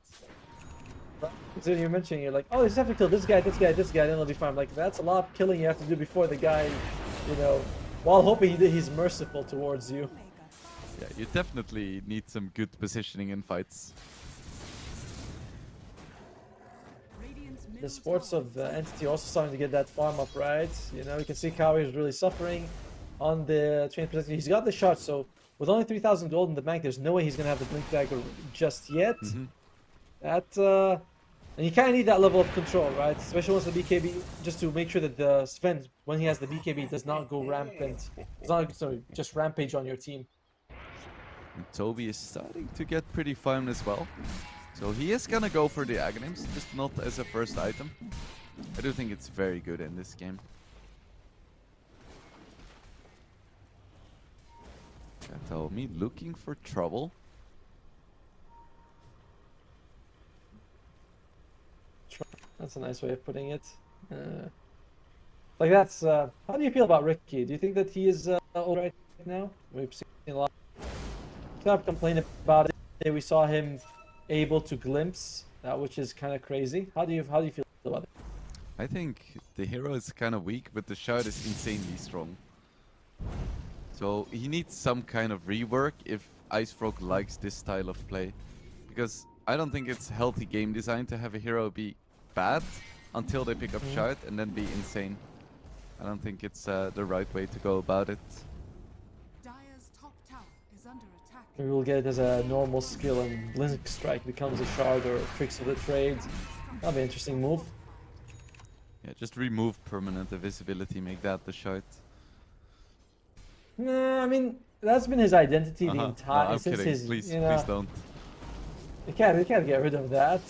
So you're mentioning, you're like, oh, you just have to kill this guy, this guy, this guy, then it'll be fine. Like, that's a lot of killing you have to do before the guy, you know, while hoping he's merciful towards you. Yeah, you definitely need some good positioning in fights. The sports of Entity also starting to get that farm up right. You know, you can see Kaori is really suffering on the Train Protector. He's got the shot, so with only 3,000 gold in the bank, there's no way he's gonna have the Blink Dagger just yet. And you kind of need that level of control, right? Especially once the BKB, just to make sure that the Sven, when he has the BKB, does not go rampant. Does not, sorry, just rampage on your team. And Toby is starting to get pretty farmed as well. So he is gonna go for the Aghanims, just not as a first item. I do think it's very good in this game. Kataomi looking for trouble. That's a nice way of putting it. Like that's. How do you feel about Ricky? Do you think that he is all right now? We've seen a lot. Kind of complain about it. We saw him able to glimpse that, which is kind of crazy. How do you feel about it? I think the hero is kind of weak, but the shard is insanely strong. So he needs some kind of rework if Ice Frog likes this style of play. Because I don't think it's healthy game design to have a hero be bad until they pick up shard and then be insane. I don't think it's the right way to go about it. Dire's top tower is under attack. Maybe we'll get it as a normal skill and Blink Strike becomes a shard or Tricks of the Trade. That'll be an interesting move. Yeah, just remove permanent invisibility, make that the shard. Nah, I mean, that's been his identity the No, entire I'm since kidding. his. Please, You know, please don't. you can't get rid of that.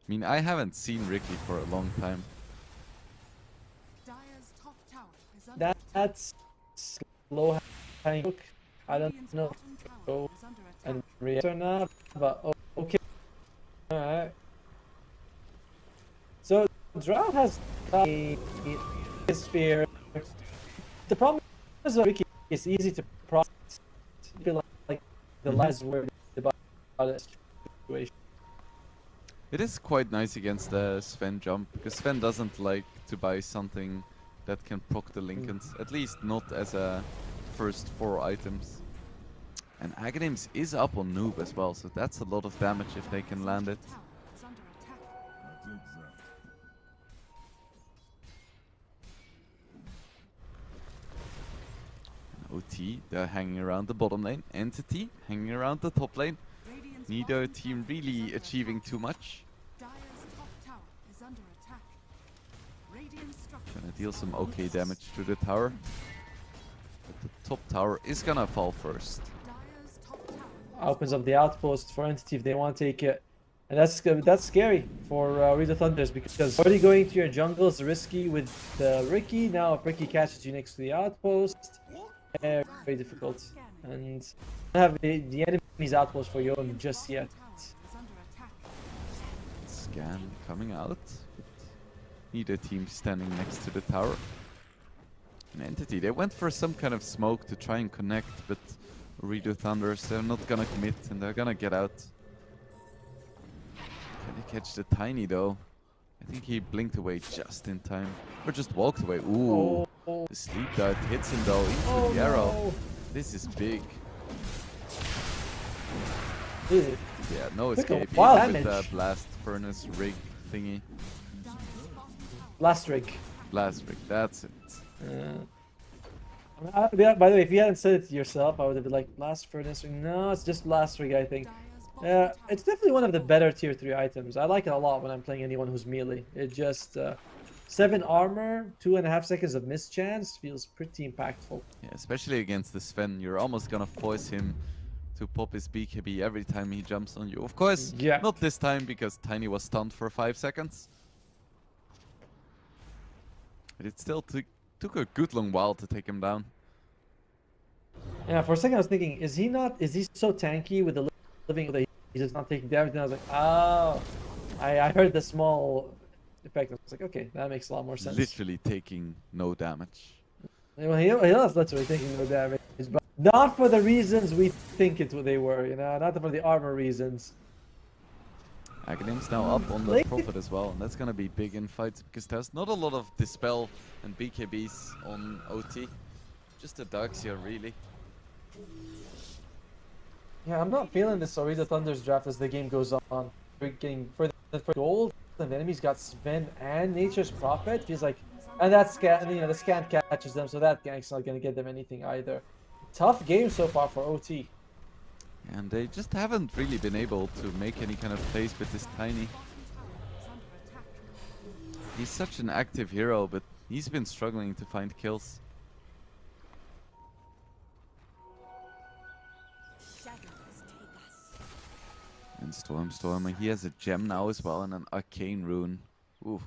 I mean, I haven't seen Ricky for a long time. Dire's top tower is under attack. That's slow hanging hook. I don't Radiant's know bottom tower go is under attack. and react or not, but okay. Alright. So Drow has a sphere. The problem is that Ricky is easy to process. I feel like the last word about the situation. It is quite nice against the Sven jump, because Sven doesn't like to buy something that can proc the Lincolns, at least not as a first 4 items. And Aghanims is up on noob as well, so that's a lot of damage if they can land it. Tower is under attack. OT, they're hanging around the bottom lane. Entity, hanging around the top lane. Radiant's Neither bottom team tower is really under achieving attack. too much. Dire's top tower is under attack. Radiant structures Gonna deal some are okay under damage to the tower. But the top tower is gonna fall first. Dire's top tower Opens up the outpost for Entity if they want to take it. And that's scary for Ooredoo Thunders because already going to your jungle is risky with Ricky. Now if Ricky catches you next to the outpost, very, very difficult. And don't have the enemy's outpost for Yon just yet. tower is under attack. Scan coming out. But neither team standing next to the tower. An Entity, they went for some kind of smoke to try and connect, but Ooredoo Thunders, they're not gonna commit and they're gonna get out. Can they catch the Tiny though? I think he blinked away just in time. Or just walked away. Ooh. Oh, The sleep dart hits him though into the arrow. no. This is big. Easy. Yeah, no Took a escape wild even with the damage. blast furnace rig thingy. Blast rig. Blast rig, that's it. Yeah, by the way, if you hadn't said it yourself, I would have been like blast furnace rig. No, it's just blast rig, I think. Dire's bottom Yeah, tower it's definitely one of the better tier 3 items. I like it a lot when I'm playing anyone who's melee. It just 7 armor, 2.5 seconds of mischance feels pretty impactful. Yeah, especially against the Sven, you're almost gonna force him to pop his BKB every time he jumps on you. Of course, Yeah. not this time because Tiny was stunned for 5 seconds. But it still took a good long while to take him down. Yeah, for a second I was thinking, is he so tanky with the living that he's just not taking damage? And I was like, oh, I heard the small effect. I was like, okay, that makes a lot more sense. Literally taking no damage. Well, he was literally taking no damage, but not for the reasons we think they were, you know, not for the armor reasons. Aghanim's now up on the Late- Prophet as well, and that's gonna be big in fights because there's not a lot of Dispel and BKBs on OT. Just the Darkseer, really. Yeah, I'm not feeling this Ooredoo Thunder's draft as the game goes on. We're getting further for gold, and the enemy's got Sven and Nature's Prophet. Feels like, and that scan, you know, the scan catches them, so that gank's not gonna get them anything either. Tough game so far for OT. And they just haven't really been able to make any kind of plays with this Tiny. is under attack. He's such an active hero, but he's been struggling to find kills. Shadows take us. And Storm, he has a gem now as well and an arcane rune. Ooh.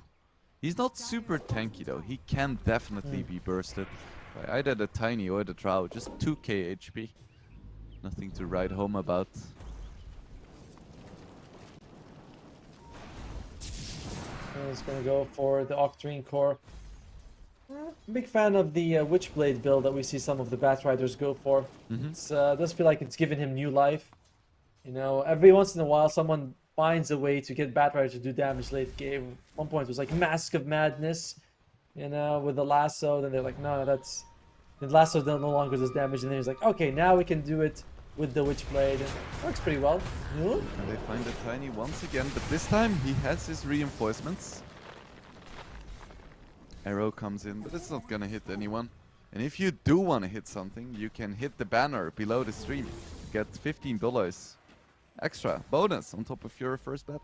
He's not super tanky though. He can definitely be bursted by either the Tiny or the Drow. Just 2k HP. Nothing to write home about. He's gonna go for the Octarine Core. Big fan of the Witchblade build that we see some of the Bat Riders go for. It does feel like it's given him new life. You know, every once in a while someone finds a way to get Bat Rider to do damage late game. At one point it was like Mask of Madness, you know, with the lasso. Then they're like, no, that's... The lasso no longer does damage. And then he's like, okay, now we can do it with the Witchblade. And it works pretty well. Ooh. And they find the Tiny once again, but this time he has his reinforcements. Arrow comes in, but it's not gonna hit anyone. And if you do want to hit something, you can hit the banner below the stream. Get $15 extra bonus on top of your first bet.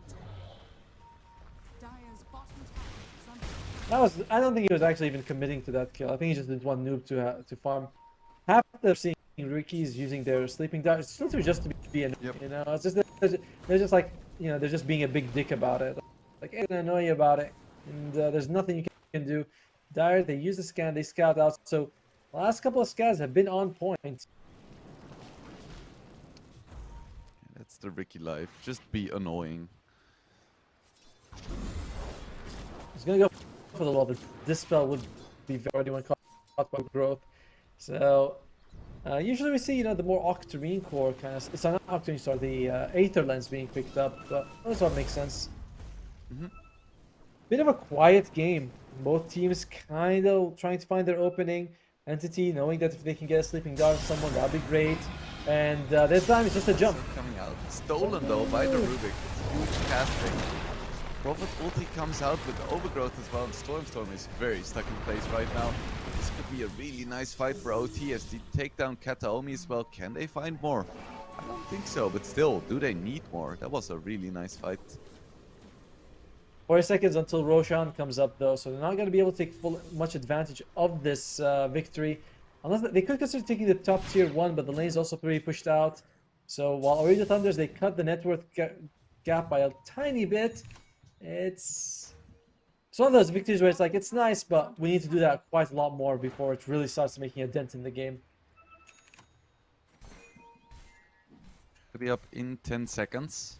Dire's bottom tower is under I don't think he was actually even committing to that kill. I think he just didn't want noob to farm. Half of seeing rookies using their sleeping darts, it's literally just to be annoying. Yep. You know, it's just they're just like, you know, they're just being a big dick about it. Like, I'm gonna annoy you about it, and there's nothing you can do. Dire, they use the scan, they scout out. So the last couple of scans have been on point. That's the Ricky life. Just be annoying. He's gonna go for the wall. The dispel would be very when caught by growth. So usually we see, you know, the more Octarine core kind of. It's not Octarine, sorry, the Aether lens being picked up, but that sort of makes sense. Bit of a quiet game. Both teams kind of trying to find their opening. Entity knowing that if they can get a sleeping dart on someone, that'd be great. And this time it's just a jump. Coming out. Stolen though by the Rubik. Huge casting. Prophet ulti comes out with Overgrowth as well, and Storm is very stuck in place right now. This could be a really nice fight for OT as they take down Kataomi as well. Can they find more? I don't think so, but still, do they need more? That was a really nice fight. 40 seconds until Roshan comes up though, so they're not going to be able to take much advantage of this victory. Unless they could consider taking the top tier 1, but the lane is also pretty pushed out. So while Ooredoo Thunders, they cut the net worth gap by a tiny bit. It's one of those victories where it's like, it's nice, but we need to do that quite a lot more before it really starts making a dent in the game. Could be up in 10 seconds.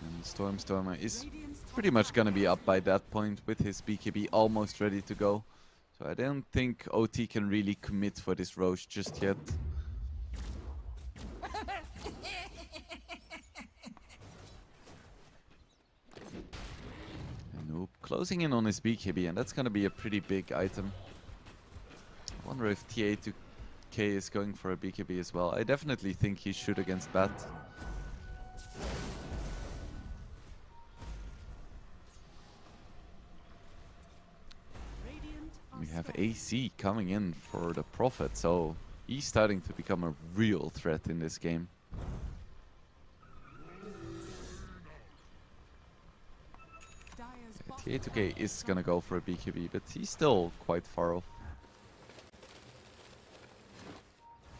And Stormer is pretty much gonna be up by that point with his BKB almost ready to go. So I don't think OT can really commit for this Roche just yet. Noob closing in on his BKB, and that's gonna be a pretty big item. I wonder if TA2K is going for a BKB as well. I definitely think he should against Bat. We have AC coming in for the Prophet, so he's starting to become a real threat in this game. TA2K is gonna go for a BKB, but he's still quite far off.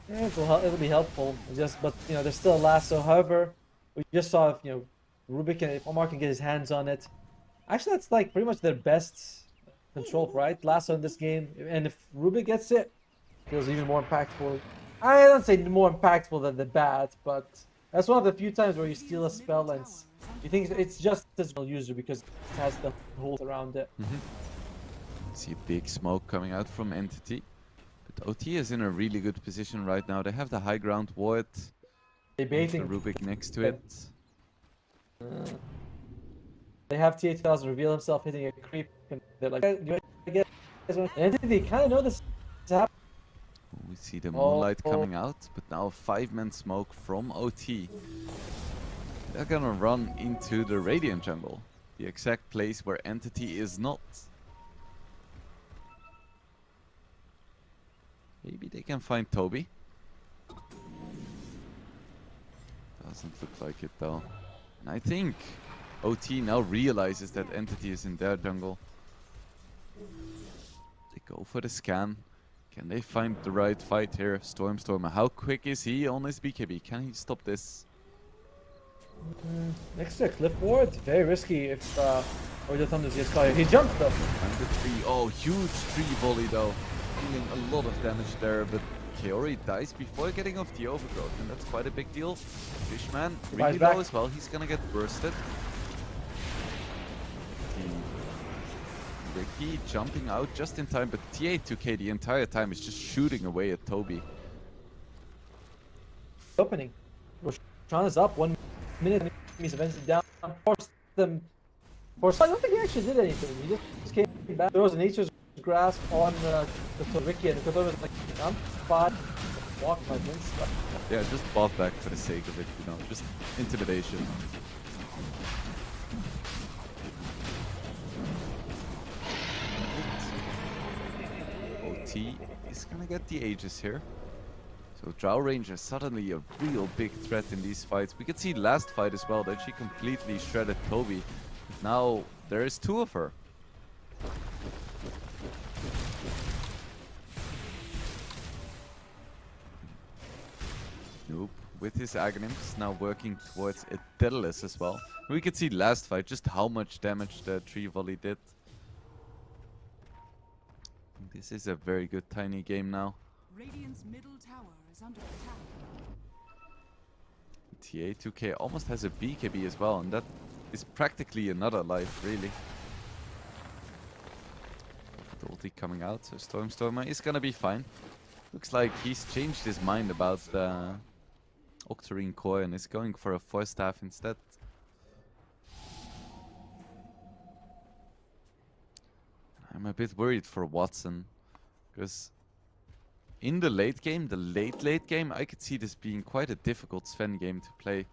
Yeah, it'll be helpful. But you know, there's still a lasso. However, we just saw if, you know, Rubik and if Omar can get his hands on it. Actually, that's like pretty much their best control, right? Lasso in this game, and if Rubik gets it, it feels even more impactful. I don't say more impactful than the bat, but that's one of the few times where you steal a spell and you think it's just as well user because it has the holes around it. See big smoke coming out from Entity. But OT is in a really good position right now. They have the high ground ward. They baiting the Rubik next to it. They have TA2000 reveal himself hitting a creep, and they're like, Entity kind of know this is happening. We see the moonlight coming out, but now a 5-man smoke from OT. They're gonna run into the Radiant jungle, the exact place where Entity is not. Maybe they can find Toby. Doesn't look like it though. And I think OT now realizes that Entity is in their jungle. They go for the scan. Can they find the right fight here? Stormer, how quick is he on his BKB? Can he stop this? Next to a cliff ward, very risky if Ooredoo Thunders gets caught. He jumped though. And the tree, oh, huge tree volley though. Dealing a lot of damage there, but Kaori dies before getting off the overgrowth, and that's quite a big deal. Fishman really low as well, he's gonna get bursted. Ricky jumping out just in time, but TA2K the entire time is just shooting away at Toby. Opening. Roshan is up, 1 minute, he's eventually down, forced them. I don't think he actually did anything, he just came back. There was a nature's grasp on the Ricky, and the was like, I'm fine, walk my wins. Yeah, just bought back for the sake of it, you know, just intimidation. OT OT is gonna get the Aegis here. So Drow Ranger suddenly a real big threat in these fights. We could see last fight as well that she completely shredded Toby. Now there is two of her. Noob with his Aghanim's now working towards a Daedalus as well. We could see last fight just how much damage the tree volley did. This is a very good tiny game now. Radiant's middle tower is under attack. TA2K almost has a BKB as well, and that is practically another life, really. The ulti coming out, so Stormstormer is gonna be fine. Looks like he's changed his mind about the Octarine Core and is going for a 4-staff instead. I'm a bit worried for Watson, because in the late game, late game, I could see this being quite a difficult Sven game to play.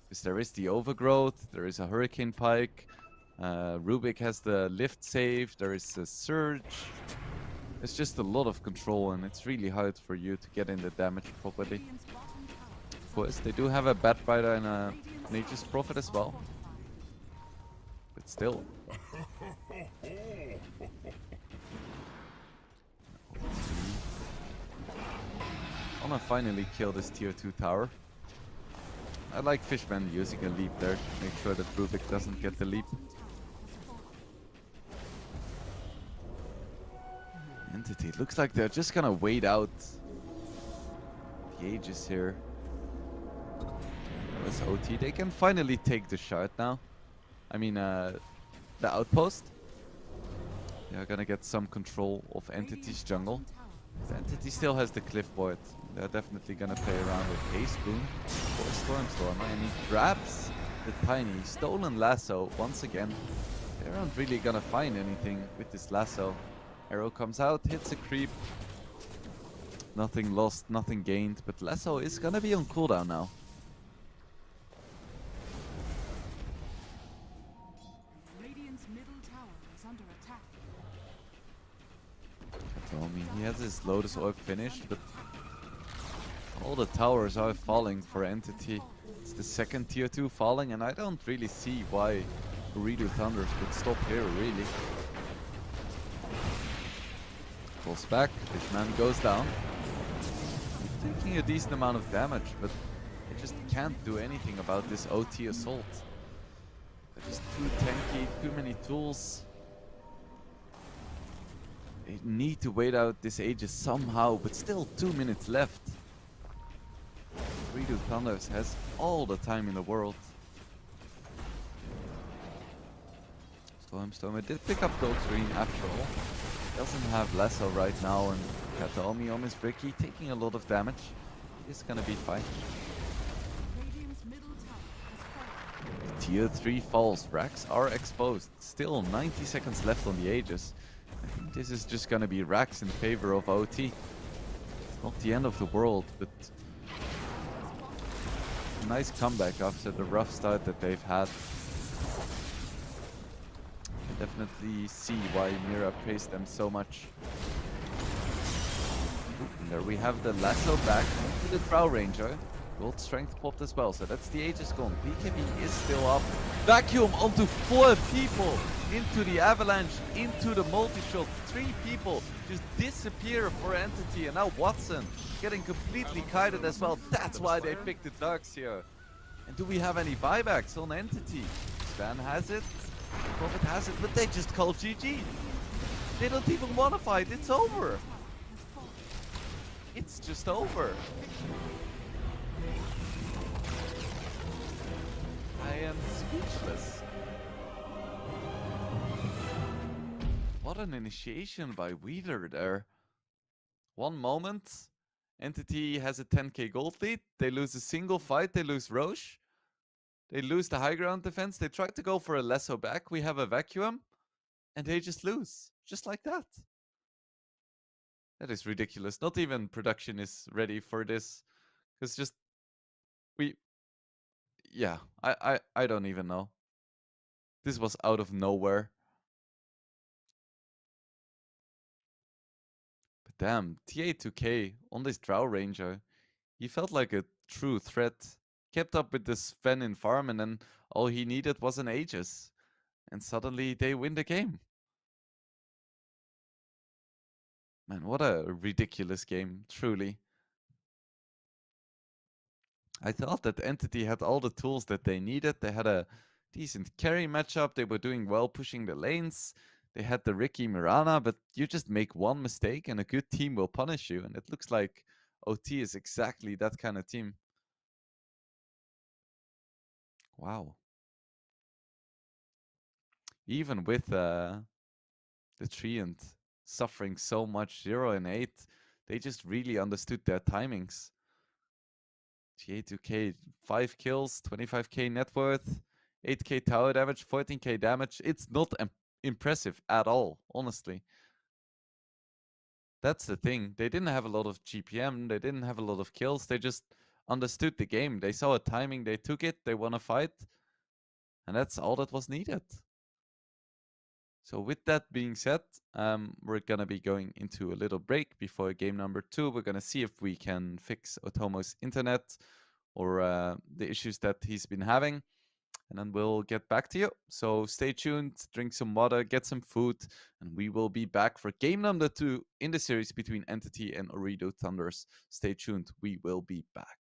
Because there is the Overgrowth, there is a Hurricane Pike, Rubik has the lift save, there is a Surge. It's just a lot of control and it's really hard for you to get in the damage properly. Radiant's bottom tower is Of course, they do have a Batrider and a Nature's Prophet as well. But still. I'm gonna finally kill this tier 2 tower. I like Fishman using a leap there to make sure that Rubik doesn't get the leap. Entity, looks like they're just gonna wait out the Aegis here. With OT, they can finally take the shard now. I mean, the outpost. They're gonna get some control of Entity's jungle. The Entity still has the cliff ward. They're definitely gonna play around with Ace Boom for Stormstormer, and he grabs the tiny stolen lasso once again. They aren't really gonna find anything with this lasso. Arrow comes out, hits a creep. Nothing lost, nothing gained, but lasso is gonna be on cooldown now. Radiant's middle tower is under attack. Katomi, he has his Lotus Orb finished, but all the towers are falling for Entity. It's the second tier 2 falling, and I don't really see why Ooredoo Thunders would stop here, really. Pulls back, Fishman goes down. Taking a decent amount of damage, but they just can't do anything about this OT assault. They're just too tanky, too many tools. They need to wait out this Aegis somehow, but still 2 minutes left. Ooredoo Thunders has all the time in the world. Stormstormer did pick up the Octarine after all. Doesn't have Lasso right now, and Kataomi on his Ricky taking a lot of damage. He's gonna be fine. Radiant's middle tower has fallen. Tier 3 falls. Racks are exposed. Still 90 seconds left on the Aegis. I think this is just gonna be Racks in favor of OT. It's not the end of the world, but a nice comeback after the rough start that they've had. I definitely see why Mira praised them so much. And there we have the lasso back to the Drow Ranger. Gold strength popped as well, so that's the Aegis gone. BKB is still up. Vacuum onto 4 people. Into the avalanche, into the multi-shot. 3 people just disappear for Entity, and now Watson getting completely kited as well. That's why they picked the Darks here. And do we have any buybacks on Entity? Stan has it. Prophet has it, but they just call GG. They don't even want to fight. It's over. It's just over. I am speechless. What an initiation by Wheeler there. One moment, Entity has a 10k gold lead. They lose a single fight. They lose Roche. They lose the high ground defense. They try to go for a lasso back. We have a vacuum. And they just lose. Just like that. That is ridiculous. Not even production is ready for this. It's just... Yeah, I don't even know. This was out of nowhere. But damn, TA2K on this Drow Ranger, he felt like a true threat. Kept up with this Sven in farm, and then all he needed was an Aegis. And suddenly they win the game. Man, what a ridiculous game, truly. I thought that Entity had all the tools that they needed. They had a decent carry matchup. They were doing well pushing the lanes. They had the Ricky Mirana, but you just make one mistake and a good team will punish you. And it looks like OT is exactly that kind of team. Wow. Even with the Treant suffering so much, 0 and 8, they just really understood their timings. GA2K, 5 kills, 25k net worth, 8k tower damage, 14k damage. It's not impressive at all, honestly. That's the thing. They didn't have a lot of GPM, they didn't have a lot of kills, they just understood the game. They saw a timing, they took it, they won a fight, and that's all that was needed. So with that being said, we're gonna be going into a little break before game number 2. We're gonna see if we can fix Otomo's internet or the issues that he's been having, and then we'll get back to you. So stay tuned, drink some water, get some food, and we will be back for game number 2 in the series between Entity and Ooredoo Thunders. Stay tuned, we will be back.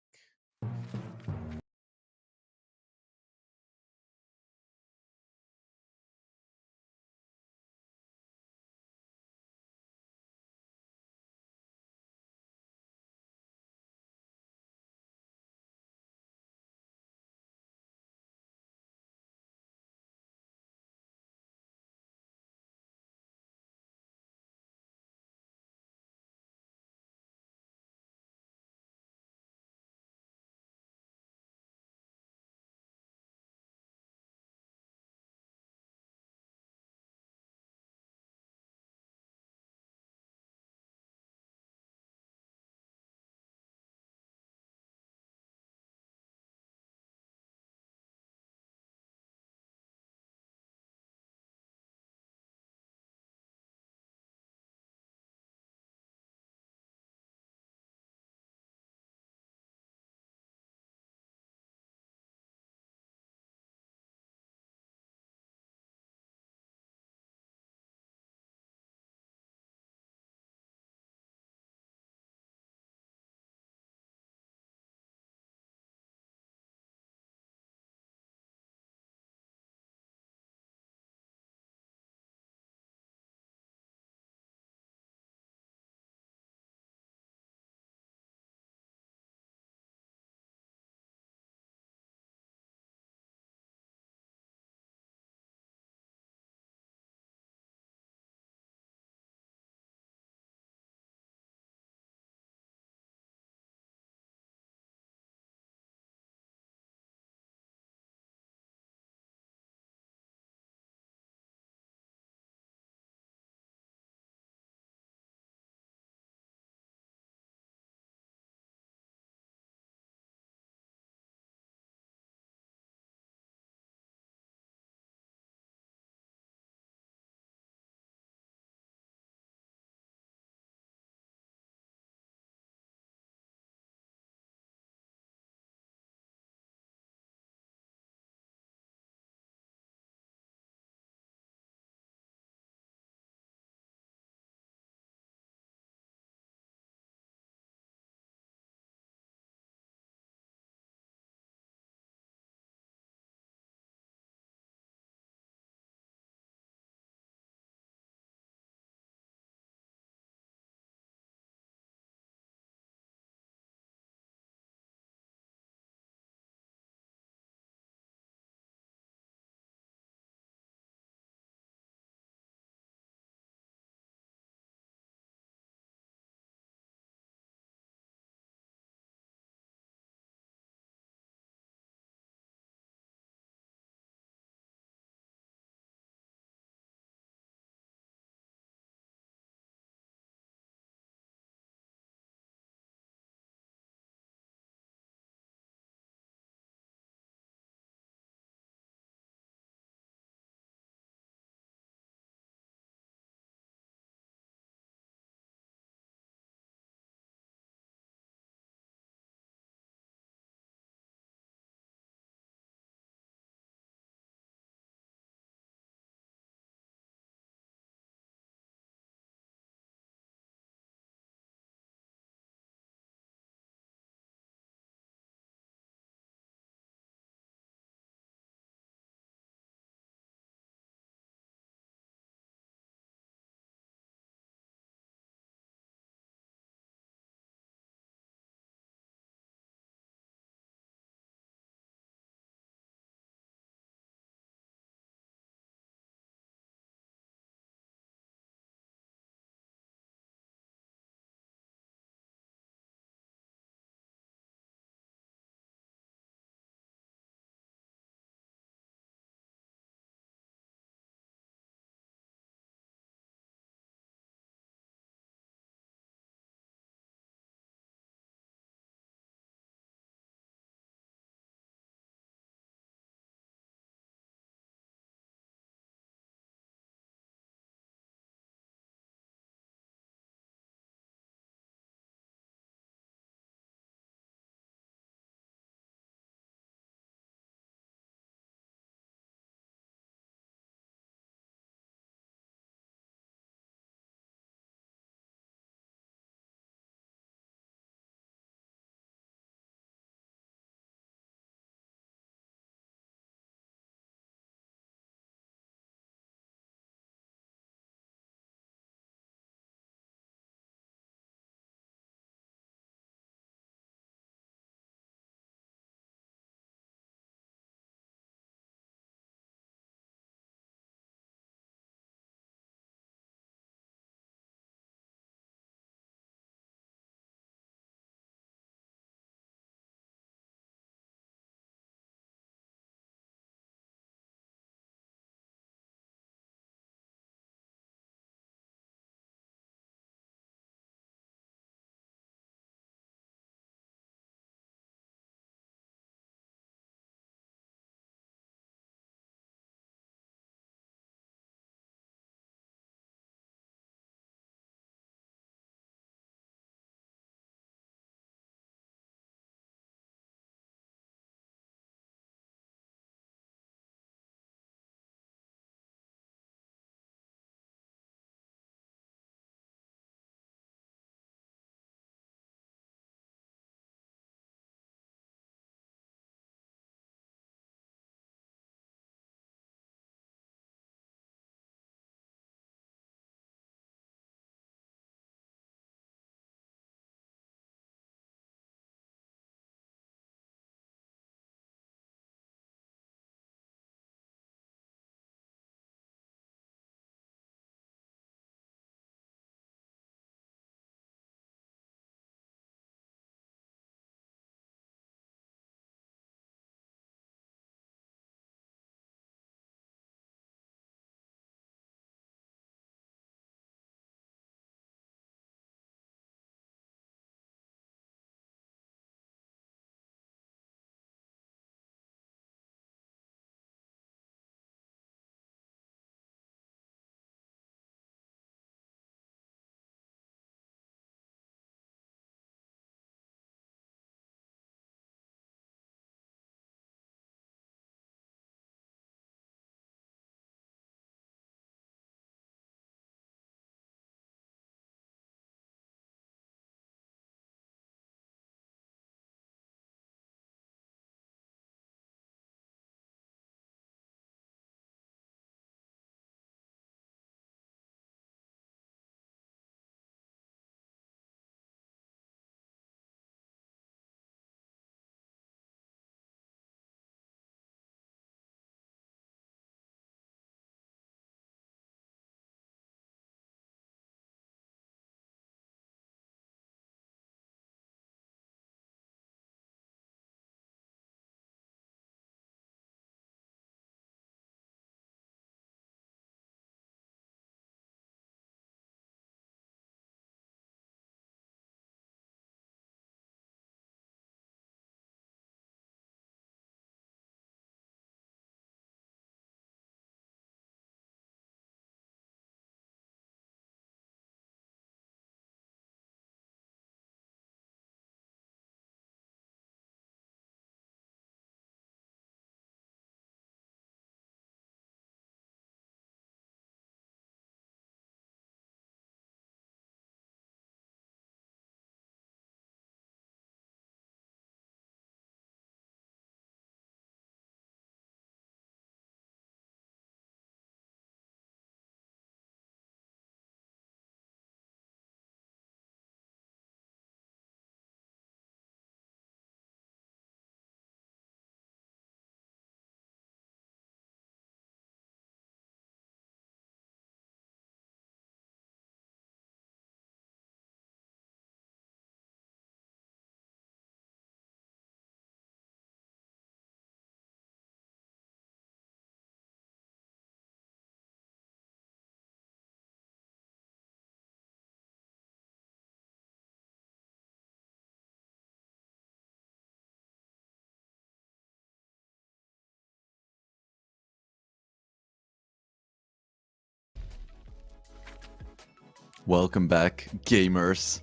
Welcome back, gamers,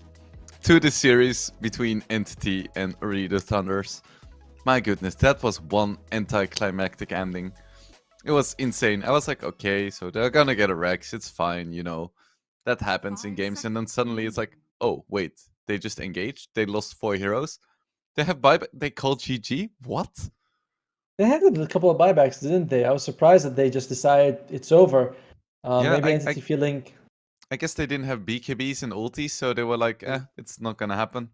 to the series between Entity and Ooredoo Thunders. My goodness, that was one anticlimactic ending. It was insane. I was like, okay, so they're gonna get a Rex, it's fine, you know. That happens in games, and then suddenly it's like, oh, wait, they just engaged, they lost 4 heroes, they have buyback, they called GG? What? They had a couple of buybacks, didn't they? I was surprised that they just decided it's over. Yeah, Maybe Entity feeling. I guess they didn't have BKBs and ultis, so they were like, it's not gonna happen.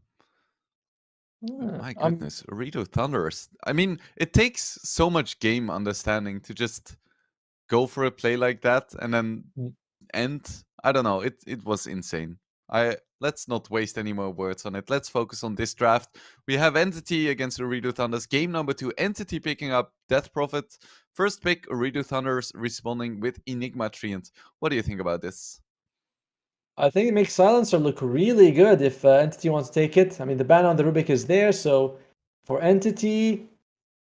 My I'm goodness, Ooredoo Thunderers. I mean, it takes so much game understanding to just go for a play like that and then end. I don't know. It was insane. Let's not waste any more words on it. Let's focus on this draft. We have Entity against Ooredoo Thunders. Game number 2, Entity picking up Death Prophet. First pick, Ooredoo Thunders responding with Enigma Treant. What do you think about this? I think it makes Silencer look really good if Entity wants to take it. I mean, the ban on the Rubik is there, so for Entity,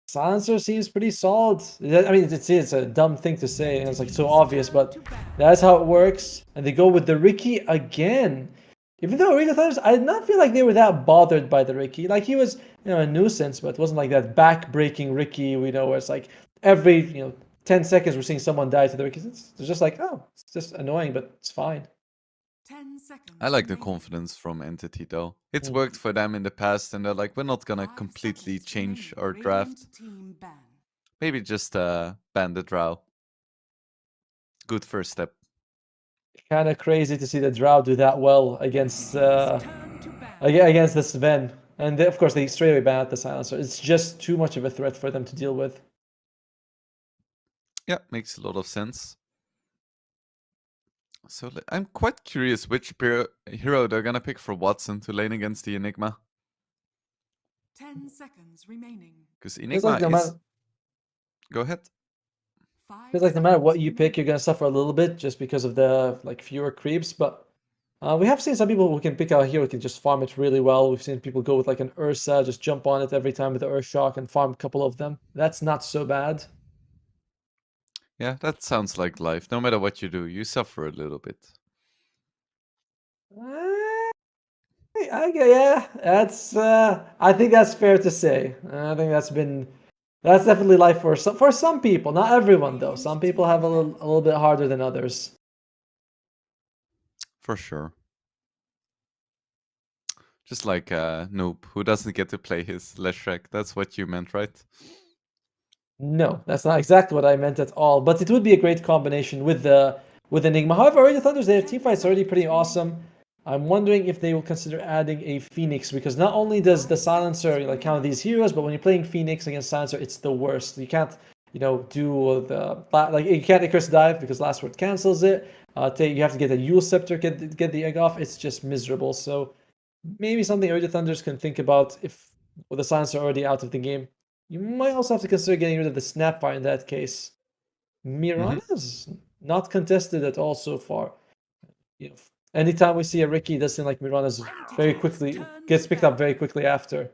Silencer seems pretty solid. I mean, it's a dumb thing to say, and it's like so obvious, but that's how it works. And they go with the Ricky again. Even though Arena Thunders, I did not feel like they were that bothered by the Ricky. Like he was, a nuisance, but it wasn't like that back-breaking Ricky, where it's like every, 10 seconds we're seeing someone die to the Ricky. It's just like, oh, it's just annoying, but it's fine. 10 seconds. I like the remaining. confidence from Entity though. It's worked for them in the past, and they're like, we're not gonna 5 completely seconds change remaining. our Radiant draft. team ban. Maybe just ban the Drow. Good first step. Kind of crazy to see the Drow do that well against Turn to ban. against the Sven. And of course, they straight away ban out the Silencer. It's just too much of a threat for them to deal with. Yeah, makes a lot of sense. So I'm quite curious which hero they're gonna pick for Watson to lane against the Enigma. 10 seconds remaining. Because Feels Enigma like no is... matter, Go ahead. 5 feels like no matter what seconds you pick, remaining. you're gonna suffer a little bit just because of the fewer creeps. But we have seen some people who can pick out a hero who can just farm it really well. We've seen people go with like an Ursa, just jump on it every time with the Earth Shock and farm a couple of them. That's not so bad. Yeah, that sounds like life. No matter what you do, you suffer a little bit. Yeah, that's. I think that's fair to say. I think that's definitely life for some people. Not everyone though. Some people have a little bit harder than others. For sure. Just like Noob, who doesn't get to play his Leshrac. That's what you meant, right? No, that's not exactly what I meant at all. But it would be a great combination with Enigma. However, already Thunders, their team fight's already pretty awesome. I'm wondering if they will consider adding a Phoenix, because not only does the Silencer count these heroes, but when you're playing Phoenix against Silencer, it's the worst. You can't do you can't Icarus dive because last word cancels it. You have to get a Yule Scepter, get the egg off. It's just miserable. So maybe something Early Thunders can think about if with the Silencer already out of the game. You might also have to consider getting rid of the Snapfire in that case. Mirana's not contested at all so far. Anytime we see a Ricky, it does seem like Mirana's very quickly gets picked up very quickly after.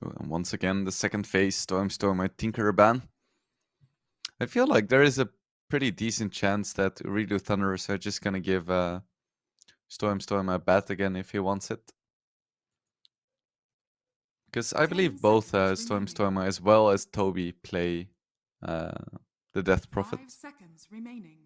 And once again, the second phase, Storm, Tinker ban. I feel like there is a pretty decent chance that Ooredoo Thunderers are just gonna give Storm a bat again if he wants it. Because I believe both Storm as well as Toby play the Death Prophet. 5 seconds remaining.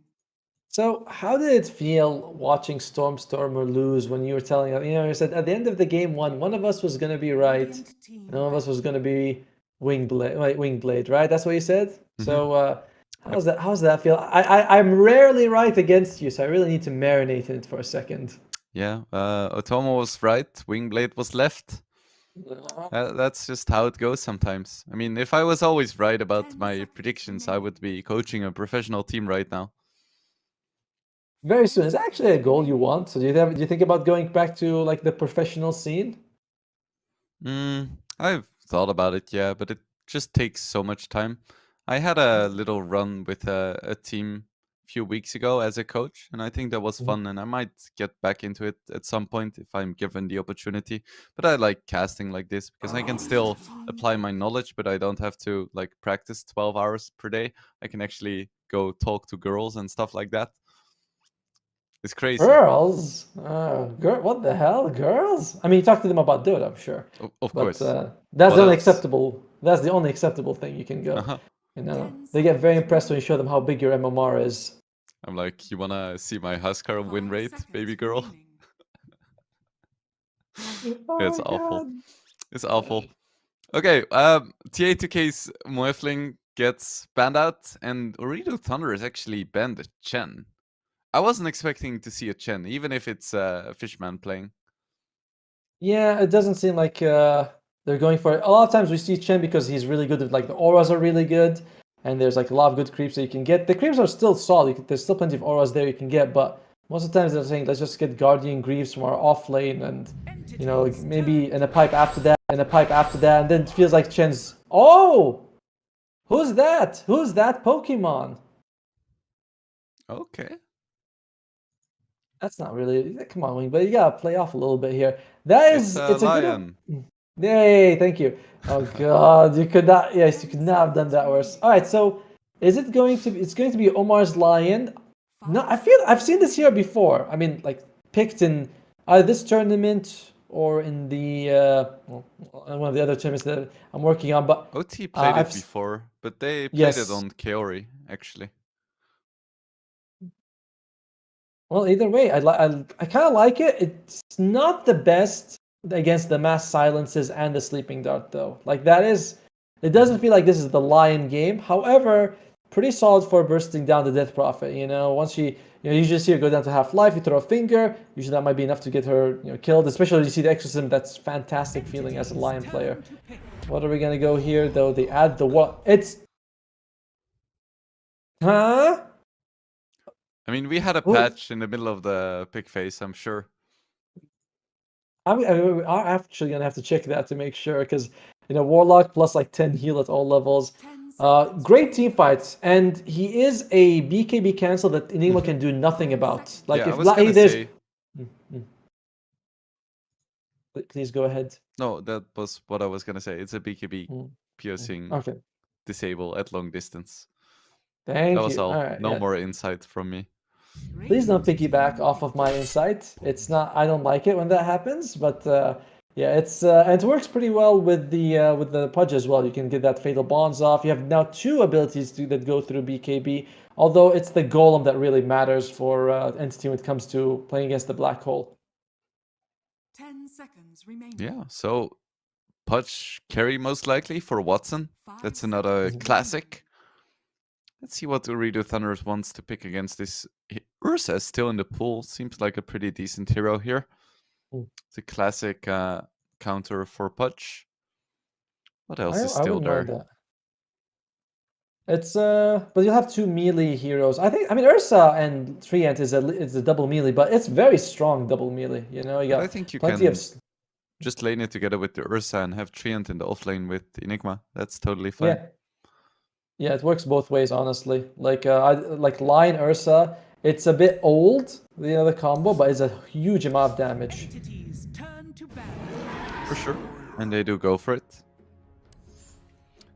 So, how did it feel watching Stormer lose when you were telling us, you said at the end of the game one of us was going to be right, Radiant team and one of us ban. was going to be Wingblade, right? That's what you said? So, how's that feel? I'm rarely right against you, so I really need to marinate in it for a second. Yeah, Otomo was right, Wingblade was left. That's just how it goes sometimes. I mean, if I was always right about 10 my seconds predictions, I remaining. would be coaching a professional team right now. Very soon. Is that actually a goal you want? So do you think about going back to like the professional scene? I've thought about it, yeah, but it just takes so much time. I had a little run with a team a few weeks ago as a coach, and I think that was fun, and I might get back into it at some point if I'm given the opportunity. But I like casting like this because I can still apply my knowledge, but I don't have to like practice 12 hours per day. I can actually go talk to girls and stuff like that. It's crazy. Girls? What the hell? Girls? I mean, you talk to them about DOTA, I'm sure. Of But course. that's What the only else? acceptable. That's the only acceptable thing you can go. Uh-huh. You know, they get very impressed when you show them how big your MMR is. I'm like, you wanna see my Huskar win rate, baby girl? Oh It's my awful. God. It's awful. Okay, TA2K's Moefling gets banned out, and Ooredoo Thunder is actually banned a Chen. I wasn't expecting to see a Chen, even if it's a Fishman playing. Yeah, it doesn't seem like they're going for it. A lot of times we see Chen because he's really good with like the auras are really good, and there's like a lot of good creeps that you can get. The creeps are still solid. There's still plenty of auras there you can get, but most of the times they're saying let's just get Guardian Greaves from our off lane, and you know maybe in a pipe after that, and then it feels like Chen's. Oh, who's that? Who's that Pokemon? Okay. That's not really. Come on, Wing, but you gotta play off a little bit here. That It's is, a it's a good. lion. Yay! Thank you. Oh God, you could not. Yes, you could not have done that worse. All right, so is it going to? It's going to be Omar's lion. No, I feel I've seen this here before. I mean, like picked in either this tournament or in the one of the other tournaments that I'm working on. But OT played I've it before, but they played it yes. on Kaori, actually. Well, either way, I kind of like it. It's not the best against the mass silences and the sleeping dart, though. Like that is, it doesn't feel like this is the lion game. However, pretty solid for bursting down the Death Prophet. You know, once you usually see her go down to half life, you throw a finger. Usually that might be enough to get her killed. Especially when you see the exorcism. That's fantastic feeling as a lion player. What are we gonna go here though? They add the what? It's huh? I mean, we had a Who? patch in the middle of the pick phase, I'm sure. I'm actually gonna have to check that to make sure because Warlock plus like 10 heal at all levels. Great team fights, and he is a BKB cancel that Enigma can do nothing about. Like Yeah, I if was gonna there's, say. Please go ahead. No, that was what I was gonna say. It's a BKB Mm, piercing Okay, disable at long distance. That thank was you. All all. right, No yeah. more insight from me. Please don't piggyback off of my insight. It's not. I don't like it when that happens, but yeah, it's and it works pretty well with the Pudge as well. You can get that fatal bonds off. You have now two abilities that go through BKB. Although it's the golem that really matters for Entity when it comes to playing against the black hole. 10 seconds remaining. Yeah, so Pudge carry most likely for Watson. That's another classic. Let's see what Ooredoo Thunders wants to pick against this. Ursa is still in the pool. Seems like a pretty decent hero here. It's a classic counter for Pudge. What else is I still wouldn't mind there? that. It's but you'll have two melee heroes. I mean Ursa and Treant is a double melee, but it's very strong double melee. You But got I think you plenty can of just lane it together with the Ursa and have Treant in the offlane with Enigma. That's totally fine. Yeah, it works both ways, honestly. Like like Lion Ursa, it's a bit old, the combo, but it's a huge amount of damage. For sure. And they do go for it.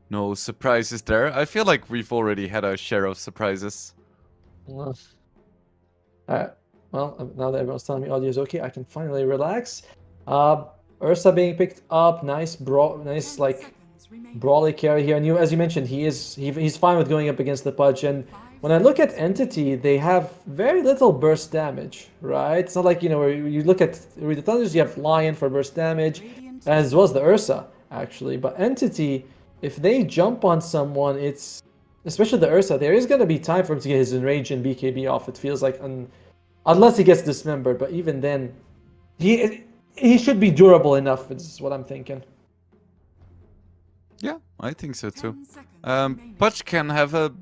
No surprises there. I feel like we've already had our share of surprises. Alright, well, now that everyone's telling me audio is okay, I can finally relax. Ursa being picked up, nice like brawly carry here. And as you mentioned, he's fine with going up against the Pudge. And when I look at Entity, they have very little burst damage, right? It's not like where you look at the Thunders, you have Lion for burst damage, as well as the Ursa actually. But Entity, if they jump on someone, it's especially the Ursa. There is going to be time for him to get his Enrage and BKB off. It feels like, unless he gets dismembered. But even then, he should be durable enough. Is what I'm thinking. Yeah, I think so too. Pudge can have a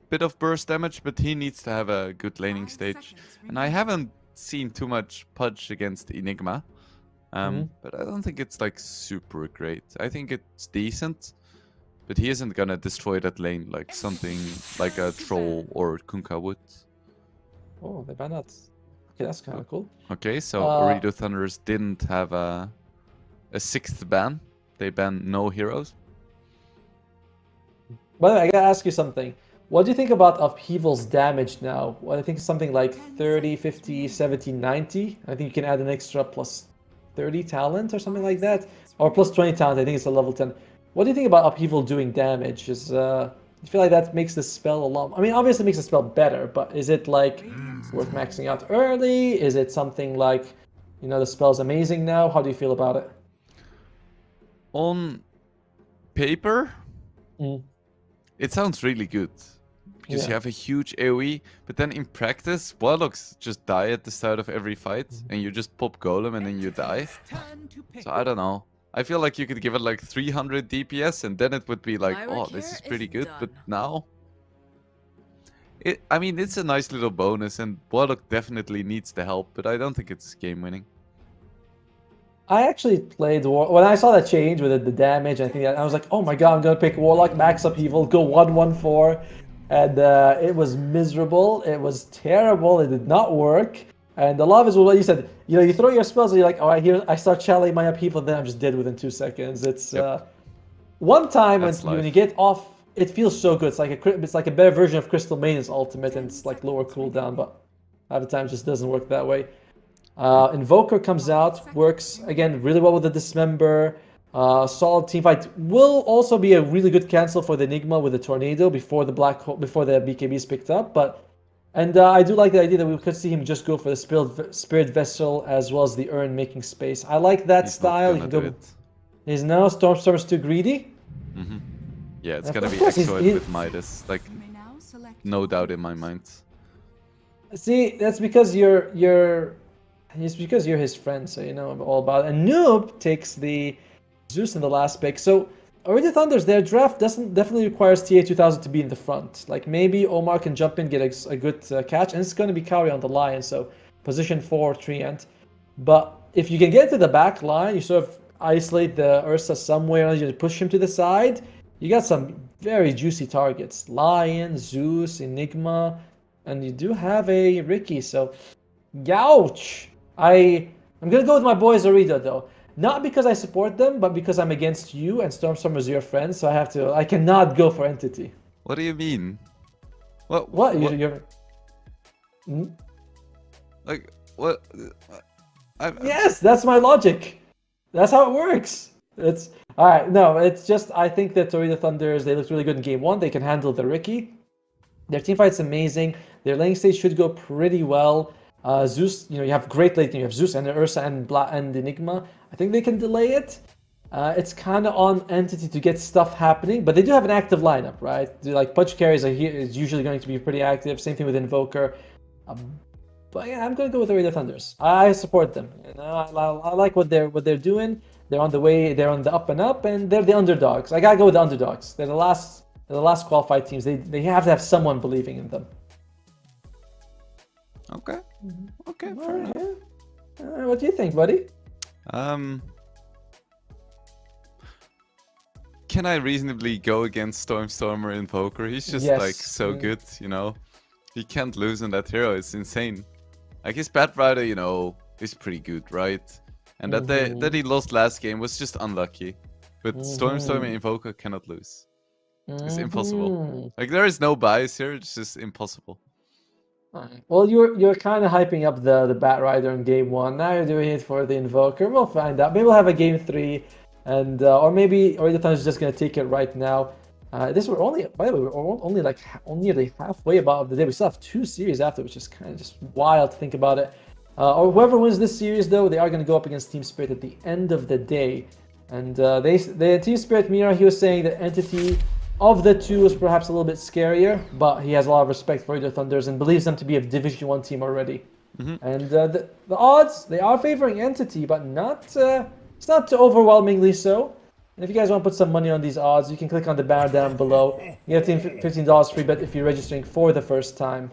bit of burst damage, but he needs to have a good laning stage. And I haven't seen too much Pudge against Enigma. But I don't think it's like super great. I think it's decent, but he isn't gonna destroy that lane like something like a Troll or Kunkka would. Oh, they banned that. Okay, that's kind of cool. Okay, so Ooredoo Thunders didn't have a sixth ban. They banned no heroes. By the way, I gotta ask you something. What do you think about Upheaval's damage now? Well, I think it's something like 30, 50, 70, 90. I think you can add an extra plus 30 talent or something like that. Or plus 20 talent, I think it's a level 10. What do you think about Upheaval doing damage? You feel like that makes the spell a lot... I mean, obviously it makes the spell better, but is it like worth maxing out early? Is it something like, you know, the spell's amazing now? How do you feel about it? On paper, Mm. it sounds really good. Because you Yeah. have a huge AoE, but then in practice, Warlocks just die at the start of every fight, and you just pop Golem and then you die. So I don't know. I feel like you could give it like 300 DPS, and then it would be like, My oh, work this here is pretty is good. But done. now, I mean, it's a nice little bonus, and Warlock definitely needs the help, but I don't think it's game winning. I actually played when I saw that change with the damage. I think I was like, oh my god, I'm gonna pick Warlock, max Upheaval, go 1-1-4, and it was miserable. It was terrible. It did not work. And a lot of it was what you said. You know, you throw your spells, and you're like, all right, here I start channeling my Upheaval, then I'm just dead within 2 seconds. It's Yep. one time That's when you life. get off, it feels so good. It's like a better version of Crystal Maiden's ultimate, and it's like lower cooldown, but half the time it just doesn't work that way. Invoker comes out, works again really well with the Dismember. Solid team fight will also be a really good cancel for the Enigma with the Tornado before the Black Hole, before the BKB is picked up. And I do like the idea that we could see him just go for the Spirit Vessel as well as the Urn, making space. I like that He's style. not You gonna can do go. it. He's now Stormstormer's too greedy. Yeah, it's Of gonna be course, excellent with Midas. Like, You may now select no your doubt in my opponents. mind. See, that's because it's because you're his friend, so you know all about it. And Noob takes the Zeus in the last pick. So Ooredoo Thunders, their draft definitely requires TA 2000 to be in the front. Like maybe Omar can jump in, get a good catch, and it's going to be Kauri on the Lion, so position 4 Treant. But if you can get to the back line, you sort of isolate the Ursa somewhere, and you push him to the side. You got some very juicy targets: Lion, Zeus, Enigma, and you do have a Ricky. So, youch! I'm gonna go with my boys Ooredoo though. Not because I support them, but because I'm against you and Stormstormer's your friend, so I cannot go for Entity. What do you mean? What? What? What? You're... Hmm? Like, what? Yes, that's my logic. That's how it works. It's alright. No, it's just I think that Ooredoo Thunders, they looked really good in game 1. They can handle the Ricky. Their team fight's amazing. Their laning stage should go pretty well. Zeus, you know, you have great late game. You have Zeus and Ursa and Enigma. I think they can delay it. It's kind of on Entity to get stuff happening, but they do have an active lineup, right? Like Punch Carries is usually going to be pretty active. Same thing with Invoker. But yeah, I'm gonna go with Ooredoo Thunders. I support them. You know, I like what they're doing. They're on the way. They're on the up and up, and they're the underdogs. I gotta go with the underdogs. They're the last qualified teams. They have to have someone believing in them. Okay. Okay, fair enough. What do you think, buddy? Can I reasonably go against Stormstormer in poker? He's just Yes. like so good, you know. He can't lose on that hero. It's insane. Like his Bat Rider, you know, is pretty good, right? And that he lost last game was just unlucky. But Stormstormer and Invoker cannot lose. It's impossible. Like there is no bias here. It's just impossible. Alright. Well, you're kind of hyping up the Bat Rider in game 1. Now you're doing it for the Invoker. We'll find out. Maybe we'll have a game 3, and or maybe Ooredoo Thunder is just gonna take it right now. We're only, by the way, we're only like nearly halfway about the day. We still have 2 series after, which is kind of just wild to think about it. Or whoever wins this series, though, they are going to go up against Team Spirit at the end of the day. And the Team Spirit Mira, he was saying that Entity of the 2 is perhaps a little bit scarier, but he has a lot of respect for Ooredoo Thunders and believes them to be a Division 1 team already. And the odds, they are favoring Entity, but it's not too overwhelmingly so. And if you guys want to put some money on these odds, you can click on the banner down below. You get $15 free bet if you're registering for the first time.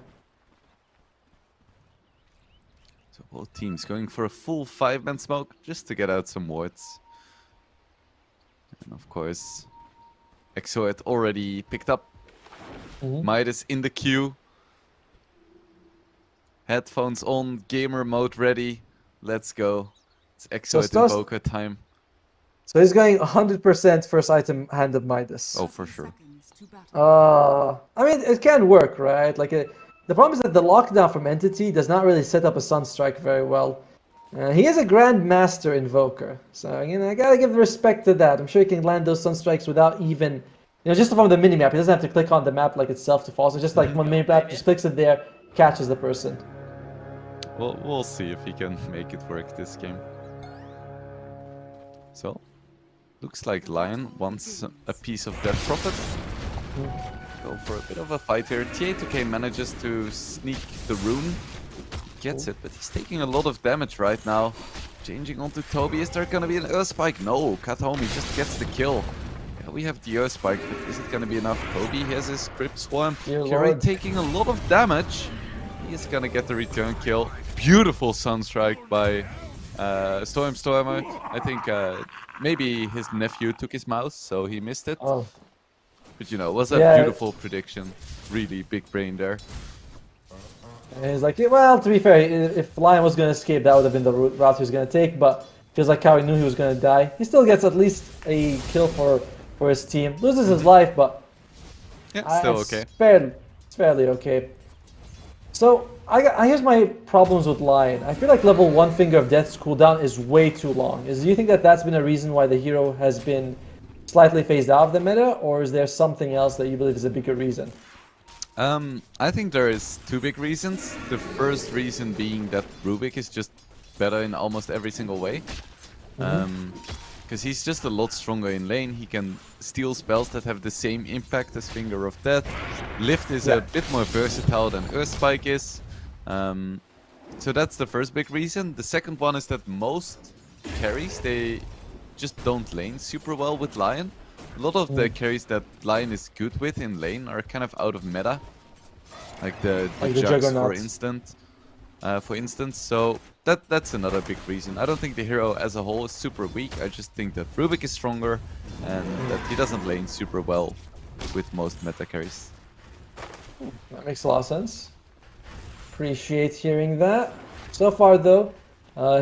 So both teams going for a full 5-man smoke just to get out some wards. And of course, Exoet already picked up. Midas in the queue. Headphones on, gamer mode ready. Let's go. It's Exoet Invoker time. So he's going 100% first item Hand of Midas. Oh, for sure. Seconds. Shadows to battle. I mean, it can work, right? Like, the problem is that the lockdown from Entity does not really set up a Sunstrike very well. He is a Grandmaster Invoker, so, you know, I gotta give respect to that. I'm sure he can land those Sunstrikes without even, you know, just from the minimap. He doesn't have to click on the map like itself to fall. So just like one minimap, just clicks it there, catches the person. Well, we'll see if he can make it work this game. So, looks like Lion wants a piece of that profit. Go for a bit of a fight here. TA2K manages to sneak the rune. Gets it, but he's taking a lot of damage right now. Changing onto Toby. Is there gonna be an Earth Spike? No, Kataomi just gets the kill. Yeah, we have the Earth Spike, but is it gonna be enough? Toby has his Crypt Swarm. Fury taking a lot of damage. He is gonna get the return kill. Beautiful Sunstrike by Stormer. I think maybe his nephew took his mouse, so he missed it. Oh. But you know, it was a beautiful prediction. Really big brain there. And he's like, well, to be fair, if Lion was going to escape, that would have been the route he was going to take, but feels like Cowie knew he was going to die. He still gets at least a kill for his team. Loses his life, but yeah, still okay. It's fairly okay. So, here's my problems with Lion. I feel like level 1 Finger of Death's cooldown is way too long. Do you think that that's been a reason why the hero has been slightly phased out of the meta, or is there something else that you believe is a bigger reason? I think there is two big reasons. The first reason being that Rubik is just better in almost every single way. Because he's just a lot stronger in lane. He can steal spells that have the same impact as Finger of Death. Lift is a bit more versatile than Earth Spike is. So that's the first big reason. The second one is that most carries, they just don't lane super well with Lion. A lot of the carries that Lion is good with in lane are kind of out of meta. Like the Jugs, for instance. So that's another big reason. I don't think the hero as a whole is super weak. I just think that Rubik is stronger and that he doesn't lane super well with most meta carries. That makes a lot of sense. Appreciate hearing that. So far though,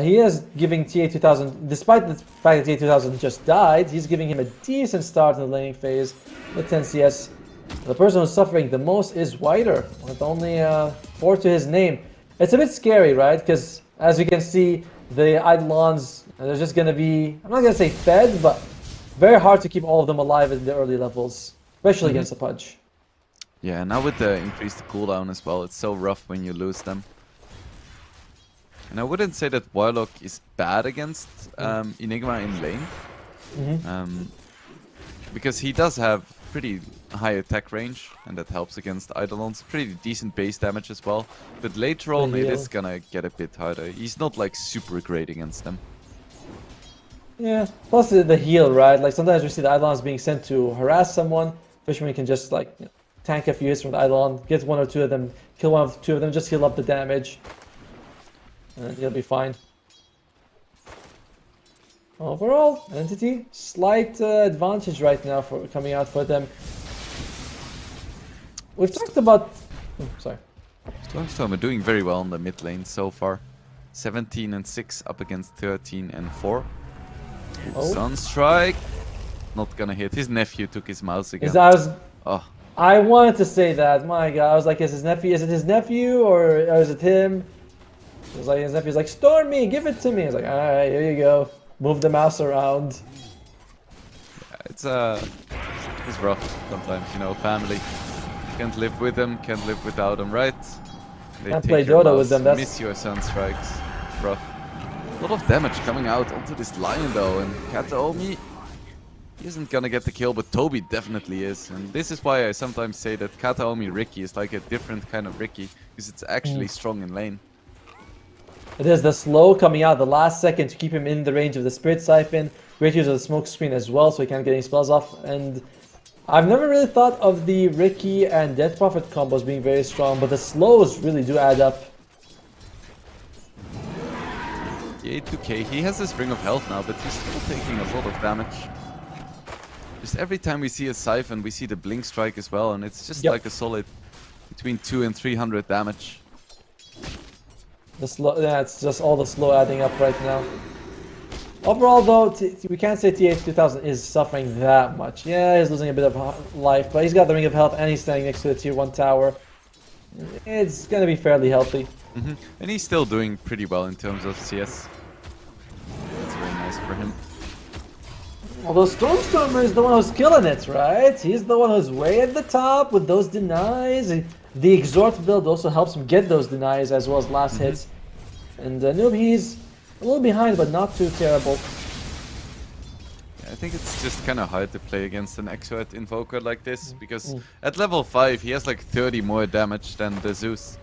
he is giving TA2000, despite the fact that TA2000 just died, he's giving him a decent start in the laning phase with 10 CS. The person who's suffering the most is Whiter, with only 4 to his name. It's a bit scary, right? Because as you can see, the Eidolons, they're just going to be, I'm not going to say fed, but very hard to keep all of them alive in the early levels, especially against the Pudge. Yeah, now with the increased cooldown as well, it's so rough when you lose them. And I wouldn't say that Warlock is bad against Enigma in lane. Because he does have pretty high attack range, and that helps against Eidolons. Pretty decent base damage as well. But later on it is gonna get a bit harder. He's not like super great against them. Yeah, plus the heal, right? Like sometimes we see the Eidolons being sent to harass someone. Fisherman can just like tank a few hits from the Eidolon, get 1 or 2 of them, kill 1 or 2 of them, just heal up the damage. And he'll be fine. Overall, Entity, slight advantage right now for coming out for them. We've talked about... sorry. Storm are doing very well in the mid lane so far. 17 and 6 up against 13 and 4. Sunstrike. Not gonna hit. His nephew took his mouse again. I wanted to say that. My god, I was like, is it his nephew or is it him? It was like his nephew's like, Stormy, give it to me. I was like, alright, here you go. Move the mouse around. Yeah, it's rough sometimes, you know, family. Can't live with them, can't live without them, right? They can't play DOTA with them, that's... miss your Sunstrikes. Rough. A lot of damage coming out onto this Lion though, and Kataomi isn't gonna get the kill, but Toby definitely is. And this is why I sometimes say that Kataomi Ricky is like a different kind of Ricky, because it's actually strong in lane. It is the slow coming out the last second to keep him in the range of the Spirit Siphon. Great use of the smoke screen as well, so he can't get any spells off. And I've never really thought of the Ricky and Death Prophet combos being very strong, but the slows really do add up. Yeah, 2K, he has this ring of health now, but he's still taking a lot of damage. Just every time we see a Siphon, we see the Blink Strike as well, and it's just like a solid between 200 and 300 damage. The slow, yeah, it's just all the slow adding up right now. Overall, though, we can't say TA2000 is suffering that much. Yeah, he's losing a bit of life, but he's got the Ring of Health and he's standing next to the Tier 1 tower. It's gonna be fairly healthy. And he's still doing pretty well in terms of CS. That's very nice for him. Although Stormstormer is the one who's killing it, right? He's the one who's way at the top with those denies. The Exhort build also helps him get those denies as well as last hits. And Noob, he's a little behind, but not too terrible. I think it's just kind of hard to play against an Exoet Invoker like this, because at level 5 he has like 30 more damage than the Zeus.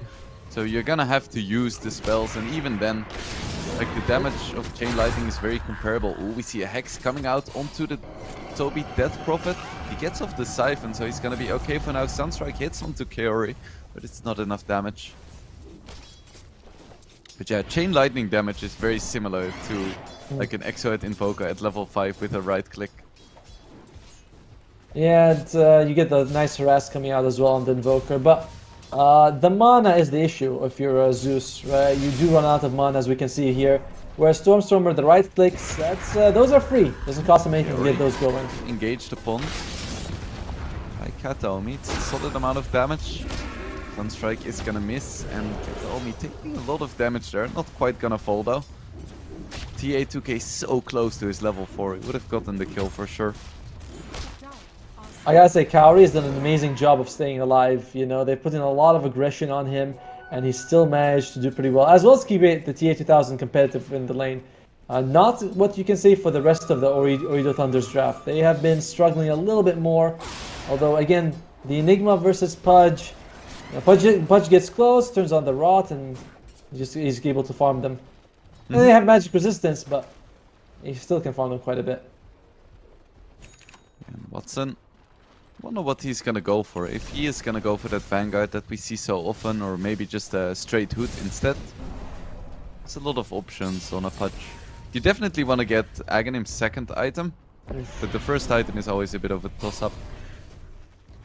So you're gonna have to use the spells, and even then, like the damage of Chain Lightning is very comparable. Ooh, we see a Hex coming out onto the Toby Death Prophet. He gets off the Siphon, so he's gonna be okay for now. Sunstrike hits onto Kaori, but it's not enough damage. But yeah, Chain Lightning damage is very similar to like an Exoet Invoker at level 5 with a right click. Yeah, and, you get the nice harass coming out as well on the Invoker, but the mana is the issue if you're a Zeus, right? You do run out of mana, as we can see here. Whereas Stormstormer, the right clicks, those are free. Doesn't cost them anything to get those going. Engaged upon by Kataomi. It's a solid amount of damage. Sunstrike is gonna miss, and Kataomi taking a lot of damage there. Not quite gonna fall though. TA2K so close to his level 4. He would have gotten the kill for sure. I gotta say, Kaori has done an amazing job of staying alive. You know, they put in a lot of aggression on him, and he still managed to do pretty well, as well as keep it, the TA2000 competitive in the lane. Not what you can say for the rest of the Ooredoo Thunder's draft. They have been struggling a little bit more, although again, the Enigma versus Pudge. Pudge gets close, turns on the Rot, and he's able to farm them. And they have magic resistance, but he still can farm them quite a bit. And Watson, wonder what he's gonna go for. If he is gonna go for that Vanguard that we see so often, or maybe just a straight Hood instead. There's a lot of options on a Pudge. You definitely want to get Aghanim's second item, but the first item is always a bit of a toss-up.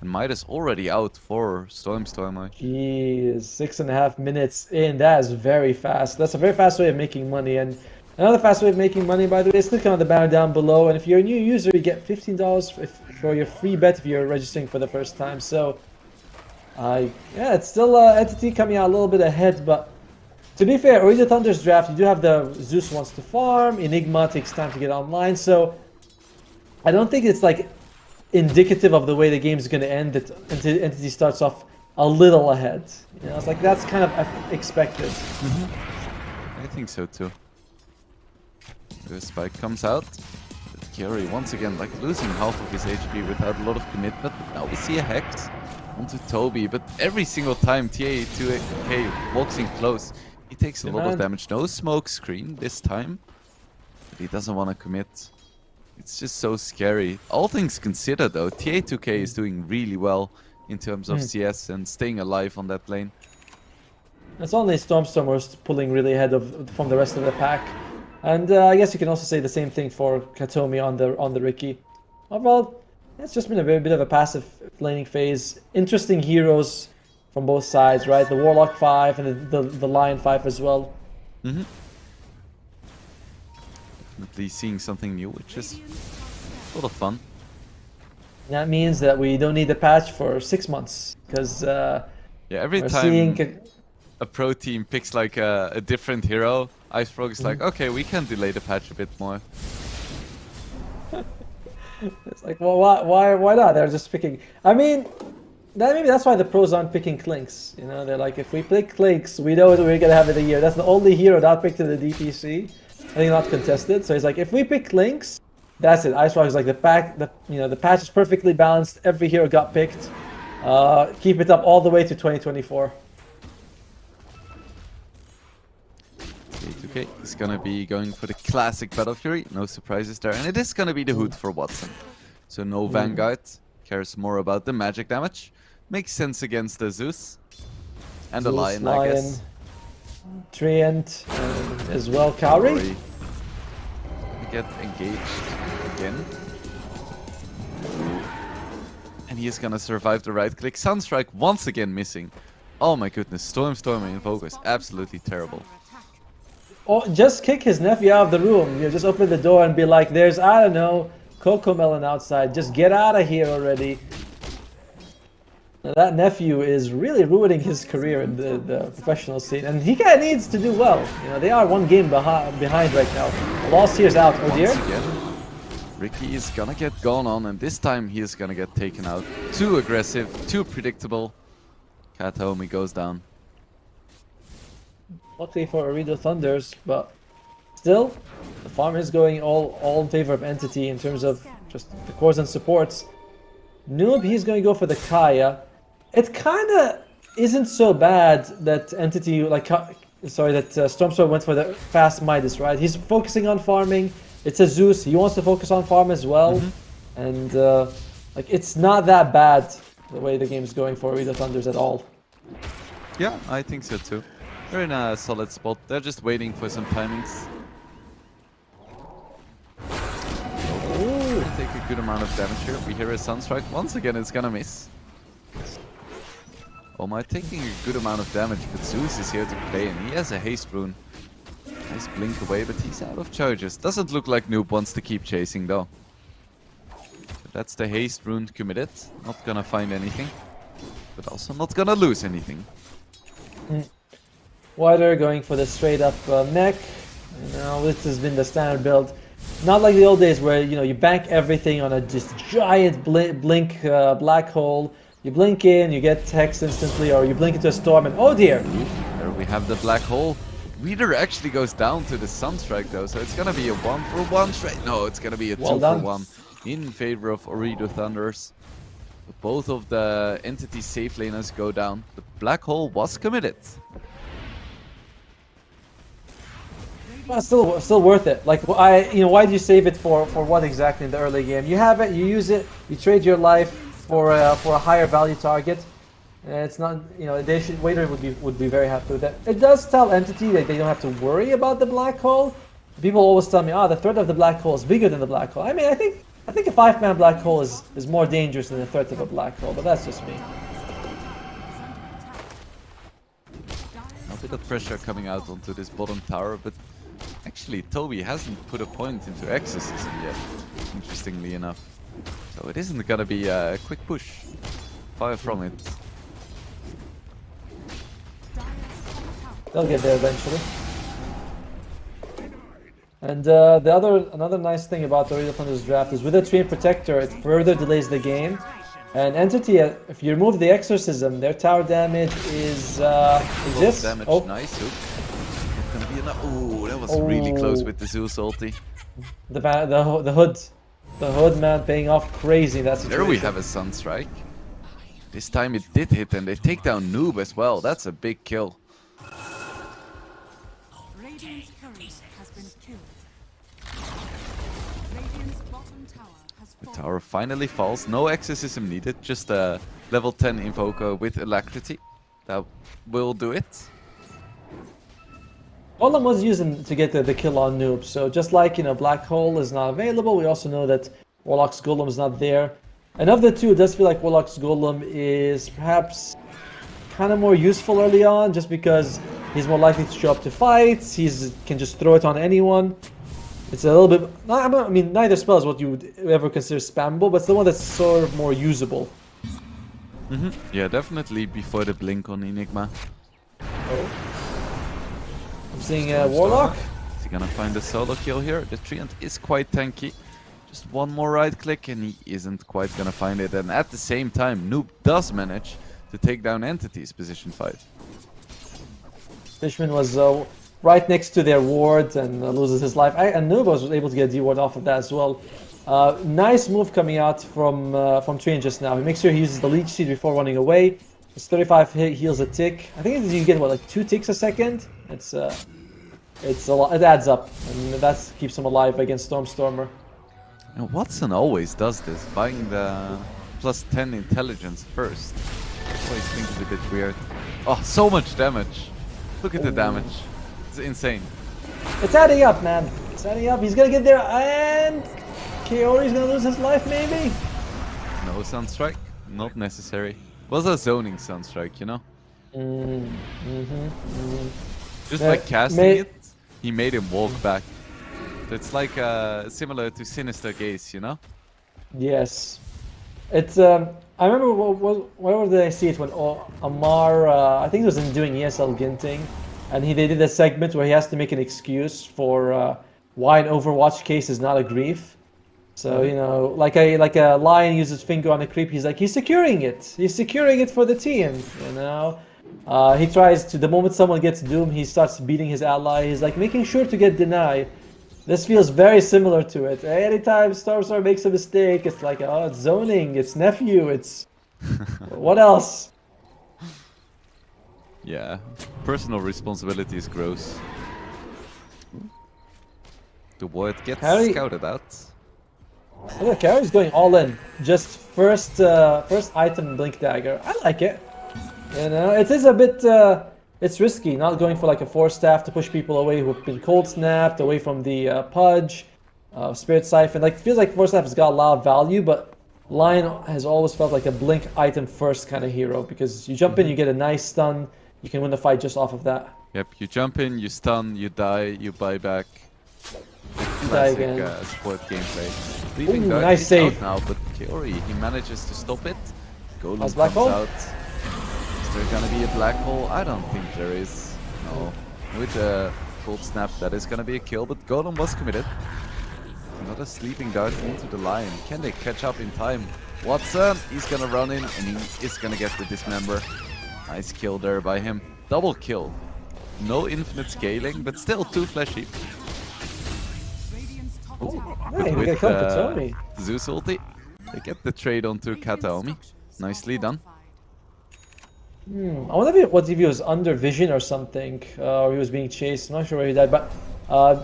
And Midas already out for Stormstormer. Jeez, 6.5 minutes in. That is very fast. That's a very fast way of making money. And another fast way of making money, by the way, is clicking on the banner down below. And if you're a new user, you get $15 for your free bet if you're registering for the first time. So, yeah, it's still Entity coming out a little bit ahead. But to be fair, Ooredoo Thunder's draft, you do have the Zeus wants to farm. Enigma takes time to get online. So, I don't think it's like indicative of the way the game is going to end, that Entity starts off a little ahead. You know, it's like that's kind of expected. I think so too. The spike comes out. But Kaori once again like losing half of his HP without a lot of commitment. But now we see a Hex onto Toby, but every single time TA2K walks in close, he takes a lot of damage. No smoke screen this time, but he doesn't want to commit. It's just so scary. All things considered though, TA2K is doing really well in terms of CS and staying alive on that lane. It's only Stormstormers pulling really ahead from the rest of the pack. And I guess you can also say the same thing for Kataomi on the Riki. Overall, it's just been a bit of a passive laning phase. Interesting heroes from both sides, right? The Warlock 5 and the Lion 5 as well. Definitely seeing something new, which is a lot of fun. That means that we don't need a patch for 6 months, because yeah, every time seeing a pro team picks like a different hero, IceFrog is like, okay, we can delay the patch a bit more. It's like, well, why not? They're just picking. I mean, maybe that's why the pros aren't picking Clinks. You know, they're like, if we pick Clinks, we know what we're gonna have in the year. That's the only hero not picked in the DPC. I think not contested. So he's like, if we pick Clinks, that's it. IceFrog is like the patch is perfectly balanced. Every hero got picked. Keep it up all the way to 2024. Okay, he's gonna be going for the classic Battle Fury. No surprises there, and it is gonna be the Hood for Watson. So no Vanguard. Cares more about the magic damage. Makes sense against the Zeus and the Lion, I guess. Treant, as well Kaori. Get engaged again. And he is gonna survive the right click. Sunstrike once again missing. Oh my goodness, Stormstormer Invoker is absolutely terrible. just kick his nephew out of the room. You know, just open the door and be like, "There's, I don't know, Coco Melon outside. Just get out of here already." Now, that nephew is really ruining his career in the professional scene, and he kind of needs to do well. You know, they are one game behind right now. The loss here is out. Oh dear. Once again, Ricky is gonna get gone on, and this time he is gonna get taken out. Too aggressive, too predictable. Kataomi goes down. Luckily for Ooredoo Thunders, but still, the farm is going all in favor of Entity in terms of just the cores and supports. Noob, he's going to go for the Kaya. It kind of isn't so bad that Entity, that Stormstorm went for the fast Midas, right? He's focusing on farming. It's a Zeus. He wants to focus on farm as well. And it's not that bad the way the game is going for Ooredoo Thunders at all. Yeah, I think so too. They're in a solid spot. They're just waiting for some timings. Gonna take a good amount of damage here. We hear a Sunstrike. Once again, it's gonna miss. Omar taking a good amount of damage, but Zeus is here to play, and he has a haste rune. Nice blink away, but he's out of charges. Doesn't look like Noob wants to keep chasing though. So that's the haste rune committed. Not gonna find anything, but also not gonna lose anything. Wider going for the straight up mech. Now this has been the standard build. Not like the old days where you bank everything on a just giant blink black hole. You blink in, you get text instantly, or you blink into a storm, and oh dear! There we have the black hole. Reader actually goes down to the Sunstrike though, so it's gonna be a 1-for-1 straight. No, it's gonna be a 2-for-1 in favor of Ooredoo Thunders. Both of the Entity safe laners go down. The black hole was committed. Well, still worth it. Like why do you save it for what exactly in the early game? You have it, you use it, you trade your life for a higher value target. It's not, Wader would be very happy with that. It does tell Entity that they don't have to worry about the black hole. People always tell me, the threat of the black hole is bigger than the black hole. I mean, I think a 5-man black hole is more dangerous than the threat of a black hole, but that's just me. A bit of pressure coming out onto this bottom tower, but actually Toby hasn't put a point into Exorcism yet, interestingly enough. So it isn't gonna be a quick push. Far from it. They'll get there eventually. And another nice thing about the Ooredoo Thunder's draft is with the Treant Protector, it further delays the game. And Entity, if you remove the Exorcism, their tower damage is exists. Damage, oh. nice. Gonna be enough. Ooh, that was really close with the Zeus ulti. The hood man paying off crazy in that situation. There we have a Sunstrike. This time it did hit, and they take down Noob as well. That's a big kill. Radiant's turret has been killed. Radiant's bottom tower has The fallen. tower finally falls. No exorcism needed. Just a level 10 invoker with alacrity. That will do it. Golem was using to get the kill on Noob, so just like Black Hole is not available, we also know that Warlock's Golem is not there. And of the two, it does feel like Warlock's Golem is perhaps kind of more useful early on, just because he's more likely to show up to fights, can just throw it on anyone. It's a little bit, I mean, neither spell is what you would ever consider spammable, but it's the one that's sort of more usable. Yeah, definitely before the blink on Enigma. Oh. I'm seeing Warlock. Is he gonna find a solo kill here? The Treant is quite tanky. Just one more right click and he isn't quite gonna find it. And at the same time, Noob does manage to take down Entity's position 5. Fishman was right next to their ward and loses his life. And Noob was able to get D-ward off of that as well. Nice move coming out from Treant just now. He makes sure he uses the leech seed before running away. It's 35 heals a tick. I think you get like 2 ticks a second. It's a lot. It adds up, and that keeps him alive against Stormstormer. And Watson always does this, buying the plus 10 intelligence first. Always think it's a bit weird. Oh, so much damage! Look at the damage. It's insane. It's adding up, man. It's adding up. He's gonna get there, and Kaori's gonna lose his life, maybe. No Sunstrike, not necessary. Was a zoning Sunstrike, you know? Just by casting it, he made him walk back. So it's like similar to Sinister Gaze, you know? Yes. It's I remember where did I see it when Amar I think it was in doing ESL Ginting, and they did a segment where he has to make an excuse for why an Overwatch case is not a grief. So you know, like a lion uses finger on a creep, he's securing it. He's securing it for the team. You know, he tries to, the moment someone gets doomed, he starts beating his ally. He's like making sure to get denied. This feels very similar to it. Anytime Starstar makes a mistake, it's like, oh, it's zoning, it's nephew, it's what else? Yeah, personal responsibility is gross. The word gets Harry- scouted out. Look, Carrie's going all in. Just first item Blink Dagger. I like it. You know, it is a bit it's risky, not going for like a 4-staff to push people away who've been cold snapped, away from the Pudge, Spirit Siphon. Like, it feels like 4-staff has got a lot of value, but Lion has always felt like a Blink item first kind of hero, because you jump in, you get a nice stun, you can win the fight just off of that. Yep, you jump in, you stun, you die, you buy back. Die Classic again. sport gameplay. Ooh, Leaving Dark nice is save. out now, but Kaori, he manages to stop it. Golem Nice black comes hole. out. Is there gonna be a black hole? I don't think there is. No. With a cold snap, that is gonna be a kill, but Golem was committed. Another sleeping dart into the Lion. Can they catch up in time? Watson, he's gonna run in and he is gonna get the dismember. Nice kill there by him. Double kill. No infinite scaling, but still 2 flesh heap. Radiant's top tower Hey, we got Katomi. Zeus ulti. They get the trade onto Kataomi. Nicely done. I wonder what if he was under vision or something, or he was being chased. I'm not sure where he died, but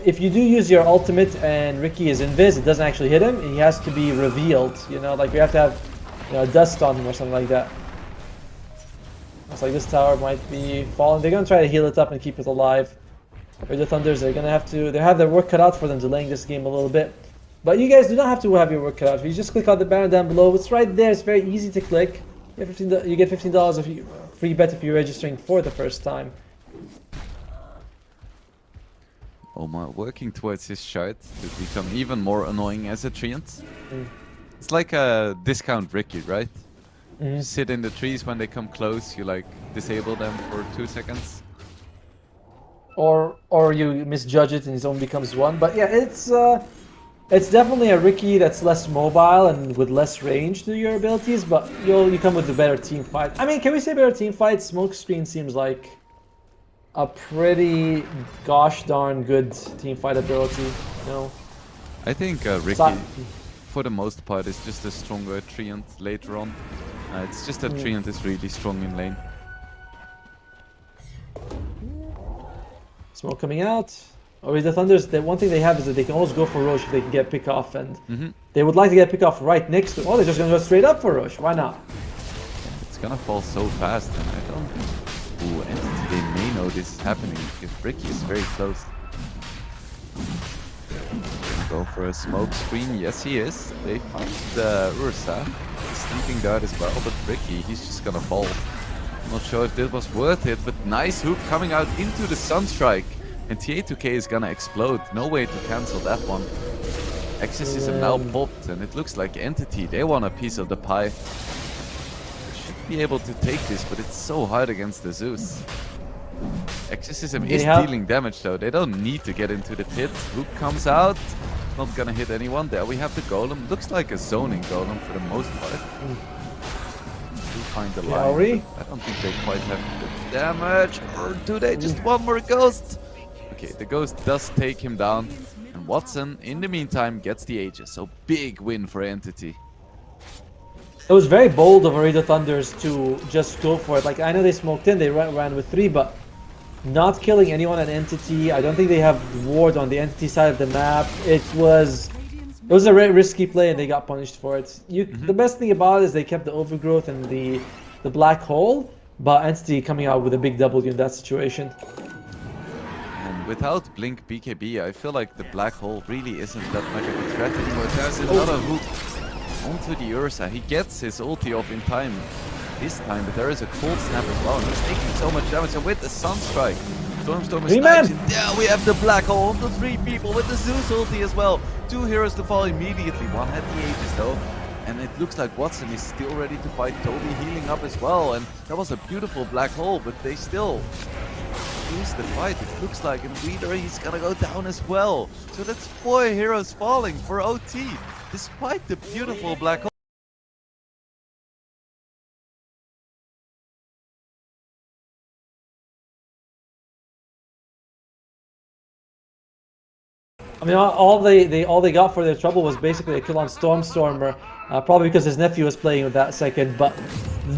if you do use your ultimate and Ricky is invis, it doesn't actually hit him. He has to be revealed. You know, like we have to have dust on him or something like that. Looks like this tower might be falling. They're gonna try to heal it up and keep it alive. For the Thunders, they're gonna have to. They have their work cut out for them, delaying this game a little bit. But you guys do not have to have your work cut out. If you just click on the banner down below, it's right there. It's very easy to click. You get $15 if you free bet if you're registering for the first time. Omar working towards his shard to become even more annoying as a treant. It's like a discount Ricky, right? You sit in the trees when they come close, you like disable them for 2 seconds. Or you misjudge it and his own becomes 1. But yeah, it's definitely a Ricky that's less mobile and with less range to your abilities, but you come with a better team fight. I mean, can we say better team fight? Smokescreen seems like a pretty gosh darn good team fight ability, you know? I think Ricky, for the most part, is just a stronger treant later on. It's just that treant is really strong in lane. Smoke coming out. Or the Thunders, the one thing they have is that they can always go for Roche if they can get pick off, and they would like to get pick off right next to. Oh, they're just gonna go straight up for Roche. Why not? It's gonna fall so fast, and I don't think. Ooh, Entity, they may know this is happening because Ricky is very close. Go for a smoke screen. Yes, he is. They find the Ursa. Sleeping dart as well, but Ricky, he's just gonna fall. Not sure if this was worth it, but nice hook coming out into the Sunstrike. And TA2K is gonna explode. No way to cancel that one. Exorcism now popped, and it looks like Entity, they want a piece of the pie. Should be able to take this, but it's so hard against the Zeus. Exorcism is dealing damage though. They don't need to get into the pit. Hook comes out. Not gonna hit anyone. There we have the Golem. Looks like a zoning Golem for the most part. Do find the line. I don't think they quite have the damage. Or do they? Just one more Ghost. Okay, the Ghost does take him down. And Watson, in the meantime, gets the Aegis. So big win for Entity. It was very bold of Ooredoo Thunders to just go for it. Like, I know they smoked in, they ran with 3, but not killing anyone at Entity. I don't think they have ward on the Entity side of the map. It was a very risky play and they got punished for it. The best thing about it is they kept the overgrowth and the black hole, but Entity coming out with a big W in that situation. And without Blink BKB, I feel like the black hole really isn't that much of a threat anymore. There's another hook onto the Ursa. He gets his ulti off in time this time, but there is a cold snap as well. And he's taking so much damage, and with the Sunstrike, Storm is Three man! nice. Yeah, we have the black hole of the 3 people with the Zeus ulti as well. 2 heroes to fall immediately. One had the Aegis though. And it looks like Watson is still ready to fight. Toby healing up as well. And that was a beautiful black hole, but they still lose the fight, it looks like. And Reader, he's gonna go down as well. So that's 4 heroes falling for OT, despite the beautiful black hole. I mean, all they got for their trouble was basically a kill on Stormer, probably because his nephew was playing with that second. But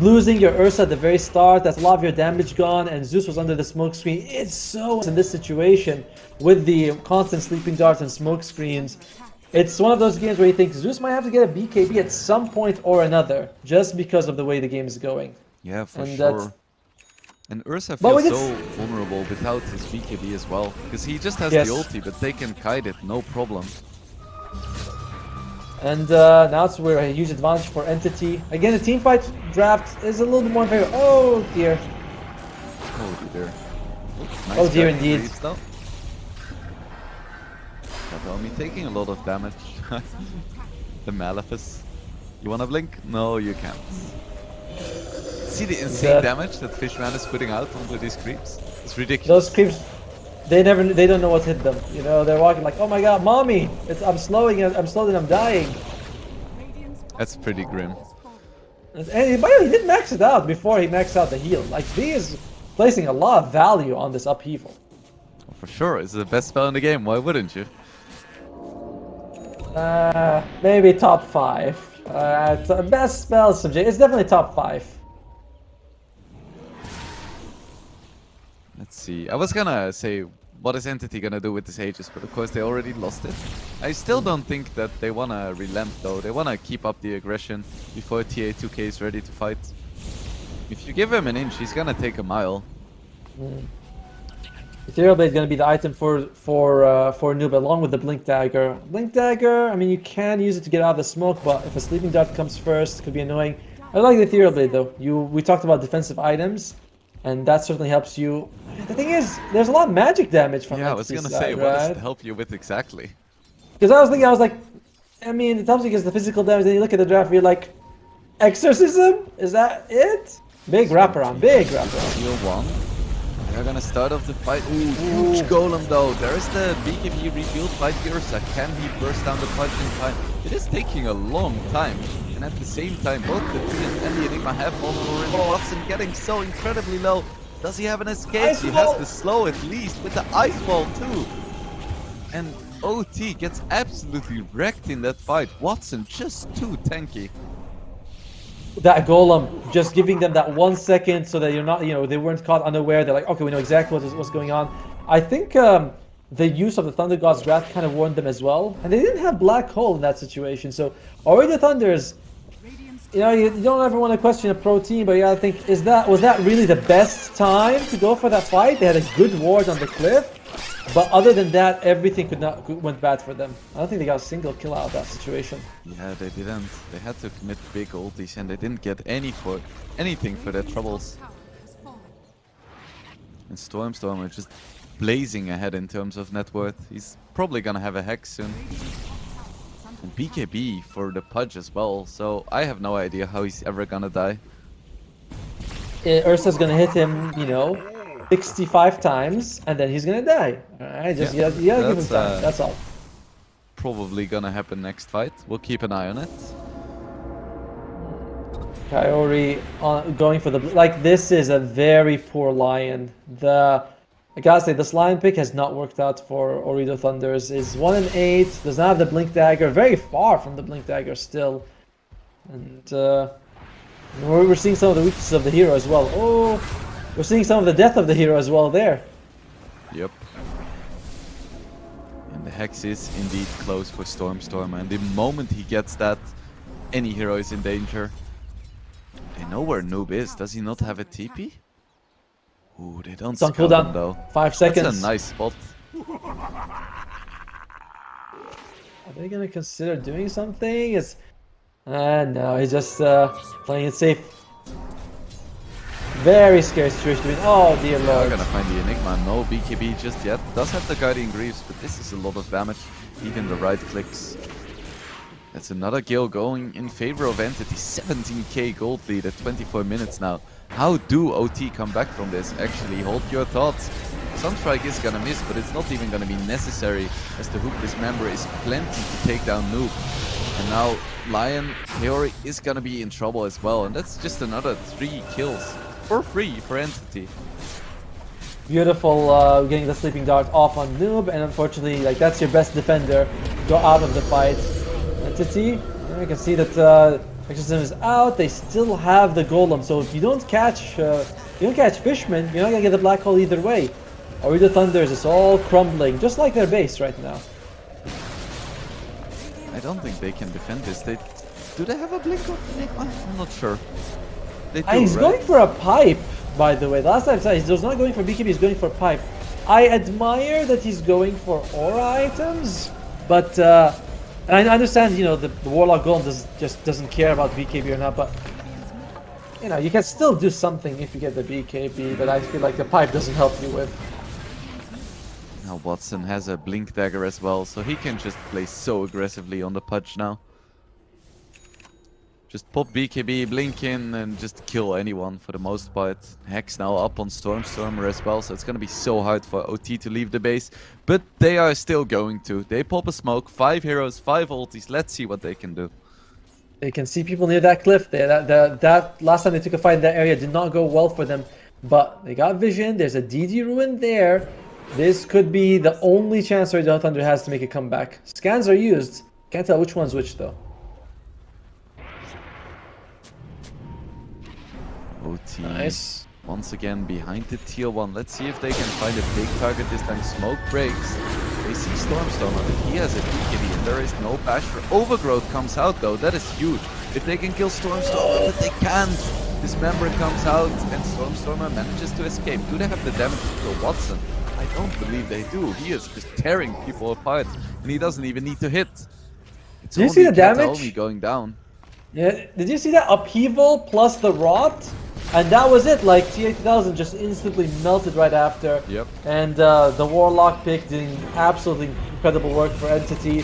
losing your Ursa at the very start, that's a lot of your damage gone, and Zeus was under the smoke screen. It's so in this situation with the constant sleeping darts and smoke screens. It's one of those games where you think Zeus might have to get a BKB at some point or another, just because of the way the game is going. Yeah, for And sure. And Ursa But feels so vulnerable without his BKB as well. Because he just has the ulti, but they can kite it, no problem. And now it's where a huge advantage for Entity. Again, the teamfight draft is a little bit more in favor. Oh dear. Oh dear. Nice Oh dear cut, indeed. Reeves, though. Kataomi taking a lot of damage. The Malefice. You wanna blink? No, you can't. See the insane damage that Fishman is putting out onto these creeps? It's ridiculous. Those creeps, they don't know what hit them. You know, they're walking like, oh my god, mommy! I'm slowing, I'm dying. That's pretty grim. And by the way, he did max it out before he maxed out the heal. Like, he is placing a lot of value on this upheaval. For sure, it's the best spell in the game, why wouldn't you? Maybe top 5. Best spell subject, it's definitely top 5. Let's see. I was gonna say, what is Entity gonna do with this Aegis? But of course they already lost it. I still don't think that they wanna relent though. They wanna keep up the aggression before TA2K is ready to fight. If you give him an inch, he's gonna take a mile. Ethereal Blade is gonna be the item for Noob along with the Blink Dagger. Blink Dagger, I mean you can use it to get out of the smoke, but if a Sleeping Dart comes first, it could be annoying. I like the Ethereal Blade though. We talked about defensive items. And that certainly helps you. The thing is, there's a lot of magic damage from I was gonna say, what does it help you with exactly? Because I was like, I mean, it helps you because the physical damage, then you look at the draft, you're like, Exorcism? Is that it? Big wraparound, big wraparound. Heal 1. They're gonna start off the fight. Ooh, huge golem though. There is the BKB rebuild by Ursa. Can he burst down the fight in time? It is taking a long time. And at the same time, both the Tree and the Enigma have fallen already. Watson getting so incredibly low. Does he have an escape? He has the slow at least with the Ice Ball too. And OT gets absolutely wrecked in that fight. Watson just too tanky. That golem, just giving them that 1 second so that you're not, they weren't caught unaware. They're like, okay, we know exactly what's going on. I think the use of the Thunder God's Wrath kind of warned them as well. And they didn't have Black Hole in that situation. So, already the Thunders, you don't ever want to question a pro team, but you gotta think, was that really the best time to go for that fight? They had a good ward on the cliff. But other than that, everything went bad for them. I don't think they got a single kill out of that situation. Yeah, they didn't. They had to commit big ultis and they didn't get anything for their troubles. And Stormer just blazing ahead in terms of net worth. He's probably gonna have a Hex soon. And BKB for the Pudge as well, so I have no idea how he's ever gonna die. Ursa's gonna hit him, 65 times, and then he's gonna die. Alright, you gotta give him time, that's all. Probably gonna happen next fight. We'll keep an eye on it. Kaori going for the... this is a very poor Lion. I gotta say, this Lion pick has not worked out for Ooredoo Thunders. Is 1-8, does not have the Blink Dagger, very far from the Blink Dagger still. And we're seeing some of the weaknesses of the hero as well. Oh, we're seeing some of the death of the hero as well there. Yep. And the Hex is indeed close for Stormer, and the moment he gets that, any hero is in danger. They know where Noob is. Does he not have a TP? Ooh, they don't scout him though. 5 seconds. That's a nice spot. Are they gonna consider doing something? No, he's just playing it safe. Very scary situation to be in. Oh dear They are lord. gonna find the Enigma. No BKB just yet. Does have the Guiding Greaves, but this is a lot of damage. Even the right clicks. That's another kill going in favor of Entity. 17k gold lead at 24 minutes now. How do OT come back from this? Actually, hold your thoughts. Sunstrike is gonna miss, but it's not even gonna be necessary as the Hook Dismember is plenty to take down Noob. And now Lion Theory is gonna be in trouble as well. And that's just another 3 kills for free for Entity. Beautiful getting the Sleeping Dart off on Noob, and unfortunately, like that's your best defender. Go out of the fight. Entity, you can see that Exorcism is out. They still have the Golem, so if you don't catch Fishman, you're not gonna get the Black Hole either way. Ooredoo Thunders is all crumbling, just like their base right now. I don't think they can defend this. Do they have a blink on Enigma? I'm not sure. They do, He's right? going for a pipe, by the way. The last time I saw he was not going for BKB, he's going for pipe. I admire that he's going for aura items, but I understand, you know, the Warlock Golem just doesn't care about BKB or not, but you know, you can still do something if you get the BKB, but I feel like the pipe doesn't help you with. Now Watson has a blink dagger as well, so he can just play so aggressively on the Pudge now. Just pop BKB, blink in, and just kill anyone for the most part. Hex now up on Stormstormer as well, so it's gonna be so hard for OT to leave the base. But they are still going to. They pop a smoke, 5 heroes, 5 ultis. Let's see what they can do. They can see people near that cliff there. That last time they took a fight in that area did not go well for them, but they got vision. There's a DD ruin there. This could be the only chance Ooredoo Thunder has to make a comeback. Scans are used. Can't tell which one's which though. OT Nice. once again behind the tier 1. Let's see if they can find a big target this time. Smoke breaks. They see Stormstormer, but he has a BKB and there is no bash for Overgrowth comes out though. That is huge. If they can kill Stormstormer, but they can't. Dismember comes out and Stormstormer manages to escape. Do they have the damage to kill Watson? I don't believe they do. He is just tearing people apart and he doesn't even need to hit. It's Did you see the damage? Only going down. Yeah, did you see that upheaval plus the rot? And that was it, like T8000 just instantly melted right after. Yep. And the Warlock pick doing absolutely incredible work for Entity.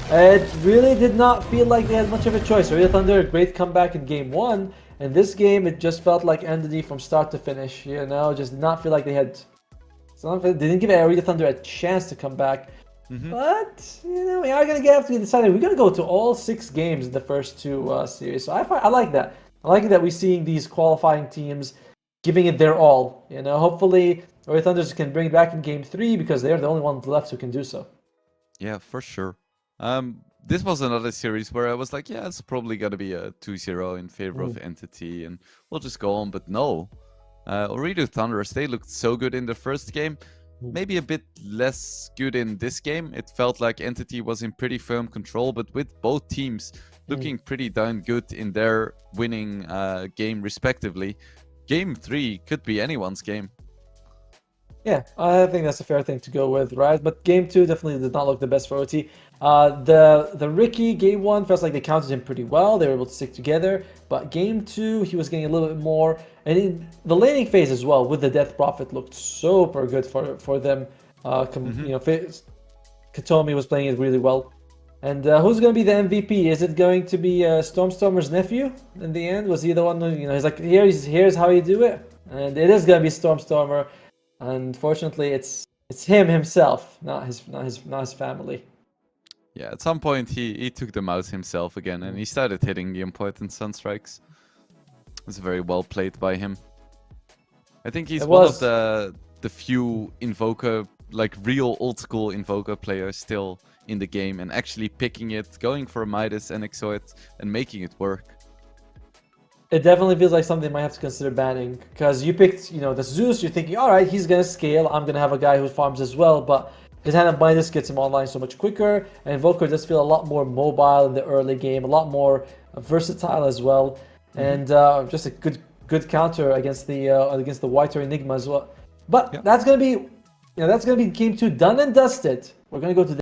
It really did not feel like they had much of a choice. Ooredoo Thunder, great comeback in game 1. In this game, it just felt like Entity from start to finish. You know, just did not feel like they had... They didn't give Ooredoo Thunder a chance to come back. But, you know, we are going to get after decided. We're going to go to all 6 games in the first 2 series. So I like that. I like it that we're seeing these qualifying teams giving it their all. You know, hopefully Ooredoo Thunders can bring it back in game 3 because they're the only ones left who can do so. Yeah, for sure. This was another series where I was like, yeah, it's probably going to be a 2-0 in favor of Entity and we'll just go on. But no. Ooredoo Thunderers, they looked so good in the first game. Maybe a bit less good in this game. It felt like Entity was in pretty firm control, but with both teams looking pretty darn good in their winning game respectively. Game 3 could be anyone's game. Yeah, I think that's a fair thing to go with, right? But game 2 definitely did not look the best for OT. The Ricky game 1 feels like they counted him pretty well. They were able to stick together. But game 2, he was getting a little bit more. And in the laning phase as well, with the Death Prophet, looked super good for them. You know, Katomi was playing it really well. And who's going to be the MVP? Is it going to be Stormstormer's nephew in the end? Was he the one who, you know, he's like, here's how you do it? And it is going to be Stormstormer. Unfortunately, it's him himself, not his family. Yeah, at some point he took them out himself again and he started hitting the important Sunstrikes. It's very well played by him. I think he's one of the few Invoker, like real old school Invoker players still in the game and actually picking it, going for Midas and Exort and making it work. It definitely feels like something they might have to consider banning, because you picked, you know, the Zeus, you're thinking, all right, he's going to scale, I'm going to have a guy who farms as well, but his hand of Midas gets him online so much quicker, and Invoker does feel a lot more mobile in the early game, a lot more versatile as well, and just a good counter against the Whiter Enigma as well. But that's going to be, you know, that's going to be game 2 done and dusted. We're going to go to the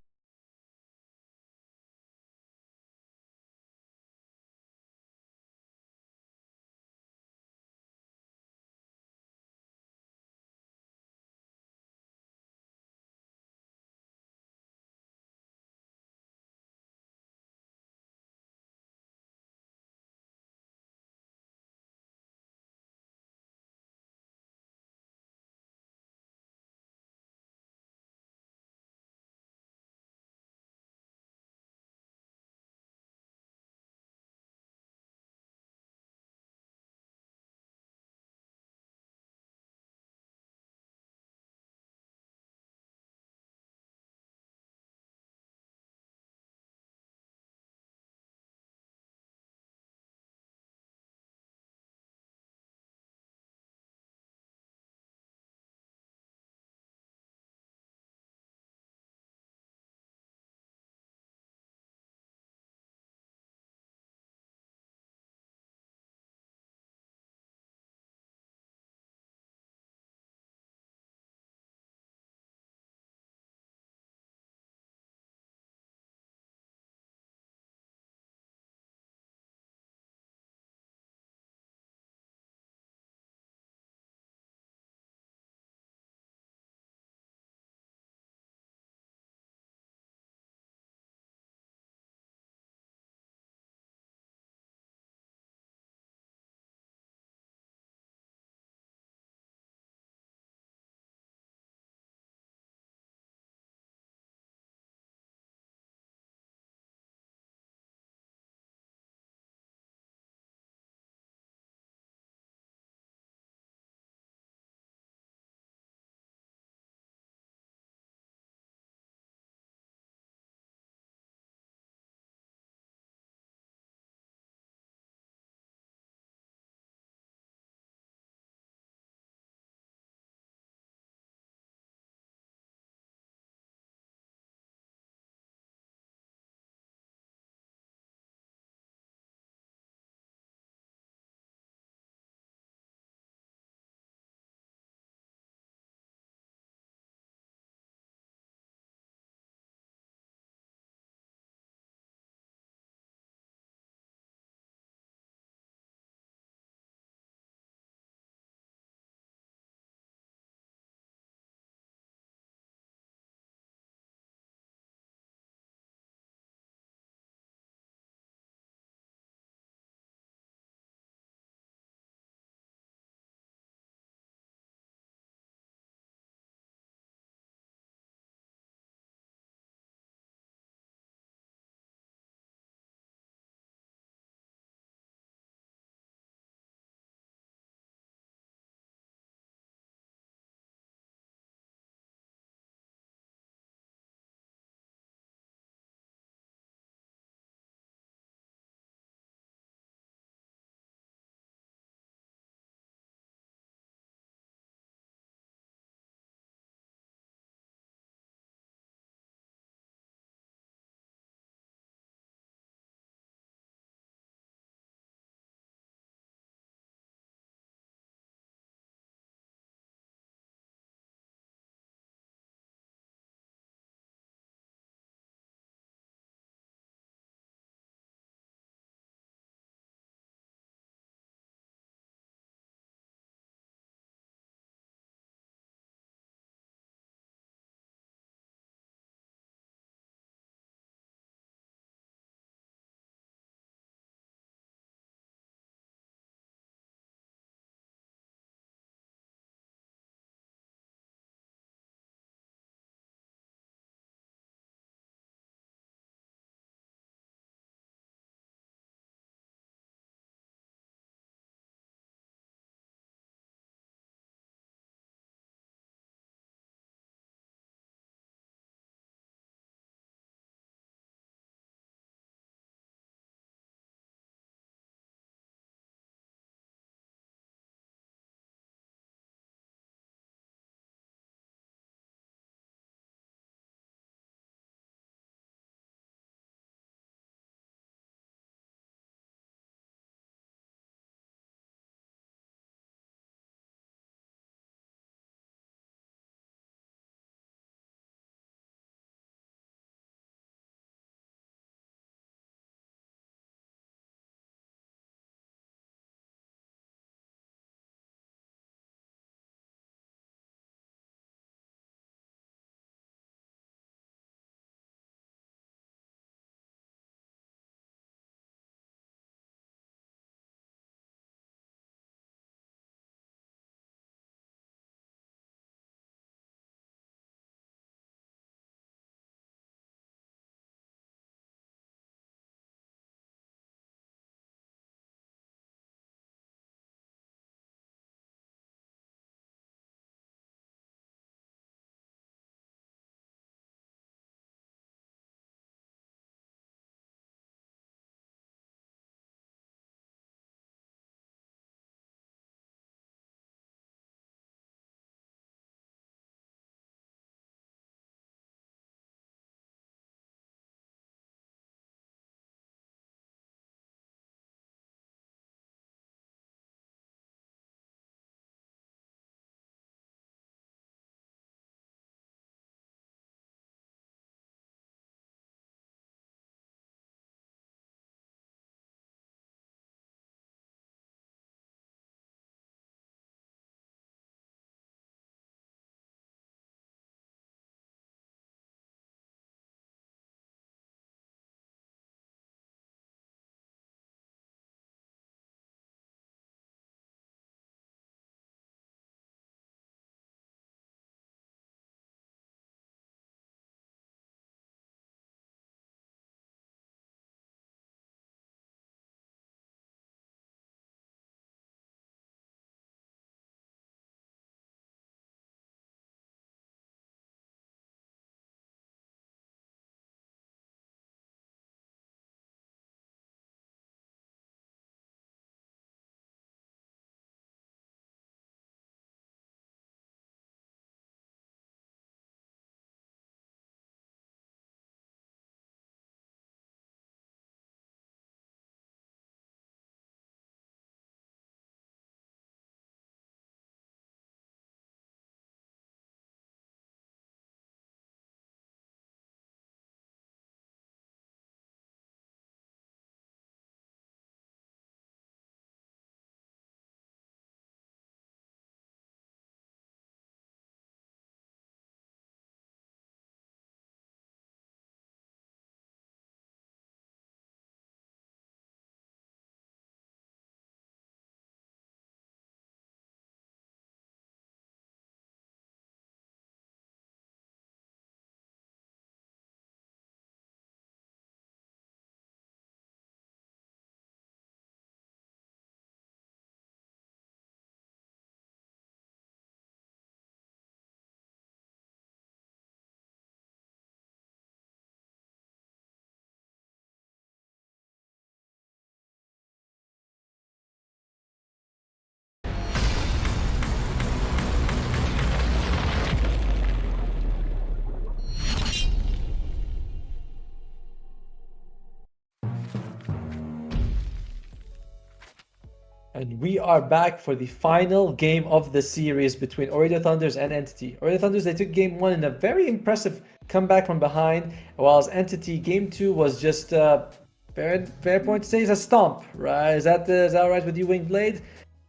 And we are back for the final game of the series between Ooredoo Thunders and Entity. Ooredoo Thunders, they took game 1 in a very impressive comeback from behind, whilst Entity game 2 was just fair point to say is a stomp, right? Is that all right with you, Wingblade?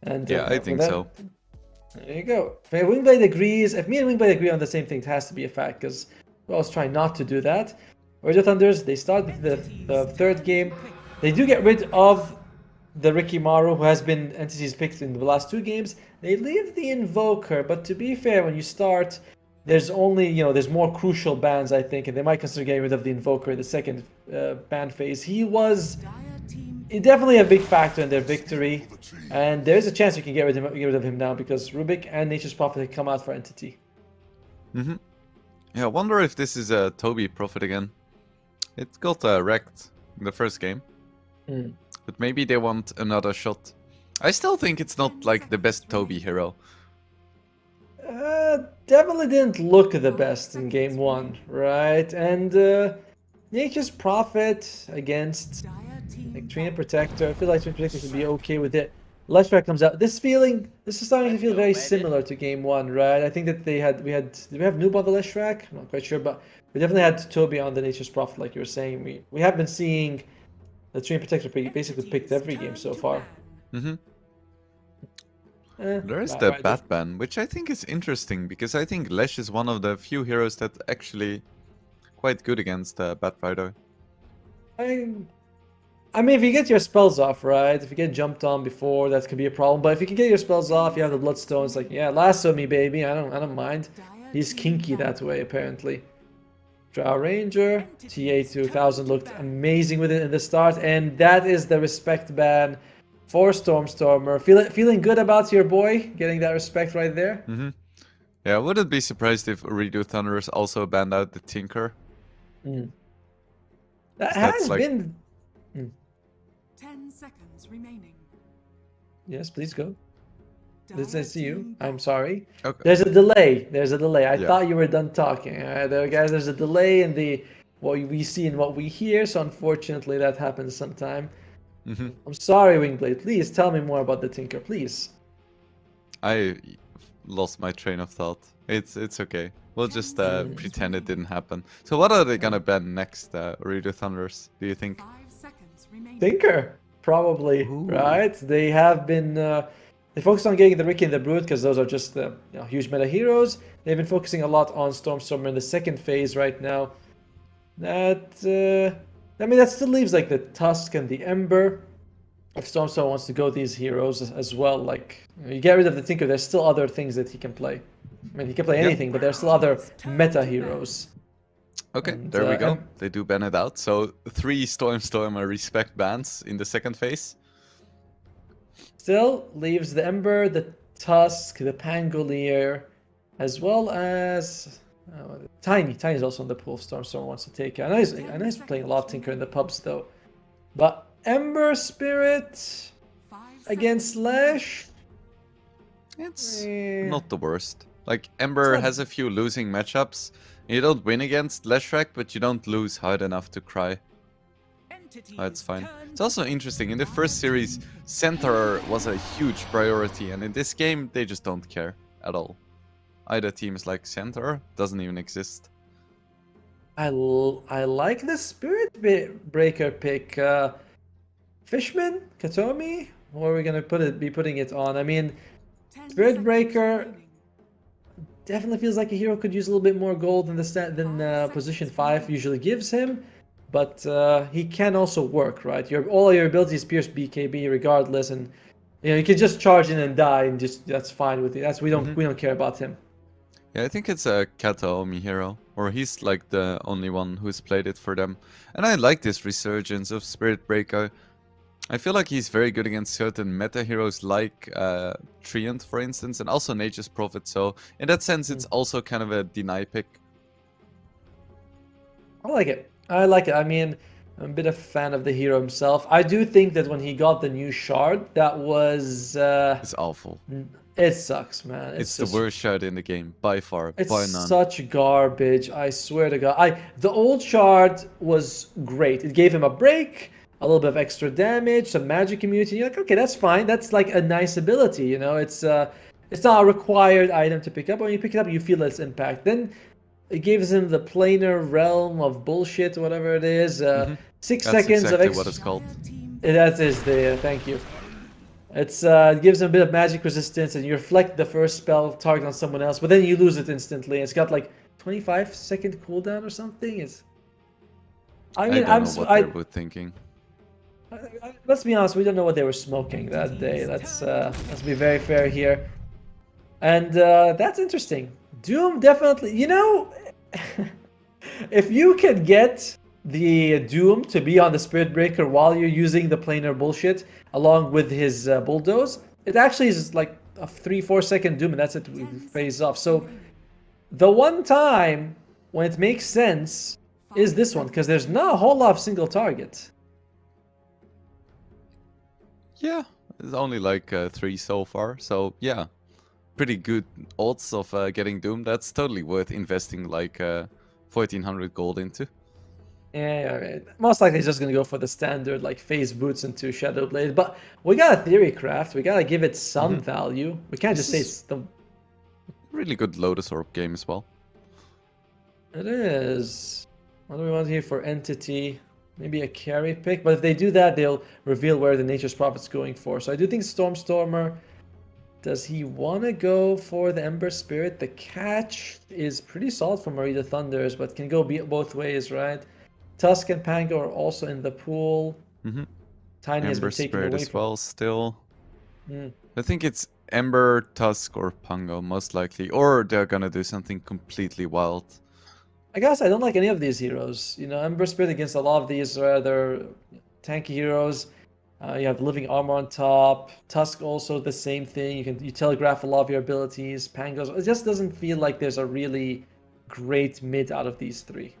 And Yeah, I think so. There you go. If Wingblade agrees, if me and Wingblade agree on the same thing, it has to be a fact, because we always try not to do that. Ooredoo Thunders, they start the third game. They do get rid of the Ricky Maru, who has been Entity's picked in the last 2 games. They leave the Invoker, but to be fair, when you start, there's only, there's more crucial bans, I think, and they might consider getting rid of the Invoker in the second ban phase. He was definitely a big factor in their victory, and there's a chance you can get rid of him now, because Rubik and Nature's Prophet have come out for Entity. Yeah, I wonder if this is a Toby Prophet again. It got wrecked in the first game. But maybe they want another shot. I still think it's not like the best Toby hero. Definitely didn't look the best in game 1, right? And Nature's Prophet against like Trina Protector. I feel like Trina Protector should be okay with it. Leshrac comes out. This is starting to feel very similar to game 1, right? I think that did we have Noob on the Leshrac? I'm not quite sure, but we definitely had Toby on the Nature's Prophet, like you were saying. We have been seeing the Trina Protector basically picked every game so far. There is the Batman, which I think is interesting, because I think Lesh is one of the few heroes that actually quite good against Batfighter. I mean, if you get your spells off, right? If you get jumped on before, that could be a problem. But if you can get your spells off, you have the Bloodstones, like, yeah, lasso me, baby. I don't mind. He's kinky that way, apparently. Drow Ranger, TA 2000 looked amazing with it in the start, and that is the respect ban for Stormstormer. Feeling good about your boy getting that respect right there. Yeah, I wouldn't be surprised if Ooredoo Thunderers also banned out the Tinker. That has been. 10 seconds remaining. Yes, please go. Did I see you? I'm sorry. Okay. There's a delay. I thought you were done talking. Guys, there's a delay in what we see and what we hear, so unfortunately that happens sometime. I'm sorry, Wingblade. Please tell me more about the Tinker, please. I lost my train of thought. It's okay. We'll just pretend it didn't happen. So what are they gonna ban next, Ooredoo Thunderers, do you think? 5 seconds remaining. Tinker, probably, right? They have been they focused on getting the Ricky and the Brute because those are just huge meta heroes. They've been focusing a lot on Stormstormer in the second phase right now. That still leaves like the Tusk and the Ember. If Stormstormer wants to go these heroes as well, like you get rid of the Tinker, there's still other things that he can play. I mean, he can play anything, but there's still other meta heroes. Okay, And, there we go. They do ban it out. So 3 Stormstormer respect bans in the second phase. Still leaves the Ember, the Tusk, the Pangolier, as well as Tiny. Tiny's also in the pool if Stormstormer wants to take it. I know he's playing a lot of Tinker in the pubs though. But Ember Spirit against Slash. It's not the worst. Like, Ember has a few losing matchups. You don't win against Leshrac, but you don't lose hard enough to cry. That's fine. It's also interesting, in the first series, Centaur was a huge priority, and in this game, they just don't care at all. Either team is like, Centaur doesn't even exist. I like the Spirit Breaker pick. Fishman? Katomi? What are we going to be putting it on? I mean, Spirit Breaker definitely feels like a hero could use a little bit more gold than position 5 usually gives him. But he can also work, right? All your abilities pierce BKB regardless, and you can just charge in and die, and that's fine with it. We don't care about him. Yeah, I think it's a Kataomi hero, or he's like the only one who's played it for them. And I like this resurgence of Spirit Breaker. I feel like he's very good against certain meta heroes like Treant, for instance, and also Nature's Prophet. So in that sense, it's also kind of a deny pick. I like it. I mean, I'm a bit of a fan of the hero himself. I do think that when he got the new shard, that was... it's awful. It sucks, man. It's the worst shard in the game, by far, by none. It's such garbage, I swear to God. The old shard was great. It gave him a break. a little bit of extra damage, some magic immunity. You're like, okay, that's fine. That's like a nice ability, you know. It's not a required item to pick up. When you pick it up, you feel its impact. Then it gives him the planar realm of bullshit, whatever it is. 6 That's seconds of exactly extra. what it's called. That is the thank you. It's it gives him a bit of magic resistance, and you reflect the first spell target on someone else, but then you lose it instantly. It's got like 25-second cooldown or something. It's. I mean, don't know what they were thinking. let's be honest, we don't know what they were smoking that day. Let's be very fair here. And that's interesting. Doom definitely, you know, if you can get the Doom to be on the Spirit Breaker while you're using the planar bullshit along with his bulldoze, it actually is like a 3-4 second Doom, and that's it, phase off. So the one time when it makes sense is this one, because there's not a whole lot of single target. Yeah, it's only like 3 so far, so yeah. Pretty good odds of getting Doom. That's totally worth investing like 1400 gold into. Yeah, right. Most likely he's just gonna go for the standard like phase boots into Shadow Blade. But we got a theory craft. We gotta give it some value. We can't just say it's the. Really good Lotus Orb game as well. It is. What do we want here for entity? Maybe a carry pick. But if they do that, they'll reveal where the Nature's Prophet's going for. So I do think Stormstormer. Does he want to go for the Ember Spirit? The catch is pretty solid for Marita Thunders, but can go both ways, right? Tusk and Pango are also in the pool. Tiny has been Ember taken Spirit away as from. well still. I think it's Ember, Tusk, or Pango most likely. Or they're gonna do something completely wild. I guess I don't like any of these heroes. You know, Ember Spirit against a lot of these rather tanky heroes. You have living armor on top. Tusk also the same thing. You telegraph a lot of your abilities. Pango's. It just doesn't feel like there's a really great mid out of these three.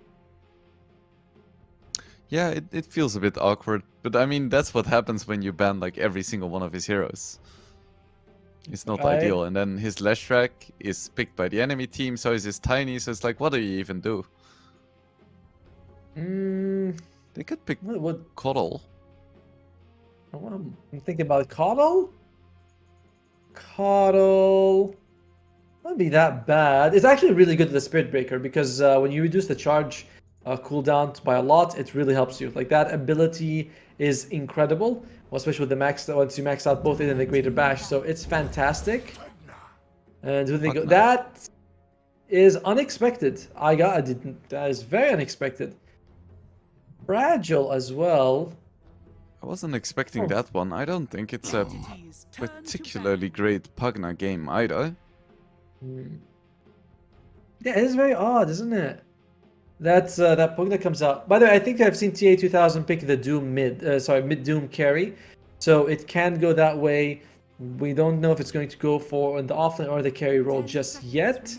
Yeah, it feels a bit awkward, but I mean that's what happens when you ban like every single one of his heroes. It's not Right. ideal, and then his Leshrac is picked by the enemy team, so is his Tiny, so it's like, what do you even do? They could pick What? Coddle. I'm thinking about Coddle. Coddle. Wouldn't be that bad. It's actually really good to the Spirit Breaker because when you reduce the charge cooldown by a lot, it really helps you. Like that ability is incredible, especially with the max. Once you max out both it and the Greater Bash, so it's fantastic. And do they go? That is unexpected. I didn't. That is very unexpected. Fragile as well. I wasn't expecting that one. I don't think it's a particularly great Pugna game either. Yeah, it is very odd, isn't it? That's that Pugna comes out. By the way, I think I've seen TA 2000 pick the Doom mid Doom carry, so it can go that way. We don't know if it's going to go for the offlane or the carry role just yet.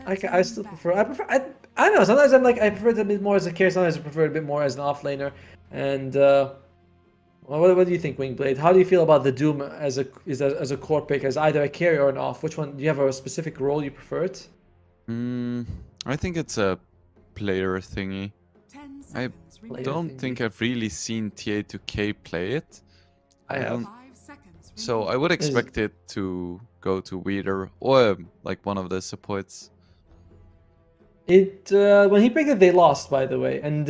I still prefer. I don't know. Sometimes I'm like I prefer it a bit more as a carry. Sometimes I prefer it a bit more as an offlaner. And what do you think, Wingblade? How do you feel about the Doom as a core pick, as either a carry or an off? Which one? Do you have a specific role you prefer it? I think it's a player thingy. I don't think I've really seen TA2K play it. I have. So I would expect it to go to Weeder or like one of the supports. When he picked it, they lost, by the way, and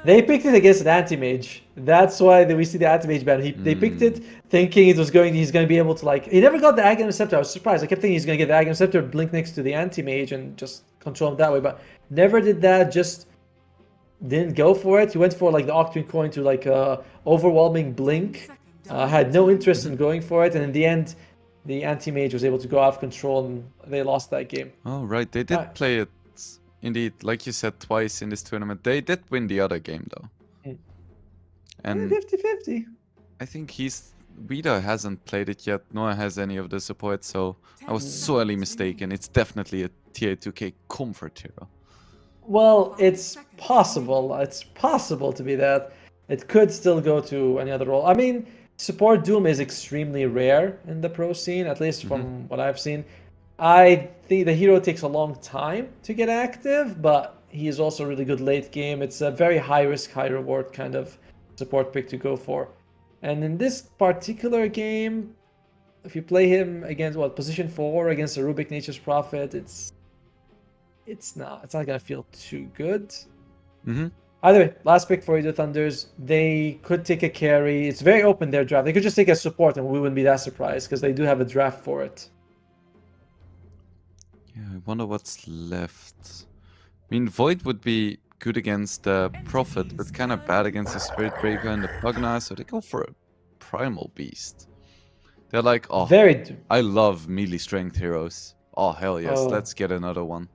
they picked it against an anti-mage. That's why we see the anti-mage ban. They picked it thinking he's going to be able to like. He never got the Aghanim Scepter. I was surprised. I kept thinking he's going to get the Aghanim Scepter, blink next to the anti-mage, and just control him that way. But never did that. Just didn't go for it. He went for like the Octane Coin to like overwhelming blink. Had no interest in going for it, and in the end, the anti-mage was able to go out of control, and they lost that game. Oh right, they did play it. Indeed, like you said, twice in this tournament. They did win the other game though. And 50-50. I think Vida hasn't played it yet, nor has any of the support, so I was sorely mistaken. It's definitely a TA2K comfort hero. Well, it's possible. It's possible to be that. It could still go to any other role. I mean, support Doom is extremely rare in the pro scene, at least from what I've seen. I think the hero takes a long time to get active, but he is also really good late game. It's a very high risk, high reward kind of support pick to go for. And in this particular game, if you play him against position 4 against a Rubik Nature's Prophet, it's not gonna feel too good. Either way, last pick for Ooredoo Thunders. They could take a carry. It's very open their draft. They could just take a support and we wouldn't be that surprised because they do have a draft for it. Yeah, I wonder what's left. I mean, Void would be good against the Prophet, but kind of bad against the Spirit Breaker and the Pugna, so they go for a Primal Beast. They're like, oh, I love melee strength heroes. Oh, hell yes, let's get another one.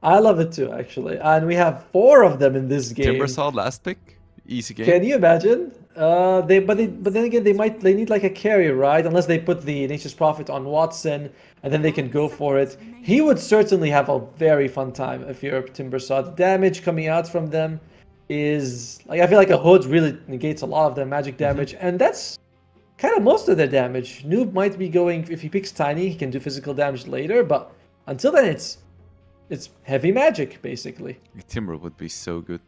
I love it too, actually. And we have 4 of them in this game. Timbersaw last pick? Easy game. Can you imagine? But then again, they need like a carry, right? Unless they put the Nature's Prophet on Watson, and then they can go for it. He would certainly have a very fun time if you're Timbersaw. The damage coming out from them is like, I feel like a Hood really negates a lot of their magic damage, and that's kind of most of their damage. Noob might be going, if he picks Tiny, he can do physical damage later, but until then it's heavy magic, basically. Timber would be so good.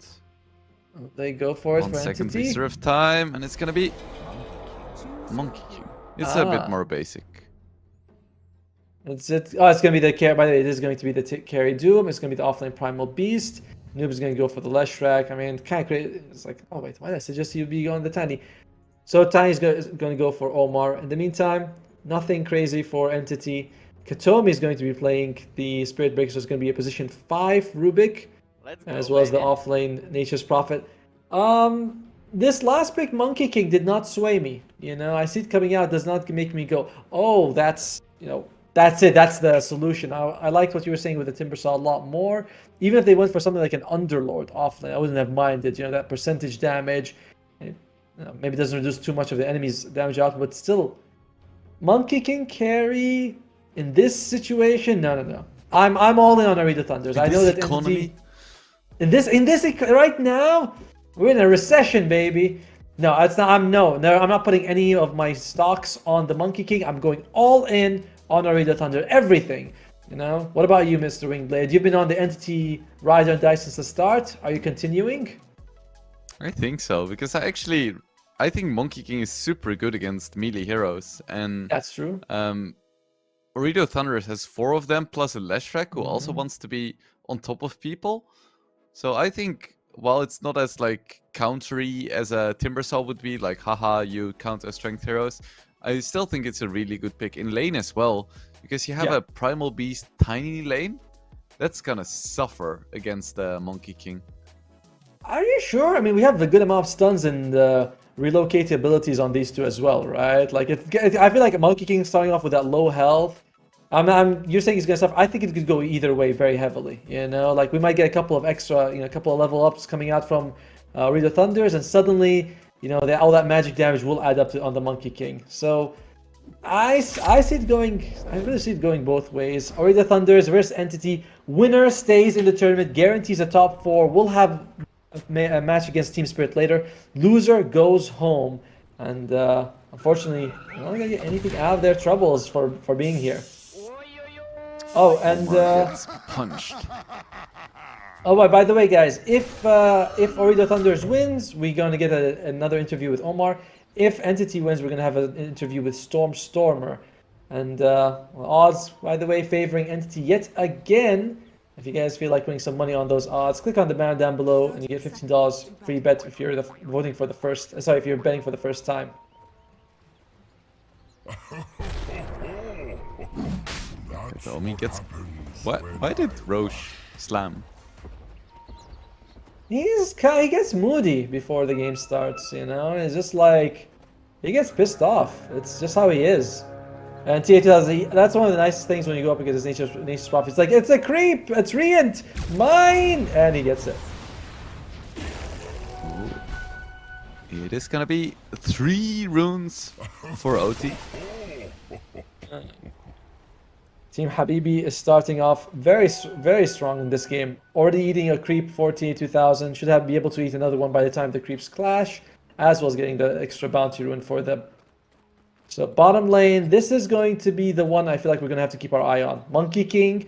They go for it 1 for second Entity. reserve time, and it's gonna be Monkey King. It's a bit more basic. It's gonna be the carry. By the way, it is going to be the carry Doom. It's gonna be the offlane Primal Beast. Noob is gonna go for the Leshrac. I mean, kind of crazy. It's like, oh wait, why did I suggest you be going the Tiny? So Tiny's gonna go for Omar. In the meantime, nothing crazy for Entity. Katomi is going to be playing the Spirit Breaker, so it's going to be a position 5 Rubik, as well as the offlane Nature's Prophet. This last pick, Monkey King, did not sway me. You know, I see it coming out, does not make me go, oh, that's it, that's the solution. I liked what you were saying with the Timbersaw a lot more. Even if they went for something like an Underlord offlane, I wouldn't have minded. You know, that percentage damage, maybe it doesn't reduce too much of the enemy's damage output, but still, Monkey King carry. In this situation, no. I'm all in on Ooredoo Thunders. I know that economy. In this right now, we're in a recession, baby. No, it's not. I'm not putting any of my stocks on the Monkey King. I'm going all in on Ooredoo Thunder. Everything. You know. What about you, Mr. Wingblade? You've been on the Entity ride or die since the start. Are you continuing? I think so, because I think Monkey King is super good against melee heroes, and that's true. Ooredoo Thunders has 4 of them, plus a Leshrac who also wants to be on top of people. So I think, while it's not as like countery as a Timbersaw would be, like haha, you counter strength heroes, I still think it's a really good pick in lane as well, because you have a Primal Beast Tiny lane that's gonna suffer against the Monkey King. Are you sure? I mean, we have a good amount of stuns and relocate abilities on these 2 as well, right? Like, I feel like Monkey King starting off with that low health. You're saying he's gonna suffer. I think it could go either way very heavily. You know, like we might get a couple of extra, a couple of level ups coming out from Ooredoo Thunders, and suddenly, all that magic damage will add up on the Monkey King. So, I see it going. I really see it going both ways. Ooredoo Thunders versus Entity. Winner stays in the tournament, guarantees a top 4. We'll have a match against Team Spirit later. Loser goes home, and unfortunately, we're not gonna get anything out of their troubles for being here. Oh, and punched. Oh, by the way, guys, if Ooredoo Thunders wins, we're gonna get another interview with Omar. If Entity wins, we're gonna have an interview with Stormer, and odds, by the way, favoring Entity yet again. If you guys feel like winning some money on those odds, click on the banner down below, and you get $15 free bet if you're voting for the first. Sorry, if you're betting for the first time. Omi gets. What? Why did Roche slam? He gets moody before the game starts. It's just like he gets pissed off. It's just how he is. And T8 that's one of the nicest things when you go up against Nature's Prophet. It's like, it's a creep, it's Reant, mine, and he gets it. Ooh. It is gonna be 3 runes for OT. Team Habibi is starting off very, very strong in this game. Already eating a creep 48,000. Should be able to eat another one by the time the creeps clash, as well as getting the extra bounty rune for them. So bottom lane, this is going to be the one I feel like we're going to have to keep our eye on. Monkey King,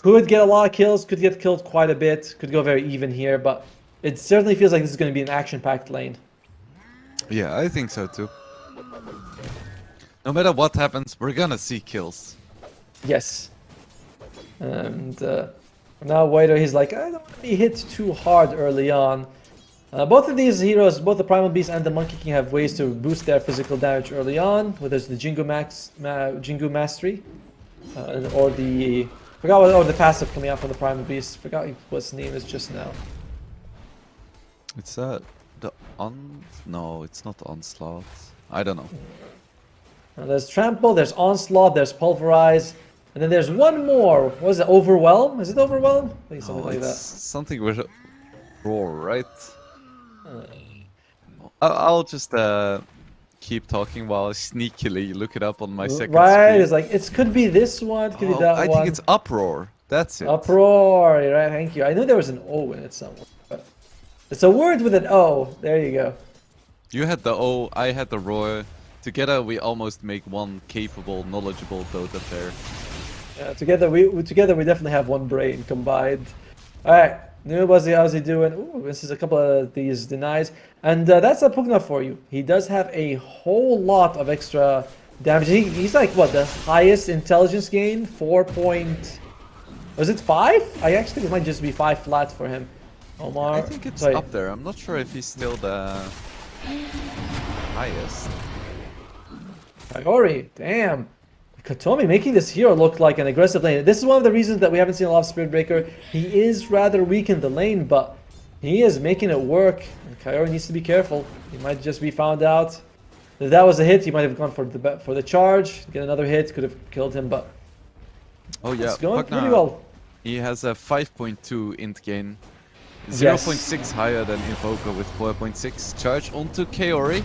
Could get a lot of kills, could get killed quite a bit, could go very even here, but it certainly feels like this is going to be an action-packed lane. Yeah, I think so too. No matter what happens, we're gonna see kills. Yes. And now Wader, he's like, I don't want to be hit too hard early on. Both of these heroes, both the Primal Beast and the Monkey King, have ways to boost their physical damage early on. Whether it's the Jingu Mastery, or the the passive coming out from the Primal Beast. Forgot what his name is just now. It's the no, it's not Onslaught. I don't know. There's Trample, there's Onslaught, there's Pulverize, and then there's one more. What is it? Overwhelm? Is it Overwhelm? I think something like that. Something with roar, right? I'll just keep talking while I sneakily look it up on my second Right, screen. it's like, it could be this one, it could be that I one. think it's Uproar. That's it. Uproar, right, thank you. I knew there was an O in it somewhere, but it's a word with an O. There you go. You had the O, I had the roar. Together we almost make one capable, knowledgeable Dota player. Yeah, together we definitely have one brain combined. All right, Noob, how's he doing? Ooh, this is a couple of these denies, and that's a Pugna for you. He does have a whole lot of extra damage. He's like what, the highest intelligence gain? 4 point. Was it 5? I actually think it might just be 5 flat for him. Omar, I think it's sorry. up there. I'm not sure if he's still the highest. Priori, damn. Katomi making this hero look like an aggressive lane. This is one of the reasons that we haven't seen a lot of Spirit Breaker. He is rather weak in the lane, but he is making it work. And Priori needs to be careful. He might just be found out. If that was a hit, he might have gone for the charge. Get another hit, could have killed him, but Oh yeah, it's going Pugna, pretty well. he has a 5.2 int gain. Yes. 0.6 higher than Invoker with 4.6. Charge onto Kaori.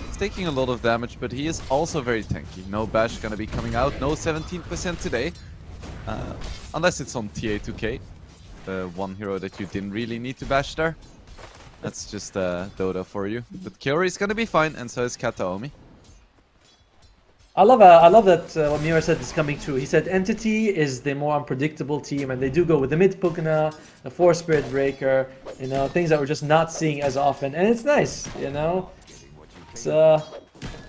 He's taking a lot of damage, but he is also very tanky. No bash gonna be coming out, no 17% today. Unless it's on TA2K. The one hero that you didn't really need to bash there. That's just Dota for you. But Kaori is gonna be fine, and so is Kataomi. I love that what Mira said is coming true. He said Entity is the more unpredictable team, and they do go with the mid Pugna, the 4 Spirit Breaker, you know, things that we're just not seeing as often, and it's nice, you know. It's,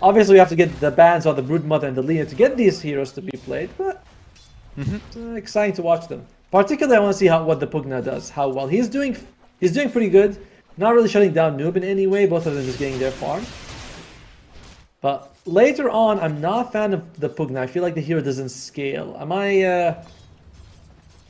obviously we have to get the bans on the Broodmother and the Lina to get these heroes to be played, but it's exciting to watch them. Particularly, I want to see what the Pugna does, how well he's doing. He's doing pretty good. Not really shutting down Noob in any way. Both of them just getting their farm. But later on, I'm not a fan of the Pugna. I feel like the hero doesn't scale. Am I?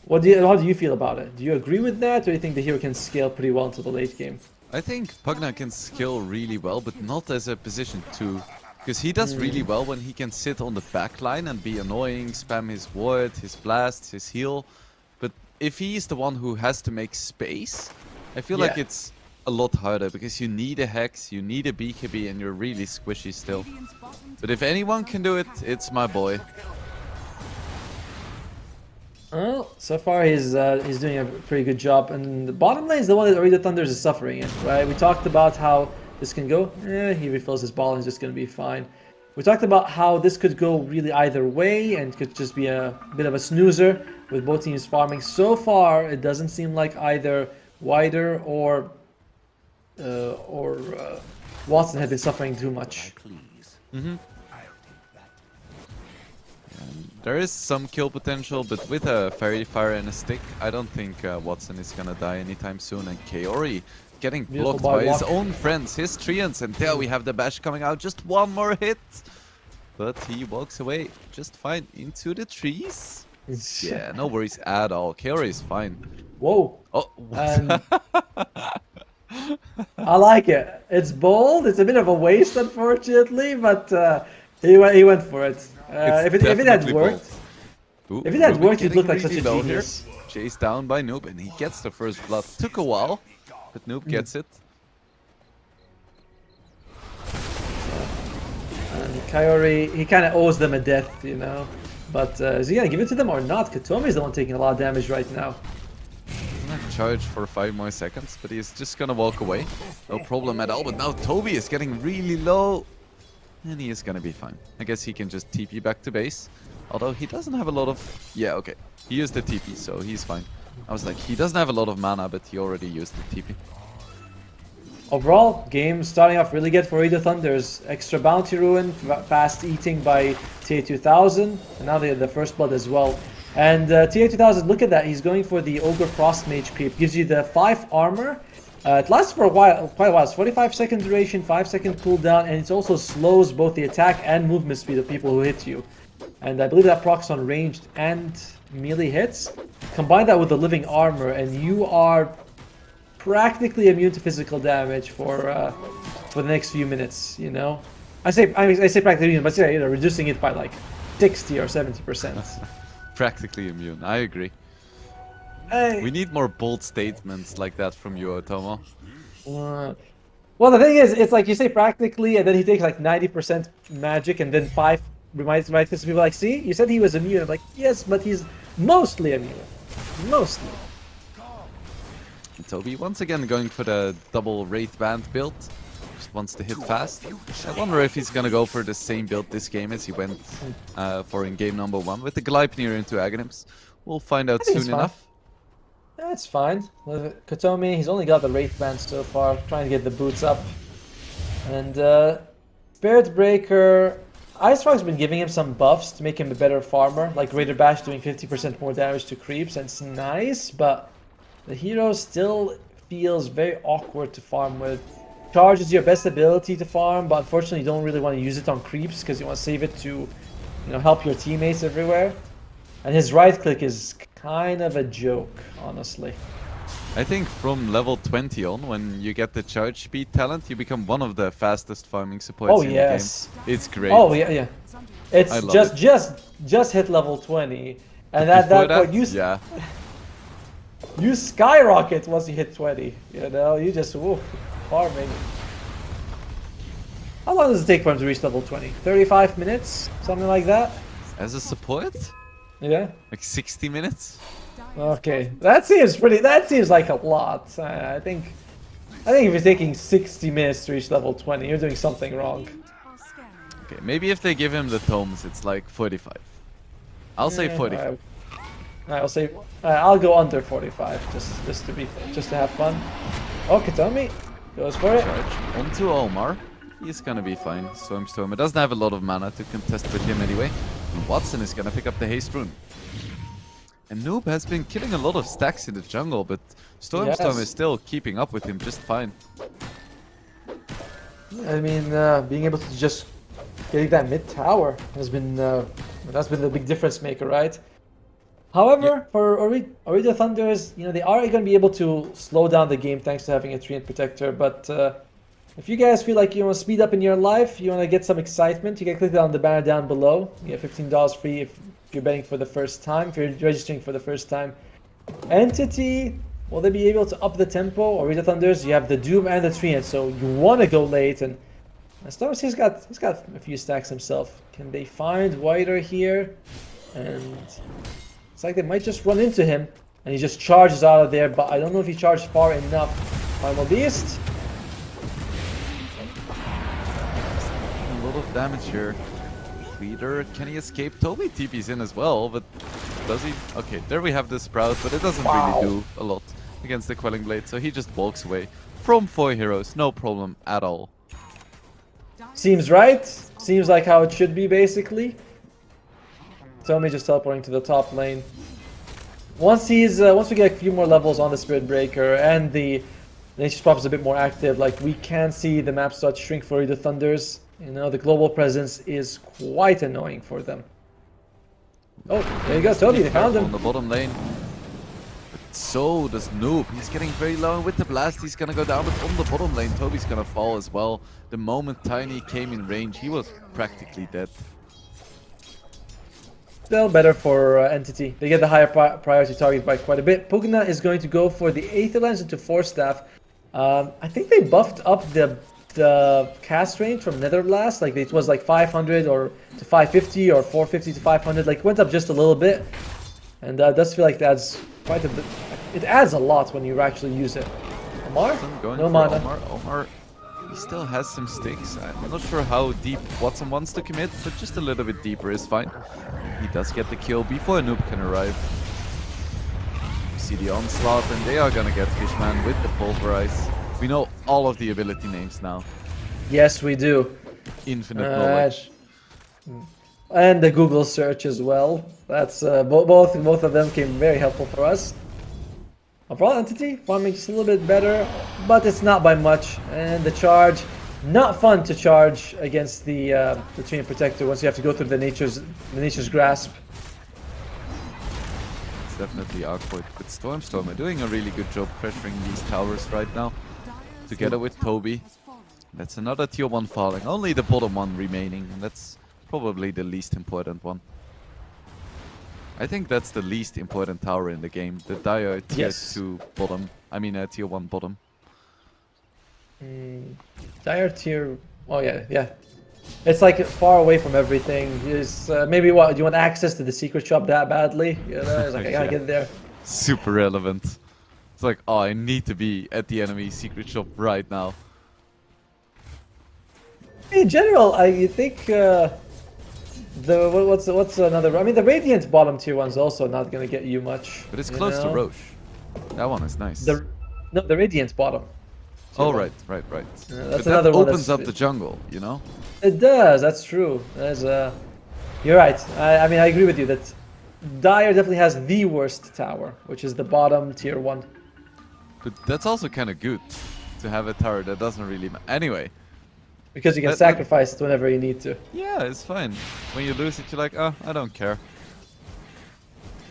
How do you feel about it? Do you agree with that, or do you think the hero can scale pretty well into the late game? I think Pugna can scale really well, but not as a position 2. Because he does really well when he can sit on the back line and be annoying, spam his ward, his blast, his heal. But if he is the one who has to make space, I feel like it's a lot harder, because you need a Hex, you need a BKB, and you're really squishy still. But if anyone can do it, it's my boy. Well, so far he's doing a pretty good job, and the bottom lane is the one that Ooredoo Thunders is suffering in, right? We talked about how this can go. He refills his ball and he's just going to be fine. We talked about how this could go really either way and could just be a bit of a snoozer with both teams farming. So far, it doesn't seem like either Wider or Watson have been suffering too much. There is some kill potential, but with a Fairy Fire and a stick, I don't think Watson is gonna die anytime soon. And Kaori getting blocked by his own friends, his Treants, and there we have the bash coming out. Just one more hit, but he walks away just fine into the trees. Yeah, no worries at all. Kaori is fine. Whoa. Oh, what? I like it. It's bold. It's a bit of a waste, unfortunately, but he went for it. If it had worked, if it had worked, he'd look like such a genius. Chased down by Noob, and he gets the first blood. Took a while, but Noob gets it. And Kaori, he kind of owes them a death, you know. But is he gonna give it to them or not? Katomi's the one taking a lot of damage right now. I'm gonna charge for 5 more seconds, but he's just gonna walk away. No problem at all. But now Toby is getting really low. And he is gonna be fine. I guess he can just TP back to base. Although he doesn't have a lot of... Yeah, okay. He used the TP, so he's fine. I was like, he doesn't have a lot of mana, but he already used the TP. Overall, game starting off really good for Ooredoo Thunders. Extra bounty ruin, fast eating by TA2000, and now they have the first blood as well. And TA2000, look at that, he's going for the Ogre Frost Mage creep. Gives you the 5 armor. It lasts for a while, quite a while. It's 45-second duration, 5-second cooldown, and it also slows both the attack and movement speed of people who hit you. And I believe that procs on ranged and melee hits. Combine that with the living armor, and you are practically immune to physical damage for the next few minutes. You know, I say practically immune, but yeah, reducing it by like 60 or 70%. Practically immune. I agree. Hey. We need more bold statements like that from you, Otomo. Well, the thing is, it's like you say practically, and then he takes like 90% magic, and then 5 reminds people like, see, you said he was immune. I'm like, yes, but he's mostly immune. Mostly. And Toby once again going for the double Wraith Band build. Just wants to hit fast. I wonder if he's gonna go for the same build this game as he went for in game number 1 with the Gleipnir into Aghanims. We'll find out soon enough. That's fine. Kotomi, he's only got the Wraith Band so far, trying to get the boots up. And Spirit Breaker, Icefrog's been giving him some buffs to make him a better farmer, like Greater Bash doing 50% more damage to creeps, and it's nice, but the hero still feels very awkward to farm with. Charge is your best ability to farm, but unfortunately you don't really want to use it on creeps because you want to save it to, you know, help your teammates everywhere. And his right click is kind of a joke, honestly. I think from level 20 on, when you get the charge speed talent, you become one of the fastest farming supports in the game. It's great. Oh yeah. It's just hit level 20, and at that point you skyrocket once you hit 20. You know, you just farming. How long does it take for him to reach level 20? 35 minutes, something like that. As a support? Yeah. Like 60 minutes? Okay, that seems like a lot. I think if you're taking 60 minutes to reach level 20, you're doing something wrong. Okay, maybe if they give him the tomes, it's like 45. I'll say 45. I'll go under 45 just to have fun. Oh, Katomi goes for it. Charge onto Omar. He's gonna be fine. Stormstormer doesn't have a lot of mana to contest with him anyway. And Watson is gonna pick up the haste rune. And Noob has been killing a lot of stacks in the jungle, but Stormstorm is still keeping up with him just fine. I mean, being able to just getting that mid tower has been that's been the big difference maker, right? However, for Ooredoo Thunders, you know, they are going to be able to slow down the game thanks to having a Treant Protector. But if you guys feel like you want to speed up in your life, you want to get some excitement, you can click on the banner down below. You get $15 free if you're betting for the first time, if you're registering for the first time. Entity, will they be able to up the tempo? Ooredoo Thunders, you have the Doom and the Treant, so you want to go late. And Storms, he's got a few stacks himself. Can they find Wider here? And it's like they might just run into him, and he just charges out of there, but I don't know if he charged far enough. Primal Beast. A lot of damage here. Leader, can he escape? Toby TP's in as well, but does he? Okay, there we have the Sprout, but it doesn't really do a lot against the Quelling Blade, so he just walks away from 4 heroes, no problem at all. Seems right. Seems like how it should be, basically. Tommy just teleporting to the top lane. Once we get a few more levels on the Spirit Breaker and the Nature's Prophet is a bit more active, like we can see the map start to shrink for the Thunders. You know, the global presence is quite annoying for them. Oh, there you go, Toby, they found him. On the bottom lane. But so does Noob. He's getting very low, and with the blast he's gonna go down, but on the bottom lane Toby's gonna fall as well. The moment Tiny came in range, he was practically dead. Still better for Entity. They get the higher priority target by quite a bit. Pugna is going to go for the Aether Lens into Force Staff. I think they buffed up the cast range from Nether Blast. Like it was like 500 or to 550 or 450 to 500. Like went up just a little bit, and does feel like that's quite a bit. It adds a lot when you actually use it. Omar? Going no for mana. Omar He still has some sticks. I'm not sure how deep Watson wants to commit, but just a little bit deeper is fine. He does get the kill before a noob can arrive. You see the onslaught, and they are gonna get Fishman with the pulverize. We know all of the ability names now. Yes, we do. Infinite knowledge. And the Google search as well. That's both of them came very helpful for us. Overall entity farming just a little bit better, but it's not by much. And the charge, not fun to charge against the Treant Protector once you have to go through the nature's grasp. It's definitely awkward. But Stormstormer doing a really good job pressuring these towers right now. Together with Toby. That's another tier 1 falling. Only the bottom one remaining. And that's probably the least important one. I think that's the least important tower in the game. The Dire tier 2 bottom. I mean tier 1 bottom. Dire tier... Oh yeah. It's like far away from everything. Is maybe what, do you want access to the secret shop that badly? You know, it's like I gotta get there. Super relevant. It's like, oh, I need to be at the enemy secret shop right now. In general, I think what's another? I mean, the Radiant bottom tier one's also not gonna get you much. But it's close to Roche. That one is nice. The Radiant bottom. Oh right. That's But another that one. Opens up the jungle, you know. It does. That's true. You're right. I mean, I agree with you that Dire definitely has the worst tower, which is the bottom tier 1. But that's also kind of good to have a tower that doesn't really matter. Anyway. Because you can sacrifice it whenever you need to. Yeah, it's fine. When you lose it, you're like, oh, I don't care.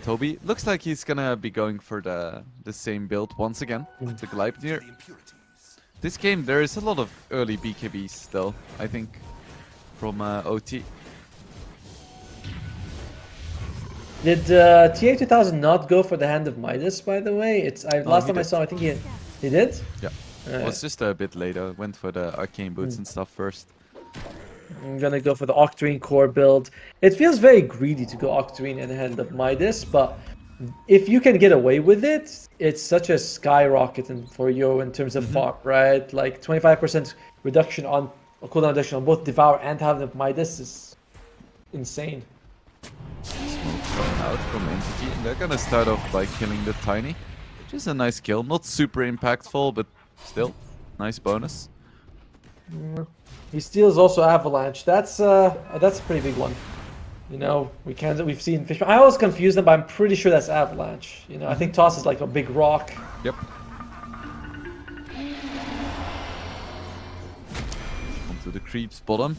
Toby looks like he's gonna be going for the same build once again. The Gleipnir. This game, there is a lot of early BKBs though, I think, from OT. Did TA 2000 not go for the Hand of Midas, by the way? Last time I saw him, I think he did? Yeah. It was just a bit later. Went for the arcane boots and stuff first. I'm gonna go for the Octarine core build. It feels very greedy to go Octarine and Hand of Midas, but if you can get away with it, it's such a skyrocket for you in terms of farm, right? Like 25% reduction on cooldown reduction on both Devour and Hand of Midas is insane. Smoke coming out from Entity, and they're gonna start off by killing the Tiny, which is a nice kill. Not super impactful, but still nice bonus. He steals also Avalanche. That's a pretty big one. You know, we've seen Fishman. I always confuse them, but I'm pretty sure that's Avalanche. You know, I think Toss is like a big rock. Yep. Onto the creeps bottom.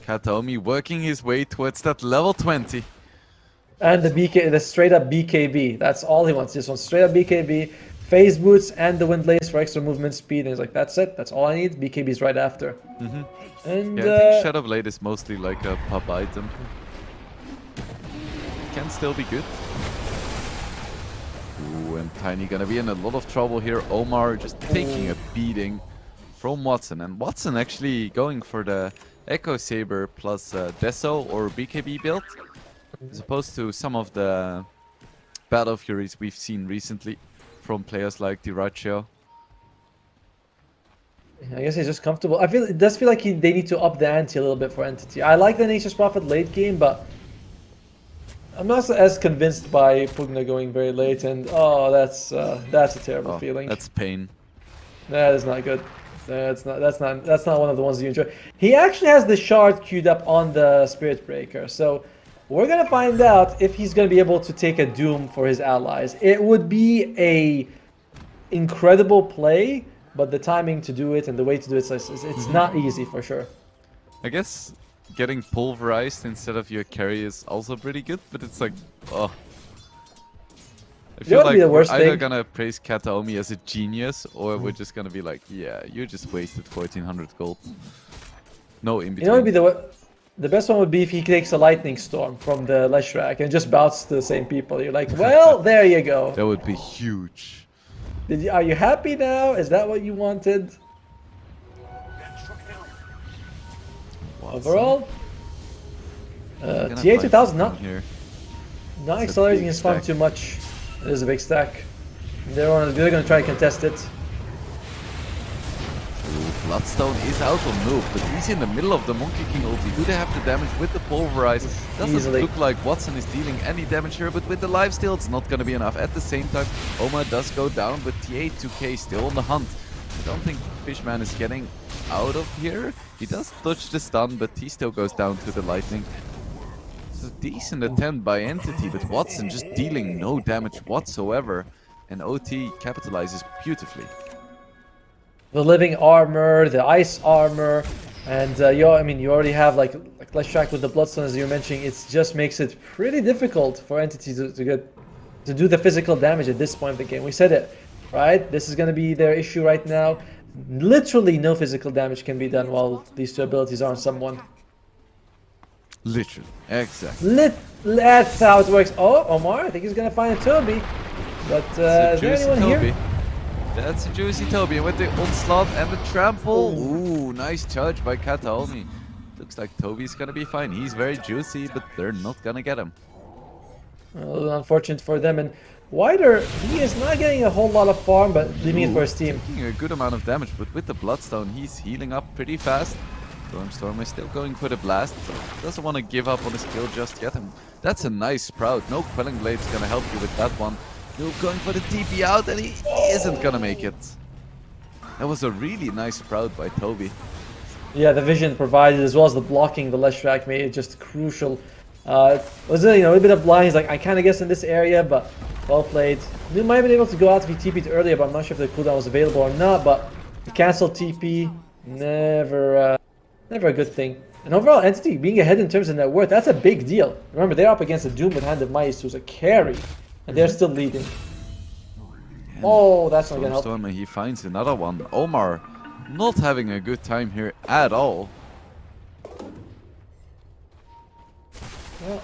Kataomi working his way towards that level 20. And the straight up BKB. That's all he wants. Just wants straight up BKB, phase boots, and the Windlace for extra movement speed. And he's like, that's it. That's all I need. BKB's right after. And Yeah, I think Shadowblade is mostly like a pub item. Can still be good. Ooh, and Tiny gonna be in a lot of trouble here. Omar just taking a beating from Watson. And Watson actually going for the Echo Saber plus Deso or BKB build. As opposed to some of the Battle Furies we've seen recently from players like Diraccio. I guess he's just comfortable. It does feel like they need to up the ante a little bit for Entity. I like the Nature's Prophet late game, but I'm not as convinced by Pugna going very late. And oh, that's a terrible feeling. That's pain. That is not good. That's not one of the ones you enjoy. He actually has the shard queued up on the Spirit Breaker, so we're gonna find out if he's gonna be able to take a Doom for his allies. It would be a incredible play, but the timing to do it and the way to do it, it's not easy for sure. I guess getting pulverized instead of your carry is also pretty good, but it's like, oh. I feel like we're either gonna praise Kataomi as a genius, or we're just gonna be like, yeah, you just wasted 1400 gold. No in between. You know what would be the best one would be if he takes a Lightning Storm from the Leshrac and just bouts to the same people. You're like, well, there you go. That would be huge. Are you happy now? Is that what you wanted? Overall, TA 2000 not accelerating his farm too much. It is a big stack. They're going to try to contest it. Bloodstone is out on move, but he's in the middle of the Monkey King ulti. Do they have the damage with the Pulverize? Doesn't Easily. look like Watson is dealing any damage here, but with the lifesteal, it's not going to be enough. At the same time, Oma does go down, but TA2K still on the hunt. I don't think Fishman is getting out of here. He does dodge the stun, but he still goes down to the lightning. So decent attempt by Entity, but Watson just dealing no damage whatsoever. And OT capitalizes beautifully. The living armor, the ice armor, and you already have like Leshrac with the Bloodstone, as you're mentioning. It just makes it pretty difficult for Entity to do the physical damage at this point of the game. We said it, right? This is going to be their issue right now. Literally no physical damage can be done while these two abilities are on someone. Literally, exactly. That's how it works. Oh, Omar, I think he's going to find a Toby. But is there anyone here? That's a juicy Toby. And with the onslaught and the trample. Ooh, nice charge by Kataomi. Looks like Toby's gonna be fine. He's very juicy, but they're not gonna get him. Well, unfortunate for them. And Wider, he is not getting a whole lot of farm, but leaving it for his team. Taking a good amount of damage, but with the Bloodstone, he's healing up pretty fast. Storm is still going for the blast, so doesn't want to give up on his kill just yet. And that's a nice Sprout. No Quelling Blade's gonna help you with that one. Still going for the TP out, and he isn't gonna make it. That was a really nice Sprout by Toby. Yeah, the vision provided, as well as the blocking the Leshrac made it just crucial. Was it, a bit of blind? He's like, I kind of guess in this area, but well played. He might have been able to go out if he TP'd earlier, but I'm not sure if the cooldown was available or not. But the cancel TP, never a good thing. And overall, Entity being ahead in terms of net worth, that's a big deal. Remember, they're up against a Doom with Hand of Mice, who's a carry, and they're still leading. Oh, that's not gonna help. Stormer, he finds another one. Omar not having a good time here at all. Well,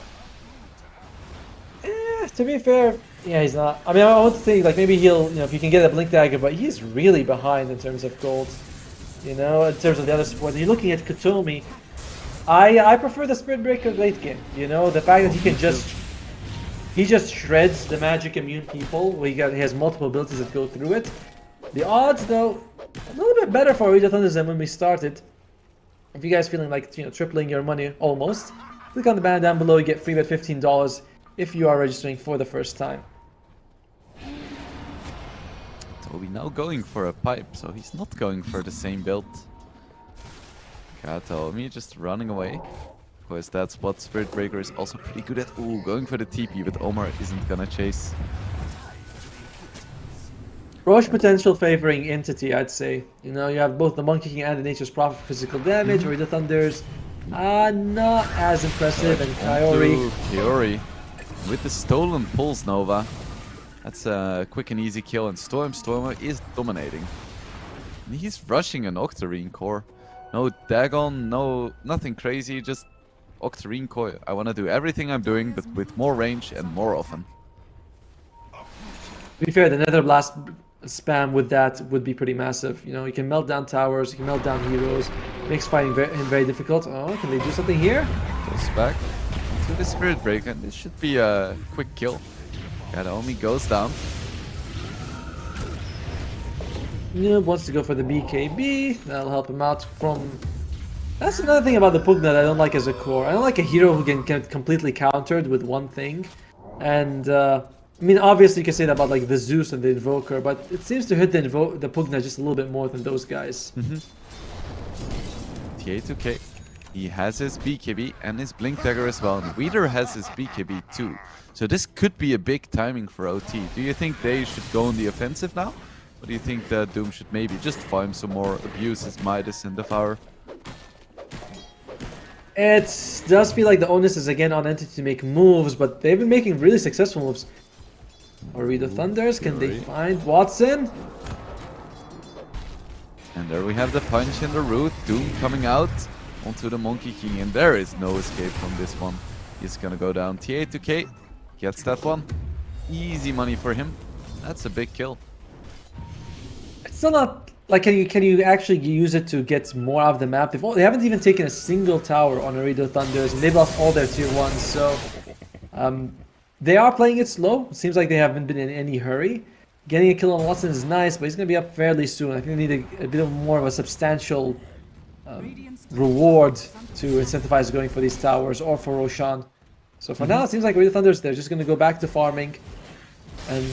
to be fair, yeah, he's not. I mean, I want to think like maybe he'll, if you can get a Blink Dagger, but he's really behind in terms of gold. In terms of the other support. You're looking at Kotomi. I prefer the Spirit Breaker late game. The fact that he just shreds the magic immune people. He has multiple abilities that go through it. The odds, though, a little bit better for Ooredoo Thunder than when we started. If you guys feeling like tripling your money almost, click on the banner down below. You get free bet $15 if you are registering for the first time. Toby now going for a pipe, so he's not going for the same build. Kataomi just running away. Of course, that's what Spirit Breaker is also pretty good at. Ooh, going for the TP, but Omar isn't gonna chase. Roche potential favoring Entity, I'd say. You have both the Monkey King and the Nature's Prophet for physical damage. Ooredoo Thunders, not as impressive. And Kiori with the stolen Pulse Nova. That's a quick and easy kill, and Stormer is dominating. And he's rushing an Octarine core. No Dagon, nothing crazy, just Octarine core. I want to do everything I'm doing, but with more range and more often. To be fair, the Nether Blast spam with that would be pretty massive. You can melt down towers, you can melt down heroes. Makes fighting him very difficult. Oh, can they do something here? Goes back to the Spirit Breaker, and this should be a quick kill. Kataomi goes down. Noob wants to go for the BKB. That'll help him out from... That's another thing about the Pugna that I don't like as a core. I don't like a hero who can get completely countered with one thing. And, obviously you can say that about like the Zeus and the Invoker, but it seems to hit the Pugna just a little bit more than those guys. TA2K. He has his BKB and his Blink Dagger as well. And Weeder has his BKB too. So this could be a big timing for OT. Do you think they should go on the offensive now? Or do you think that Doom should maybe just farm some more, abuse his Midas and Devour? It does feel like the onus is again on Entity to make moves, but they've been making really successful moves. Ooredoo Thunders, can they find Watson? And there we have the punch in the root. Doom coming out onto the Monkey King, and there is no escape from this one. He's gonna go down. TA2K gets that one. Easy money for him. That's a big kill. It's still not like can you actually use it to get more out of the map? They haven't even taken a single tower on Ooredoo Thunders, and they've lost all their tier 1s. So they are playing it slow. It seems like they haven't been in any hurry. getting a kill on Watson is nice, but he's going to be up fairly soon. I think they need a bit more of a substantial reward to incentivize going for these towers or for Roshan. So for now, it seems like Ooredoo Thunders, they're just going to go back to farming. And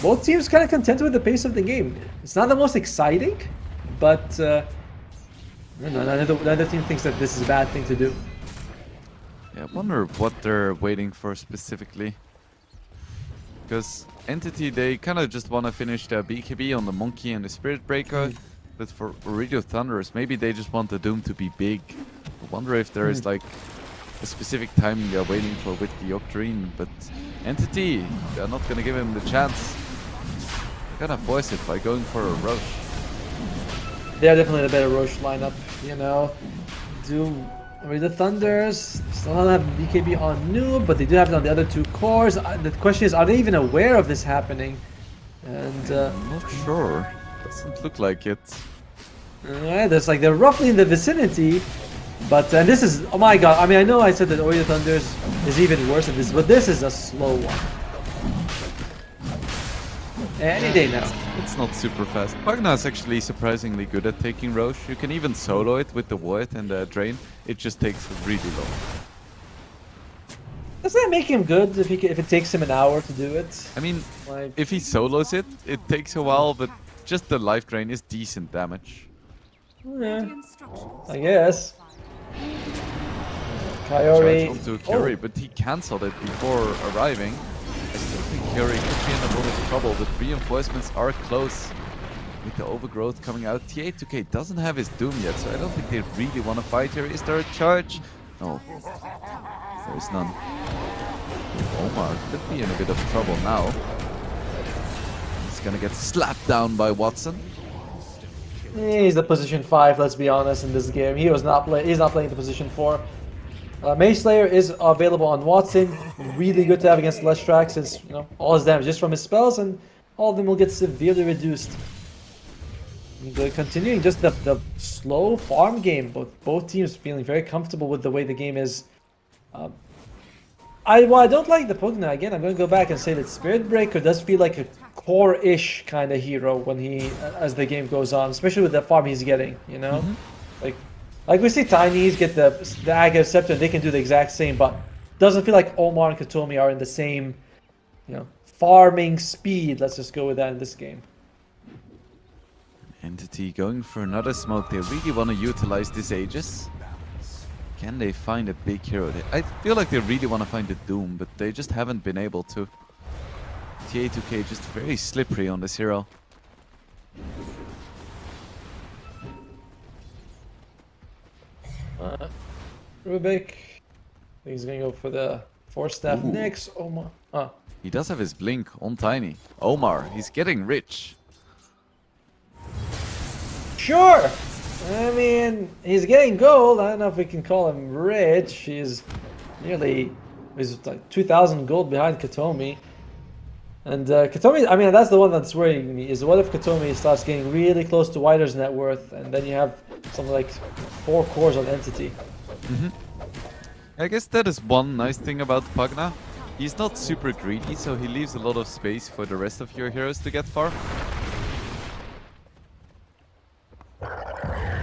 both teams kind of content with the pace of the game. It's not the most exciting, but neither team thinks that this is a bad thing to do. Yeah, I wonder what they're waiting for specifically. Because Entity, they kind of just want to finish their BKB on the Monkey and the Spirit Breaker. But for Ooredoo Thunderers, maybe they just want the Doom to be big. I wonder if there is like a specific timing they're waiting for with the Octarine. But Entity, they're not going to give him the chance. They're going to force it by going for a Roche. They're definitely the better Roche lineup, you know. Ooredoo Thunders still don't have BKB on Noob, but they do have it on the other two cores. The question is, are they even aware of this happening? And I'm not sure. Doesn't look like it. there's like they're roughly in the vicinity, but and this is, oh my god. I mean, I know I said that Ooredoo Thunders is even worse than this, but this is a slow one. Any day now. It's not super fast. Pagna is actually surprisingly good at taking Roche. You can even solo it with the Void and the Drain. It just takes really long. Does that make him good if if it takes him an hour to do it? I mean, Like, if he solos it, it takes a while, but just the life drain is decent damage. yeah, Radiant structures I guess. Charge Kyori. onto Kyori, but he cancelled it before arriving. I still think Kyori could be in a little bit of trouble, but reinforcements are close. With the overgrowth coming out, T82K doesn't have his Doom yet, so I don't think they really want to fight here. Is there a charge? No, there is none. Omar could be in a bit of trouble now. He's gonna get slapped down by Watson. He's the position 5, let's be honest, in this game. He's not playing the position 4. Mage Slayer is available on Watson. Really good to have against Leshrac, since all his damage is from his spells, and all of them will get severely reduced. And, continuing just the slow farm game, both teams feeling very comfortable with the way the game is. While I don't like the Pugna, again, I'm going to go back and say that Spirit Breaker does feel like a core-ish kind of hero when as the game goes on, especially with the farm he's getting, Like we see Tinys get the Aghav Scepter, and they can do the exact same, but doesn't feel like Omar and Katomi are in the same, farming speed. Let's just go with that in this game. Entity going for another smoke. They really want to utilize this Aegis. Can they find a big hero? I feel like they really want to find the Doom, but they just haven't been able to. TA2K just very slippery on this hero. Rubik, I think he's gonna go for the Force Staff next. Omar. He does have his blink on Tiny. Omar, he's getting rich. Sure! I mean, he's getting gold. I don't know if we can call him rich. He's like 2,000 gold behind Katomi. And Katomi, I mean, that's the one that's worrying me, is what if Katomi starts getting really close to Wider's net worth, and then you have something like 4 cores on Entity. I guess that is one nice thing about Pagna. He's not super greedy, so he leaves a lot of space for the rest of your heroes to get far.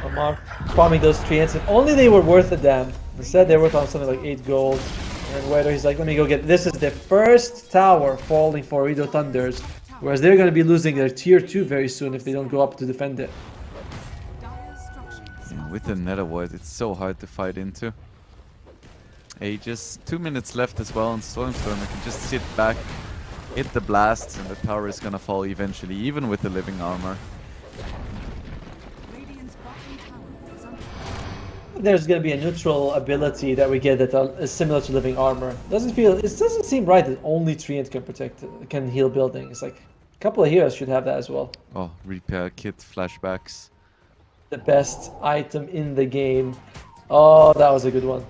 Omar farming those treants. If only they were worth a damn. Instead, they're worth on something like 8 gold. And Wider, he's like, let me go get. This is the first tower falling for Ooredoo Thunders, whereas they're going to be losing their tier 2 very soon if they don't go up to defend it. Yeah, with the Nether Void, it's so hard to fight into. Aegis, 2 minutes left as well on Stormstorm. I can just sit back, hit the blasts, and the tower is gonna fall eventually, even with the living armor. There's going to be a neutral ability that we get that is similar to living armor. It doesn't seem right that only Treant can heal buildings. Like, a couple of heroes should have that as well. Oh, repair kit flashbacks. The best item in the game. Oh, that was a good one.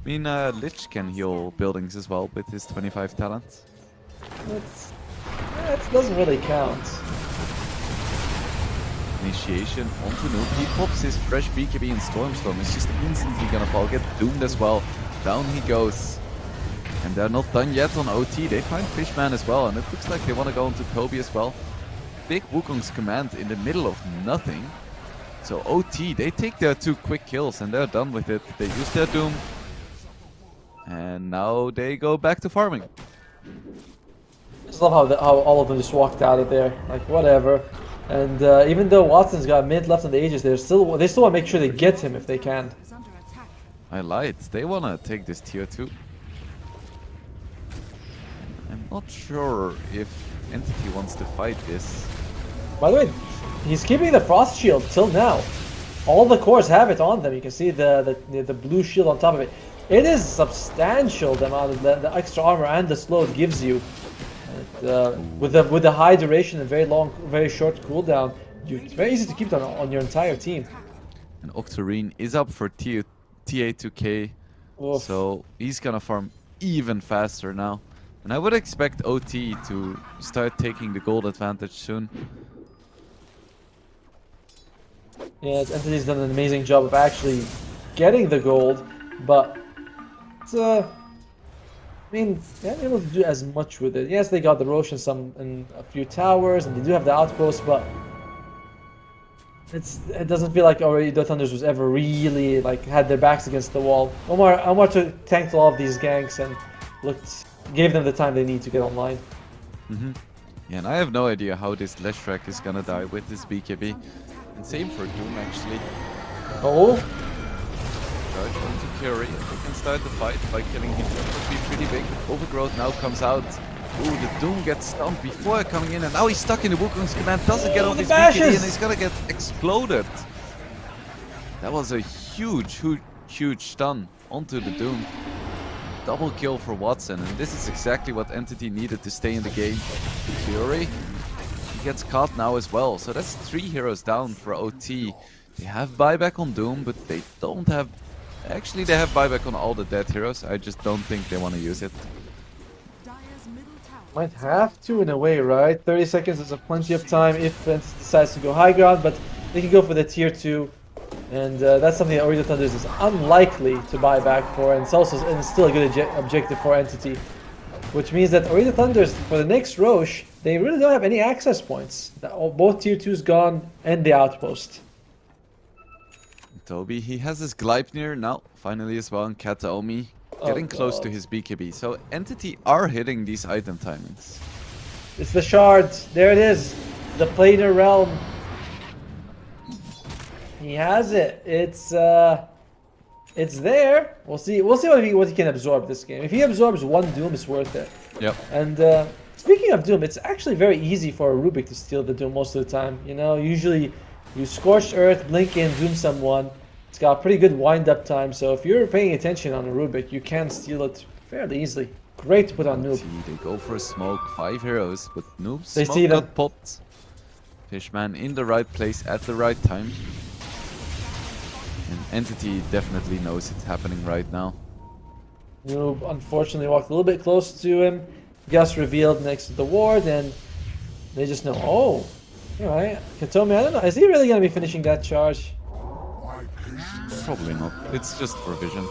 I mean, Lich can heal buildings as well with his 25 talents. That doesn't really count. Initiation onto Noob. He pops his fresh BKB and Stormstorm. It's just instantly gonna fall. Get doomed as well. Down he goes. And they're not done yet on OT. They find Fishman as well. And it looks like they want to go into Kobe as well. big Wukong's command in the middle of nothing. So OT, they take their 2 quick kills and they're done with it. They use their Doom. And now they go back to farming. I just love how all of them just walked out of there, like whatever. And even though Watson's got a minute left on the Aegis, they still want to make sure they get him if they can. Is under attack. I lied. They wanna take this tier 2. I'm not sure if Entity wants to fight this. By the way, he's keeping the frost shield till now. All the cores have it on them. You can see the blue shield on top of it. It is substantial the amount of the extra armor and the slow it gives you. And, with the high duration and very short cooldown, it's very easy to keep it on your entire team. And Octarine is up for TA2K. Oof. So he's gonna farm even faster now. And I would expect OT to start taking the gold advantage soon. Yeah, Entity's done an amazing job of actually getting the gold, but I mean, they haven't been able to do as much with it. Yes, they got the Roche and a few towers, and they do have the outpost, but it doesn't feel like already the Thunders was ever really like had their backs against the wall. Omar tanked all of these ganks and gave them the time they need to get online. Yeah, and I have no idea how this Leshrac is gonna die with this BKB. And same for Doom actually. Oh, Charge onto Curie. They can start the fight by killing him. That would be pretty big. Overgrowth now comes out. Ooh, the Doom gets stunned before coming in, and now he's stuck in the Wukong's command. Doesn't get off his BKB, and he's gonna get exploded. That was a huge stun onto the Doom. Double kill for Watson, and this is exactly what Entity needed to stay in the game. Fury, he gets caught now as well, so that's 3 heroes down for OT. They have buyback on Doom, but they don't have... Actually, they have buyback on all the dead heroes. I just don't think they want to use it. Dire's middle tower. might have to in a way, right? 30 seconds is plenty of time if Entity decides to go high ground, but they can go for the tier 2. And that's something that Ooredoo Thunders is unlikely to buy back for, and it's still a good objective for Entity. Which means that Ooredoo Thunders, for the next Roche, they really don't have any access points. Both tier 2's gone and the outpost. Toby, he has his Gleipnir now, finally as well, and Kataomi getting close to his BKB. So Entity are hitting these item timings. It's the shards. There it is. The planar realm. He has it. It's there. We'll see what he can absorb this game. If he absorbs 1 Doom, it's worth it. Yep. And speaking of Doom, it's actually very easy for a Rubik to steal the Doom most of the time. You know, usually you Scorched Earth, blink in, Doom someone. It's got pretty good wind-up time, so if you're paying attention on a Rubik, you can steal it fairly easily. Great to put on Noob. They go for a smoke, 5 heroes, but Noob's They smoke see them. got popped. Fishman in the right place at the right time. And Entity definitely knows it's happening right now. Noob unfortunately walked a little bit close to him. Gus revealed next to the ward, and they just know, oh, alright. Katomi, I don't know, is he really going to be finishing that charge? Probably not. It's just for vision.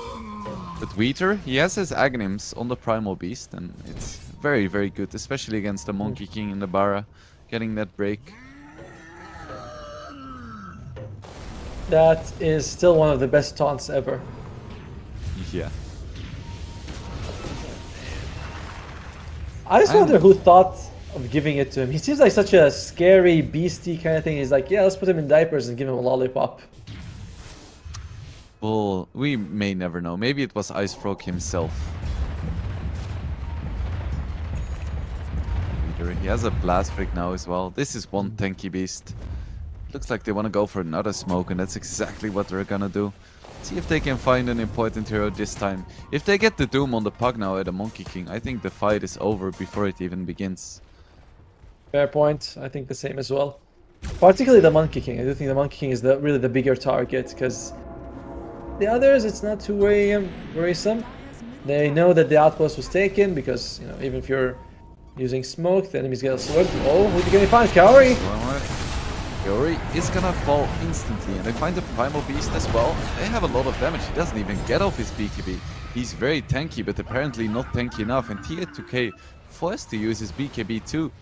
But Wheater, he has his Aghanims on the Primal Beast, and it's very, very good, especially against the Monkey King in the Bara, getting that break. That is still one of the best taunts ever. Yeah. I just wonder who thought of giving it to him. He seems like such a scary, beastie kind of thing. He's like, yeah, let's put him in diapers and give him a lollipop. Well, we may never know. Maybe it was Ice Frog himself. Wheater, he has a Blast Break now as well. This is one tanky beast. Looks like they want to go for another smoke, and that's exactly what they're gonna do. See if they can find an important hero this time. If they get the Doom on the Pug now at the Monkey King, I think the fight is over before it even begins. Fair point. I think the same as well. Particularly the Monkey King. I do think the Monkey King is really the bigger target, because the others, it's not too worrisome. They know that the outpost was taken, because, you know, even if you're using smoke, the enemies get a sword. Oh, who's gonna find? Kaori! Kaori is gonna fall instantly, and they find the Primal Beast as well. They have a lot of damage. He doesn't even get off his BKB. He's very tanky, but apparently not tanky enough, and Tia2K forced to use his BKB too.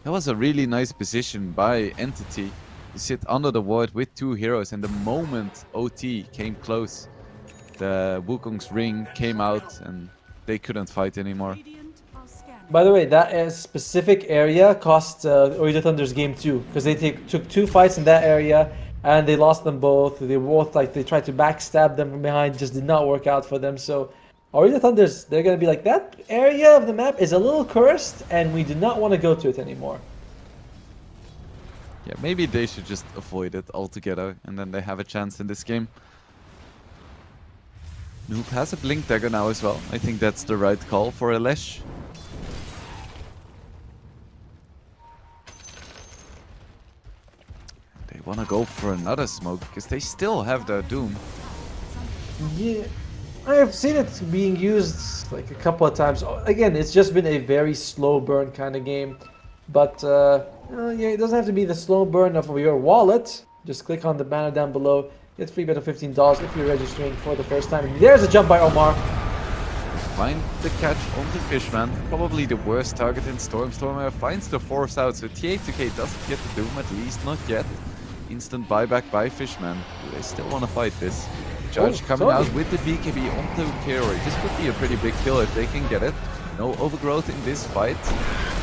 That was a really nice position by Entity. You sit under the ward with 2 heroes, and the moment OT came close, the Wukong's ring came out and they couldn't fight anymore. Radiant are scanning. By the way, that specific area cost Ooredoo Thunder's game 2 because they took 2 fights in that area and they lost them both. They both they tried to backstab them from behind, just did not work out for them. So Ooredoo Thunder's, they're gonna be like, that area of the map is a little cursed and we do not want to go to it anymore. Yeah, maybe they should just avoid it altogether, and then they have a chance in this game. Noob has a Blink Dagger now as well. I think that's the right call for Elesh. They want to go for another smoke, because they still have their Doom. Yeah, I have seen it being used like a couple of times. Again, it's just been a very slow burn kind of game. But yeah, it doesn't have to be the slow burn of your wallet. Just click on the banner down below. Get free bet of $15 if you're registering for the first time. And there's a jump by Omar. Find the catch on the Fishman. Probably the worst target in Storm. Stormer finds the force out, so TA2K doesn't get the Doom, at least not yet. Instant buyback by Fishman. Do they still want to fight this? Charge coming out with the BKB onto Kerry. This could be a pretty big kill if they can get it. No overgrowth in this fight.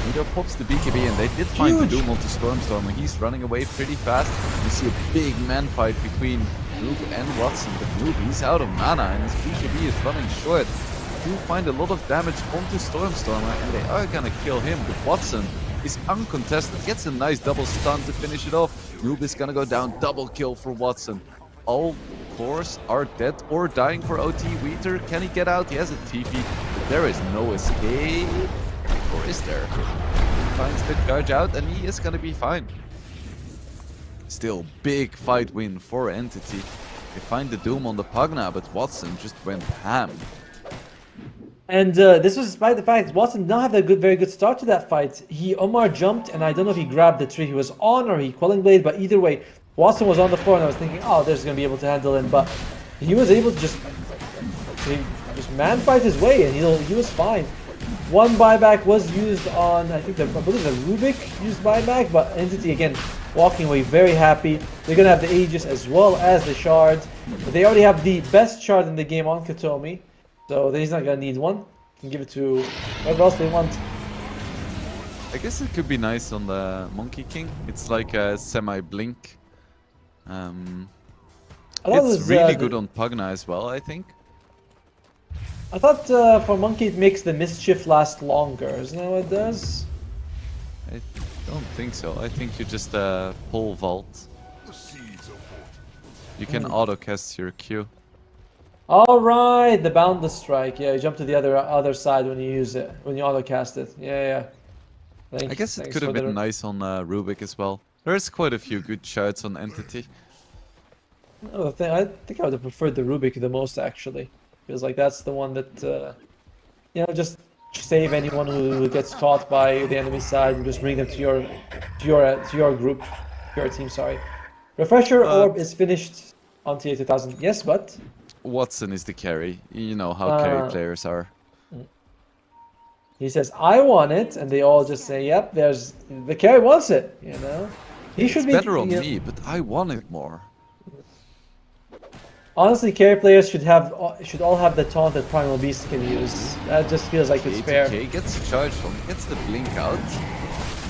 Neither pops the BKB, and they did find the Doom onto Stormstormer. He's running away pretty fast. We see a big man fight between Noob and Watson. But Noob, he's out of mana, and his BKB is running short. Do find a lot of damage onto Stormstormer, and they are gonna kill him. But Watson is uncontested, gets a nice double stun to finish it off. Noob is gonna go down, double kill for Watson. All cores are dead or dying for OT. Weeter, can he get out? He has a TP, but there is no escape. Or is there? He finds the charge out and he is gonna be fine. Still, big fight win for Entity. They find the Doom on the Pugna, but Watson just went ham. And this was despite the fact Watson did not have a very good start to that fight. Omar jumped, and I don't know if he grabbed the tree he was on or he Quelling Blade, but either way, Watson was on the floor, and I was thinking, oh, there's going to be able to handle him, but he was able to just man fight his way, and he was fine. One buyback was used on, I believe the Rubik used buyback, but Entity again walking away very happy. They're going to have the Aegis as well as the Shard. But they already have the best Shard in the game on Katomi, so he's not going to need one. Can give it to whoever else they want. I guess it could be nice on the Monkey King. It's like a semi-blink. It's really good on Pugna as well, I think. I thought for Monkey it makes the mischief last longer, isn't that what it does? I don't think so. I think you just pull Vault. You can auto-cast your Q. Alright, the Boundless Strike. Yeah, you jump to the other side when you use it, when you auto-cast it. Yeah. I guess it could have been nice on Rubik as well. There's quite a few good shards on Entity. I think I would have preferred the Rubik the most, actually. Feels like that's the one that, just save anyone who gets caught by the enemy side and just bring them to your group, your team. Sorry. Refresher Orb is finished on TA 2000. Yes, but Watson is the carry. You know how carry players are. He says, "I want it," and they all just say, "Yep, there's the carry wants it." He should be better on me, but I want it more. Honestly, carry players should all have the taunt that Primal Beast can use. That just feels like it's fair. Okay, gets the charge from, gets the blink out.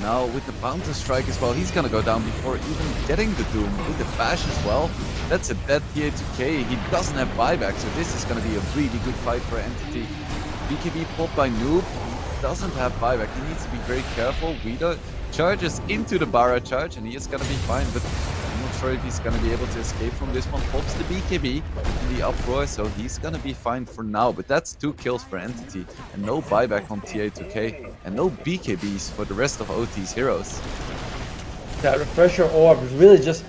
Now with the Bounty Strike as well, he's gonna go down before even getting the Doom with the bash as well. That's a dead TA2K. He doesn't have buyback, so this is gonna be a really good fight for Entity. BKB popped by Noob. He doesn't have buyback. He needs to be very careful. Weedo charges into the Bara charge, and he is gonna be fine, but I'm not sure if he's gonna be able to escape from this one. Pops the BKB in the uproar, so he's gonna be fine for now. But that's 2 kills for Entity, and no buyback on TA2K, and no BKBs for the rest of OT's heroes. That Refresher Orb is really just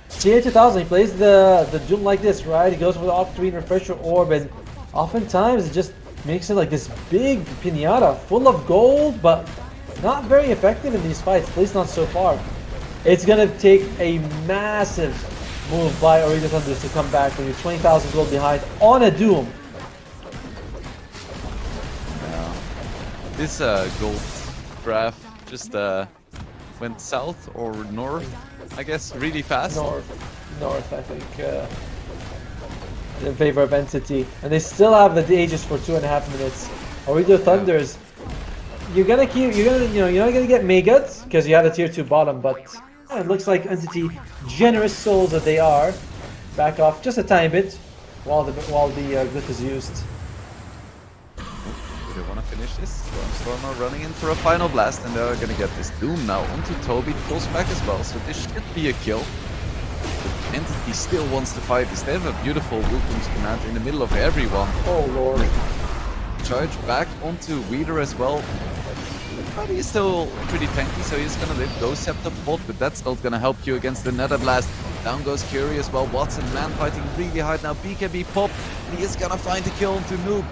TA 2000. He plays the Doom like this, right? He goes for the Octarine Refresher Orb, and oftentimes it just makes it like this big pinata full of gold, but not very effective in these fights, at least not so far. It's gonna take a massive move by Ooredoo Thunders to come back when you're 20,000 gold behind on a Doom. This gold graph just went south or north, I guess, really fast. North, I think, in favor of Entity, and they still have the Aegis for 2.5 minutes. Ooredoo Thunders, you're gonna, you're not gonna get Megas because you have the tier 2 bottom, but it looks like Entity, generous souls that they are, back off just a tiny bit while the glyph is used. They want to finish this. Stormer running in for a final blast, and they're gonna get this Doom now onto Toby. Pulls back as well, so this should be a kill. But Entity still wants to fight this. They have a beautiful Wukong's command in the middle of everyone. Oh lord. Charge back onto Weeder as well. But he's still pretty tanky, so he's gonna live. Goes Scepter Pot, but that's not gonna help you against the Nether Blast. Down goes Curie as well. Watson, man, fighting really hard now. BKB pop. He is gonna find a kill onto Noob.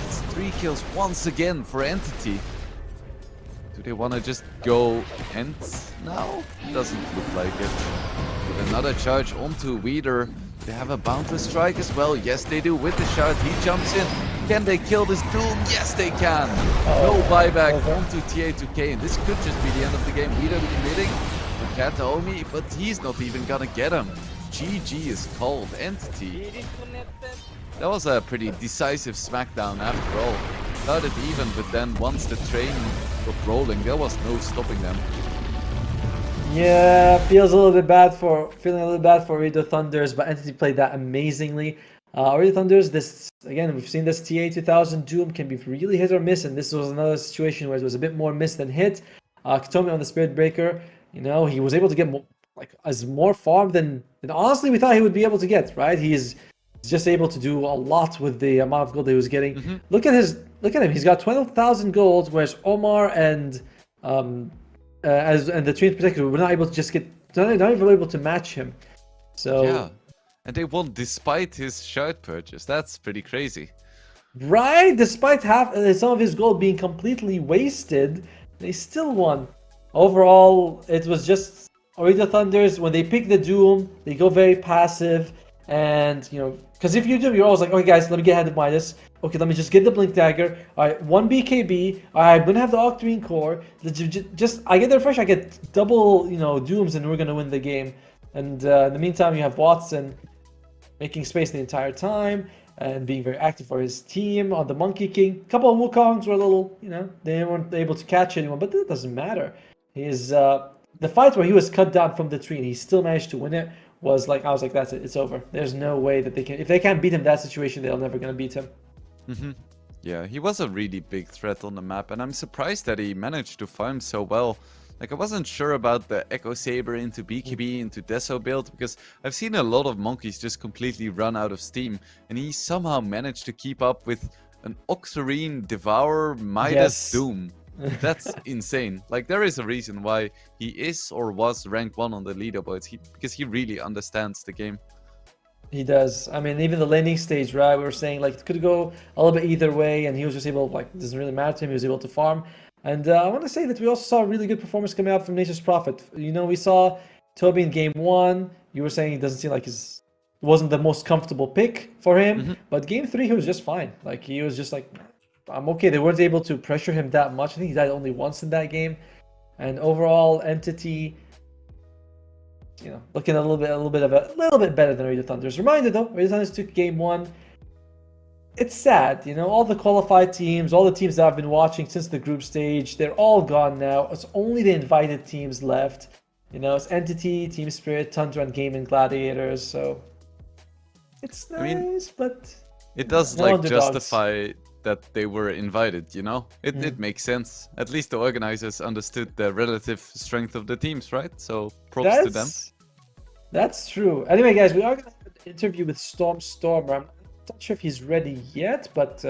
It's 3 kills once again for Entity. Do they want to just go Ents now? Doesn't look like it. With another charge onto Weeder. They have a Boundless Strike as well. Yes, they do with the shard. He jumps in. Can they kill this Doom? Yes, they can. No buyback onto TA2K. And this could just be the end of the game. Weeder committing to Kataomi, but he's not even gonna get him. GG is called. Entity. That was a pretty decisive smackdown after all. Started even, but then once the train got rolling, there was no stopping them. Yeah, feeling a little bit bad for Ooredoo Thunders, but Entity played that amazingly. Ooredoo Thunders, again, we've seen this TA 2000 Doom can be really hit or miss, and this was another situation where it was a bit more miss than hit. Katomi on the Spirit Breaker, he was able to get more farm than honestly we thought he would be able to get. Right, he's just able to do a lot with the amount of gold that he was getting. Look at him. He's got 12,000 gold, whereas Omar and the Treant Protector were not able to just not even able to match him. So yeah, and they won despite his shard purchase. That's pretty crazy. Right, despite some of his gold being completely wasted, they still won. Overall, it was just Ooredoo Thunders. When they pick the Doom, they go very passive. And, because if you do, you're always like, okay, guys, let me get ahead of Midas. Okay, let me just get the Blink Dagger. All right, 1 BKB. All right, I'm going to have the Octarine Core. I get the refresh, I get double, Dooms, and we're going to win the game. And in the meantime, you have Watson making space the entire time and being very active for his team on the Monkey King. A couple of Wukongs were a little, they weren't able to catch anyone, but that doesn't matter. The fight where he was cut down from the tree and he still managed to win it, I was like, that's it, it's over. There's no way that if they can't beat him in that situation, they're never going to beat him. Yeah, he was a really big threat on the map, and I'm surprised that he managed to farm so well. Like, I wasn't sure about the Echo Saber into BKB, into Deso build, because I've seen a lot of monkeys just completely run out of steam, and he somehow managed to keep up with an Octarine, Devour, Midas, Doom. That's insane. Like, there is a reason why he is or was rank 1 on the leaderboards, because he really understands the game. He does. I mean, even the landing stage, right? We were saying, like, it could go a little bit either way, and he was just able, it doesn't really matter to him, he was able to farm. And I want to say that we also saw a really good performance coming out from Nature's Prophet. We saw Toby in game 1. You were saying it doesn't seem like it wasn't the most comfortable pick for him, but game 3 he was just fine. Like, he was just like, I'm okay. They weren't able to pressure him that much. I think he died only once in that game. And overall, Entity, looking a little bit better than Ooredoo Thunders. Reminder though, Ooredoo Thunders took game 1. It's sad, all the qualified teams, all the teams that I've been watching since the group stage, they're all gone now. It's only the invited teams left. It's Entity, Team Spirit, Tundra, and Game and Gladiators. So it's nice, but it does justify that they were invited, It makes sense. At least the organizers understood the relative strength of the teams, right? So props to them. That's true. Anyway, guys, we are going to have an interview with Stormer. I'm not sure if he's ready yet, but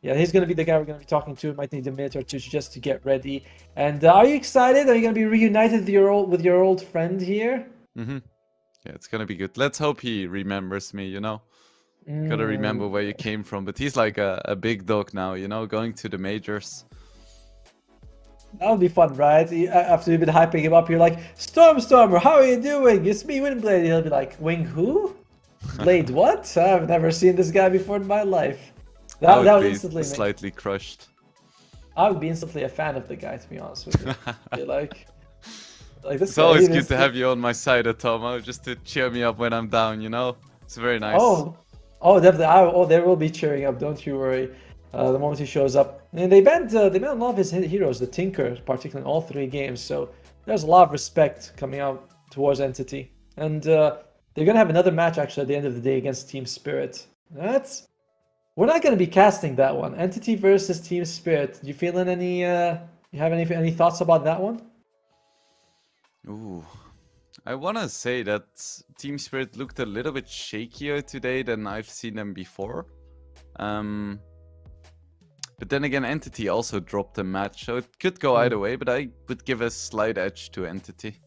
yeah, he's going to be the guy we're going to be talking to. It might need a minute or two just to get ready. And are you excited? Are you going to be reunited with your old friend here? Yeah, it's going to be good. Let's hope he remembers me, Gotta remember where you came from, but he's like a big dog now, going to the majors. That would be fun, right? After you've been hyping him up, you're like, Stormer, how are you doing? It's me, Windblade. He'll be like, Wing who? Blade what? I've never seen this guy before in my life. That would be instantly slightly crushed. I would be instantly a fan of the guy, to be honest with you. Like this It's guy, always he good just, to have you on my side, Atomo, just to cheer me up when I'm down, you know? It's very nice. oh, definitely. There will be cheering up. Don't you worry. The moment he shows up, and they banned a lot of his heroes, the Tinker, particularly in all 3 games. So there's a lot of respect coming out towards Entity, and they're gonna have another match actually at the end of the day against Team Spirit. We're not gonna be casting that one. Entity versus Team Spirit. You feeling any? You have any thoughts about that one? Ooh. I wanna say that Team Spirit looked a little bit shakier today than I've seen them before. But then again, Entity also dropped a match, so it could go either way, but I would give a slight edge to Entity.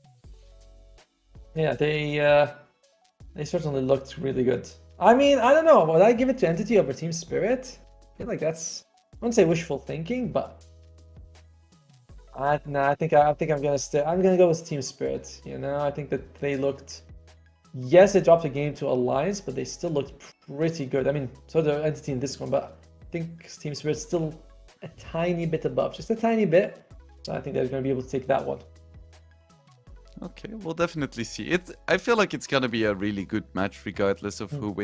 Yeah, they certainly looked really good. I mean, I don't know. Would I give it to Entity over Team Spirit? I feel like that's, I wouldn't say wishful thinking, but I think I'm gonna go with Team Spirit. You know, I think that they looked. Yes, they dropped a game to Alliance, but they still looked pretty good. I mean, so the Entity in this one, but I think Team Spirit's still a tiny bit above, just a tiny bit. So I think they're gonna be able to take that one. Okay, we'll definitely see. I feel like it's gonna be a really good match regardless of who wins.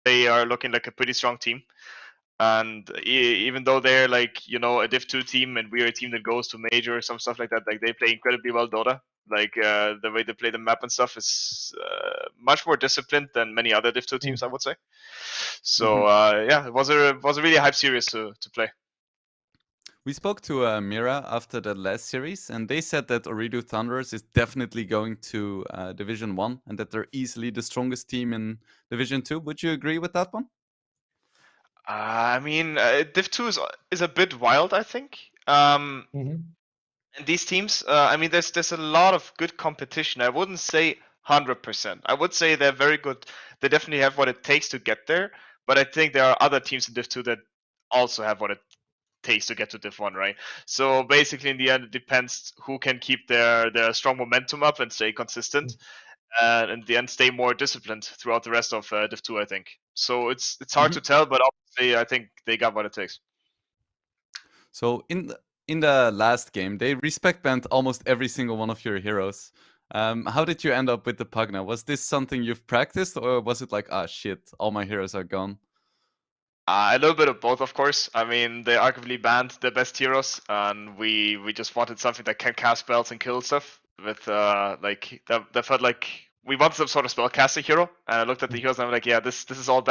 They are looking like a pretty strong team. And even though they're like, you know, a Div 2 team and we're a team that goes to major or some stuff like that, like they play incredibly well Dota. Like the way they play the map and stuff is much more disciplined than many other Div 2 teams, I would say. So yeah, it was a really hype series to play. We spoke to Mira after the last series, and they said that Ooredoo Thunderers is definitely going to Division 1 and that they're easily the strongest team in Division 2. Would you agree with that one? I mean, Div 2 is a bit wild, I think. And these teams, I mean, there's a lot of good competition. I wouldn't say 100%. I would say they're very good. They definitely have what it takes to get there. But I think there are other teams in Div 2 that also have what it takes to get to Div 1, right? So basically, in the end, it depends who can keep their strong momentum up and stay consistent, and in the end, stay more disciplined throughout the rest of Div 2. I think so. It's hard to tell, but obviously, I think they got what it takes. So in the last game, they respect banned almost every single one of your heroes. How did you end up with the Pugna? Was this something you've practiced, or was it like, ah, shit, all my heroes are gone? A little bit of both, of course. I mean, they arguably banned the best heroes, and we just wanted something that can cast spells and kill stuff. With like that felt like we wanted some sort of spellcasting hero. And I looked at the heroes and I'm like, yeah, this is all bad.